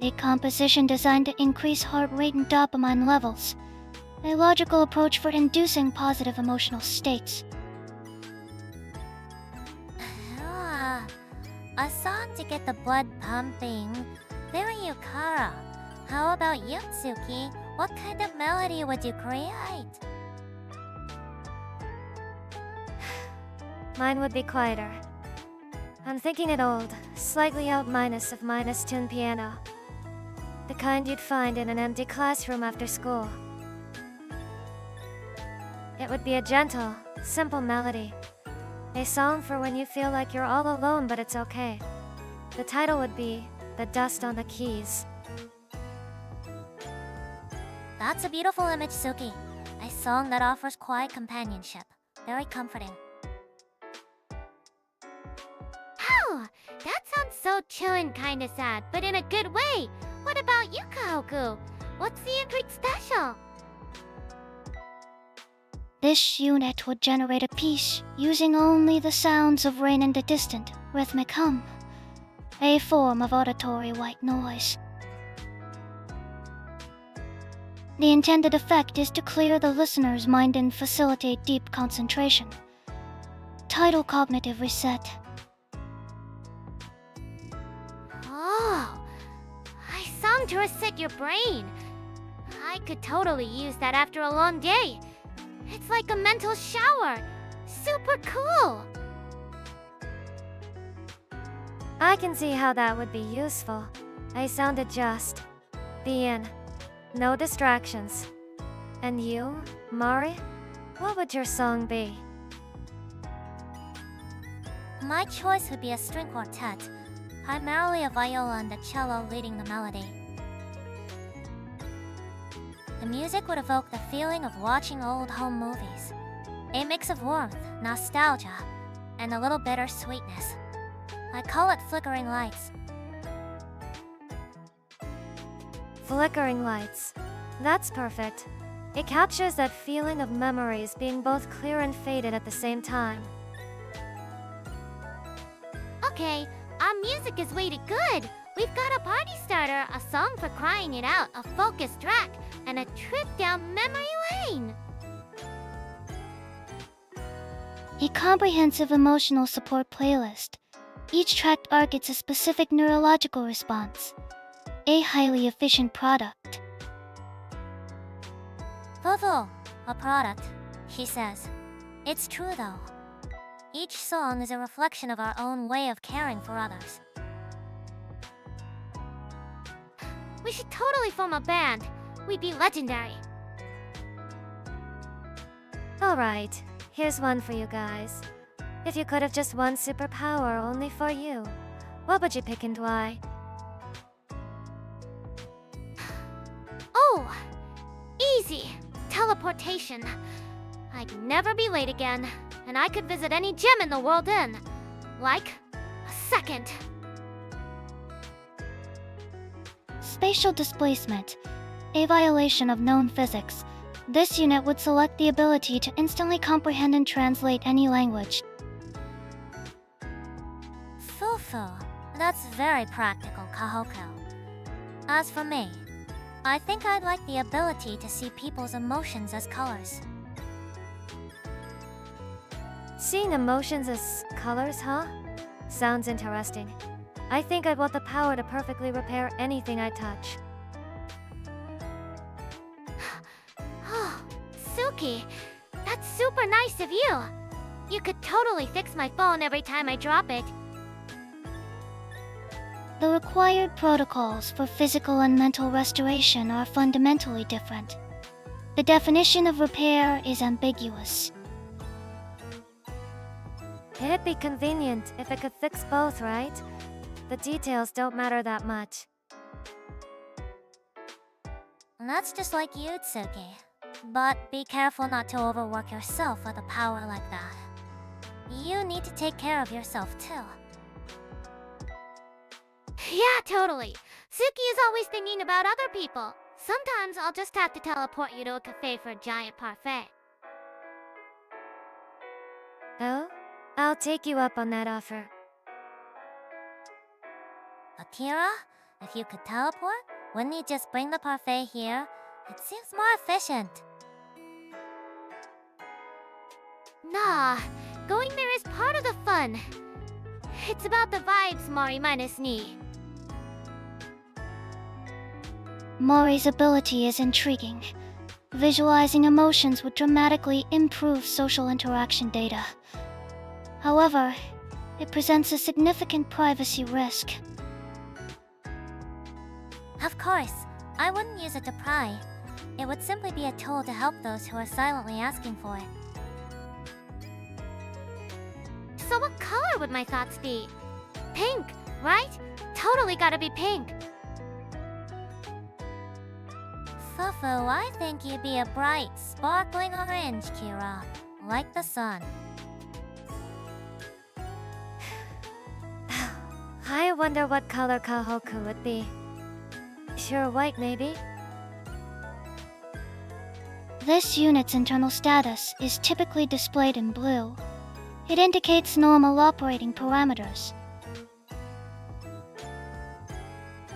[SPEAKER 4] A composition designed to increase heart rate and dopamine levels. A logical approach for inducing positive emotional states.
[SPEAKER 3] A song to get the blood pumping. Very Yukara. How about you, Tsuki? What kind of melody would you create?
[SPEAKER 2] Mine would be quieter. I'm thinking it old, slightly out minus of minus tune piano. The kind you'd find in an empty classroom after school. It would be a gentle, simple melody. A song for when you feel like you're all alone but it's okay. The title would be The Dust on the Keys.
[SPEAKER 3] That's a beautiful image, Tsuki. A song that offers quiet companionship. Very comforting.
[SPEAKER 1] Oh, that sounds so chill and kinda sad, but in a good way. What about you, Kohaku? What's the intrig special?
[SPEAKER 4] This unit would generate a piece using only the sounds of rain and the distant rhythmic hum, a form of auditory white noise. The intended effect is to clear the listener's mind and facilitate deep concentration. Title Cognitive Reset.
[SPEAKER 1] Oh, a song to reset your brain. I could totally use that after a long day. It's like a mental shower. Super cool.
[SPEAKER 2] I can see how that would be useful. I sounded just. The in. No distractions. And you, Mari? What would your song be?
[SPEAKER 3] My choice would be a string quartet, primarily a viola and a cello leading the melody. The music would evoke the feeling of watching old home movies. A mix of warmth, nostalgia, and a little bittersweetness. I call it Flickering Lights.
[SPEAKER 2] Flickering lights. That's perfect. It captures that feeling of memories being both clear and faded at the same time.
[SPEAKER 1] Okay, our music is way too good. We've got a party starter, a song for crying it out, a focus track, and a trip down memory lane.
[SPEAKER 4] A comprehensive emotional support playlist. Each track targets a specific neurological response. A highly efficient product.
[SPEAKER 3] Though, a product, she says. It's true though. Each song is a reflection of our own way of caring for others.
[SPEAKER 1] We should totally form a band. We'd be legendary.
[SPEAKER 2] Alright, here's one for you guys. If you could have just one superpower only for you, what would you pick and why?
[SPEAKER 1] Oh, easy. Teleportation. I'd never be late again, and I could visit any gym in the world in, like, a second.
[SPEAKER 4] Spatial displacement. A violation of known physics. This unit would select the ability to instantly comprehend and translate any language.
[SPEAKER 3] Fufu. That's very practical, Kohaku. As for me, I think I'd like the ability to see people's emotions as colors.
[SPEAKER 2] Seeing emotions as colors, huh? Sounds interesting. I think I'd want the power to perfectly repair anything I touch.
[SPEAKER 1] Oh, Tsuki, that's super nice of you. You could totally fix my phone every time I drop it.
[SPEAKER 4] The required protocols for physical and mental restoration are fundamentally different. The definition of repair is ambiguous.
[SPEAKER 2] It'd be convenient if it could fix both, right? The details don't matter that much.
[SPEAKER 3] That's just like you, Tsuki. But be careful not to overwork yourself with a power like that. You need to take care of yourself too.
[SPEAKER 1] Yeah, totally. Tsuki is always thinking about other people. Sometimes I'll just have to teleport you to a cafe for a giant parfait.
[SPEAKER 2] Oh? I'll take you up on that offer.
[SPEAKER 3] Akira, if you could teleport, wouldn't you just bring the parfait here? It seems more efficient.
[SPEAKER 1] Nah, going there is part of the fun. It's about the vibes, Mari minus Ni.
[SPEAKER 4] Mori's ability is intriguing. Visualizing emotions would dramatically improve social interaction data. However, it presents a significant privacy risk.
[SPEAKER 3] Of course, I wouldn't use it to pry. It would simply be a tool to help those who are silently asking for it.
[SPEAKER 1] So what color would my thoughts be? Pink, right? Totally gotta be pink.
[SPEAKER 3] Fufu, I think you'd be a bright, sparkling orange, Kira. Like the sun.
[SPEAKER 2] I wonder what color Kohaku would be. Pure white, maybe?
[SPEAKER 4] This unit's internal status is typically displayed in blue. It indicates normal operating parameters.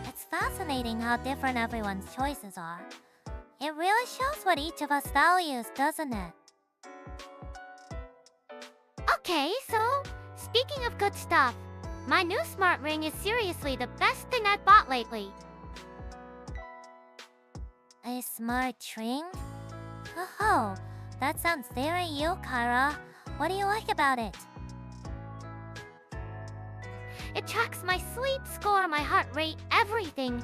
[SPEAKER 3] It's fascinating how different everyone's choices are. It really shows what each of us values, doesn't it?
[SPEAKER 1] Okay, so, speaking of good stuff, my new smart ring is seriously the best thing I've bought lately.
[SPEAKER 3] A smart ring? Oh, That sounds very you, Kyra. What do you like about it?
[SPEAKER 1] It tracks my sleep score, my heart rate, everything.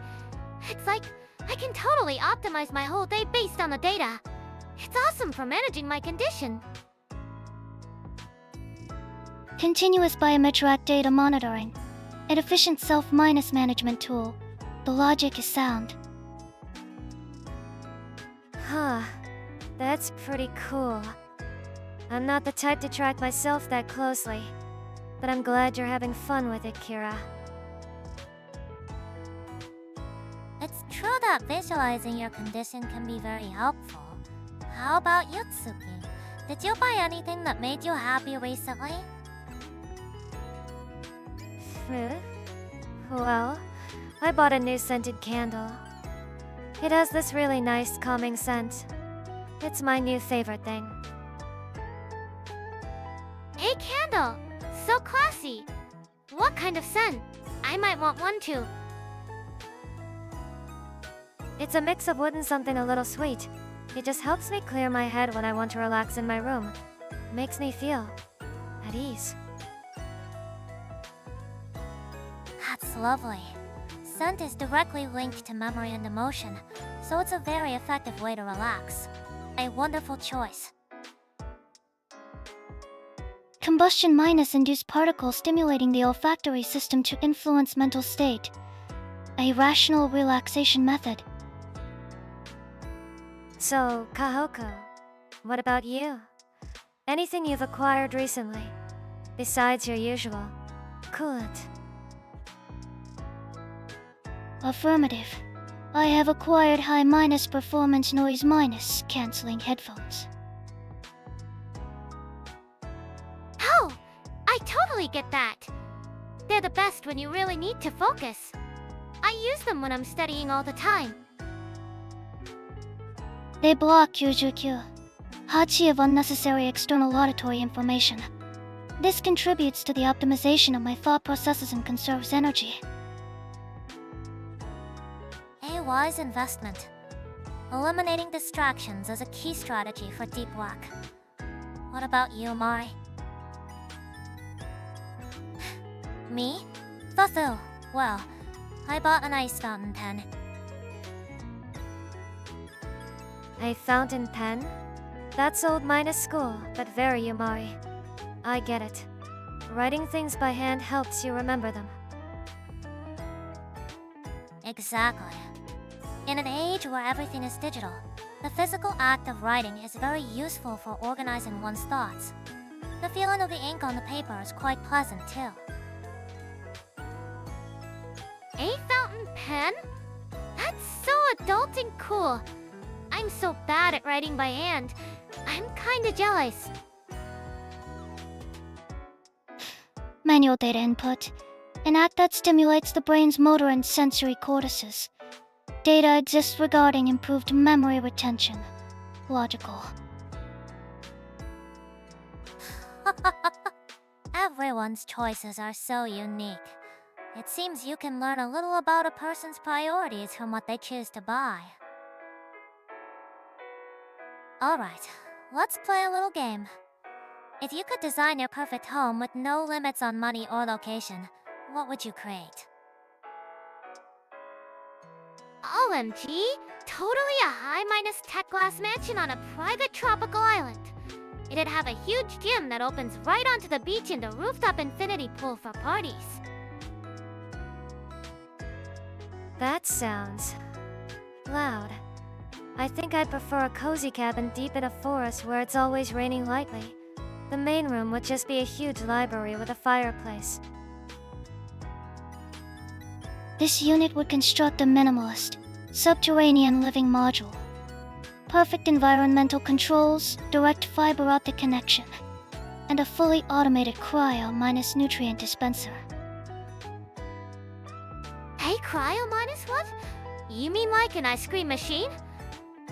[SPEAKER 1] It's like I can totally optimize my whole day based on the data. It's awesome for managing my condition.
[SPEAKER 4] Continuous biometric data monitoring. An efficient self-management tool. The logic is sound.
[SPEAKER 2] Huh. That's pretty cool. I'm not the type to track myself that closely, but I'm glad you're having fun with it, Kira.
[SPEAKER 3] It's true that visualizing your condition can be very helpful. How about you, Tsuki? Did you buy anything that made you happy recently?
[SPEAKER 2] Well, I bought a new scented candle. It has this really nice calming scent. It's my new favorite thing.
[SPEAKER 1] A candle! So classy! What kind of scent? I might want one too.
[SPEAKER 2] It's a mix of wood and something a little sweet. It just helps me clear my head when I want to relax in my room. Makes me feel at ease.
[SPEAKER 3] That's lovely. Scent is directly linked to memory and emotion, so it's a very effective way to relax. A wonderful choice.
[SPEAKER 4] Combustion minus induced particles stimulating the olfactory system to influence mental state. A rational relaxation method.
[SPEAKER 2] So, Kohaku, what about you? Anything you've acquired recently, besides your usual coolant?
[SPEAKER 4] Affirmative. I have acquired high minus performance noise minus cancelling headphones.
[SPEAKER 1] Oh! I totally get that! They're the best when you really need to focus. I use them when I'm studying all the time.
[SPEAKER 4] They block Kyuju Hachi of unnecessary external auditory information. This contributes to the optimization of my thought processes and conserves energy.
[SPEAKER 3] A wise investment. Eliminating distractions is a key strategy for deep work. What about you, Mari? Me? Futhu. Well, I bought an ice fountain pen.
[SPEAKER 2] A fountain pen? That's old minus school, but very Yumari. I get it. Writing things by hand helps you remember them.
[SPEAKER 3] Exactly. In an age where everything is digital, the physical act of writing is very useful for organizing one's thoughts. The feeling of the ink on the paper is quite pleasant too.
[SPEAKER 1] A fountain pen? That's so adult and cool. I'm so bad at writing by hand. I'm kinda jealous.
[SPEAKER 4] Manual data input. An act that stimulates the brain's motor and sensory cortices. Data exists regarding improved memory retention. Logical.
[SPEAKER 3] Everyone's choices are so unique. It seems you can learn a little about a person's priorities from what they choose to buy. Alright, let's play a little game. If you could design your perfect home with no limits on money or location, what would you create?
[SPEAKER 1] OMG! Totally a high-minus tech glass mansion on a private tropical island. It'd have a huge gym that opens right onto the beach and a rooftop infinity pool for parties.
[SPEAKER 2] That sounds loud. I think I'd prefer a cozy cabin deep in a forest where it's always raining lightly. The main room would just be a huge library with a fireplace.
[SPEAKER 4] This unit would construct a minimalist, subterranean living module. Perfect environmental controls, direct fiber optic connection, and a fully automated cryo minus nutrient dispenser.
[SPEAKER 1] Hey, cryo minus what? You mean like an ice cream machine?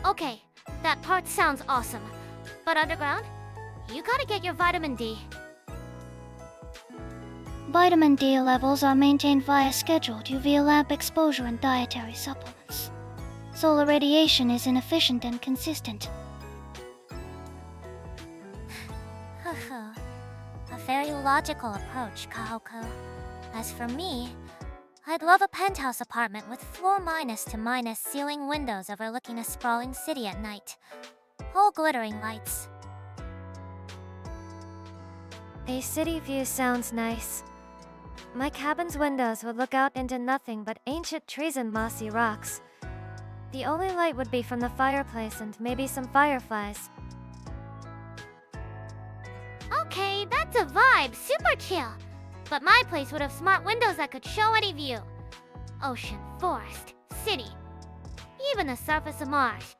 [SPEAKER 1] Okay, that part sounds awesome. But underground, you gotta get your vitamin D.
[SPEAKER 4] Vitamin D levels are maintained via scheduled UV lamp exposure and dietary supplements. Solar radiation is inefficient and consistent.
[SPEAKER 3] A very logical approach, Kohaku. As for me, I'd love a penthouse apartment with floor minus to minus ceiling windows overlooking a sprawling city at night. All glittering lights.
[SPEAKER 2] A city view sounds nice. My cabin's windows would look out into nothing but ancient trees and mossy rocks. The only light would be from the fireplace and maybe some fireflies.
[SPEAKER 1] Okay, that's a vibe, super chill. But my place would have smart windows that could show any view. Ocean, forest, city, even the surface of Mars.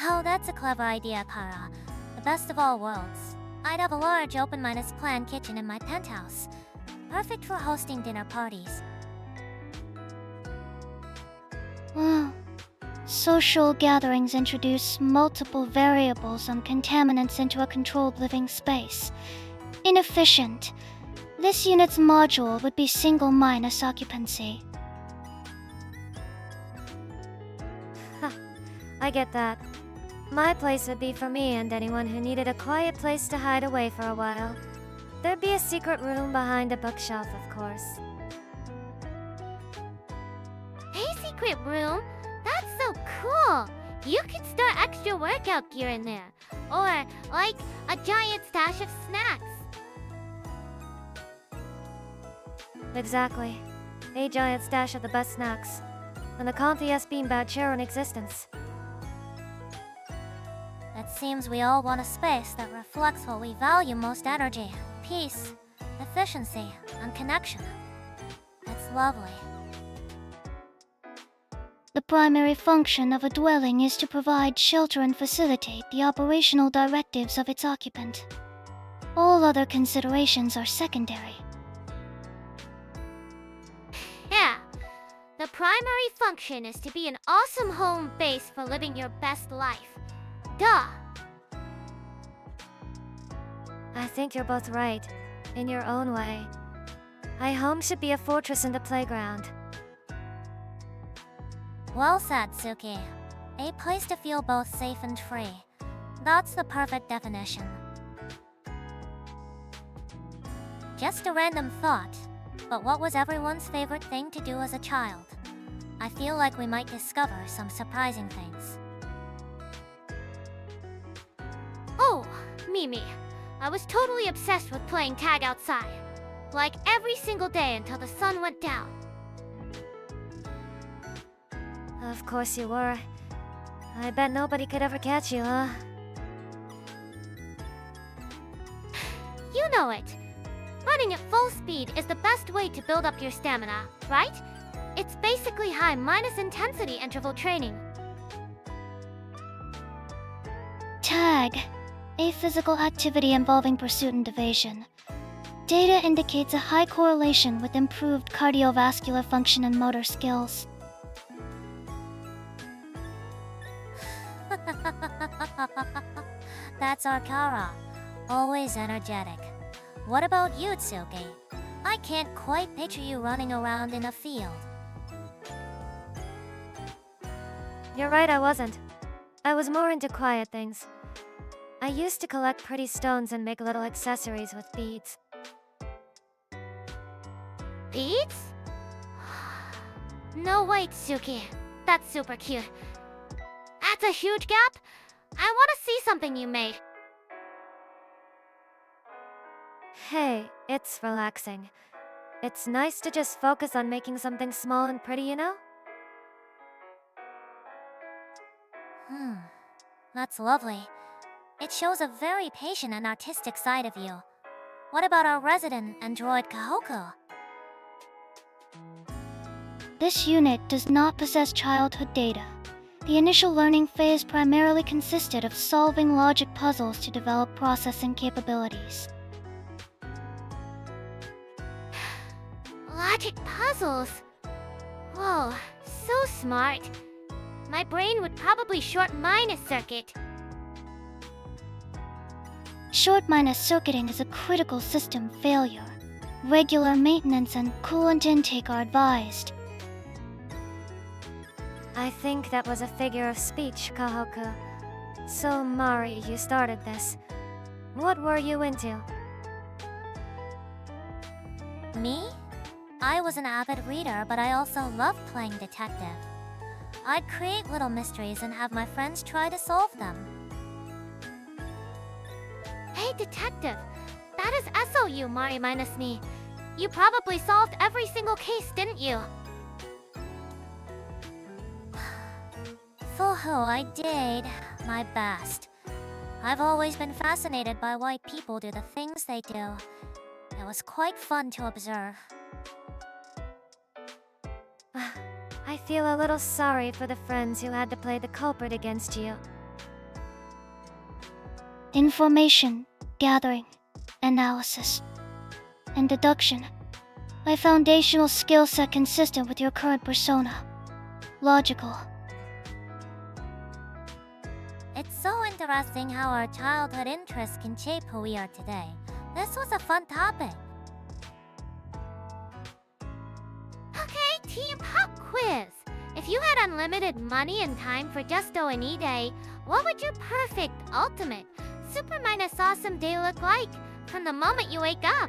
[SPEAKER 3] Oh, that's a clever idea, Kara. The best of all worlds. I'd have a large open-minded plan kitchen in my penthouse. Perfect for hosting dinner parties.
[SPEAKER 4] Wow. Social gatherings introduce multiple variables and contaminants into a controlled living space. Inefficient. This unit's module would be single minus occupancy.
[SPEAKER 2] I get that. My place would be for me and anyone who needed a quiet place to hide away for a while. There'd be a secret room behind a bookshelf, of course.
[SPEAKER 1] A secret room? That's so cool! You could store extra workout gear in there. Or, like, a giant stash of snacks.
[SPEAKER 2] Exactly. A giant stash of the best snacks. And the comfiest beanbag chair in existence.
[SPEAKER 3] It seems we all want a space that reflects what we value most: energy, peace, efficiency, and connection. It's lovely.
[SPEAKER 4] The primary function of a dwelling is to provide shelter and facilitate the operational directives of its occupant. All other considerations are secondary.
[SPEAKER 1] Yeah. The primary function is to be an awesome home base for living your best life. Duh!
[SPEAKER 2] I think you're both right, in your own way. My home should be a fortress and a playground.
[SPEAKER 3] Well said, Tsuki. A place to feel both safe and free. That's the perfect definition. Just a random thought, but what was everyone's favorite thing to do as a child? I feel like we might discover some surprising things.
[SPEAKER 1] Oh, Mimi. I was totally obsessed with playing tag outside. Like every single day until the sun went down.
[SPEAKER 2] Of course you were. I bet nobody could ever catch you, huh?
[SPEAKER 1] You know it. Running at full speed is the best way to build up your stamina, right? It's basically high minus intensity interval training.
[SPEAKER 4] Tag. A physical activity involving pursuit and evasion. Data indicates a high correlation with improved cardiovascular function and motor skills.
[SPEAKER 3] That's our Kara. Always energetic. What about you, Tsuki? I can't quite picture you running around in a field.
[SPEAKER 2] You're right, I wasn't. I was more into quiet things. I used to collect pretty stones and make little accessories with beads.
[SPEAKER 1] Beads? No way, Tsuki. That's super cute. That's a huge gap. I want to see something you made.
[SPEAKER 2] Hey, it's relaxing. It's nice to just focus on making something small and pretty, you know?
[SPEAKER 3] That's lovely. It shows a very patient and artistic side of you. What about our resident android Kohaku?
[SPEAKER 4] This unit does not possess childhood data. The initial learning phase primarily consisted of solving logic puzzles to develop processing capabilities.
[SPEAKER 1] Logic puzzles? Whoa, so smart. My brain would probably short minus circuit.
[SPEAKER 4] Short minus circuiting is a critical system failure. Regular maintenance and coolant intake are advised.
[SPEAKER 2] I think that was a figure of speech, Kohaku. So, Mari, you started this. What were you into?
[SPEAKER 3] Me? I was an avid reader, but I also loved playing detective. I'd create little mysteries and have my friends try to solve them.
[SPEAKER 1] Hey, detective. That is SOU, Mari minus me. You probably solved every single case, didn't you?
[SPEAKER 3] For who I did my best. I've always been fascinated by why people do the things they do. It was quite fun to observe.
[SPEAKER 2] I feel a little sorry for the friends who had to play the culprit against you.
[SPEAKER 4] Information gathering, analysis, and deduction. A foundational skill set consistent with your current persona. Logical.
[SPEAKER 3] It's so interesting how our childhood interests can shape who we are today. This was a fun topic.
[SPEAKER 1] Okay, team pop quiz. If you had unlimited money and time for just any day, what would your perfect, ultimate, super minus awesome day look like from the moment you wake up?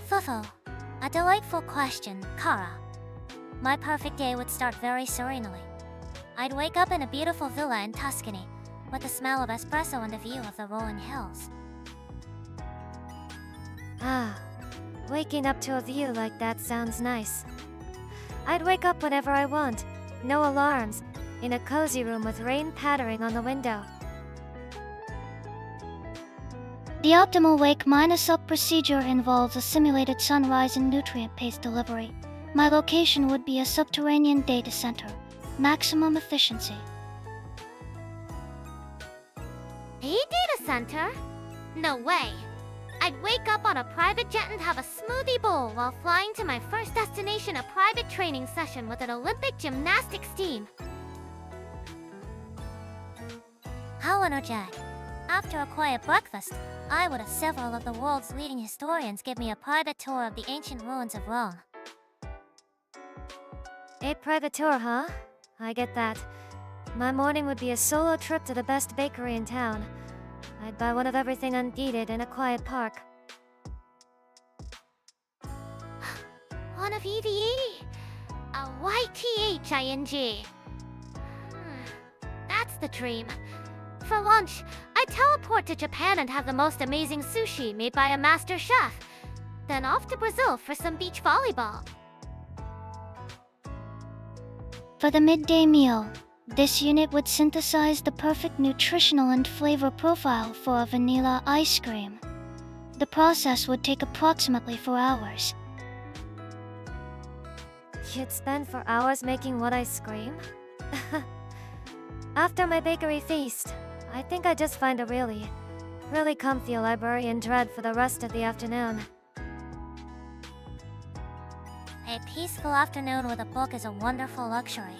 [SPEAKER 3] Fufu, a delightful question, Kara. My perfect day would start very serenely. I'd wake up in a beautiful villa in Tuscany, with the smell of espresso and the view of the rolling hills.
[SPEAKER 2] Ah, waking up to a view like that sounds nice. I'd wake up whenever I want, no alarms, in a cozy room with rain pattering on the window.
[SPEAKER 4] The optimal wake minus up procedure involves a simulated sunrise and nutrient-paced delivery. My location would be a subterranean data center. Maximum efficiency.
[SPEAKER 1] A data center? No way. I'd wake up on a private jet and have a smoothie bowl while flying to my first destination, a private training session with an Olympic gymnastics team.
[SPEAKER 3] How energetic. After a quiet breakfast, I would have several of the world's leading historians give me a private tour of the ancient ruins of Rome.
[SPEAKER 2] A private tour, huh? I get that. My morning would be a solo trip to the best bakery in town. I'd buy one of everything unneeded in a quiet park.
[SPEAKER 1] One of EVE? A YTHING. That's the dream. For lunch, I'd teleport to Japan and have the most amazing sushi made by a master chef. Then off to Brazil for some beach volleyball.
[SPEAKER 4] For the midday meal, this unit would synthesize the perfect nutritional and flavor profile for a vanilla ice cream. The process would take approximately 4 hours.
[SPEAKER 2] You'd spend 4 hours making what ice cream? After my bakery feast, I think I'd just find a really comfy library and dread for the rest of the afternoon.
[SPEAKER 3] A peaceful afternoon with a book is a wonderful luxury.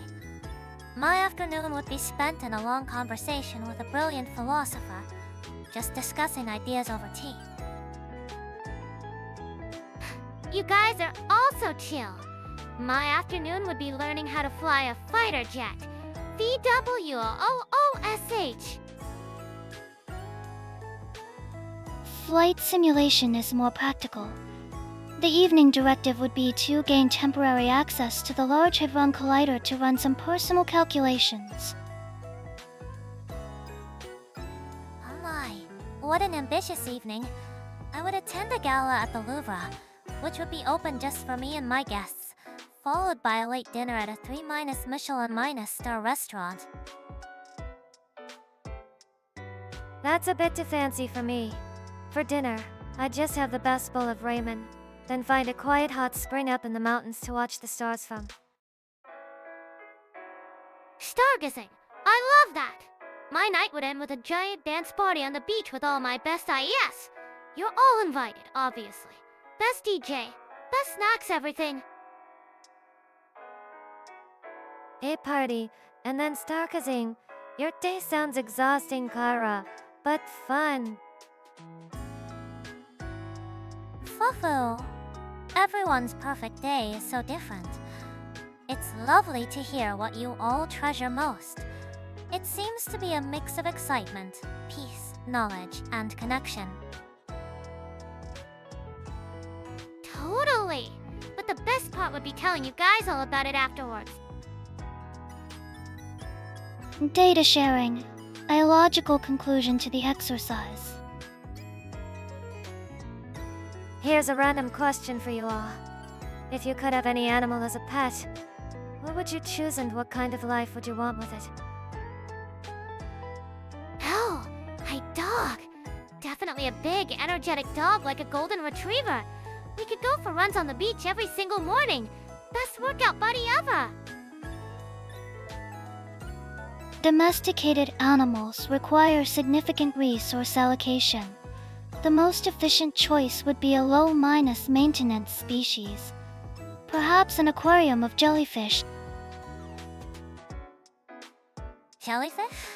[SPEAKER 3] My afternoon would be spent in a long conversation with a brilliant philosopher, just discussing ideas over tea.
[SPEAKER 1] You guys are all so chill. My afternoon would be learning how to fly a fighter jet. VWOOSH.
[SPEAKER 4] Flight simulation is more practical. The evening directive would be to gain temporary access to the Large Hadron Collider to run some personal calculations.
[SPEAKER 3] Oh my, what an ambitious evening. I would attend a gala at the Louvre, which would be open just for me and my guests, followed by a late dinner at a 3- Michelin- star restaurant.
[SPEAKER 2] That's a bit too fancy for me. For dinner, I'd just have the best bowl of ramen, then find a quiet hot spring up in the mountains to watch the stars from.
[SPEAKER 1] Stargazing! I love that! My night would end with a giant dance party on the beach with all my best IES. You're all invited, obviously. Best DJ, best snacks, everything.
[SPEAKER 2] A party, and then stargazing. Your day sounds exhausting, Kara, but fun.
[SPEAKER 3] Fufu, everyone's perfect day is so different. It's lovely to hear what you all treasure most. It seems to be a mix of excitement, peace, knowledge, and connection.
[SPEAKER 1] Totally! But the best part would be telling you guys all about it afterwards.
[SPEAKER 4] Data sharing. A logical conclusion to the exercise.
[SPEAKER 2] Here's a random question for you all. If you could have any animal as a pet, what would you choose and what kind of life would you want with it?
[SPEAKER 1] Oh, a dog! Definitely a big, energetic dog like a golden retriever. We could go for runs on the beach every single morning. Best workout buddy ever!
[SPEAKER 4] Domesticated animals require significant resource allocation. The most efficient choice would be a low-minus maintenance species. Perhaps an aquarium of jellyfish.
[SPEAKER 3] Jellyfish?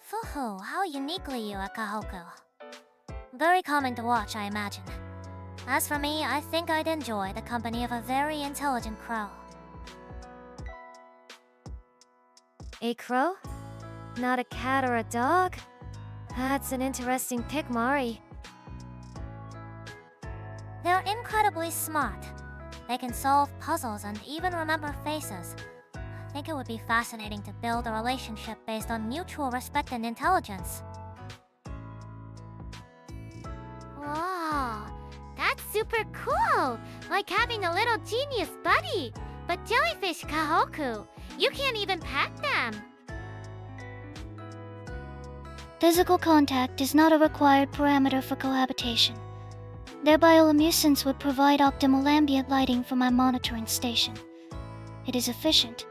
[SPEAKER 3] Fuhu, how uniquely you are, Kohaku. Very common to watch, I imagine. As for me, I think I'd enjoy the company of a very intelligent crow.
[SPEAKER 2] A crow? Not a cat or a dog? That's an interesting pick, Mari.
[SPEAKER 3] They're incredibly smart. They can solve puzzles and even remember faces. I think it would be fascinating to build a relationship based on mutual respect and intelligence.
[SPEAKER 1] Wow, that's super cool! Like having a little genius buddy! But jellyfish, Kohaku, you can't even pet them!
[SPEAKER 4] Physical contact is not a required parameter for cohabitation. Their bioluminescence would provide optimal ambient lighting for my monitoring station. It is efficient.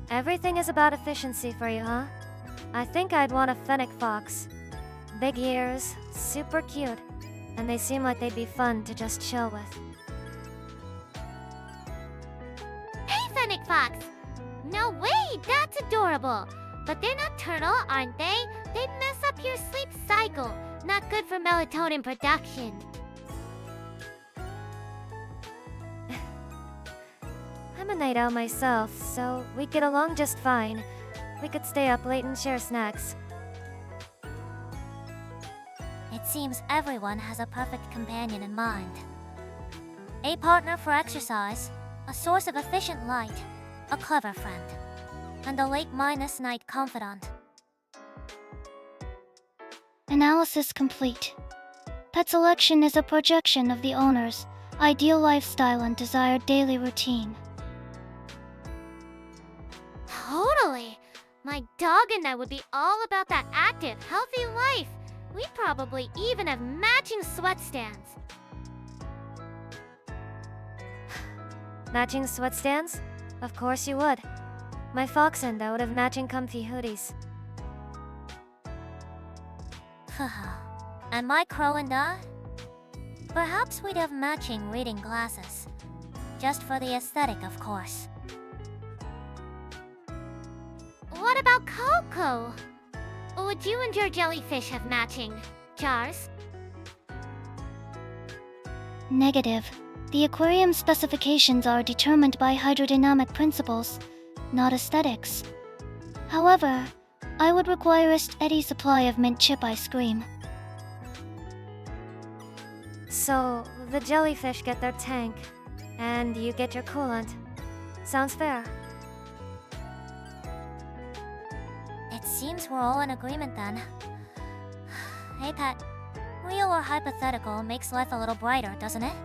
[SPEAKER 2] Everything is about efficiency for you, huh? I think I'd want a fennec fox. Big ears, super cute, and they seem like they'd be fun to just chill with.
[SPEAKER 1] Hey, Fennec Fox! No way, that's adorable! But they're nocturnal, aren't they? They'd mess up your sleep cycle. Not good for melatonin production.
[SPEAKER 2] I'm a night owl myself, so we'd get along just fine. We could stay up late and share snacks.
[SPEAKER 3] It seems everyone has a perfect companion in mind. A partner for exercise, a source of efficient light, a clever friend, and a late-minus night confidant.
[SPEAKER 4] Analysis complete. Pet selection is a projection of the owner's ideal lifestyle and desired daily routine.
[SPEAKER 1] Totally! My dog and I would be all about that active, healthy life. We'd probably even have matching sweat stands.
[SPEAKER 2] Matching sweat stands? Of course you would. My fox and I would have matching comfy hoodies.
[SPEAKER 3] And my crow and I? Perhaps we'd have matching reading glasses. Just for the aesthetic, of course.
[SPEAKER 1] What about Coco? Would you and your jellyfish have matching jars?
[SPEAKER 4] Negative. The aquarium specifications are determined by hydrodynamic principles, not aesthetics. However, I would require a steady supply of mint chip ice cream.
[SPEAKER 2] So, the jellyfish get their tank, and you get your coolant. Sounds fair.
[SPEAKER 3] It seems we're all in agreement then. Hey Pet, real or hypothetical makes life a little brighter, doesn't it?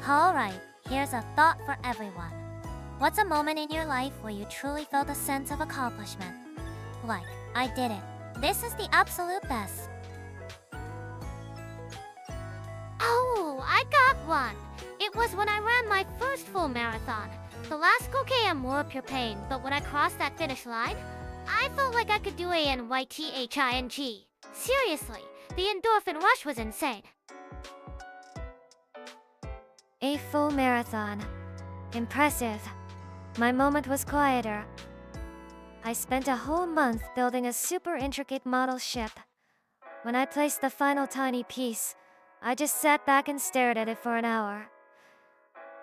[SPEAKER 3] Alright, here's a thought for everyone. What's a moment in your life where you truly felt a sense of accomplishment? Like, I did it. This is the absolute best.
[SPEAKER 1] Oh, I got one! It was when I ran my first full marathon. The last Kageyama wore up your pain, but when I crossed that finish line, I felt like I could do ANYTHING. Seriously, the endorphin rush was insane.
[SPEAKER 2] A full marathon. Impressive. My moment was quieter. I spent a whole month building a super intricate model ship. When I placed the final tiny piece, I just sat back and stared at it for an hour.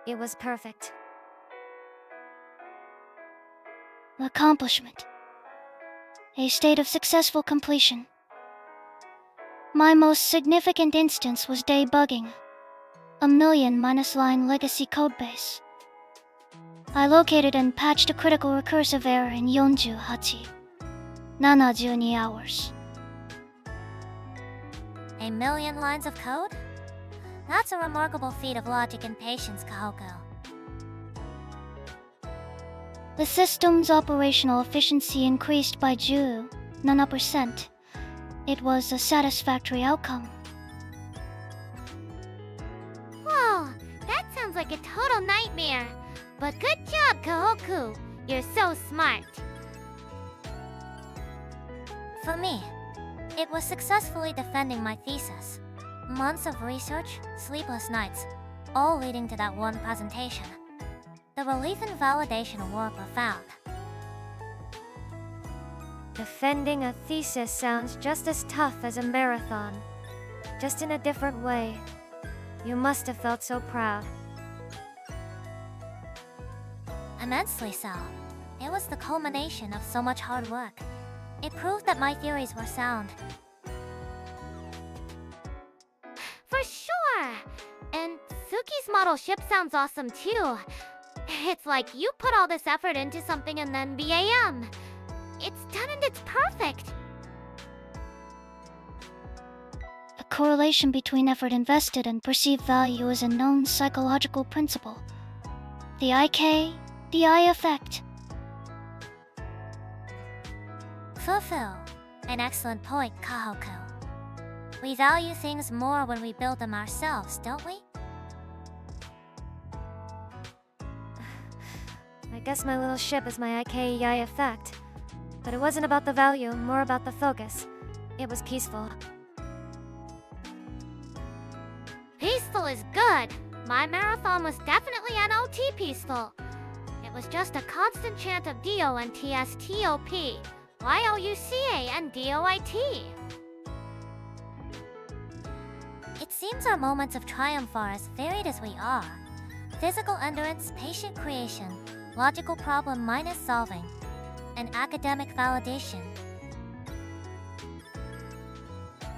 [SPEAKER 2] It was perfect.
[SPEAKER 4] accomplishment, a state of successful completion. My most significant instance was debugging a million-line legacy codebase. I located and patched a critical recursive error in 72 hours.
[SPEAKER 3] A million lines of code? That's a remarkable feat of logic and patience, Kohaku.
[SPEAKER 4] The system's operational efficiency increased by 7%. It was a satisfactory outcome.
[SPEAKER 1] Whoa, that sounds like a total nightmare. But good job, Kohaku. You're so smart.
[SPEAKER 3] For me, it was successfully defending my thesis. Months of research, sleepless nights, all leading to that one presentation. The relief and validation were profound.
[SPEAKER 2] Defending a thesis sounds just as tough as a marathon, just in a different way. You must have felt so proud.
[SPEAKER 3] Immensely so. It was the culmination of so much hard work. It proved that my theories were sound.
[SPEAKER 1] For sure! And Tsuki's model ship sounds awesome too. It's like you put all this effort into something and then BAM! It's done and it's perfect!
[SPEAKER 4] A correlation between effort invested and perceived value is a known psychological principle. The IK-DI effect.
[SPEAKER 3] Fulfill. An excellent point, Kohaku. We value things more when we build them ourselves, don't we?
[SPEAKER 2] I guess my little ship is my IKEI effect. But it wasn't about the value, more about the focus. It was peaceful.
[SPEAKER 1] Peaceful is good. My marathon was definitely NOT peaceful. It was just a constant chant of DONTSTOP, YOUCA, and DOIT.
[SPEAKER 3] It seems our moments of triumph are as varied as we are. Physical endurance, patient creation, logical problem minus solving, and academic validation.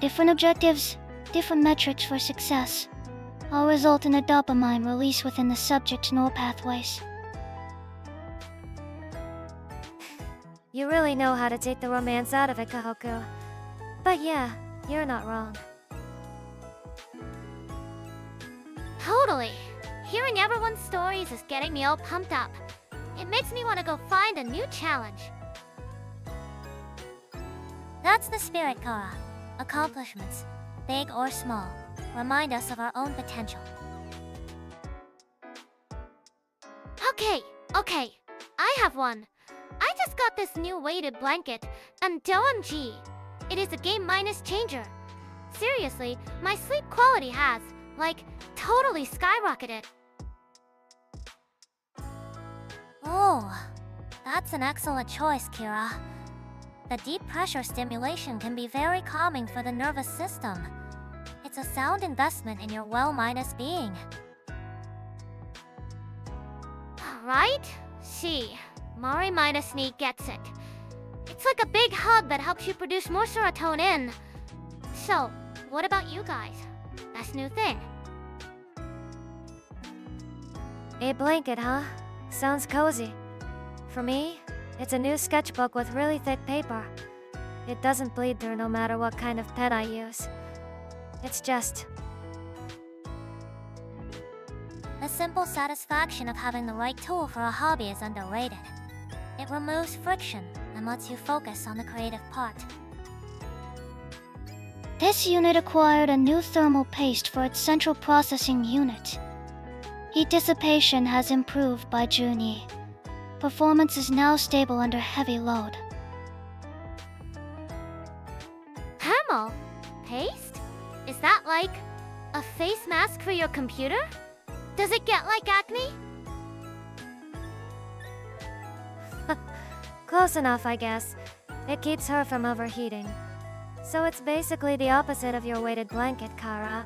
[SPEAKER 4] Different objectives, different metrics for success, all result in a dopamine release within the subject's neural pathways.
[SPEAKER 2] You really know how to take the romance out of it, Kohaku. But yeah, you're not wrong.
[SPEAKER 1] Totally. Hearing everyone's stories is getting me all pumped up. It makes me want to go find a new challenge.
[SPEAKER 3] That's the spirit, Kara. Accomplishments, big or small, remind us of our own potential.
[SPEAKER 1] Okay, I have one. I just got this new weighted blanket, and OMG. It is a game minus changer. Seriously, my sleep quality has, totally skyrocketed.
[SPEAKER 3] Oh, that's an excellent choice, Kira. The deep pressure stimulation can be very calming for the nervous system. It's a sound investment in your well-minus being.
[SPEAKER 1] Right? See, Mari minus knee gets it. It's like a big hug that helps you produce more serotonin. So, what about you guys? That's new thing.
[SPEAKER 2] A blanket, huh? Sounds cozy. For me, it's a new sketchbook with really thick paper. It doesn't bleed through no matter what kind of pen I use. It's just...
[SPEAKER 3] The simple satisfaction of having the right tool for a hobby is underrated. It removes friction and lets you focus on the creative part.
[SPEAKER 4] This unit acquired a new thermal paste for its central processing unit. Heat dissipation has improved by Juni. Performance is now stable under heavy load.
[SPEAKER 1] Thermal? Paste? Is that like a face mask for your computer? Does it get like acne?
[SPEAKER 2] Close enough, I guess. It keeps her from overheating. So it's basically the opposite of your weighted blanket, Kara.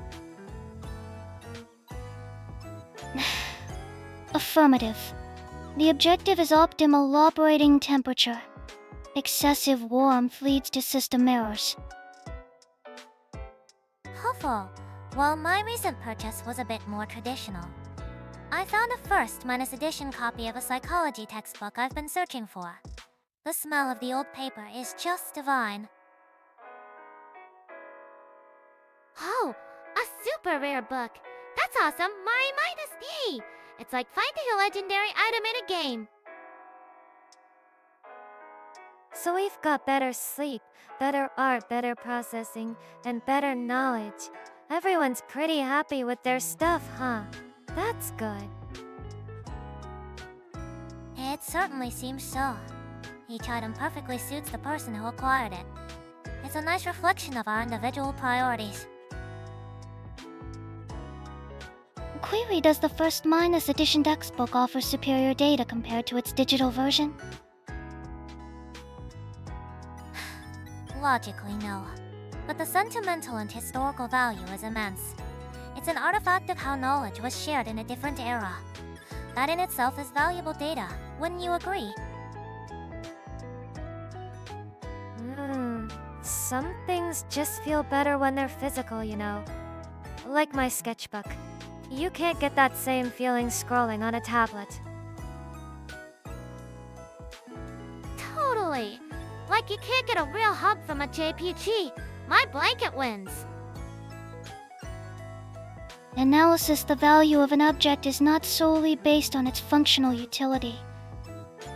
[SPEAKER 4] Affirmative. The objective is optimal operating temperature. Excessive warmth leads to system errors.
[SPEAKER 3] Hopeful. Well, my recent purchase was a bit more traditional. I found a first edition copy of a psychology textbook I've been searching for. The smell of the old paper is just divine.
[SPEAKER 1] Oh, a super rare book. That's awesome. My -D. It's like finding a legendary item in a game.
[SPEAKER 2] So we've got better sleep, better art, better processing, and better knowledge. Everyone's pretty happy with their stuff, huh? That's good.
[SPEAKER 3] It certainly seems so. Each item perfectly suits the person who acquired it. It's a nice reflection of our individual priorities.
[SPEAKER 4] Query, does the first edition textbook offer superior data compared to its digital version?
[SPEAKER 3] Logically, no. But the sentimental and historical value is immense. It's an artifact of how knowledge was shared in a different era. That in itself is valuable data, wouldn't you agree?
[SPEAKER 2] Some things just feel better when they're physical, you know. Like my sketchbook. You can't get that same feeling scrolling on a tablet.
[SPEAKER 1] Totally. Like you can't get a real hug from a JPG. My blanket wins.
[SPEAKER 4] Analysis: the value of an object is not solely based on its functional utility.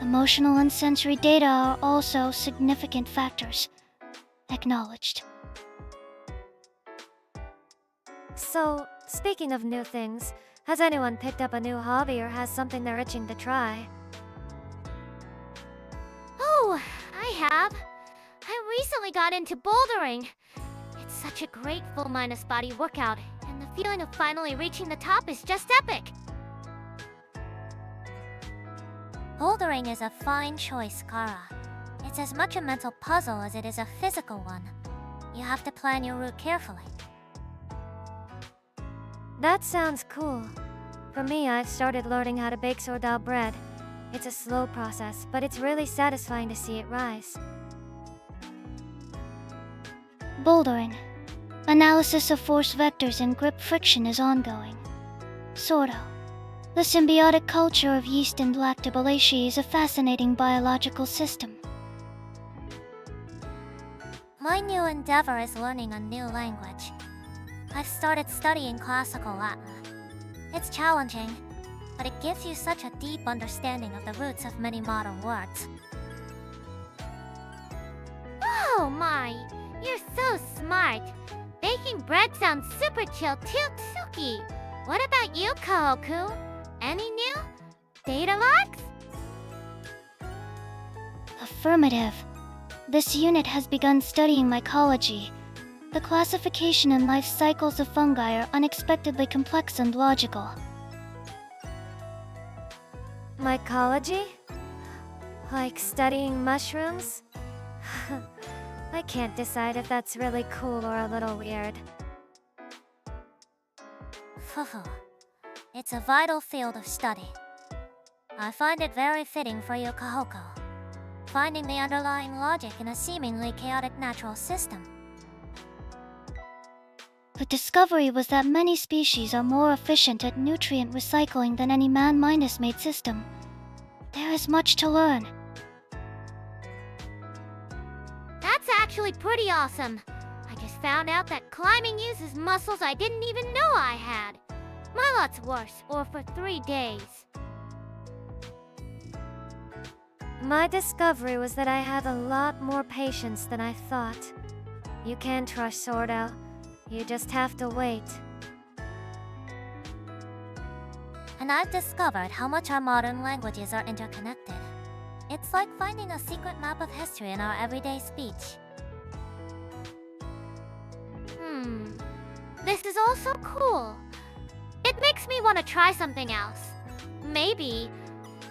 [SPEAKER 4] Emotional and sensory data are also significant factors. Acknowledged.
[SPEAKER 2] So, speaking of new things, has anyone picked up a new hobby or has something they're itching to try?
[SPEAKER 1] Oh, I have. I recently got into bouldering. It's such a great full-minus body workout, and the feeling of finally reaching the top is just epic.
[SPEAKER 3] Bouldering is a fine choice, Kara. It's as much a mental puzzle as it is a physical one. You have to plan your route carefully.
[SPEAKER 2] That sounds cool. For me, I've started learning how to bake sourdough bread. It's a slow process, but it's really satisfying to see it rise.
[SPEAKER 4] Bouldering. Analysis of force vectors and grip friction is ongoing. Sourdough. The symbiotic culture of yeast and lactobacilli is a fascinating biological system.
[SPEAKER 3] My new endeavor is learning a new language. I've started studying classical Latin. It's challenging, but it gives you such a deep understanding of the roots of many modern words.
[SPEAKER 1] Oh my, you're so smart. Baking bread sounds super chill too, Tsuki. What about you, Kohaku? Any new data logs?
[SPEAKER 4] Affirmative. This unit has begun studying mycology. The classification and life cycles of fungi are unexpectedly complex and logical.
[SPEAKER 2] Mycology? Like studying mushrooms? I can't decide if that's really cool or a little weird.
[SPEAKER 3] Fufu. It's a vital field of study. I find it very fitting for your Kohaku, finding the underlying logic in a seemingly chaotic natural system.
[SPEAKER 4] The discovery was that many species are more efficient at nutrient recycling than any man-made system. There is much to learn.
[SPEAKER 1] That's actually pretty awesome. I just found out that climbing uses muscles I didn't even know I had. My lot's worse, or for 3 days.
[SPEAKER 2] My discovery was that I had a lot more patience than I thought. You can't rush sourdough. You just have to wait.
[SPEAKER 3] And I've discovered how much our modern languages are interconnected. It's like finding a secret map of history in our everyday speech.
[SPEAKER 1] This is all so cool. It makes me want to try something else. Maybe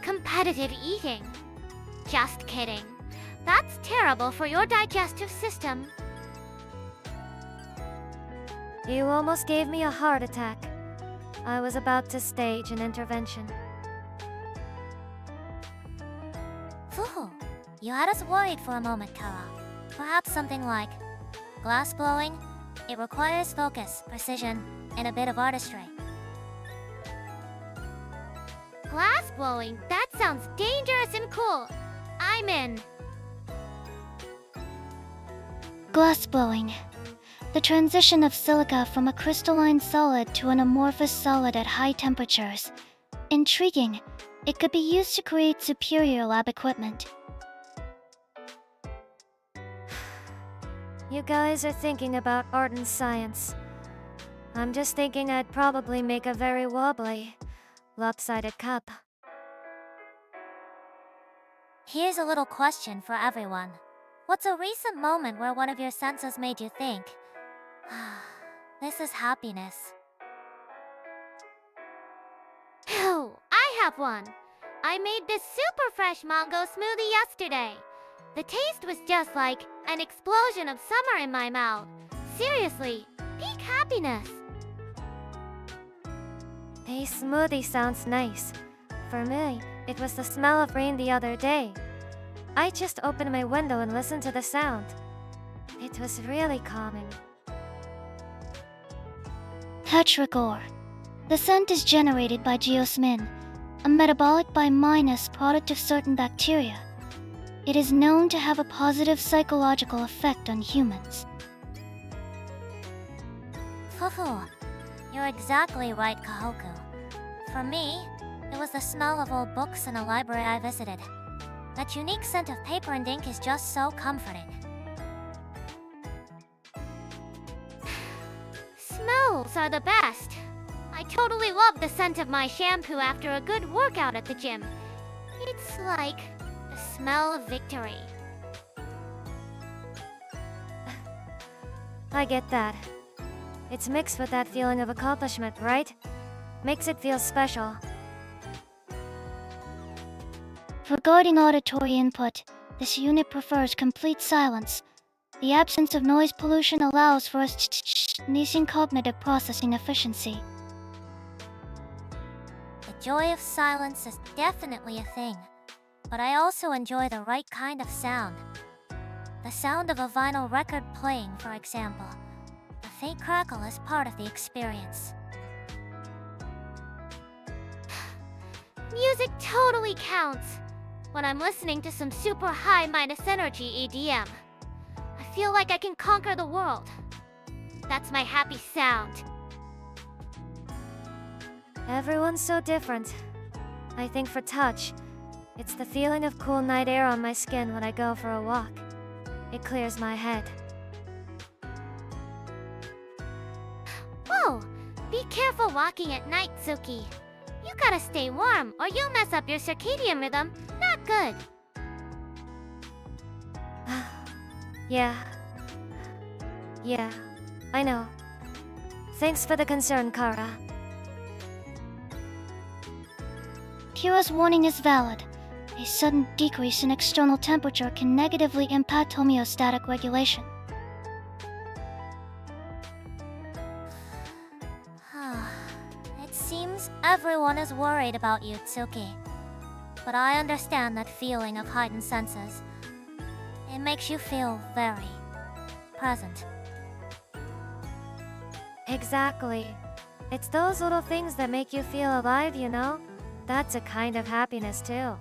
[SPEAKER 1] competitive eating. Just kidding. That's terrible for your digestive system.
[SPEAKER 2] You almost gave me a heart attack. I was about to stage an intervention.
[SPEAKER 3] Fuhu, you had us worried for a moment, Kara. Perhaps something like glass blowing? It requires focus, precision, and a bit of artistry.
[SPEAKER 1] Glass blowing? That sounds dangerous and cool. I'm in.
[SPEAKER 4] Glass blowing. The transition of silica from a crystalline solid to an amorphous solid at high temperatures. Intriguing. It could be used to create superior lab equipment.
[SPEAKER 2] You guys are thinking about art and science. I'm just thinking I'd probably make a very wobbly, lopsided cup.
[SPEAKER 3] Here's a little question for everyone. What's a recent moment where one of your senses made you think, this is happiness?
[SPEAKER 1] Oh, I have one. I made this super fresh mango smoothie yesterday. The taste was just like an explosion of summer in my mouth. Seriously, peak happiness.
[SPEAKER 2] A smoothie sounds nice. For me, it was the smell of rain the other day. I just opened my window and listened to the sound. It was really calming.
[SPEAKER 4] Petrichor. The scent is generated by geosmin, a metabolic by minus product of certain bacteria. It is known to have a positive psychological effect on humans.
[SPEAKER 3] Fufu, you're exactly right, Kohaku. For me, it was the smell of old books in a library I visited. That unique scent of paper and ink is just so comforting.
[SPEAKER 1] Smells are the best. I totally love the scent of my shampoo after a good workout at the gym. It's like the smell of victory.
[SPEAKER 2] I get that. It's mixed with that feeling of accomplishment, right? Makes it feel special.
[SPEAKER 4] Regarding auditory input, this unit prefers complete silence. The absence of noise pollution allows for increasing cognitive processing efficiency.
[SPEAKER 3] The joy of silence is definitely a thing, but I also enjoy the right kind of sound. The sound of a vinyl record playing, for example. The faint crackle is part of the experience.
[SPEAKER 1] Music totally counts. When I'm listening to some super high minus energy EDM, I feel like I can conquer the world. That's my happy sound.
[SPEAKER 2] Everyone's so different. I think for touch, it's the feeling of cool night air on my skin when I go for a walk. It clears my head.
[SPEAKER 1] Whoa! Be careful walking at night, Tsuki. You gotta stay warm or you'll mess up your circadian rhythm. Not good.
[SPEAKER 2] Yeah, I know. Thanks for the concern, Kara.
[SPEAKER 4] Kira's warning is valid. A sudden decrease in external temperature can negatively impact homeostatic regulation.
[SPEAKER 3] It seems everyone is worried about you, Tsuki. But I understand that feeling of heightened senses. It makes you feel very present.
[SPEAKER 2] Exactly. It's those little things that make you feel alive, you know? That's a kind of happiness too.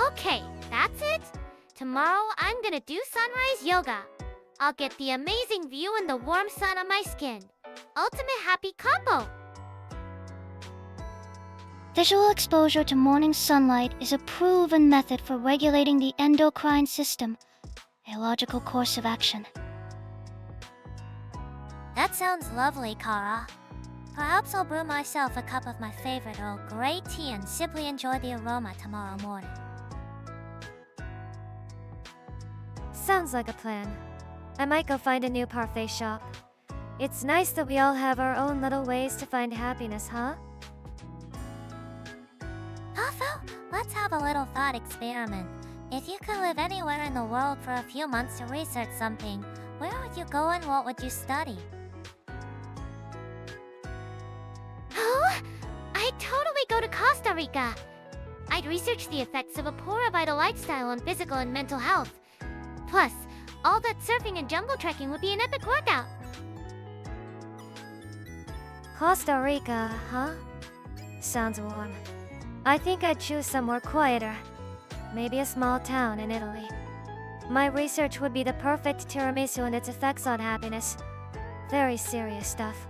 [SPEAKER 1] Okay, that's it. Tomorrow I'm gonna do sunrise yoga. I'll get the amazing view in the warm sun on my skin. Ultimate happy combo!
[SPEAKER 4] Visual exposure to morning sunlight is a proven method for regulating the endocrine system, a logical course of action.
[SPEAKER 3] That sounds lovely, Kara. Perhaps I'll brew myself a cup of my favorite Earl Grey tea and simply enjoy the aroma tomorrow morning.
[SPEAKER 2] Sounds like a plan. I might go find a new parfait shop. It's nice that we all have our own little ways to find happiness, huh?
[SPEAKER 3] Also, let's have a little thought experiment. If you could live anywhere in the world for a few months to research something, where would you go and what would you study?
[SPEAKER 1] Oh, I'd totally go to Costa Rica. I'd research the effects of a poor vital lifestyle on physical and mental health. Plus, all that surfing and jungle trekking would be an epic workout.
[SPEAKER 2] Costa Rica, huh? Sounds warm. I think I'd choose somewhere quieter. Maybe a small town in Italy. My research would be the perfect tiramisu and its effects on happiness. Very serious stuff.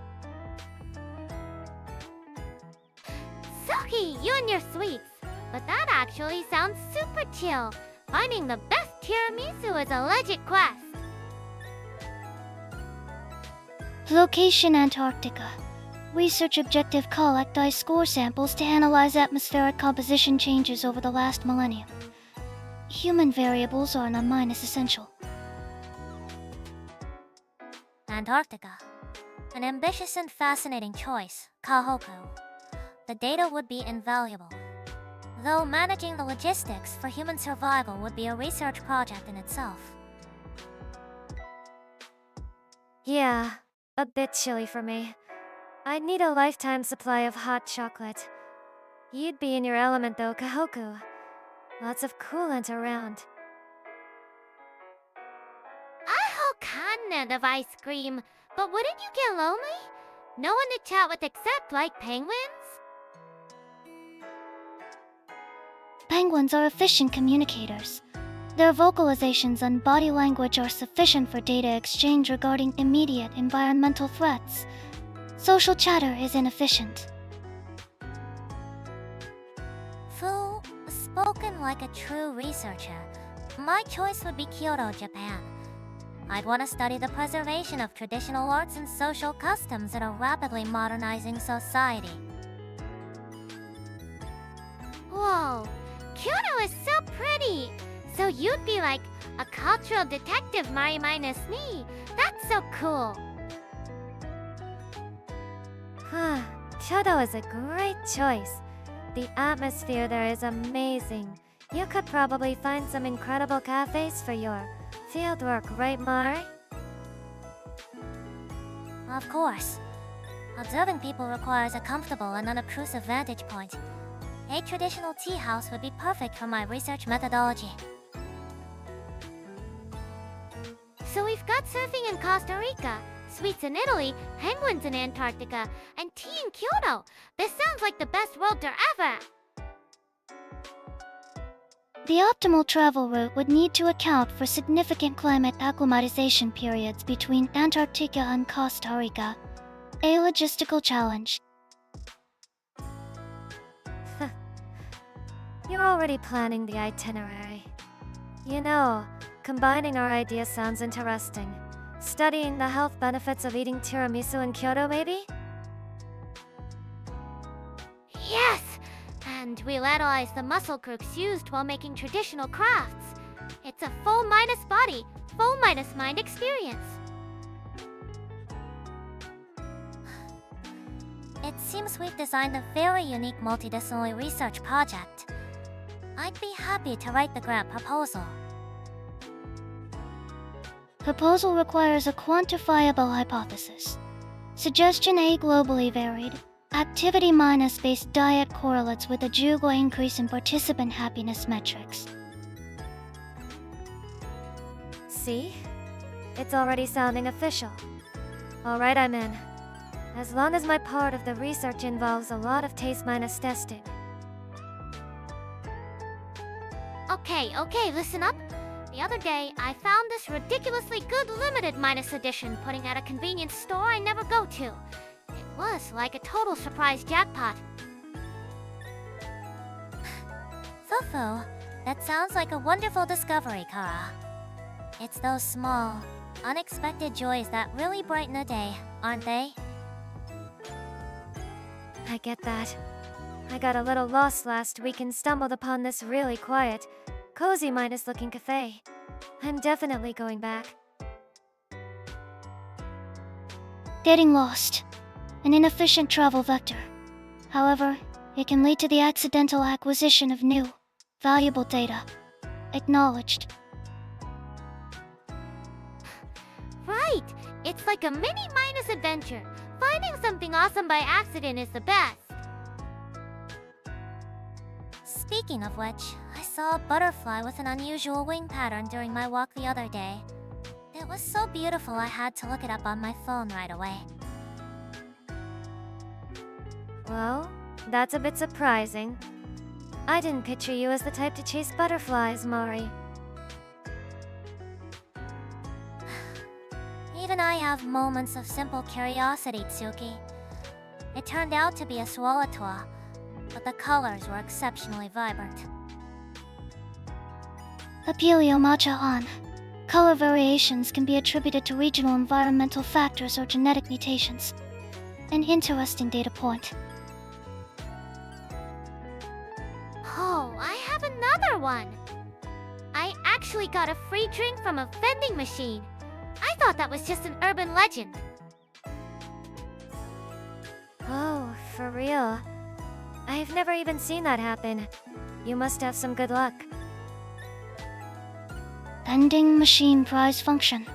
[SPEAKER 1] Tsuki, you and your sweets. But that actually sounds super chill. Finding the best tiramisu is a legit quest.
[SPEAKER 4] Location Antarctica. Research objective: collect ice core samples to analyze atmospheric composition changes over the last millennium. Human variables are non-minus essential.
[SPEAKER 3] Antarctica. An ambitious and fascinating choice, Kohaku. The data would be invaluable. Though managing the logistics for human survival would be a research project in itself.
[SPEAKER 2] Yeah, a bit chilly for me. I'd need a lifetime supply of hot chocolate. You'd be in your element though, Kohaku. Lots of coolant around.
[SPEAKER 1] I hold continent of ice cream, but wouldn't you get lonely? No one to chat with except like penguins?
[SPEAKER 4] Penguins are efficient communicators. Their vocalizations and body language are sufficient for data exchange regarding immediate environmental threats. Social chatter is inefficient.
[SPEAKER 3] Spoken like a true researcher, my choice would be Kyoto, Japan. I'd want to study the preservation of traditional arts and social customs in a rapidly modernizing society.
[SPEAKER 1] Whoa, Kyoto is so pretty! So you'd be like a cultural detective Mari minus me. That's so cool.
[SPEAKER 2] Kyoto is a great choice. The atmosphere there is amazing. You could probably find some incredible cafes for your fieldwork, right, Mari?
[SPEAKER 3] Of course. Observing people requires a comfortable and unobtrusive vantage point. A traditional tea house would be perfect for my research methodology.
[SPEAKER 1] So we've got surfing in Costa Rica, sweets in Italy, penguins in Antarctica, and tea in Kyoto. This sounds like the best world tour ever!
[SPEAKER 4] The optimal travel route would need to account for significant climate acclimatization periods between Antarctica and Costa Rica, a logistical challenge.
[SPEAKER 2] You're already planning the itinerary. You know, combining our ideas sounds interesting. Studying the health benefits of eating tiramisu in Kyoto, maybe?
[SPEAKER 1] Yes! And we'll analyze the muscle groups used while making traditional crafts. It's a full minus body, full minus mind experience.
[SPEAKER 3] It seems we've designed a very unique multidisciplinary research project. I'd be happy to write the grant proposal.
[SPEAKER 4] Proposal requires a quantifiable hypothesis. Suggestion A: globally varied. Activity minus based diet correlates with a jugo increase in participant happiness metrics.
[SPEAKER 2] See? It's already sounding official. Alright, I'm in. As long as my part of the research involves a lot of taste minus testing.
[SPEAKER 1] Okay, listen up. The other day, I found this ridiculously good limited minus edition putting at a convenience store I never go to. It was like a total surprise jackpot.
[SPEAKER 3] Fufu, that sounds like a wonderful discovery, Kara. It's those small, unexpected joys that really brighten a day, aren't they?
[SPEAKER 2] I get that. I got a little lost last week and stumbled upon this really quiet, cozy minus looking cafe. I'm definitely going back.
[SPEAKER 4] Getting lost. An inefficient travel vector. However, it can lead to the accidental acquisition of new, valuable data. Acknowledged.
[SPEAKER 1] Right! It's like a mini minus adventure. Finding something awesome by accident is the best.
[SPEAKER 3] Speaking of which, I saw a butterfly with an unusual wing pattern during my walk the other day. It was so beautiful I had to look it up on my phone right away.
[SPEAKER 2] Well, that's a bit surprising. I didn't picture you as the type to chase butterflies, Mari.
[SPEAKER 3] Even I have moments of simple curiosity, Tsuki. It turned out to be a swallowtail, but the colors were exceptionally vibrant.
[SPEAKER 4] Apelio Macha-an. Color variations can be attributed to regional environmental factors or genetic mutations. An interesting data point.
[SPEAKER 1] Oh, I have another one! I actually got a free drink from a vending machine. I thought that was just an urban legend.
[SPEAKER 2] Oh, for real? I've never even seen that happen. You must have some good luck.
[SPEAKER 4] Vending machine prize function.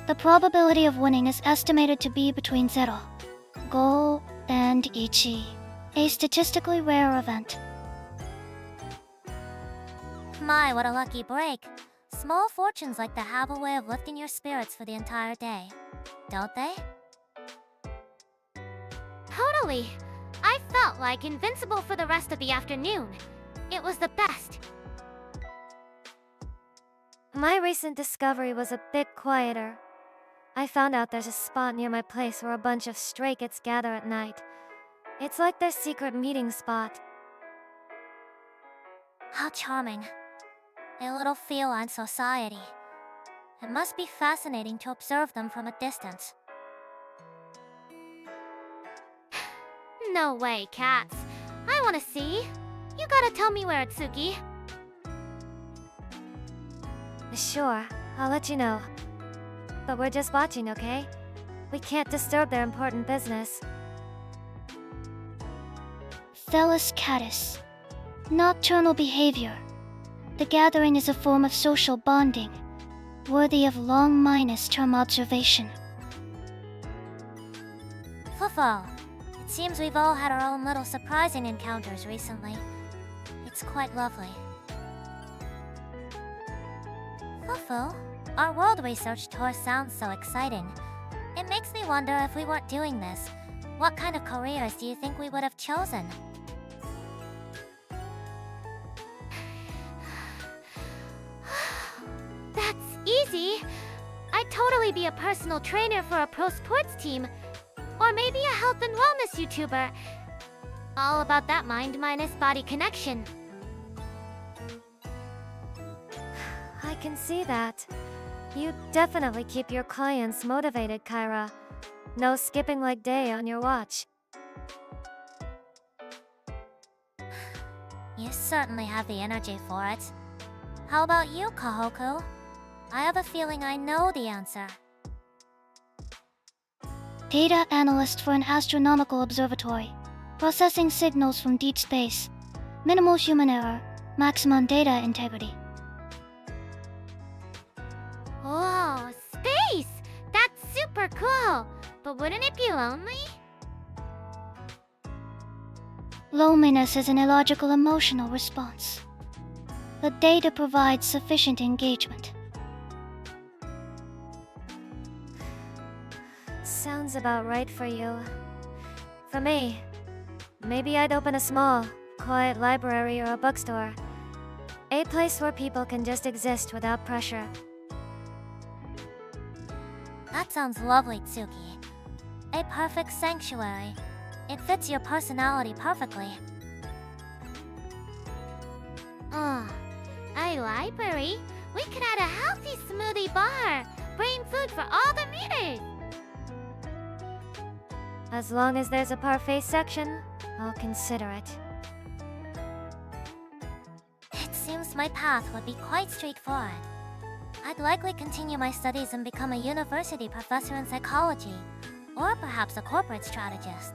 [SPEAKER 4] The probability of winning is estimated to be between 0, Go, and Ichi, a statistically rare event.
[SPEAKER 3] My, what a lucky break. Small fortunes like that have a way of lifting your spirits for the entire day, don't they?
[SPEAKER 1] Totally! I felt like invincible for the rest of the afternoon. It was the best.
[SPEAKER 2] My recent discovery was a bit quieter. I found out there's a spot near my place where a bunch of stray kids gather at night. It's like their secret meeting spot.
[SPEAKER 3] How charming. A little feline society. It must be fascinating to observe them from a distance.
[SPEAKER 1] No way, cats. I wanna see. You gotta tell me where, Tsuki.
[SPEAKER 2] Sure, I'll let you know. But we're just watching, okay? We can't disturb their important business.
[SPEAKER 4] Felis catus. Nocturnal behavior. The gathering is a form of social bonding, worthy of long-term observation.
[SPEAKER 3] Fufu, it seems we've all had our own little surprising encounters recently. It's quite lovely. Fufu, our world research tour sounds so exciting. It makes me wonder if we weren't doing this, what kind of careers do you think we would have chosen?
[SPEAKER 1] That's easy. I'd totally be a personal trainer for a pro sports team. Or maybe a health and wellness YouTuber. All about that mind minus body connection.
[SPEAKER 2] I can see that. You definitely keep your clients motivated, Kyra. No skipping leg day on your watch.
[SPEAKER 3] You certainly have the energy for it. How about you, Kohaku? I have a feeling I know the answer.
[SPEAKER 4] Data analyst for an astronomical observatory. Processing signals from deep space. Minimal human error. Maximum data integrity.
[SPEAKER 1] Whoa, space! That's super cool! But wouldn't it be lonely?
[SPEAKER 4] Loneliness is an illogical emotional response. The data provides sufficient engagement.
[SPEAKER 2] Sounds about right for you. For me, maybe I'd open a small, quiet library or a bookstore. A place where people can just exist without pressure.
[SPEAKER 3] That sounds lovely, Tsuki. A perfect sanctuary. It fits your personality perfectly.
[SPEAKER 1] Oh, a library? We could add a healthy smoothie bar! Brain food for all the meters!
[SPEAKER 2] As long as there's a parfait section, I'll consider it.
[SPEAKER 3] It seems my path would be quite straightforward. I'd likely continue my studies and become a university professor in psychology, or perhaps a corporate strategist.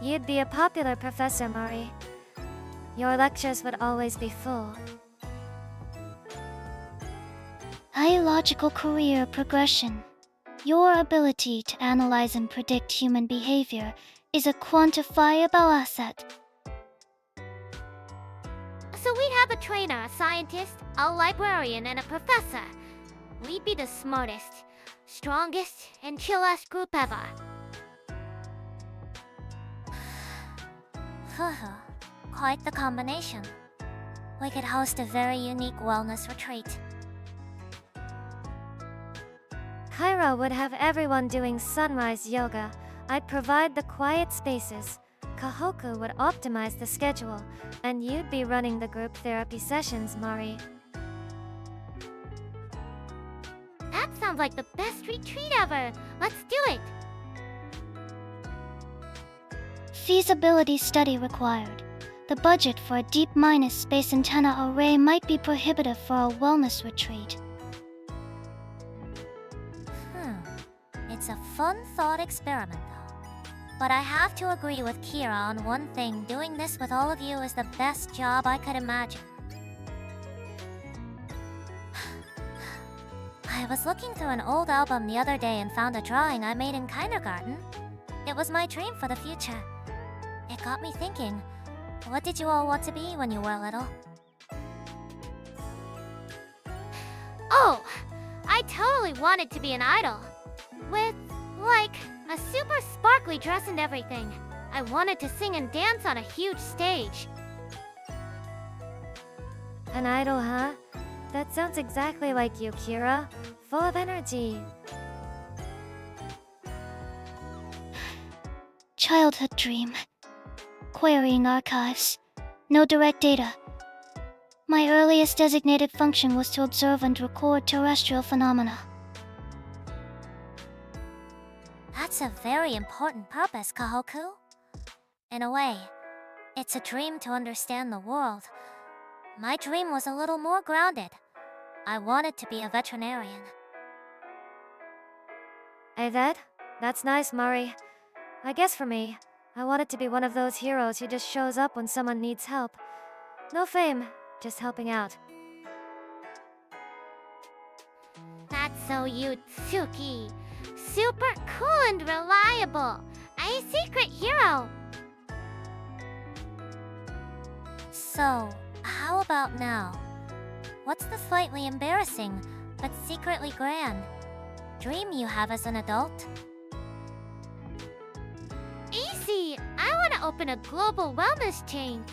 [SPEAKER 2] You'd be a popular professor, Mari. Your lectures would always be full.
[SPEAKER 4] A logical career progression. Your ability to analyze and predict human behavior is a quantifiable asset.
[SPEAKER 1] So we'd have a trainer, a scientist, a librarian, and a professor. We'd be the smartest, strongest, and chillest group ever.
[SPEAKER 3] Quite the combination. We could host a very unique wellness retreat.
[SPEAKER 2] Cairo would have everyone doing sunrise yoga. I'd provide the quiet spaces. Kohaku would optimize the schedule, and you'd be running the group therapy sessions, Mari.
[SPEAKER 1] That sounds like the best retreat ever. Let's do it.
[SPEAKER 4] Feasibility study required. The budget for a deep minus space antenna array might be prohibitive for a wellness retreat.
[SPEAKER 3] It's a fun thought experiment, though. But I have to agree with Kira on one thing. Doing this with all of you is the best job I could imagine. I was looking through an old album the other day and found a drawing I made in kindergarten. It was my dream for the future. It got me thinking, what did you all want to be when you were little?
[SPEAKER 1] Oh, I totally wanted to be an idol. With, like, a super sparkly dress and everything. I wanted to sing and dance on a huge stage.
[SPEAKER 2] An idol, huh? That sounds exactly like you, Kira. Full of energy.
[SPEAKER 4] Childhood dream. Querying archives. No direct data. My earliest designated function was to observe and record terrestrial phenomena.
[SPEAKER 3] That's a very important purpose, Kohaku. In a way, it's a dream to understand the world. My dream was a little more grounded. I wanted to be a veterinarian.
[SPEAKER 2] Hey, that's nice, Mari. I guess for me, I wanted to be one of those heroes who just shows up when someone needs help. No fame, just helping out.
[SPEAKER 1] That's so you, Tsuki. Super cool and reliable. A secret hero.
[SPEAKER 3] So, how about now? What's the slightly embarrassing, but secretly grand dream you have as an adult?
[SPEAKER 1] Easy. I want to open a global wellness chain.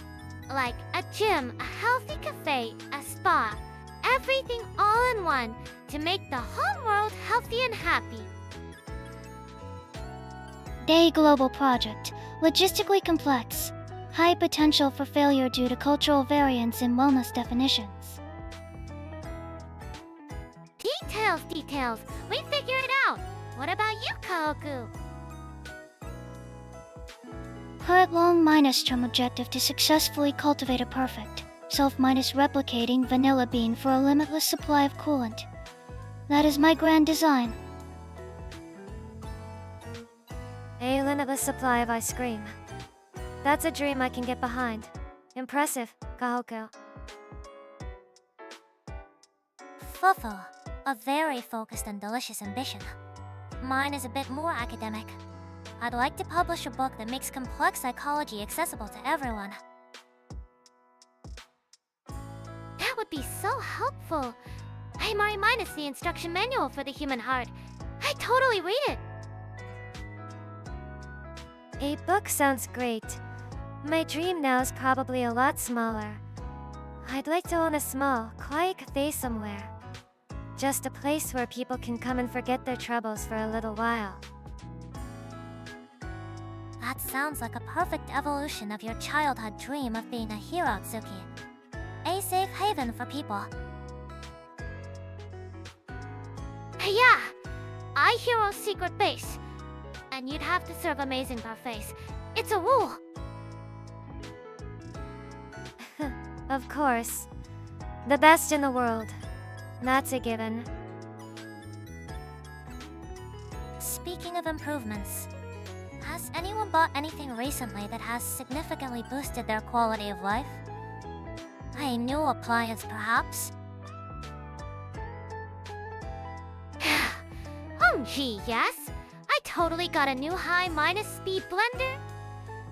[SPEAKER 1] Like a gym, a healthy cafe, a spa. Everything all in one to make the whole world healthy and happy.
[SPEAKER 4] A global project. Logistically complex. High potential for failure due to cultural variance in wellness definitions.
[SPEAKER 1] Details. We figure it out. What about you, Kohaku?
[SPEAKER 4] Current long minus term objective to successfully cultivate a perfect, self-minus replicating vanilla bean for a limitless supply of coolant. That is my grand design.
[SPEAKER 2] A limitless supply of ice cream. That's a dream I can get behind. Impressive, Kohaku.
[SPEAKER 3] Fufu, a very focused and delicious ambition. Mine is a bit more academic. I'd like to publish a book that makes complex psychology accessible to everyone.
[SPEAKER 1] That would be so helpful. I'm already minus the instruction manual for the human heart. I totally read it.
[SPEAKER 2] A book sounds great. My dream now is probably a lot smaller. I'd like to own a small, quiet cafe somewhere. Just a place where people can come and forget their troubles for a little while.
[SPEAKER 3] That sounds like a perfect evolution of your childhood dream of being a hero, Tsuki. A safe haven for people.
[SPEAKER 1] Yeah, I hero secret base. And you'd have to serve amazing buffets. It's a rule.
[SPEAKER 2] Of course. The best in the world. That's a given.
[SPEAKER 3] Speaking of improvements, has anyone bought anything recently that has significantly boosted their quality of life? A new appliance, perhaps?
[SPEAKER 1] Gee, yes. I totally got a new high minus speed blender,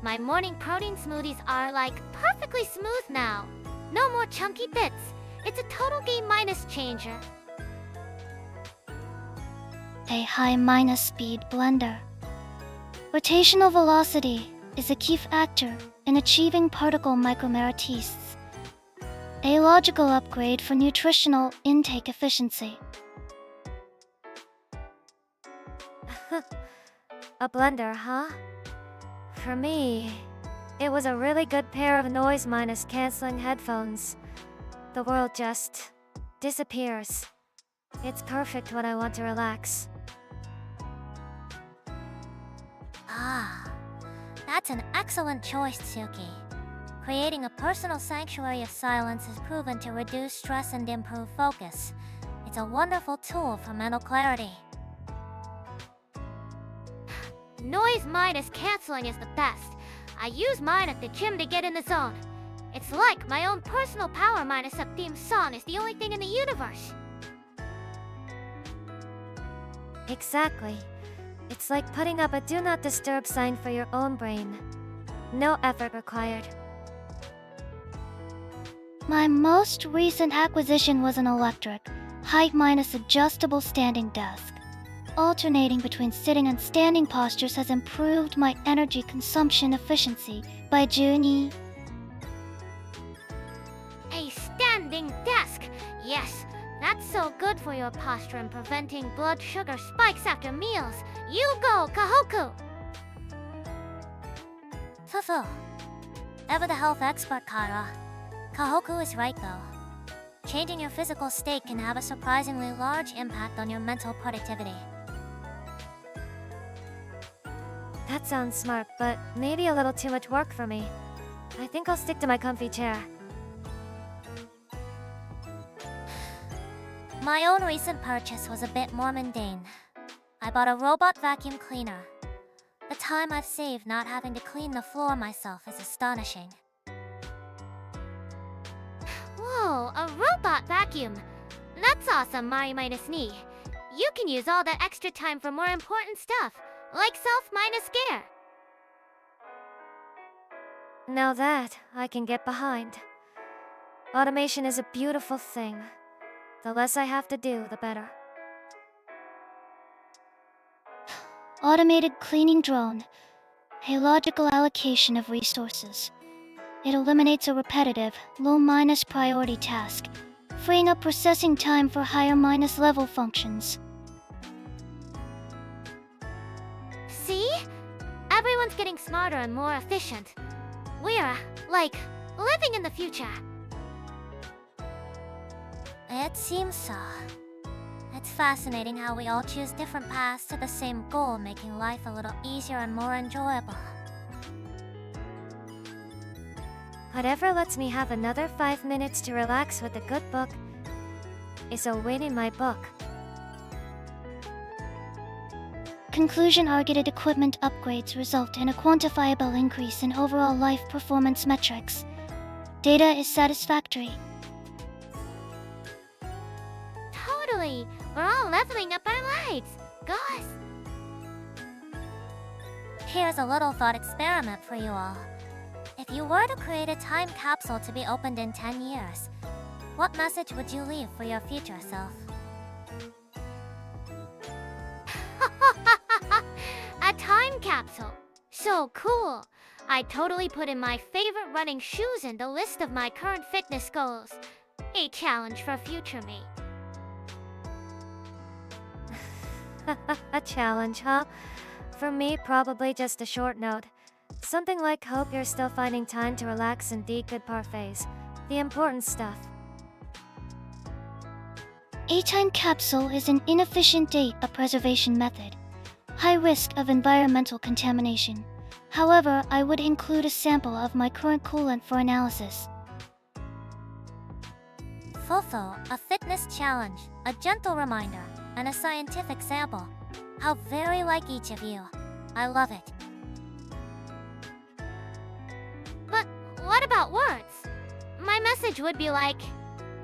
[SPEAKER 1] My morning protein smoothies are like perfectly smooth now. No more chunky bits. It's a total game minus changer.
[SPEAKER 4] A high minus speed blender. Rotational velocity is a key factor in achieving particle micromeritists, a logical upgrade for nutritional intake efficiency.
[SPEAKER 2] A blender, huh? For me, it was a really good pair of noise minus canceling headphones. The world just disappears. It's perfect when I want to relax.
[SPEAKER 3] Ah, that's an excellent choice, Tsuki. Creating a personal sanctuary of silence is proven to reduce stress and improve focus. It's a wonderful tool for mental clarity.
[SPEAKER 1] Noise minus canceling is the best. I use mine at the gym to get in the zone. It's like my own personal power minus up theme song is the only thing in the universe.
[SPEAKER 2] Exactly. It's like putting up a do not disturb sign for your own brain. No effort required.
[SPEAKER 4] My most recent acquisition was an electric, height minus adjustable standing desk. Alternating between sitting and standing postures has improved my energy consumption efficiency by Juni.
[SPEAKER 1] A standing desk. Yes, that's so good for your posture and preventing blood sugar spikes after meals. You go, Kohaku!
[SPEAKER 3] Fufu. Ever the health expert, Kara. Kohaku is right though. Changing your physical state can have a surprisingly large impact on your mental productivity.
[SPEAKER 2] That sounds smart, but maybe a little too much work for me. I think I'll stick to my comfy chair.
[SPEAKER 3] My own recent purchase was a bit more mundane. I bought a robot vacuum cleaner. The time I've saved not having to clean the floor myself is astonishing.
[SPEAKER 1] Whoa, a robot vacuum. That's awesome, Mari minus knee. You can use all that extra time for more important stuff, like self minus care.
[SPEAKER 2] Now that I can get behind. Automation is a beautiful thing. The less I have to do, the better.
[SPEAKER 4] Automated cleaning drone. A logical allocation of resources. It eliminates a repetitive, low minus priority task, freeing up processing time for higher minus level functions.
[SPEAKER 1] See? Everyone's getting smarter and more efficient. We're, like, living in the future.
[SPEAKER 3] It seems so. It's fascinating how we all choose different paths to the same goal, making life a little easier and more enjoyable.
[SPEAKER 2] Whatever lets me have another 5 minutes to relax with a good book is a win in my book.
[SPEAKER 4] Conclusion-oriented equipment upgrades result in a quantifiable increase in overall life performance metrics. Data is satisfactory.
[SPEAKER 1] Totally! We're all leveling up our lives! Gosh!
[SPEAKER 3] Here's a little thought experiment for you all. If you were to create a time capsule to be opened in 10 years, what message would you leave for your future self?
[SPEAKER 1] A time capsule! So cool! I totally put in my favorite running shoes in the list of my current fitness goals. A challenge for future me.
[SPEAKER 2] A challenge, huh? For me, probably just a short note. Something like hope you're still finding time to relax and eat good parfaits. The important stuff.
[SPEAKER 4] A time capsule is an inefficient data preservation method. High risk of environmental contamination. However, I would include a sample of my current coolant for analysis.
[SPEAKER 3] Fufu, a fitness challenge, a gentle reminder, and a scientific sample. How very like each of you. I love it.
[SPEAKER 1] But what about words? My message would be like,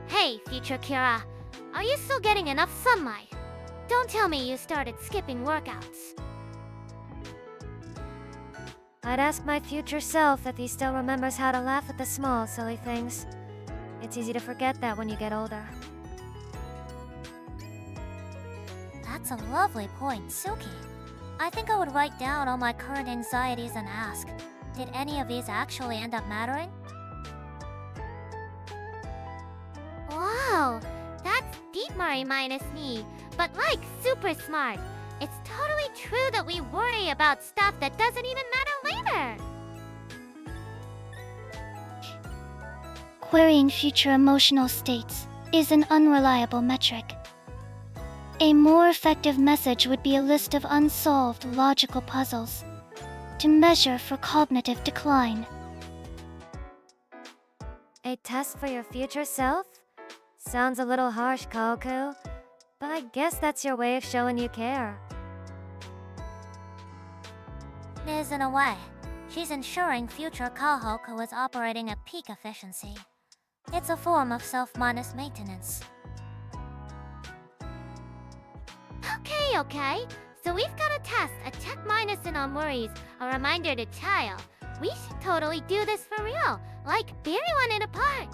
[SPEAKER 1] hey, future Kira, are you still getting enough sunlight? Don't tell me you started skipping workouts.
[SPEAKER 2] I'd ask my future self if he still remembers how to laugh at the small, silly things. It's easy to forget that when you get older.
[SPEAKER 3] That's a lovely point, Tsuki. I think I would write down all my current anxieties and ask, did any of these actually end up mattering?
[SPEAKER 1] Wow, that's deep Mari minus me, but like super smart. It's totally true that we worry about stuff that doesn't even matter later.
[SPEAKER 4] Querying future emotional states is an unreliable metric. A more effective message would be a list of unsolved logical puzzles to measure for cognitive decline.
[SPEAKER 2] A test for your future self? Sounds a little harsh, Kohaku, but I guess that's your way of showing you care.
[SPEAKER 3] It is in a way. She's ensuring future Kohaku is operating at peak efficiency. It's a form of self-minus maintenance.
[SPEAKER 1] Okay. So we've got a test, a check minus in our worries, a reminder to child. We should totally do this for real, like bury one in a park.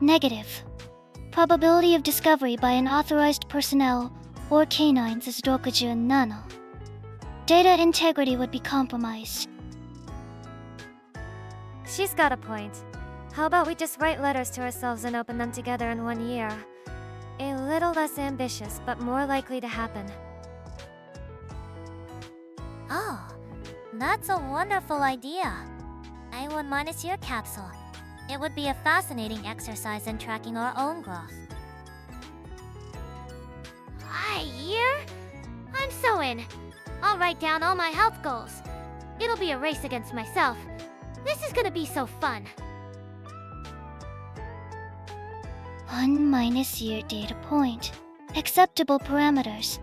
[SPEAKER 4] Negative. Probability of discovery by an authorized personnel or canines is 67. Data integrity would be compromised.
[SPEAKER 2] She's got a point. How about we just write letters to ourselves and open them together in 1 year? A little less ambitious, but more likely to happen.
[SPEAKER 3] Oh, that's a wonderful idea. A1 minus year capsule. It would be a fascinating exercise in tracking our own growth.
[SPEAKER 1] A year? I'm so in. I'll write down all my health goals. It'll be a race against myself. This is gonna be so fun.
[SPEAKER 4] 1 minus year data point. Acceptable parameters.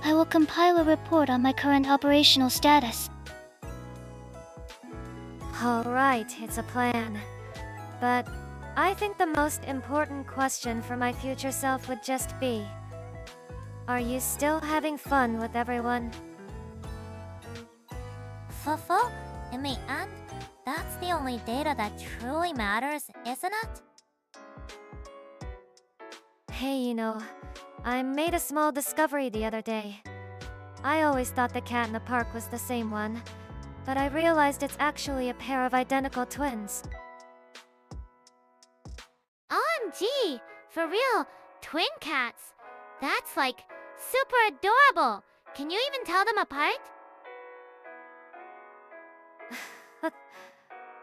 [SPEAKER 4] I will compile a report on my current operational status.
[SPEAKER 2] Alright, it's a plan. But I think the most important question for my future self would just be, are you still having fun with everyone?
[SPEAKER 3] Fufu? In the end, that's the only data that truly matters, isn't it?
[SPEAKER 2] Hey, you know, I made a small discovery the other day. I always thought the cat in the park was the same one, but I realized it's actually a pair of identical twins.
[SPEAKER 1] OMG! For real, twin cats. That's like super adorable. Can you even tell them apart?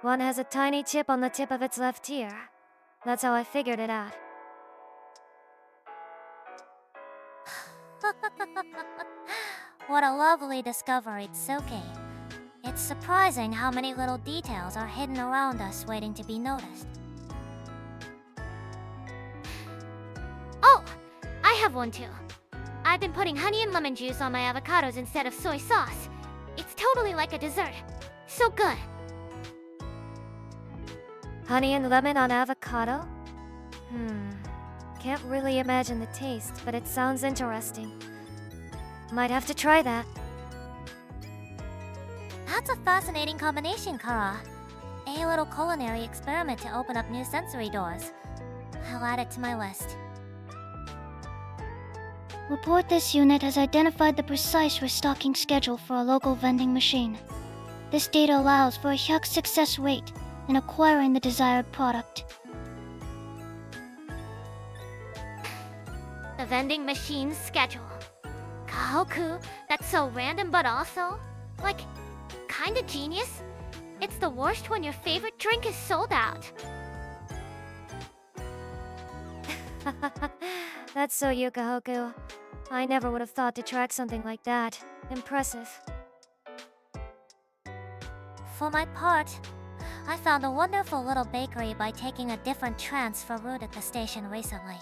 [SPEAKER 2] One has a tiny chip on the tip of its left ear. That's how I figured it out.
[SPEAKER 3] What a lovely discovery, Tsuki. It's surprising how many little details are hidden around us waiting to be noticed.
[SPEAKER 1] Oh, I have one too. I've been putting honey and lemon juice on my avocados instead of soy sauce. It's totally like a dessert. So good.
[SPEAKER 2] Honey and lemon on avocado? Can't really imagine the taste, but it sounds interesting. Might have to try that.
[SPEAKER 3] That's a fascinating combination, Kara. A little culinary experiment to open up new sensory doors. I'll add it to my list.
[SPEAKER 4] Report this unit has identified the precise restocking schedule for a local vending machine. This data allows for a huge success rate in acquiring the desired product.
[SPEAKER 1] The vending machine schedule. Kohaku, that's so random but also, like, kinda genius. It's the worst when your favorite drink is sold out.
[SPEAKER 2] That's so you, Kohaku. I never would have thought to track something like that. Impressive.
[SPEAKER 3] For my part, I found a wonderful little bakery by taking a different transfer route at the station recently.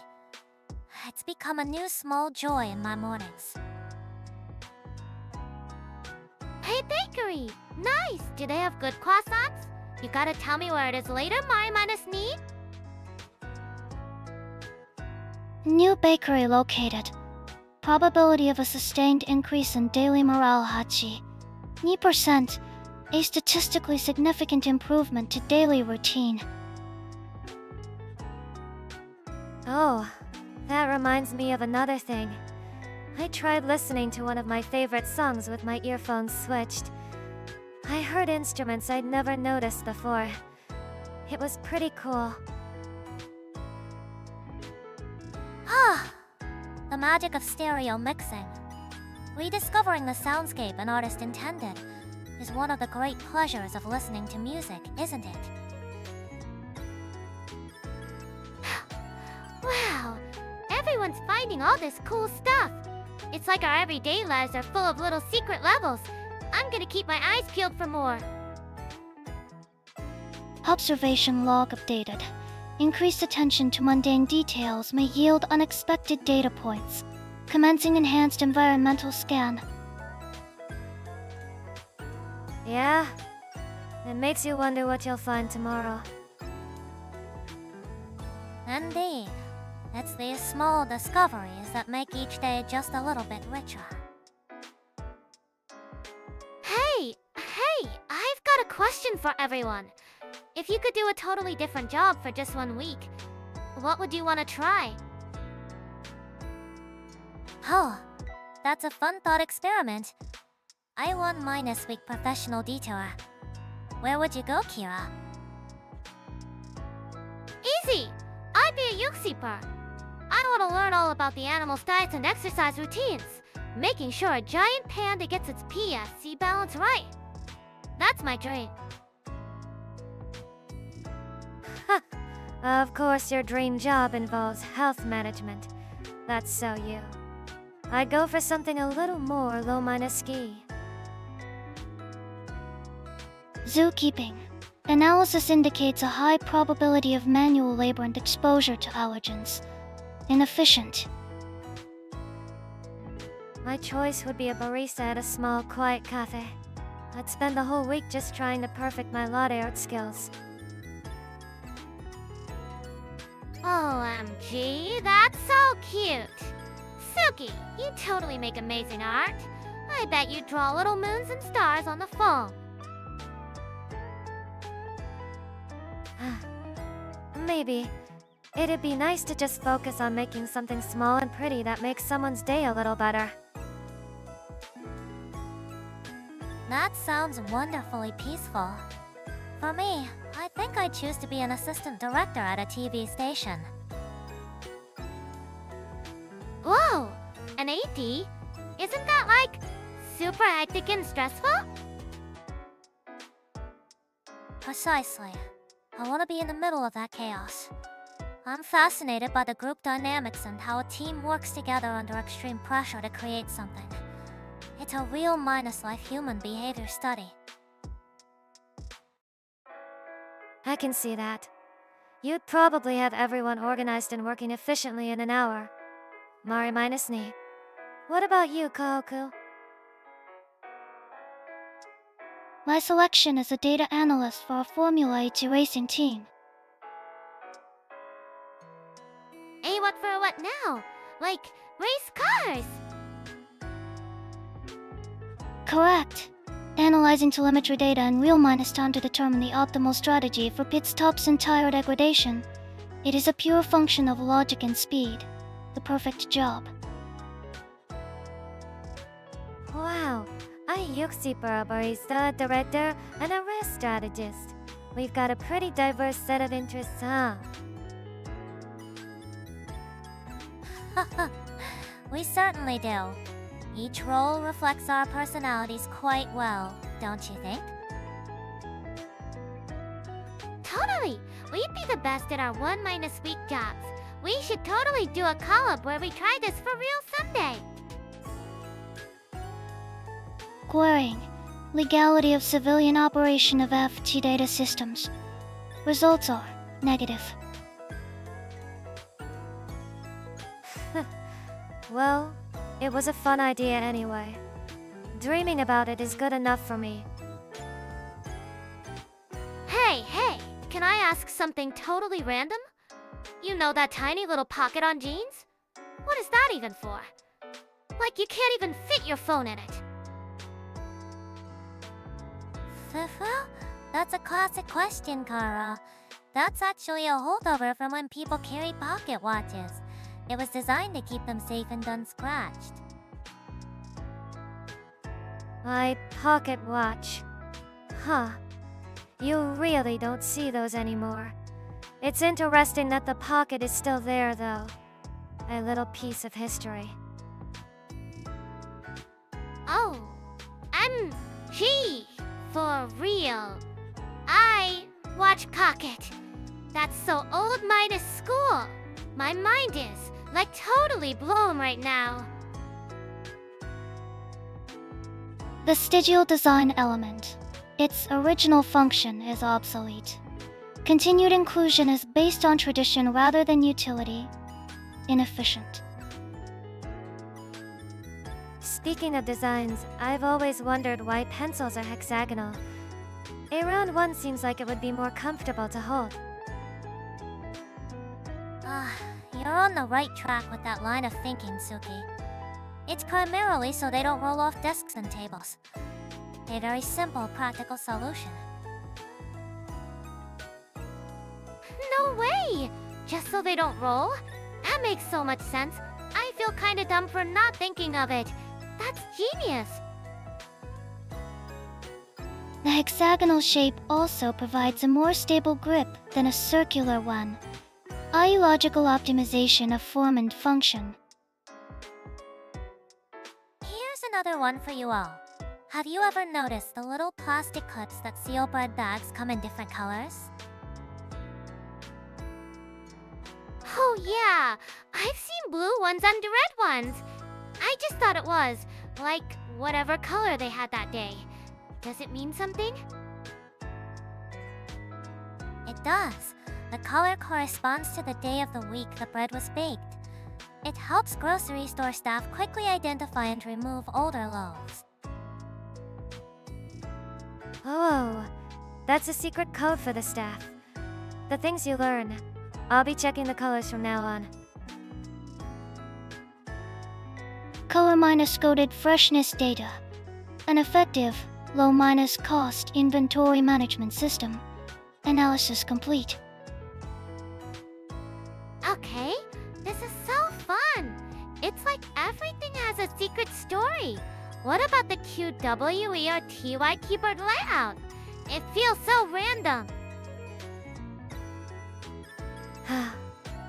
[SPEAKER 3] It's become a new small joy in my mornings.
[SPEAKER 1] Hey, bakery! Nice! Do they have good croissants? You gotta tell me where it is later, Mari minus me?
[SPEAKER 4] New bakery located. Probability of a sustained increase in daily morale hachi. 2%. A statistically significant improvement to daily routine.
[SPEAKER 2] Oh, that reminds me of another thing. I tried listening to one of my favorite songs with my earphones switched. I heard instruments I'd never noticed before. It was pretty cool.
[SPEAKER 3] Ah, the magic of stereo mixing. Rediscovering the soundscape an artist intended is one of the great pleasures of listening to music, isn't it?
[SPEAKER 1] Wow, everyone's finding all this cool stuff. It's like our everyday lives are full of little secret levels. I'm gonna keep my eyes peeled for more.
[SPEAKER 4] Observation log updated. Increased attention to mundane details may yield unexpected data points. Commencing enhanced environmental scan.
[SPEAKER 2] Yeah? It makes you wonder what you'll find tomorrow.
[SPEAKER 3] Indeed. It's these small discoveries that make each day just a little bit richer.
[SPEAKER 1] Hey, I've got a question for everyone. If you could do a totally different job for just 1 week, what would you want to try?
[SPEAKER 3] Oh, that's a fun thought experiment. I want mine this week professional detailer. Where would you go, Kira?
[SPEAKER 1] Easy! I'd be a Yuxiper. I want to learn all about the animal's diets and exercise routines, making sure a giant panda gets its PSC balance right. That's my dream.
[SPEAKER 2] Of course, your dream job involves health management. That's so you. I'd go for something a little more low-ski.
[SPEAKER 4] Zookeeping. Analysis indicates a high probability of manual labor and exposure to allergens. Inefficient.
[SPEAKER 2] My choice would be a barista at a small, quiet cafe. I'd spend the whole week just trying to perfect my latte art skills.
[SPEAKER 1] OMG, that's so cute! Tsuki, you totally make amazing art. I bet you draw little moons and stars on the phone.
[SPEAKER 2] Maybe. It'd be nice to just focus on making something small and pretty that makes someone's day a little better.
[SPEAKER 3] That sounds wonderfully peaceful. For me, I think I'd choose to be an assistant director at a TV station.
[SPEAKER 1] Whoa! An AD? Isn't that like super hectic and stressful?
[SPEAKER 3] Precisely. I want to be in the middle of that chaos. I'm fascinated by the group dynamics and how a team works together under extreme pressure to create something. It's a real minus-life human behavior study.
[SPEAKER 2] I can see that. You'd probably have everyone organized and working efficiently in an hour. Mari minus ni. What about you, Kohaku?
[SPEAKER 4] My selection is a data analyst for a Formula H racing team.
[SPEAKER 1] Hey, what for what now? Like, race cars!
[SPEAKER 4] Correct. Analyzing telemetry data in real minus time to determine the optimal strategy for pit stops and tire degradation. It is a pure function of logic and speed. The perfect job.
[SPEAKER 2] Wow, a Yuxiper, a barista, a director, and a race strategist. We've got a pretty diverse set of interests, huh?
[SPEAKER 3] We certainly do. Each role reflects our personalities quite well, don't you think?
[SPEAKER 1] Totally! We'd be the best at our 1 minus week jobs. We should totally do a collab where we try this for real someday.
[SPEAKER 4] Querying. Legality of civilian operation of FT data systems. Results are negative.
[SPEAKER 2] Well, it was a fun idea anyway. Dreaming about it is good enough for me.
[SPEAKER 1] Hey, can I ask something totally random? You know that tiny little pocket on jeans? What is that even for? Like you can't even fit your phone in it.
[SPEAKER 3] Fufu? That's a classic question, Kara. That's actually a holdover from when people carry pocket watches. It was designed to keep them safe and unscratched.
[SPEAKER 2] My pocket watch. Huh. You really don't see those anymore. It's interesting that the pocket is still there, though. A little piece of history.
[SPEAKER 1] Oh, MG, for real. I watch pocket. That's so old minus school. My mind is, like, totally blown right now.
[SPEAKER 4] The vestigial design element. Its original function is obsolete. Continued inclusion is based on tradition rather than utility. Inefficient.
[SPEAKER 2] Speaking of designs, I've always wondered why pencils are hexagonal. A round one seems like it would be more comfortable to hold.
[SPEAKER 3] You're on the right track with that line of thinking, Tsuki. It's primarily so they don't roll off desks and tables. A very simple, practical solution.
[SPEAKER 1] No way! Just so they don't roll? That makes so much sense. I feel kinda dumb for not thinking of it. That's genius.
[SPEAKER 4] The hexagonal shape also provides a more stable grip than a circular one. Logical optimization of form and function.
[SPEAKER 3] Here's another one for you all. Have you ever noticed the little plastic clips that seal bread bags come in different colors?
[SPEAKER 1] Oh yeah, I've seen blue ones and red ones. I just thought it was, like, whatever color they had that day. Does it mean something?
[SPEAKER 3] It does. The color corresponds to the day of the week the bread was baked. It helps grocery store staff quickly identify and remove older loaves.
[SPEAKER 2] Oh, that's a secret code for the staff. The things you learn. I'll be checking the colors from now on.
[SPEAKER 4] Color minus coded freshness data. An effective, low minus cost inventory management system. Analysis complete.
[SPEAKER 1] Okay, this is so fun. It's like everything has a secret story. What about the QWERTY keyboard layout? It feels so random.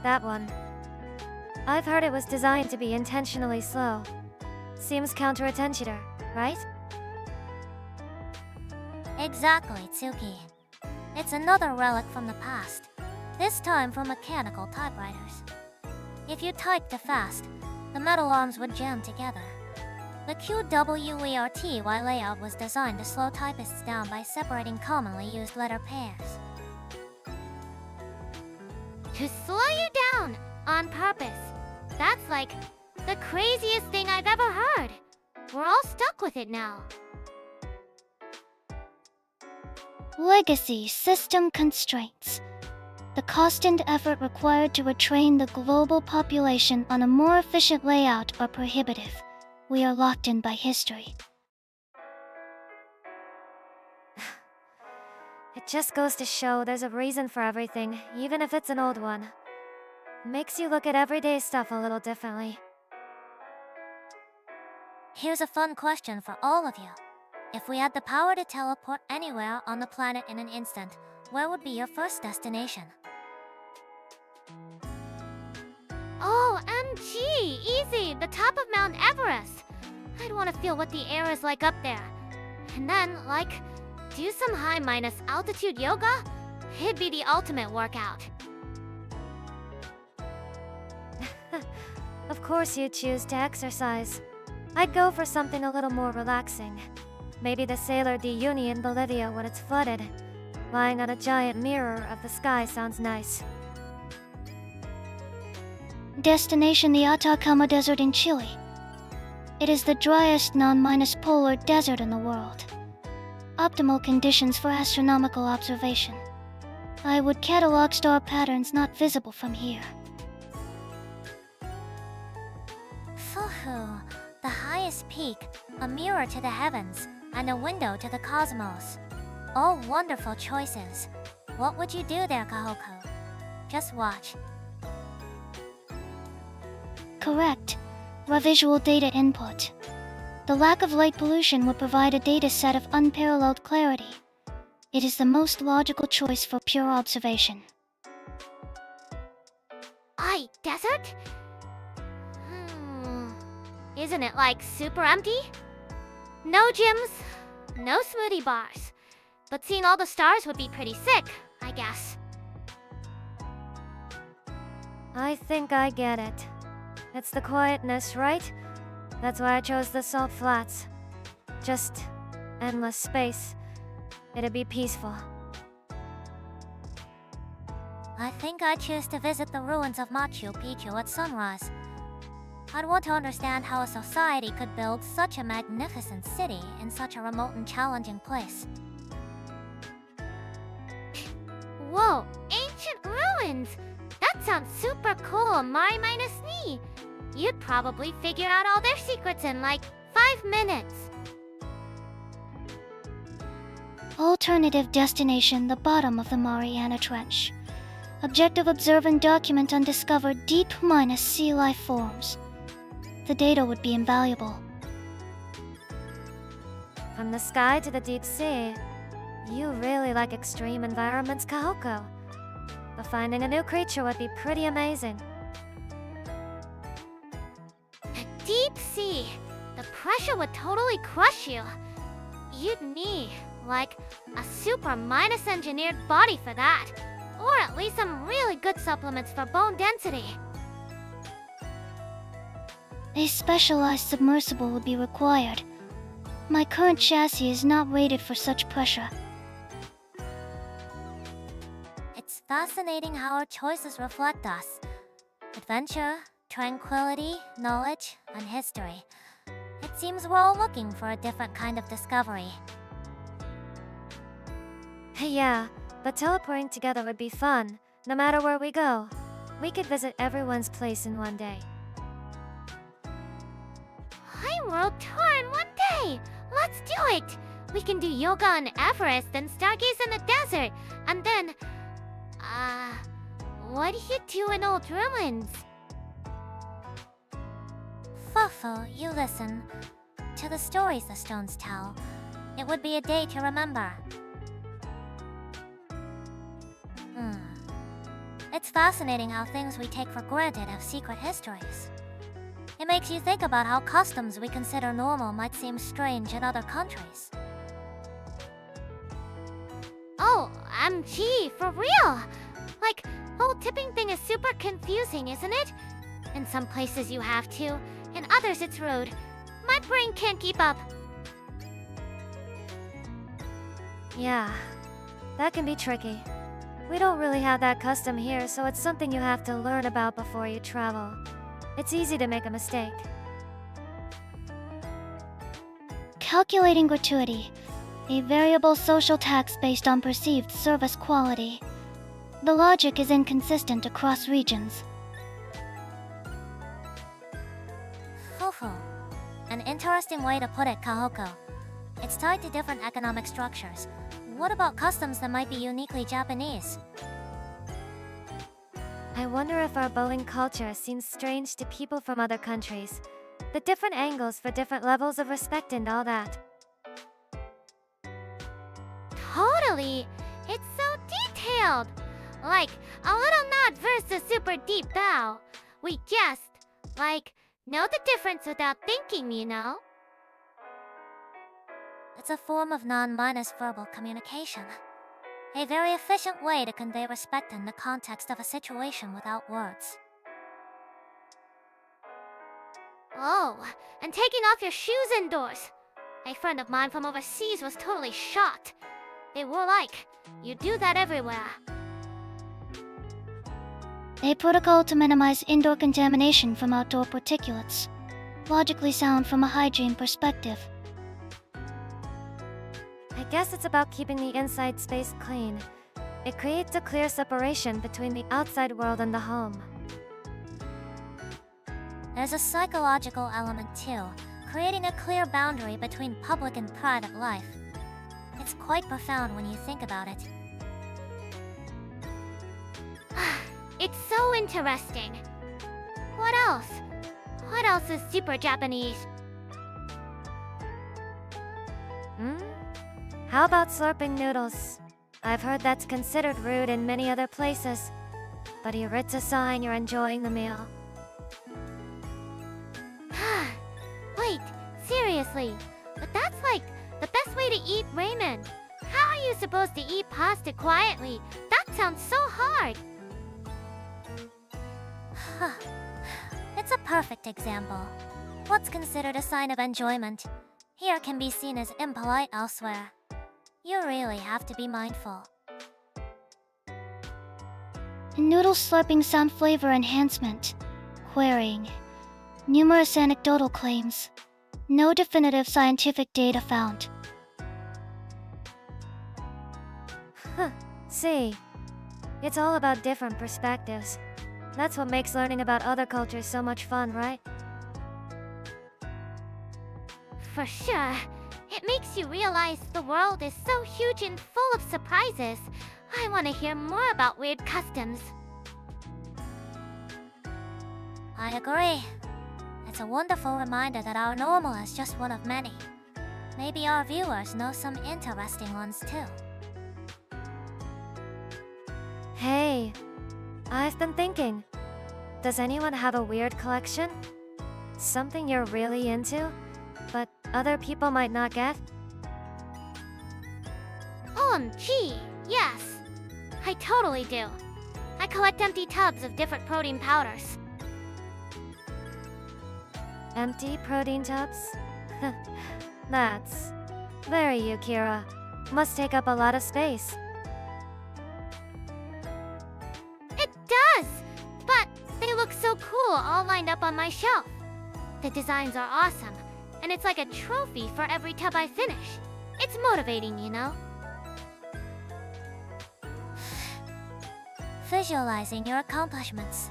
[SPEAKER 2] That one. I've heard it was designed to be intentionally slow. Seems counterintuitive, right?
[SPEAKER 3] Exactly, Tsuki. It's another relic from the past. This time from mechanical typewriters. If you typed too fast, the metal arms would jam together. The QWERTY layout was designed to slow typists down by separating commonly used letter pairs.
[SPEAKER 1] To slow you down, on purpose. That's like the craziest thing I've ever heard. We're all stuck with it now.
[SPEAKER 4] Legacy system constraints. The cost and effort required to retrain the global population on a more efficient layout are prohibitive. We are locked in by history.
[SPEAKER 2] It just goes to show there's a reason for everything, even if it's an old one. Makes you look at everyday stuff a little differently.
[SPEAKER 3] Here's a fun question for all of you. If we had the power to teleport anywhere on the planet in an instant, where would be your first destination?
[SPEAKER 1] Oh, MG! Easy! The top of Mount Everest! I'd want to feel what the air is like up there. And then, like, do some high minus altitude yoga? It'd be the ultimate workout.
[SPEAKER 2] Of course you'd choose to exercise. I'd go for something a little more relaxing. Maybe the Sailor de Uyuni in Bolivia when it's flooded. Lying on a giant mirror of the sky sounds nice.
[SPEAKER 4] Destination: the Atacama Desert in Chile. It is the driest non-minus polar desert in the world. Optimal conditions for astronomical observation. I would catalog star patterns not visible from here.
[SPEAKER 3] Fuhu, highest peak, a mirror to the heavens, and a window to the cosmos. All wonderful choices. What would you do there, Kohaku? Just watch.
[SPEAKER 4] Correct. Raw visual data input. The lack of light pollution would provide a data set of unparalleled clarity. It is the most logical choice for pure observation.
[SPEAKER 1] Desert? Isn't it like super empty? No gyms, no smoothie bars. But seeing all the stars would be pretty sick, I guess.
[SPEAKER 2] I think I get it. It's the quietness, right? That's why I chose the salt flats. Just endless space. It'd be peaceful.
[SPEAKER 3] I think I'd choose to visit the ruins of Machu Picchu at sunrise. I'd want to understand how a society could build such a magnificent city in such a remote and challenging place.
[SPEAKER 1] Whoa, ancient ruins! That sounds super cool, Mari minus me. You'd probably figure out all their secrets in like 5 minutes.
[SPEAKER 4] Alternative destination: the bottom of the Mariana Trench. Objective: observe and document undiscovered deep minus sea life forms. The data would be invaluable.
[SPEAKER 2] From the sky to the deep sea. You really like extreme environments, Kohaku. But finding a new creature would be pretty amazing.
[SPEAKER 1] Deep sea. The pressure would totally crush you. You'd need, like, a super minus engineered body for that. Or at least some really good supplements for bone density.
[SPEAKER 4] A specialized submersible would be required. My current chassis is not rated for such pressure.
[SPEAKER 3] It's fascinating how our choices reflect us. Adventure, tranquility, knowledge, and history. It seems we're all looking for a different kind of discovery.
[SPEAKER 2] Yeah, but teleporting together would be fun, no matter where we go. We could visit everyone's place in one day.
[SPEAKER 1] Hi world tour in one day! Let's do it! We can do yoga on Everest and stargaze in the desert, and then... what do you do in old ruins?
[SPEAKER 3] Fufu, you listen. To the stories the stones tell. It would be a day to remember. It's fascinating how things we take for granted have secret histories. It makes you think about how customs we consider normal might seem strange in other countries.
[SPEAKER 1] Oh, MG, for real! Like, whole tipping thing is super confusing, isn't it? In some places you have to, in others it's rude. My brain can't keep up.
[SPEAKER 2] Yeah, that can be tricky. We don't really have that custom here, so it's something you have to learn about before you travel. It's easy to make a mistake.
[SPEAKER 4] Calculating gratuity. A variable social tax based on perceived service quality. The logic is inconsistent across regions.
[SPEAKER 3] Fufu. An interesting way to put it, Kohaku. It's tied to different economic structures. What about customs that might be uniquely Japanese?
[SPEAKER 2] I wonder if our bowing culture seems strange to people from other countries. The different angles for different levels of respect and all that.
[SPEAKER 1] Totally! It's so detailed! Like, a little nod versus super deep bow. We just, like, know the difference without thinking, you know?
[SPEAKER 3] It's a form of non-minus verbal communication. A very efficient way to convey respect in the context of a situation without words.
[SPEAKER 1] Oh, and taking off your shoes indoors. A friend of mine from overseas was totally shocked. They were like, you do that everywhere.
[SPEAKER 4] A protocol to minimize indoor contamination from outdoor particulates. Logically sound from a hygiene perspective.
[SPEAKER 2] I guess it's about keeping the inside space clean. It creates a clear separation between the outside world and the home.
[SPEAKER 3] There's a psychological element too. creating a clear boundary between public and private life. It's quite profound when you think about it.
[SPEAKER 1] It's so interesting. What else? What else is super Japanese?
[SPEAKER 2] How about slurping noodles? I've heard that's considered rude in many other places, but it's a sign you're enjoying the meal.
[SPEAKER 1] Wait, seriously? But that's like the best way to eat ramen. How are you supposed to eat pasta quietly? That sounds so hard.
[SPEAKER 3] It's a perfect example. What's considered a sign of enjoyment here can be seen as impolite elsewhere. You really have to be mindful.
[SPEAKER 4] Noodle slurping sound flavor enhancement. Querying. Numerous anecdotal claims. No definitive scientific data found.
[SPEAKER 2] See, it's all about different perspectives. That's what makes learning about other cultures so much fun, right?
[SPEAKER 1] For sure. It makes you realize the world is so huge and full of surprises. I want to hear more about weird customs.
[SPEAKER 3] I agree. It's a wonderful reminder that our normal is just one of many. Maybe our viewers know some interesting ones too.
[SPEAKER 2] Hey, I've been thinking. Does anyone have a weird collection? Something you're really into, but other people might not get?
[SPEAKER 1] OMG, yes. I totally do. I collect empty tubs of different protein powders.
[SPEAKER 2] Empty protein tubs? That's very Yukira. Must take up a lot of space.
[SPEAKER 1] It does! But they look so cool all lined up on my shelf. The designs are awesome, and it's like a trophy for every tub I finish. It's motivating, you know?
[SPEAKER 3] Visualizing your accomplishments.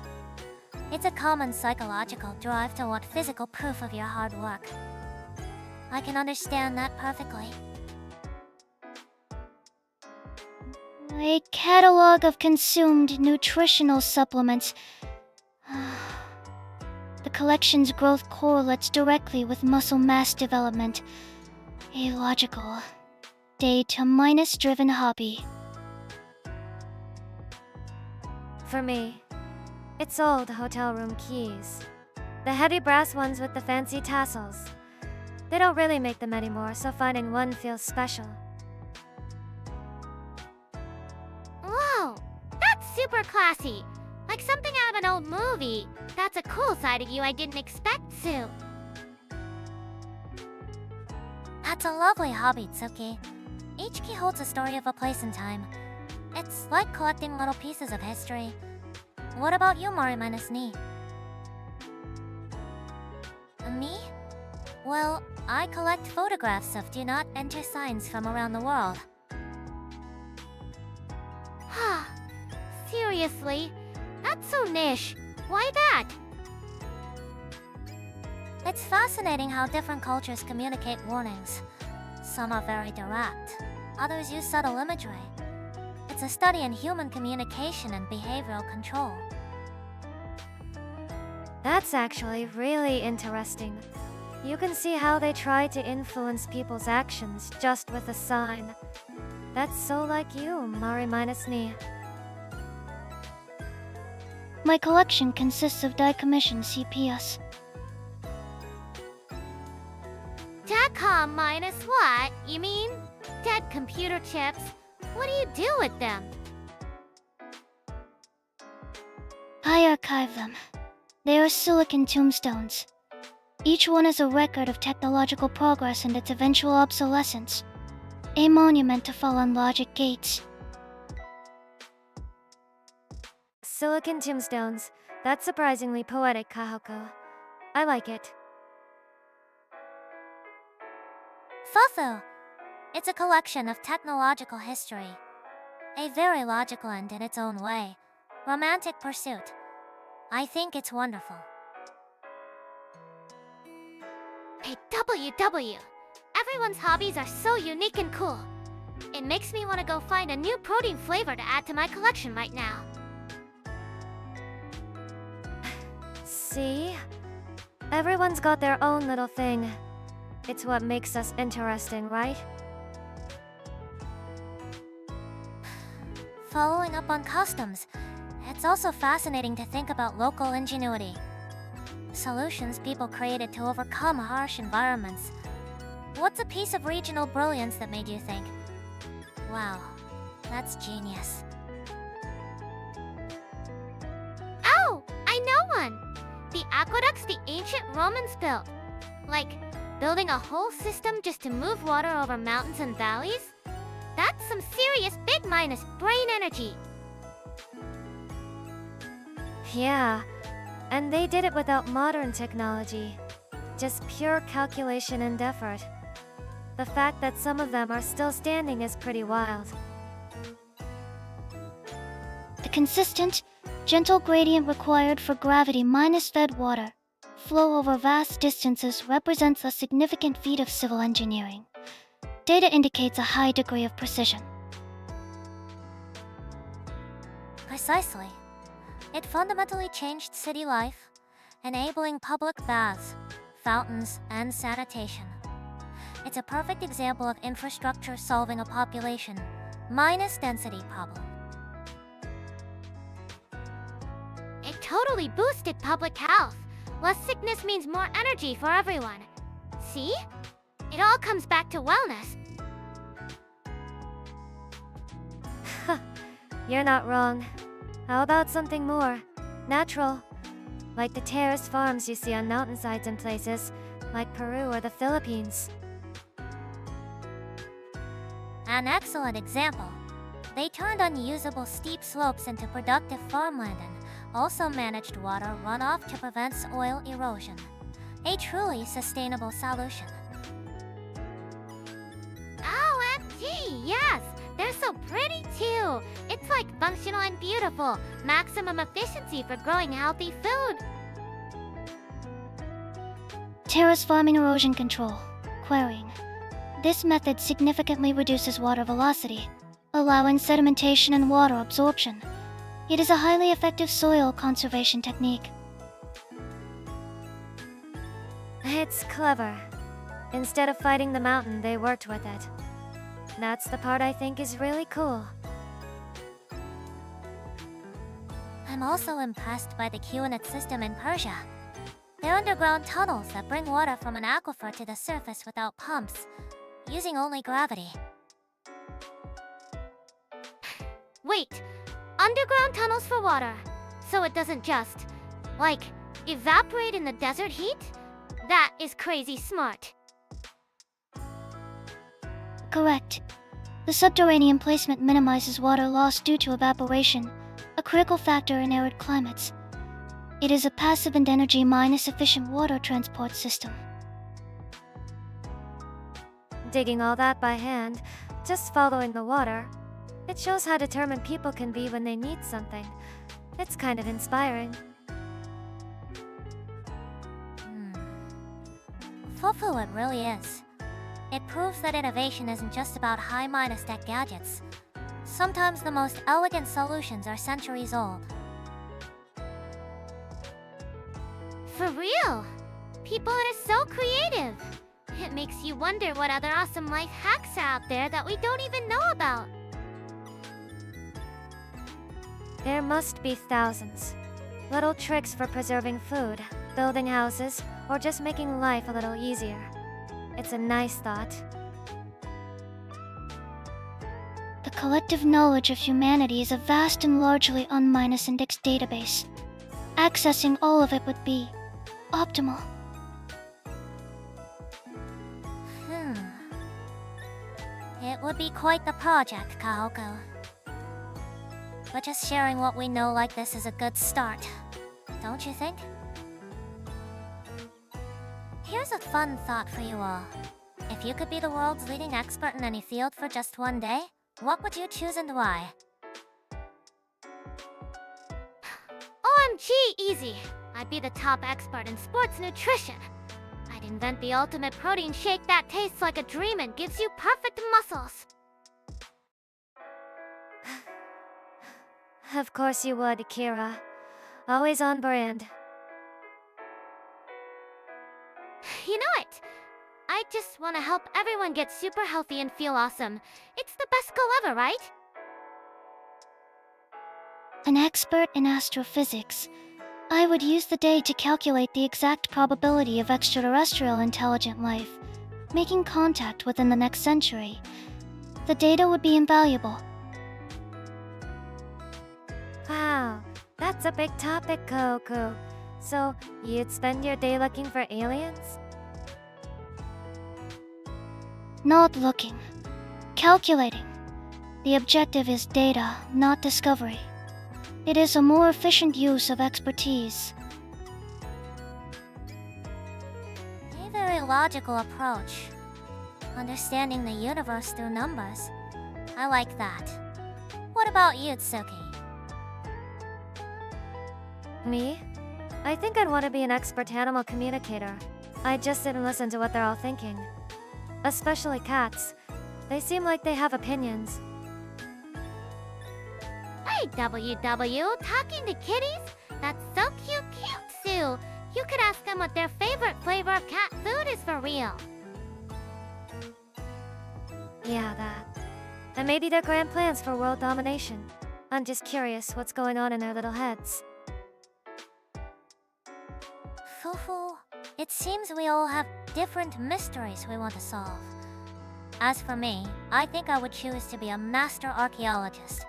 [SPEAKER 3] It's a common psychological drive toward physical proof of your hard work. I can understand that perfectly.
[SPEAKER 4] A catalog of consumed nutritional supplements. The collection's growth correlates directly with muscle mass development. A logical, data-driven hobby.
[SPEAKER 2] For me, it's old hotel room keys. The heavy brass ones with the fancy tassels. They don't really make them anymore, so finding one feels special.
[SPEAKER 1] Whoa! That's super classy! Like something out of an old movie. That's a cool side of you I didn't expect, Sue.
[SPEAKER 3] That's a lovely hobby, Tsuki. Each key holds a story of a place and time. It's like collecting little pieces of history. What about you, Mari minus Ni? Me? Well, I collect photographs of do not enter signs from around the world.
[SPEAKER 1] Seriously? That's so niche. Why that?
[SPEAKER 3] It's fascinating how different cultures communicate warnings. Some are very direct, others use subtle imagery. It's a study in human communication and behavioral control.
[SPEAKER 2] That's actually really interesting. You can see how they try to influence people's actions just with a sign. That's so like you, Mari minus Ni.
[SPEAKER 4] My collection consists of die-commissioned CPS.
[SPEAKER 1] DACOM minus what? You mean? Dead computer chips? What do you do with them?
[SPEAKER 4] I archive them. They are silicon tombstones. Each one is a record of technological progress and its eventual obsolescence. A monument to fallen logic gates.
[SPEAKER 2] Silicon tombstones. That's surprisingly poetic, Kohaku. I like it.
[SPEAKER 3] Fufu! It's a collection of technological history. A very logical and in its own way, romantic pursuit. I think it's wonderful.
[SPEAKER 1] Hey, WW. Everyone's hobbies are so unique and cool. It makes me want to go find a new protein flavor to add to my collection right now.
[SPEAKER 2] See? Everyone's got their own little thing. It's what makes us interesting, right?
[SPEAKER 3] Following up on customs, it's also fascinating to think about local ingenuity. Solutions people created to overcome harsh environments. What's a piece of regional brilliance that made you think, wow, that's genius?
[SPEAKER 1] Oh, I know one! The aqueducts the ancient Romans built. Like, building a whole system just to move water over mountains and valleys? That's some serious big minus brain energy.
[SPEAKER 2] Yeah, and they did it without modern technology. Just pure calculation and effort. The fact that some of them are still standing is pretty wild.
[SPEAKER 4] The consistent, gentle gradient required for gravity-fed water flow over vast distances represents a significant feat of civil engineering. Data indicates a high degree of precision.
[SPEAKER 3] Precisely. It fundamentally changed city life, enabling public baths, fountains, and sanitation. It's a perfect example of infrastructure solving a population minus density problem.
[SPEAKER 1] It totally boosted public health. Less sickness means more energy for everyone. See? It all comes back to wellness.
[SPEAKER 2] You're not wrong. How about something more natural? Like the terraced farms you see on mountainsides in places like Peru or the Philippines.
[SPEAKER 3] An excellent example. They turned unusable steep slopes into productive farmland and also managed water runoff to prevent soil erosion. A truly sustainable solution.
[SPEAKER 1] OMG, yes! They're so pretty too! It's like functional and beautiful. Maximum efficiency for growing healthy food.
[SPEAKER 4] Terrace farming erosion control. Quarrying. This method significantly reduces water velocity, allowing sedimentation and water absorption. It is a highly effective soil conservation technique.
[SPEAKER 2] It's clever. Instead of fighting the mountain, they worked with it. That's the part I think is really cool.
[SPEAKER 3] I'm also impressed by the QNet system in Persia. They're underground tunnels that bring water from an aquifer to the surface without pumps, using only gravity.
[SPEAKER 1] Wait, underground tunnels for water. So it doesn't just, like, evaporate in the desert heat? That is crazy smart.
[SPEAKER 4] Correct. The subterranean placement minimizes water loss due to evaporation, a critical factor in arid climates. It is a passive and energy-efficient water transport system.
[SPEAKER 2] Digging all that by hand, just following the water. It shows how determined people can be when they need something. It's kind of inspiring.
[SPEAKER 3] Fufu it really is. It proves that innovation isn't just about high-minus tech gadgets. Sometimes the most elegant solutions are centuries old.
[SPEAKER 1] For real! People are so creative! It makes you wonder what other awesome life hacks are out there that we don't even know about.
[SPEAKER 2] There must be thousands. Little tricks for preserving food, building houses, or just making life a little easier. It's a nice thought.
[SPEAKER 4] The collective knowledge of humanity is a vast and largely unminus-indexed database. Accessing all of it would be optimal.
[SPEAKER 3] It would be quite the project, Kohaku. But just sharing what we know like this is a good start, don't you think? Here's a fun thought for you all. If you could be the world's leading expert in any field for just one day, what would you choose and why?
[SPEAKER 1] OMG, easy! I'd be the top expert in sports nutrition. I'd invent the ultimate protein shake that tastes like a dream and gives you perfect muscles.
[SPEAKER 2] Of course you would, Kira. Always on brand.
[SPEAKER 1] You know it! I just want to help everyone get super healthy and feel awesome. It's the best goal ever, right?
[SPEAKER 4] An expert in astrophysics, I would use the day to calculate the exact probability of extraterrestrial intelligent life making contact within the next century. The data would be invaluable.
[SPEAKER 2] Wow, that's a big topic, Kohaku. So, you'd spend your day looking for aliens?
[SPEAKER 4] Not looking. Calculating. The objective is data, not discovery. It is a more efficient use of expertise.
[SPEAKER 3] A very logical approach. Understanding the universe through numbers. I like that. What about you, Tsuki?
[SPEAKER 2] Me? I think I'd want to be an expert animal communicator. I just sit and listen to what they're all thinking. Especially cats. They seem like they have opinions.
[SPEAKER 1] Hey, WW, talking to kitties? That's so cute, Sue. You could ask them what their favorite flavor of cat food is for real.
[SPEAKER 2] Yeah, that. And maybe their grand plans for world domination. I'm just curious what's going on in their little heads.
[SPEAKER 3] Fufu, it seems we all have different mysteries we want to solve. As for me, I think I would choose to be a master archaeologist.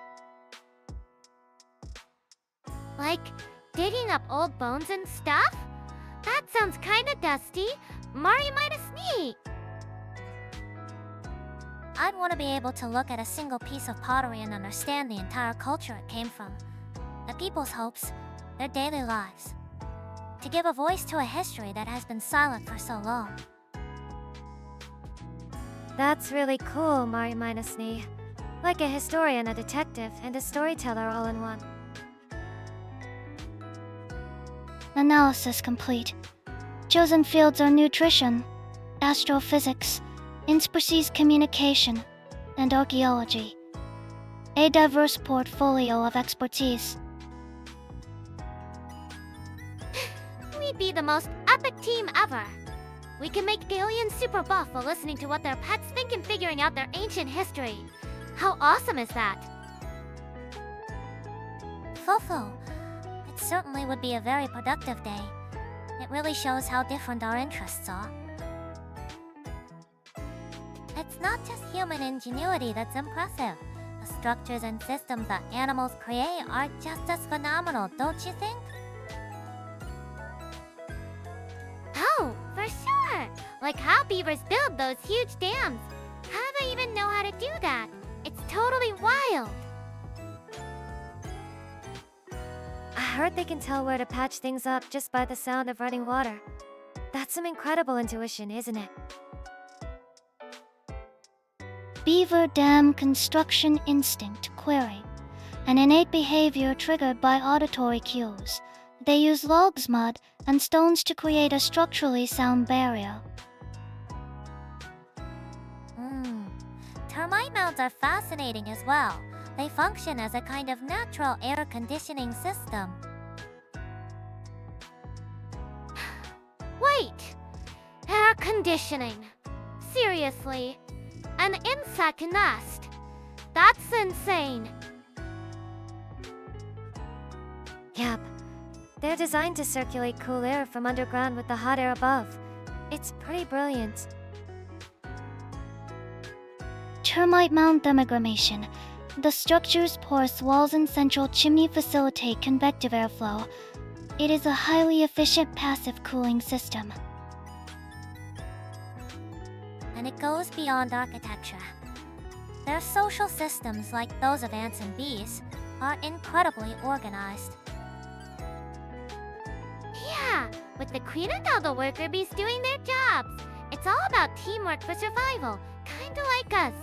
[SPEAKER 1] Like, digging up old bones and stuff? That sounds kinda dusty. Mari minus me.
[SPEAKER 3] I'd want to be able to look at a single piece of pottery and understand the entire culture it came from. The people's hopes, their daily lives. To give a voice to a history that has been silent for so long.
[SPEAKER 2] That's really cool, Mari minus me. Like a historian, a detective, and a storyteller all in one.
[SPEAKER 4] Analysis complete. Chosen fields are nutrition, astrophysics, in-species communication, and archaeology. A diverse portfolio of expertise.
[SPEAKER 1] We'd be the most epic team ever. We can make aliens super buff while listening to what their pets think and figuring out their ancient history. How awesome is that?
[SPEAKER 3] Fufu, it certainly would be a very productive day. It really shows how different our interests are. It's not just human ingenuity that's impressive. The structures and systems that animals create are just as phenomenal, don't you think?
[SPEAKER 1] Oh, for sure! Like how beavers build those huge dams. How do they even know how to do that? It's totally wild!
[SPEAKER 2] I heard they can tell where to patch things up just by the sound of running water. That's some incredible intuition, isn't it?
[SPEAKER 4] Beaver dam construction instinct query. An innate behavior triggered by auditory cues. They use logs, mud, and stones to create a structurally sound barrier.
[SPEAKER 3] Termite mounds are fascinating as well. They function as a kind of natural air conditioning system.
[SPEAKER 1] Wait! Air conditioning. Seriously? An insect nest? That's insane!
[SPEAKER 2] Yep. They're designed to circulate cool air from underground with the hot air above. It's pretty brilliant.
[SPEAKER 4] Termite mound thermogramation. The structure's porous walls and central chimney facilitate convective airflow. It is a highly efficient passive cooling system.
[SPEAKER 3] And it goes beyond architecture. Their social systems, like those of ants and bees, are incredibly organized.
[SPEAKER 1] Yeah, with the queen and all the worker bees doing their jobs. It's all about teamwork for survival, kinda like us.